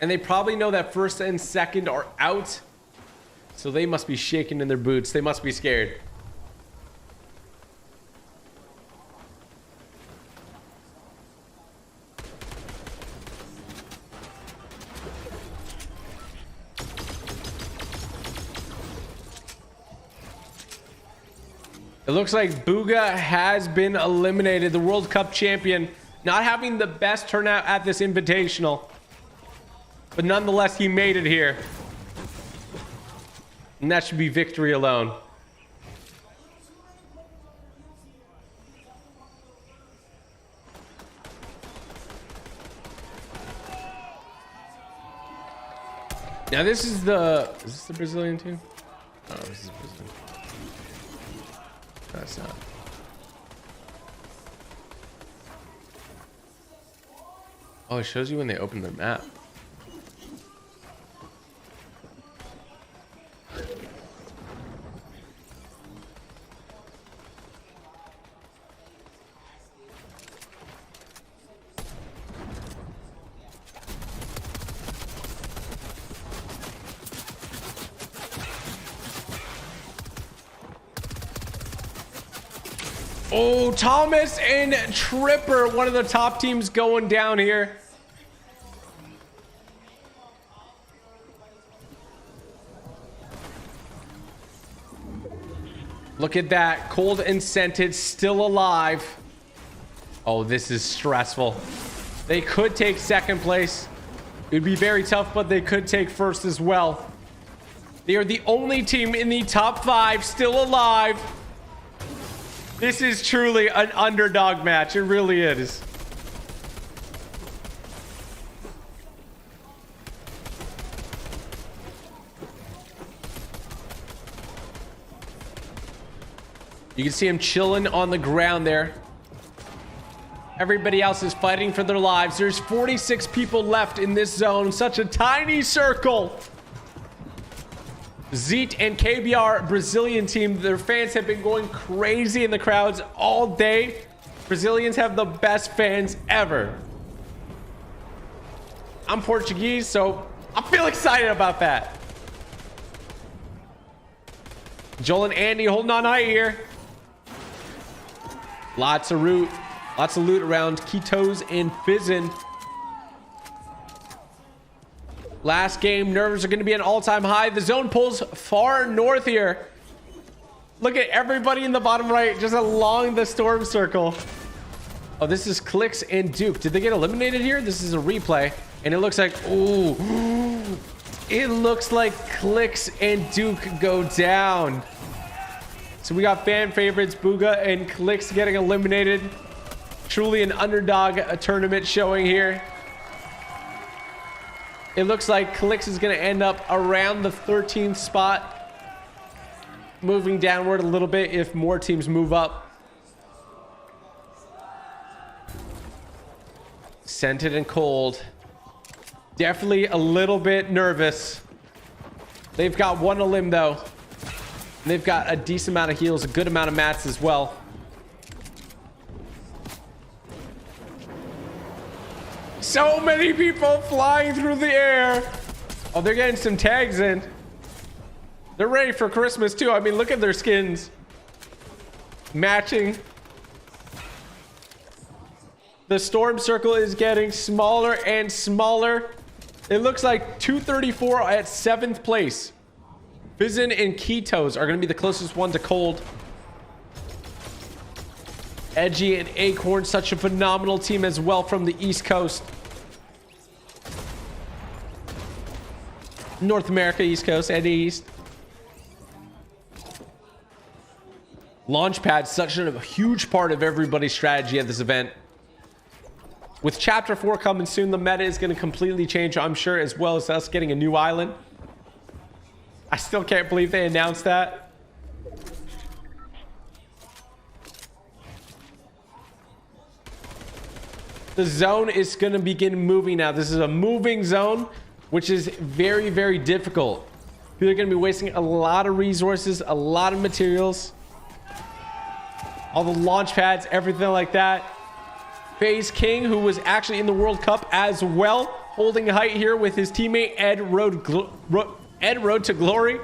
And they probably know that 1st and 2nd are out. So they must be shaking in their boots. They must be scared. It looks like Booga has been eliminated, the World Cup champion, not having the best turnout at this invitational. But nonetheless, he made it here. And that should be victory alone. Now this is the... Is this the Brazilian team? Oh, this is Brazilian. That's not. Oh, it shows you when they open the map. Oh, Thomas and Tripper, one of the top teams going down here. Look at that. Cold and Scented still alive. Oh, this is stressful. They could take 2nd place. It would be very tough, but they could take 1st as well. They are the only team in the top 5 still alive. This is truly an underdog match. It really is. You can see him chilling on the ground there. Everybody else is fighting for their lives. There's 46 people left in this zone. Such a tiny circle. Zeet and KBR, Brazilian team. Their fans have been going crazy in the crowds all day. Brazilians have the best fans ever. I'm Portuguese, so I feel excited about that. Joel and Andy holding on high here. Lots of loot around Kitos and Fizzin. Last game, nerves are going to be an all-time high. The zone pulls far north here. Look at everybody in the bottom right, just along the storm circle. Oh, this is Clix and Duke. Did they get eliminated here? This is a replay, and it looks like, ooh, it looks like Clix and Duke go down. So we got fan favorites Booga and Clix getting eliminated. Truly an underdog tournament showing here. It looks like Clix is going to end up around the 13th spot, moving downward a little bit if more teams move up. Scented and cold. Definitely a little bit nervous. They've got one elim though. And they've got a decent amount of heals, a good amount of mats as well. So many people flying through the air. Oh, they're getting some tags in. They're ready for Christmas too. I mean, look at their skins. Matching. The storm circle is getting smaller and smaller. It looks like 234 at 7th place. Fizzin and Kitos are going to be the closest one to cold. Edgy and Acorn, such a phenomenal team as well from the East Coast. North America, East Coast, and East. Launchpad, such a huge part of everybody's strategy at this event. With Chapter 4 coming soon, the meta is going to completely change, I'm sure, as well as us getting a new island. I still can't believe they announced that. The zone is going to begin moving now. This is a moving zone, which is very, very difficult. People are going to be wasting a lot of resources, a lot of materials. All the launch pads, everything like that. FaZe King, who was actually in the World Cup as well, holding height here with his teammate Ed Road to Glory.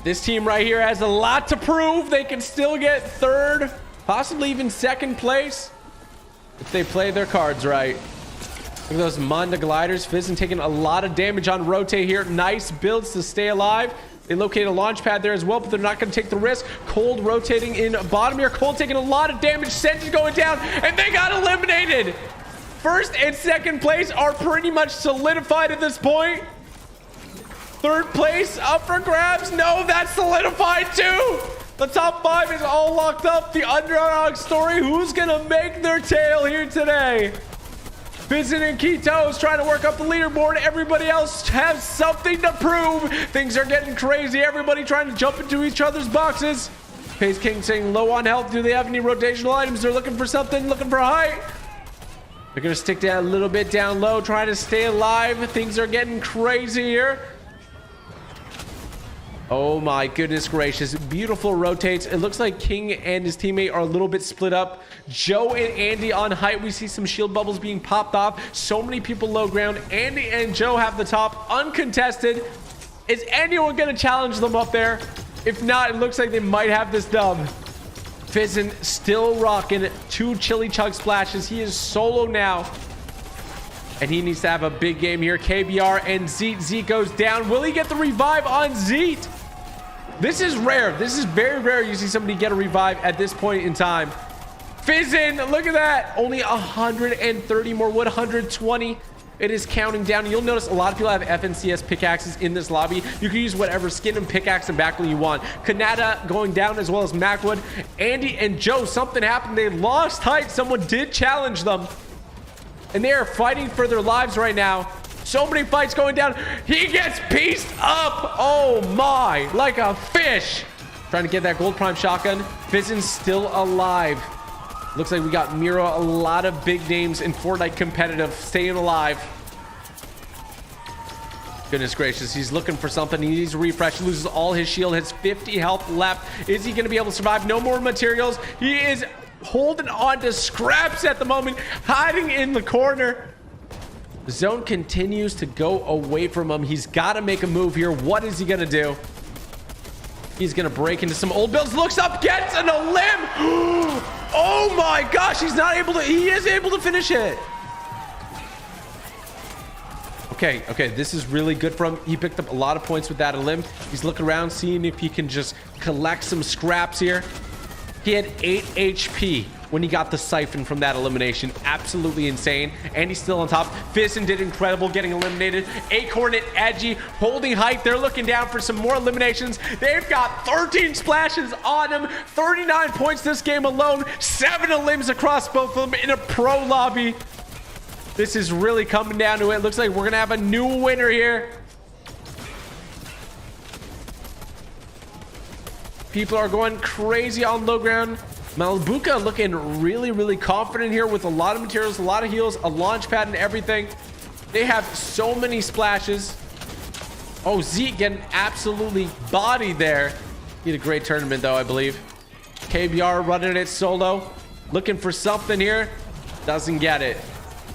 This team right here has a lot to prove. They can still get 3rd, possibly even 2nd place if they play their cards right. Look at those Manda gliders. Fizzin taking a lot of damage on rotate here. Nice builds to stay alive. They locate a launch pad there as well, but they're not going to take the risk. Cold rotating in bottom here. Cold taking a lot of damage. Sentinel going down, and they got eliminated. 1st and 2nd place are pretty much solidified at this point. 3rd place up for grabs. No, that's solidified too. The top 5 is all locked up. The underdog story. Who's going to make their tail here today? Fizzin and Kitos trying to work up the leaderboard. Everybody else has something to prove. Things are getting crazy. Everybody trying to jump into each other's boxes. FaZe King saying low on health. Do they have any rotational items? They're looking for something, looking for height. They're going to stick down a little bit down low, trying to stay alive. Things are getting crazy here. Oh my goodness gracious. Beautiful rotates. It looks like King and his teammate are a little bit split up. Joe and Andy on height. We see some shield bubbles being popped off. So many people low ground. Andy and Joe have the top uncontested. Is anyone going to challenge them up there? If not, it looks like they might have this dub. Fizzin still rocking 2 chili chug splashes. He is solo now. And he needs to have a big game here. KBR and Zeet. Zeet goes down. Will he get the revive on Zeet? This is rare. This is very rare. You see somebody get a revive at this point in time. Fizzin, look at that. Only 130 more wood, 120. It is counting down. You'll notice a lot of people have FNCS pickaxes in this lobby. You can use whatever skin and pickaxe and backwood you want. Kanata going down as well as Macwood. Andy and Joe, something happened. They lost height. Someone did challenge them. And they are fighting for their lives right now. So many fights going down. He gets pieced up. Oh my, like a fish. Trying to get that gold prime shotgun. Fizzin's still alive. Looks like we got Miro, a lot of big names in Fortnite competitive, staying alive. Goodness gracious, he's looking for something. He needs a refresh, loses all his shield, has 50 health left. Is he gonna be able to survive? No more materials. He is holding on to scraps at the moment, hiding in the corner. The zone continues to go away from him. He's gotta make a move here. What is he gonna do? He's gonna break into some old builds, looks up, gets an a limb. Oh my gosh, he's not able to, he is able to finish it. Okay, this is really good for him. He picked up a lot of points with that limb. He's looking around, seeing if he can just collect some scraps here. He had 8 HP when he got the siphon from that elimination. Absolutely insane. And he's still on top. Fizzin did incredible getting eliminated. Acorn and Edgy holding height. They're looking down for some more eliminations. They've got 13 splashes on him. 39 points this game alone. 7 elims across both of them in a pro lobby. This is really coming down to it. Looks like we're going to have a new winner here. People are going crazy on low ground. Malabuka looking really confident here with a lot of materials, a lot of heals, a launch pad and everything. They have so many splashes. Oh, Zeke getting absolutely bodied there. He had a great tournament though, I believe. KBR running it solo. Looking for something here. Doesn't get it.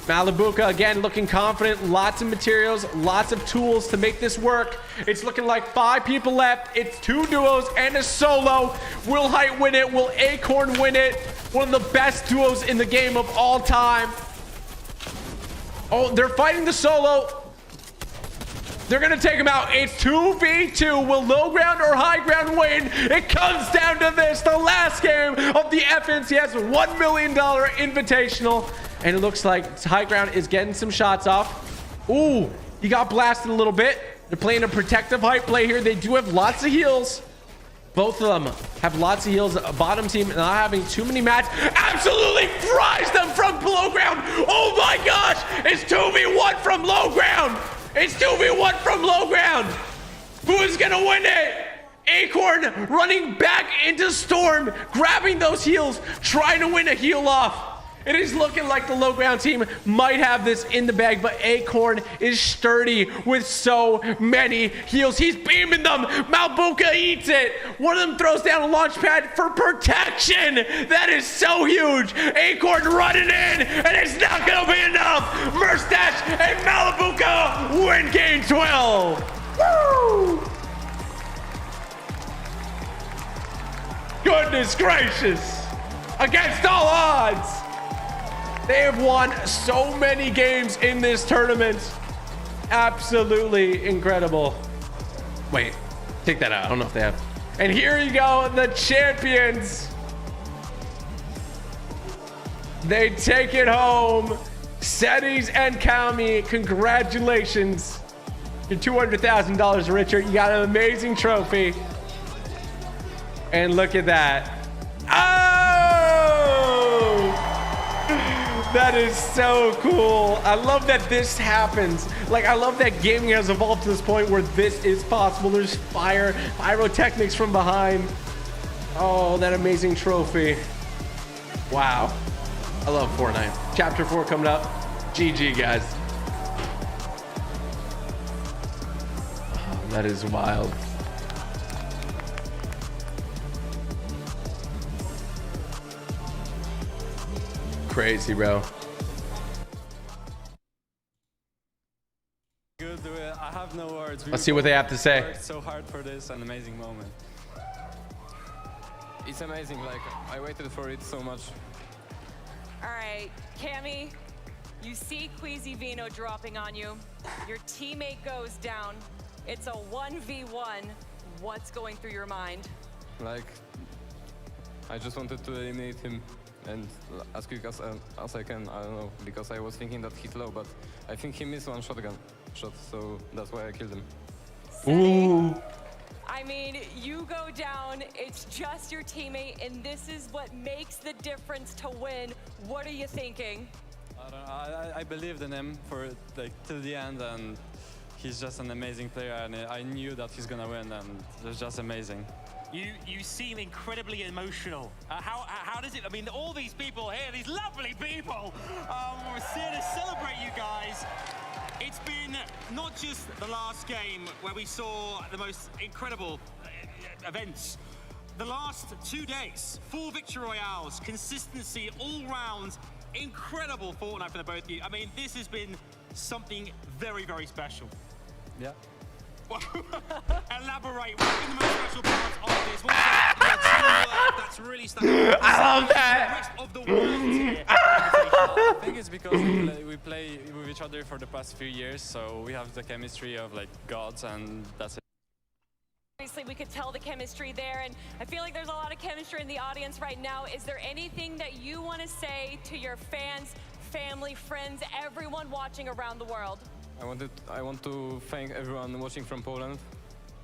Malabuka again looking confident, lots of materials, lots of tools to make this work. It's looking like 5 people left. It's 2 duos and a solo. Will Height win it? Will Acorn win it? One of the best duos in the game of all time. Oh, they're fighting the solo. They're gonna take him out. It's 2v2. Will low ground or high ground win? It comes down to this, the last game of the FNCS $1 million Invitational. And it looks like high ground is getting some shots off. Ooh, he got blasted a little bit. They're playing a protective height play here. They do have lots of heals. Both of them have lots of heals. Bottom team not having too many mats. Absolutely fries them from low ground. Oh my gosh, it's 2v1 from low ground. It's 2v1 from low ground. Who is gonna win it? Acorn running back into Storm, grabbing those heals, trying to win a heal off. It is looking like the low ground team might have this in the bag, but Acorn is sturdy with so many heals. He's beaming them. Malbuka eats it. One of them throws down a launch pad for protection. That is so huge. Acorn running in, and it's not going to be enough. Merstash and Malabuka win game 12. Woo! Goodness gracious. Against all odds. They have won so many games in this tournament. Absolutely incredible. Wait, take that out. I don't know if they have. And here you go, the champions. They take it home. Settings and Kami, congratulations. You're $200,000 richer. You got an amazing trophy. And look at that. Oh! That is so cool. I love that this happens. Like, I love that gaming has evolved to this point where this is possible. There's pyrotechnics from behind. Oh, that amazing trophy. Wow. I love Fortnite. Chapter 4 coming up. GG, guys. Oh, that is wild. Crazy, bro. Good. I have no words. Let's see what they have to say. Worked so hard for this, an amazing moment. It's amazing. Like, I waited for it so much. All right, Cammy, you see Queasy Vino dropping on you. Your teammate goes down. It's a 1v1. What's going through your mind? Like, I just wanted to eliminate him. And as quick as I can, I don't know, because I was thinking that he's low, but I think he missed one shotgun shot, so that's why I killed him. Ooh. I mean, you go down, it's just your teammate, and this is what makes the difference to win. What are you thinking? I don't know, I believed in him for like till the end, and he's just an amazing player, and I knew that he's gonna win, and it was just amazing. You seem incredibly emotional. How does it? I mean, all these people here, these lovely people, we're here to celebrate you guys. It's been not just the last game where we saw the most incredible events. The last 2 days, 4 victory royales, consistency all round, incredible Fortnite for the both of you. I mean, this has been something very, very special. Yeah. Elaborate. What have been the most special parts of this? What's that's really stuck out? I love that. Of the world. I think it's because we play with each other for the past few years, so we have the chemistry of like gods, and that's it. Obviously, we could tell the chemistry there, and I feel like there's a lot of chemistry in the audience right now. Is there anything that you want to say to your fans, family, friends, everyone watching around the world? I want to thank everyone watching from Poland.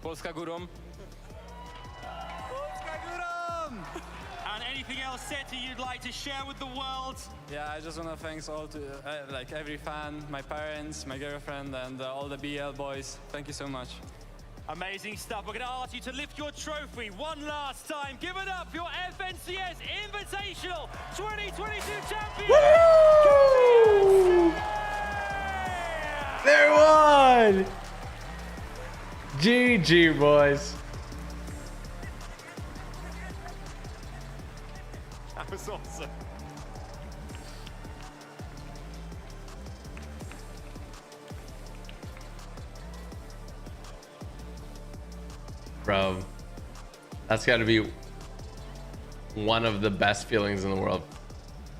Polska górą. Polska górą! And anything else, Seti, you'd like to share with the world? Yeah, I just want to thank all to like every fan, my parents, my girlfriend, and all the BL boys. Thank you so much. Amazing stuff. We're going to ask you to lift your trophy one last time. Give it up for your FNCS Invitational 2022 champion. Woo! They won! GG, boys. That was awesome. Bro, that's got to be one of the best feelings in the world.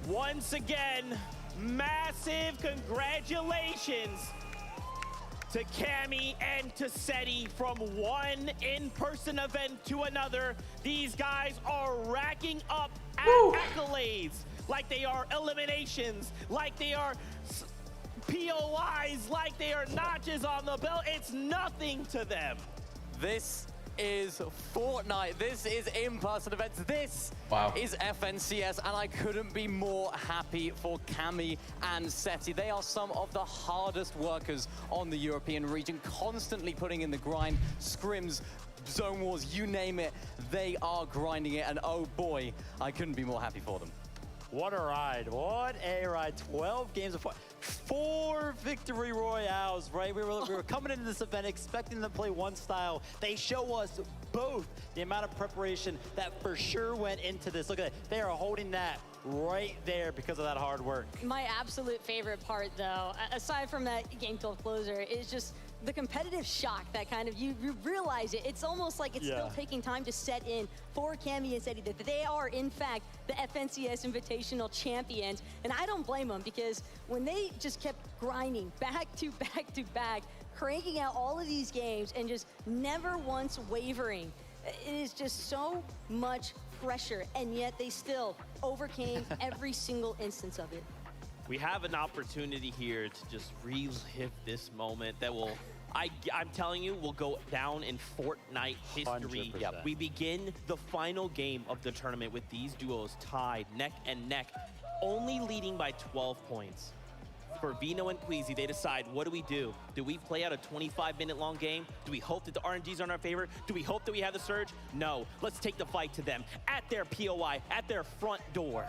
Once again, massive congratulations to Cammy and to Seti from one in-person event to another. These guys are racking up accolades like they are eliminations, like they are POIs, like they are notches on the belt. It's nothing to them. This is Fortnite. This is in-person events. This is FNCS, and I couldn't be more happy for Cammy and Seti. They are some of the hardest workers on the European region, constantly putting in the grind, scrims, zone wars, you name it. They are grinding it, and oh boy, I couldn't be more happy for them. What a ride. What a ride. 12 games of 4 victory royales, right? We were coming into this event expecting them to play one style. They show us both the amount of preparation that for sure went into this. Look at it. They are holding that right there because of that hard work. My absolute favorite part, though, aside from that game field closer, is just the competitive shock that kind of, you realize it. It's almost like it's still taking time to set in for Cammy and Seti that they are, in fact, the FNCS Invitational champions. And I don't blame them, because when they just kept grinding back to back to back, cranking out all of these games and just never once wavering, it is just so much pressure, and yet they still overcame every single instance of it. We have an opportunity here to just relive this moment that will, I'm telling you, will go down in Fortnite history. 100%. We begin the final game of the tournament with these duos tied neck and neck, only leading by 12 points. For Vino and Queasy, they decide, what do we do? Do we play out a 25-minute long game? Do we hope that the RNGs are in our favor? Do we hope that we have the surge? No, let's take the fight to them at their POI, at their front door.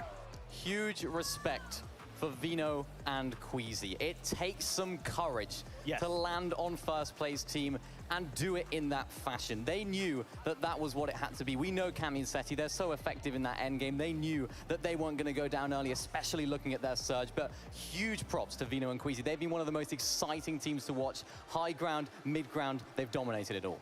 Huge respect for Vino and Queasy. It takes some courage to land on first place team and do it in that fashion. They knew that that was what it had to be. We know Cammy and Seti, they're so effective in that end game. They knew that they weren't gonna go down early, especially looking at their surge, but huge props to Vino and Queasy. They've been one of the most exciting teams to watch. High ground, mid ground, they've dominated it all.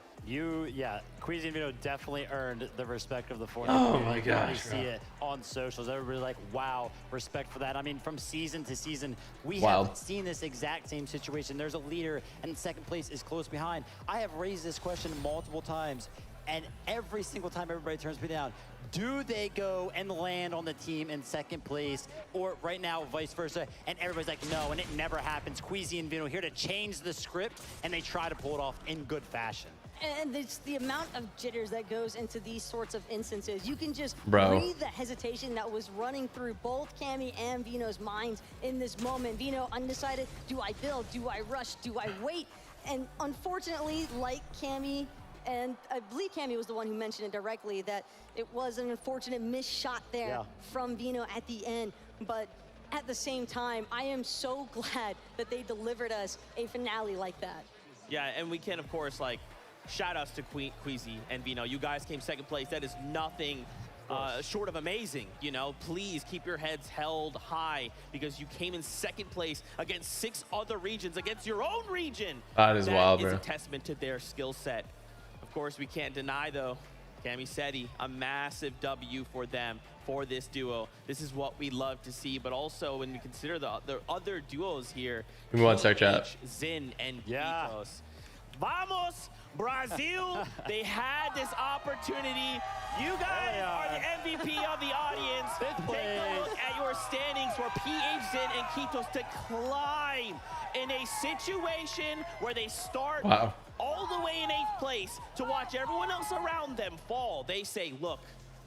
Queasy and Vino definitely earned the respect of the Fortnite. Oh my gosh, You see it on socials. Everybody's like, wow, respect for that. I mean, from season to season, we have seen this exact same situation. There's a leader, and second place is close behind. I have raised this question multiple times, and every single time everybody turns me down. Do they go and land on the team in second place, or right now vice versa? And everybody's like, no, and it never happens. Queasy and Vino here to change the script, and they try to pull it off in good fashion. And it's the amount of jitters that goes into these sorts of instances. You can just read the hesitation that was running through both Cammy and Vino's minds in this moment. Vino undecided, do I build? Do I rush? Do I wait? And unfortunately, like Cammy, and I believe Cammy was the one who mentioned it directly, that it was an unfortunate missed shot there from Vino at the end. But at the same time, I am so glad that they delivered us a finale like that. Yeah, and we can, of course, like, shout outs to Queasy and Vino. You guys came second place. That is nothing short of amazing, you know. Please keep your heads held high because you came in second place against 6 other regions, against your own region. That is wild, bro. That is a testament to their skill set. Of course, we can't deny, though, Cammy Seti, a massive W for them, for this duo. This is what we love to see, but also when we consider the other duos here, Give me one sec, chat. Zin and Kitos. Vamos, Brazil! They had this opportunity. You guys are the MVP of the audience. Take a look at your standings for PH, Zin, and Kitos to climb in a situation where they start all the way in 8th place to watch everyone else around them fall. They say, look,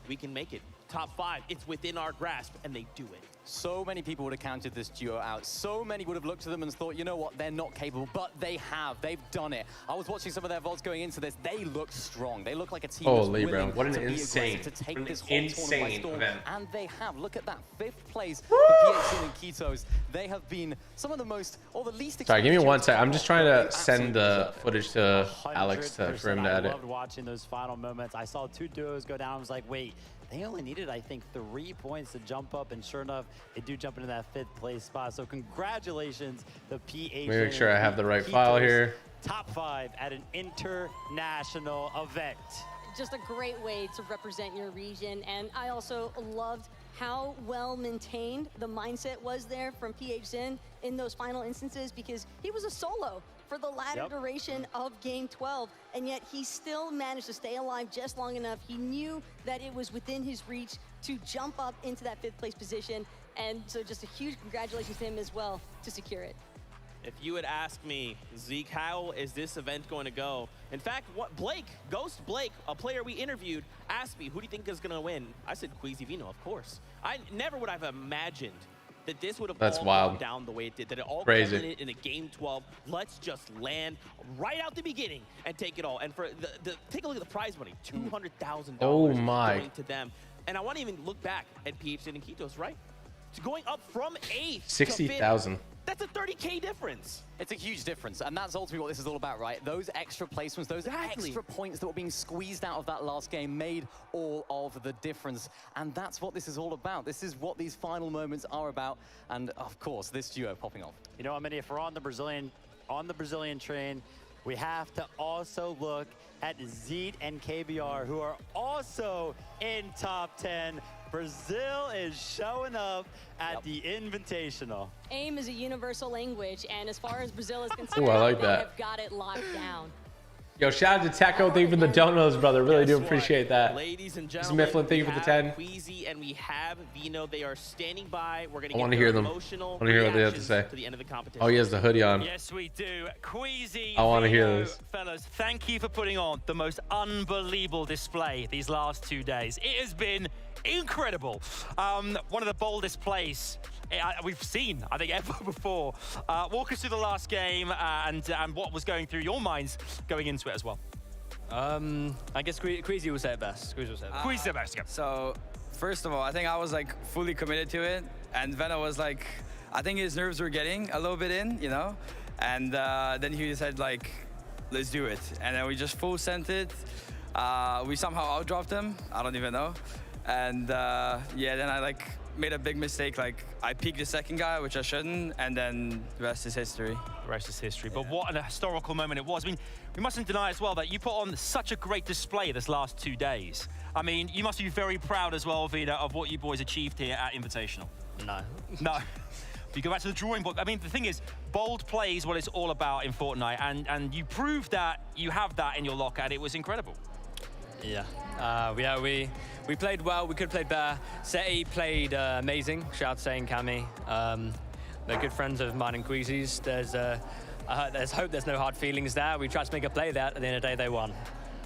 we can make it. Top 5, it's within our grasp, and they do it. So many people would have counted this duo out. So many would have looked at them and thought, you know what, they're not capable, but they have. They've done it. I was watching some of their VODs going into this. They look strong. They look like a team that's willing what an to insane, be aggressive, to take this whole tournament by storm. Event. And they have. Look at that, 5th place for PHC and Kitos. They have been some of the most, or the least. Sorry, give me one sec. I'm just trying to send the footage to Alex for him to edit. I loved watching those final moments. I saw 2 duos go down. I was like, wait, they only needed, I think, 3 points to jump up, and sure enough, they do jump into that 5th place spot. So congratulations, the PH. Make sure I have the right file here. Top 5 at an international event. Just a great way to represent your region, and I also loved how well maintained the mindset was there from PH Zin in those final instances, because he was a solo for the latter duration of Game 12, and yet he still managed to stay alive just long enough. He knew that it was within his reach to jump up into that 5th place position, and so just a huge congratulations to him as well to secure it. If you had asked me, Zeke, how is this event going to go? In fact, Ghost Blake, a player we interviewed, asked me, who do you think is going to win? I said Queasy Vino, of course. I never would have imagined that this would have all gone down the way it did, that it all culminated in a Game 12. Let's just land right out the beginning and take it all. And for take a look at the prize money, $200,000 going to them. And I want to even look back at PH and Kitos, right? So going up from 8th 60,000. That's a 30K difference. It's a huge difference, and that's ultimately what this is all about, right? Those extra placements, those extra points that were being squeezed out of that last game made all of the difference, and that's what this is all about. This is what these final moments are about, and of course, this duo popping off. You know, I mean, if we're on the Brazilian train, we have to also look at Zeet and KBR, who are also in top 10. Brazil is showing up at the Invitational. AIM is a universal language, and as far as Brazil is concerned, I like they that. have got it locked down. Yo, shout out to Techo. Thank you for the donos, brother. Really do appreciate that. Ladies and gentlemen, Mifflin, thank you for the 10. Queasy and we have Vino. They are standing by. We're going to want to hear them. I want to hear what they have to say. To the end of the competition. Oh, he has the hoodie on. Yes, we do. Queasy, I want to hear Vino, this. Fellas, thank you for putting on the most unbelievable display these last 2 days. It has been incredible. One of the boldest plays we've seen, I think, ever before. Walk us through the last game and what was going through your minds going into it as well. I guess Queasy will say it best. Queasy will say it best. Queasy said best, yeah. So, first of all, I think I was like fully committed to it, and Venno was like, I think his nerves were getting a little bit in, you know, and then he said like, let's do it, and then we just full sent it. We somehow outdropped him. I don't even know, and yeah, then I like made a big mistake. Like I peeked the second guy, which I shouldn't, and then the rest is history. The rest is history. But what an historical moment it was. I mean, we mustn't deny as well that you put on such a great display this last 2 days. I mean, you must be very proud as well, Vida, of what you boys achieved here at Invitational. No. No. If you go back to the drawing board, I mean, the thing is, bold play is what it's all about in Fortnite, and you proved that you have that in your locker, and it was incredible. Yeah. We played well. We could have played better. Seti played amazing. Shout out to Seti and Cammy. They're good friends of mine and Queasy's. There's hope there's no hard feelings there. We tried to make a play there. At the end of the day, they won.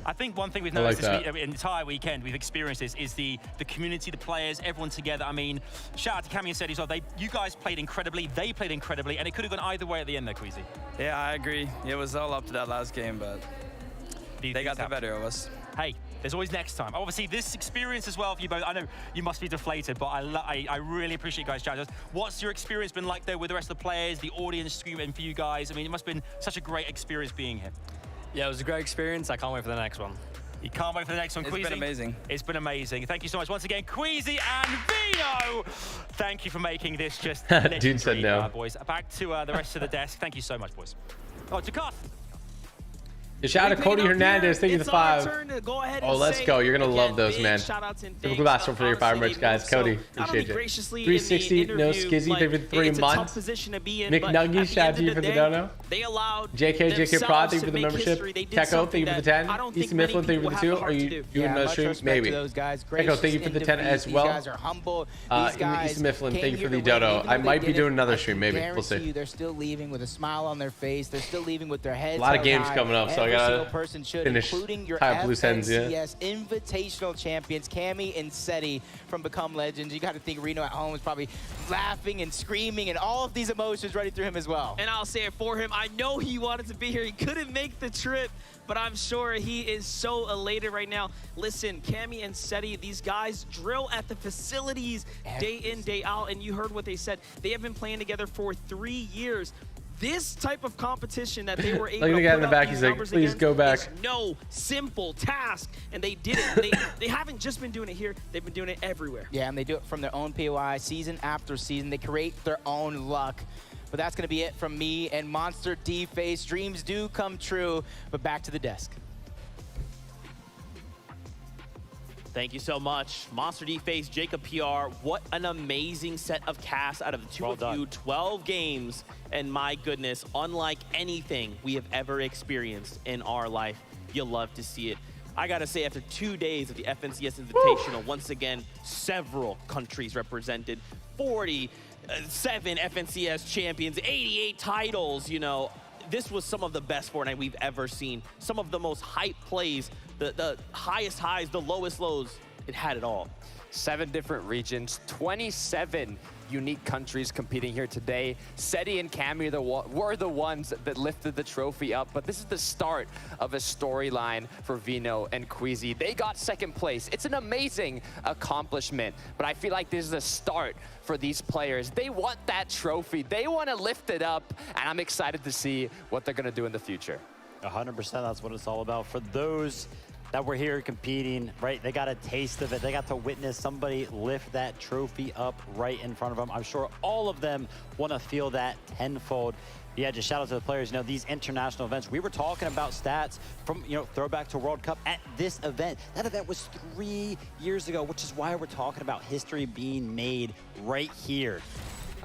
I think one thing we've noticed this entire weekend, we've experienced this, is the community, the players, everyone together. I mean, shout out to Cammy and Seti as well. You guys played incredibly, they played incredibly, and it could have gone either way at the end there, Queasy. Yeah, I agree. It was all up to that last game, but they got the better of us. Hey, there's always next time. Obviously, this experience as well for you both. I know you must be deflated, but I really appreciate you guys chatting. What's your experience been like there with the rest of the players, the audience screaming for you guys? I mean, it must have been such a great experience being here. Yeah, it was a great experience. I can't wait for the next one. You can't wait for the next one, Queasy. It's been amazing. It's been amazing. Thank you so much once again, Queasy and Vino. Thank you for making this just Dude said no. Boys. Back to the rest of the desk. Thank you so much, boys. Oh, to Carth. Shout out to Cody Hernandez, thank you for the 5. Oh, let's go. You're going to love those, man. Typical Glass for your 5 merch, guys. Cody, appreciate you. 360, no skizzy, thank you for the 3 months. McNuggy, shout out to you for the dono. JK Prod, thank you for the membership. Techo, thank you for the 10. Easton Mifflin, thank you for the 2. Are you doing another stream? Maybe. Techo, thank you for the 10 as well. These guys are humble. Easton Mifflin, thank you for the dono. I might be doing another stream, maybe. We'll see. They're still leaving with a smile on their face. They're still leaving with their heads. A lot of games coming up, so I gotta person should, finish including your FNCS Invitational champions, Cammy and Seti from Become Legends. You got to think Reno at home is probably laughing and screaming and all of these emotions running through him as well. And I'll say it for him. I know he wanted to be here. He couldn't make the trip, but I'm sure he is so elated right now. Listen, Cammy and Seti, these guys drill at the facilities day in, day out, and you heard what they said. They have been playing together for 3 years. This type of competition that they were able to put in the back, he's like, please go back. Is no simple task, and they did it. They haven't just been doing it here, they've been doing it everywhere. Yeah, and they do it from their own POI, season after season. They create their own luck. But that's going to be it from me and Monster D-Face. Dreams do come true, but back to the desk. Thank you so much. Monster D-Face, Jacob PR, what an amazing set of casts out of the two of you. 12 games, and my goodness, unlike anything we have ever experienced in our life. You'll love to see it. I gotta say, after 2 days of the FNCS Invitational, once again, several countries represented, 47 FNCS champions, 88 titles, you know. This was some of the best Fortnite we've ever seen. Some of the most hype plays, the highest highs, the lowest lows. It had it all. 7 different regions, 27 unique countries competing here today. Seti and Cammy were the ones that lifted the trophy up, but this is the start of a storyline for Vino and Queasy. They got 2nd place. It's an amazing accomplishment, but I feel like this is a start for these players. They want that trophy. They want to lift it up, and I'm excited to see what they're going to do in the future. 100%, that's what it's all about. For those that were here competing, right? They got a taste of it. They got to witness somebody lift that trophy up right in front of them. I'm sure all of them want to feel that tenfold. Yeah, just shout out to the players. You know, these international events, we were talking about stats from, you know, throwback to World Cup at this event. That event was 3 years ago, which is why we're talking about history being made right here.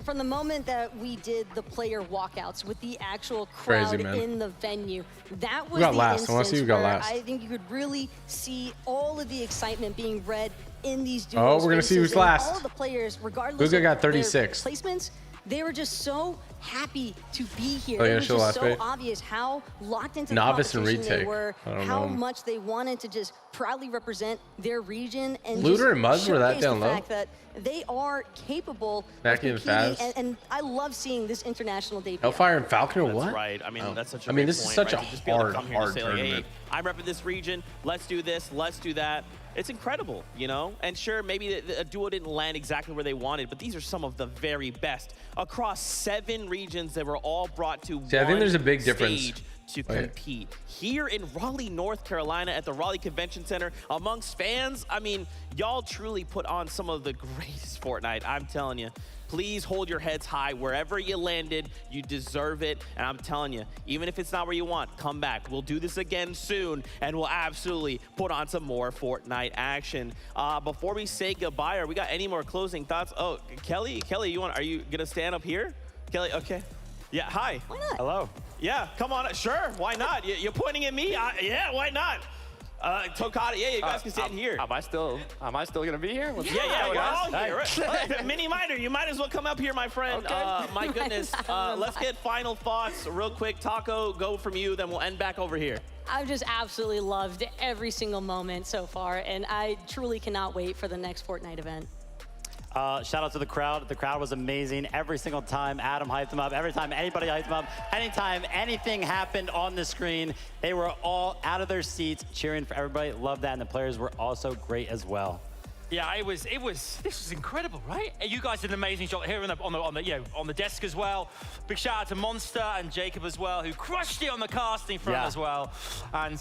From the moment that we did the player walkouts with the actual crowd in the venue, that was the instance where I think you could really see all of the excitement being read in these duos. Oh, we're gonna see who's last. All of the players, regardless Luka got of 36 their placements, they were just so happy to be here. It was just so obvious how locked into the competition they were, how much they wanted to just proudly represent their region, and Looter and Muzz were that down the low. fact that they are capable back in fast. And I love seeing this international debut. Hellfire and Falcon or what? That's right. I mean, that's such a I mean, great this point, is such right? a To just be able to hard, come here and hard say, like, tournament. hey, I'm repping this region. Let's do this. Let's do that. It's incredible, you know? And sure, maybe a duo didn't land exactly where they wanted, but these are some of the very best. Across 7 regions that were all brought to I think there's a big difference to compete. Here in Raleigh, North Carolina at the Raleigh Convention Center, amongst fans, I mean, y'all truly put on some of the greatest Fortnite, I'm telling you. Please hold your heads high. Wherever you landed, you deserve it. And I'm telling you, even if it's not where you want, come back. We'll do this again soon, and we'll absolutely put on some more Fortnite action. Before we say goodbye, are we got any more closing thoughts? Oh, Kelly, are you gonna stand up here? Kelly, okay. Yeah, hi. Why not? Hello. Yeah, come on. Sure, why not? You're pointing at me? Yeah, why not? Tokata, yeah, you guys can sit in here. Am I still gonna be here? Yeah, we're all here. Mini Miner, you might as well come up here, my friend. Okay. My goodness. Let's get final thoughts real quick. Taco, go from you, then we'll end back over here. I've just absolutely loved every single moment so far, and I truly cannot wait for the next Fortnite event. Shout out to the crowd. The crowd was amazing every single time Adam hyped them up, every time anybody hyped them up, anytime anything happened on the screen, they were all out of their seats cheering for everybody. Loved that, and the players were also great as well. Yeah, this was incredible, right? You guys did an amazing job here on the desk as well. Big shout out to Monster and Jacob as well, who crushed it on the casting front as well. And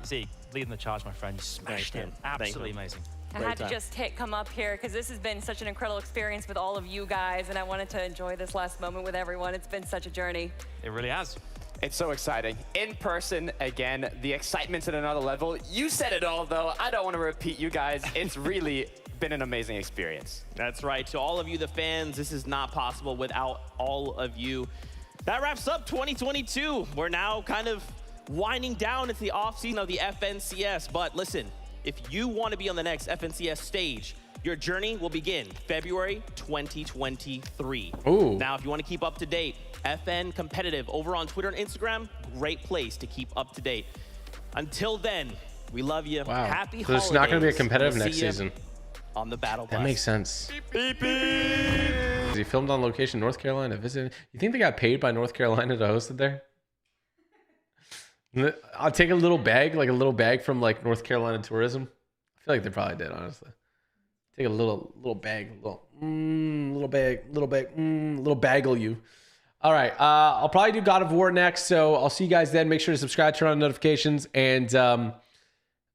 Z, leading the charge, my friend, you smashed it. Absolutely amazing. I had to just come up here because this has been such an incredible experience with all of you guys, and I wanted to enjoy this last moment with everyone. It's been such a journey. It really has. It's so exciting. In person, again, the excitement's at another level. You said it all, though. I don't want to repeat you guys. It's really been an amazing experience. That's right. To all of you, the fans, this is not possible without all of you. That wraps up 2022. We're now kind of winding down into the offseason of the FNCS. But listen, if you want to be on the next FNCS stage, your journey will begin February 2023. Ooh. Now, if you want to keep up to date, FN Competitive over on Twitter and Instagram, great place to keep up to date. Until then, we love you. Wow. Happy so holidays. it's not going to be a competitive We'll next see ya season. On the battle bus. That makes sense. Beep, beep. He filmed on location, North Carolina. Visited. You think they got paid by North Carolina to host it there? I'll take a little bag, like a little bag from like North Carolina tourism. I feel like they probably did, honestly. Take a little bag, little bagel you. All right, I'll probably do God of War next, so I'll see you guys then. Make sure to subscribe, turn on notifications, and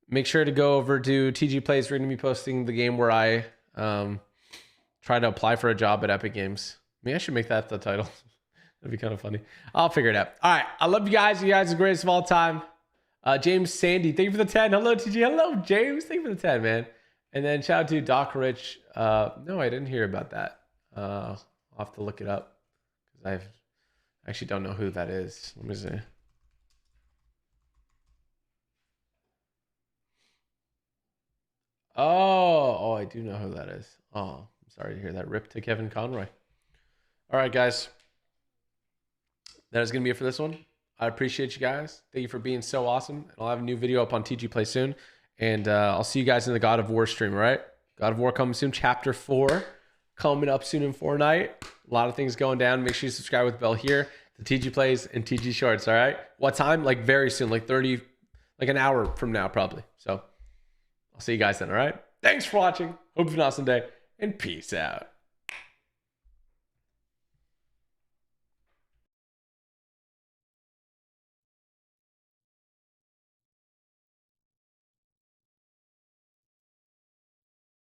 make sure to go over to TG Plays. We're going to be posting the game where I try to apply for a job at Epic Games. Maybe I should make that the title. That'd be kind of funny. I'll figure it out. All right, I love you guys. You guys are the greatest of all time. James Sandy, thank you for the 10. Hello, TG. Hello, James. Thank you for the 10, man. And then shout out to Doc Rich. No, I didn't hear about that. I'll have to look it up because I actually don't know who that is. Let me see. Oh, I do know who that is. Oh, I'm sorry to hear that. Rip to Kevin Conroy. All right, guys. That is going to be it for this one. I appreciate you guys. Thank you for being so awesome. And I'll have a new video up on TG Play soon. And I'll see you guys in the God of War stream, all right? God of War coming soon. Chapter 4 coming up soon in Fortnite. A lot of things going down. Make sure you subscribe with the bell here. The TG Plays and TG Shorts, all right? What time? Like very soon, like an hour from now probably. So I'll see you guys then, all right? Thanks for watching. Hope you have an awesome day. And peace out.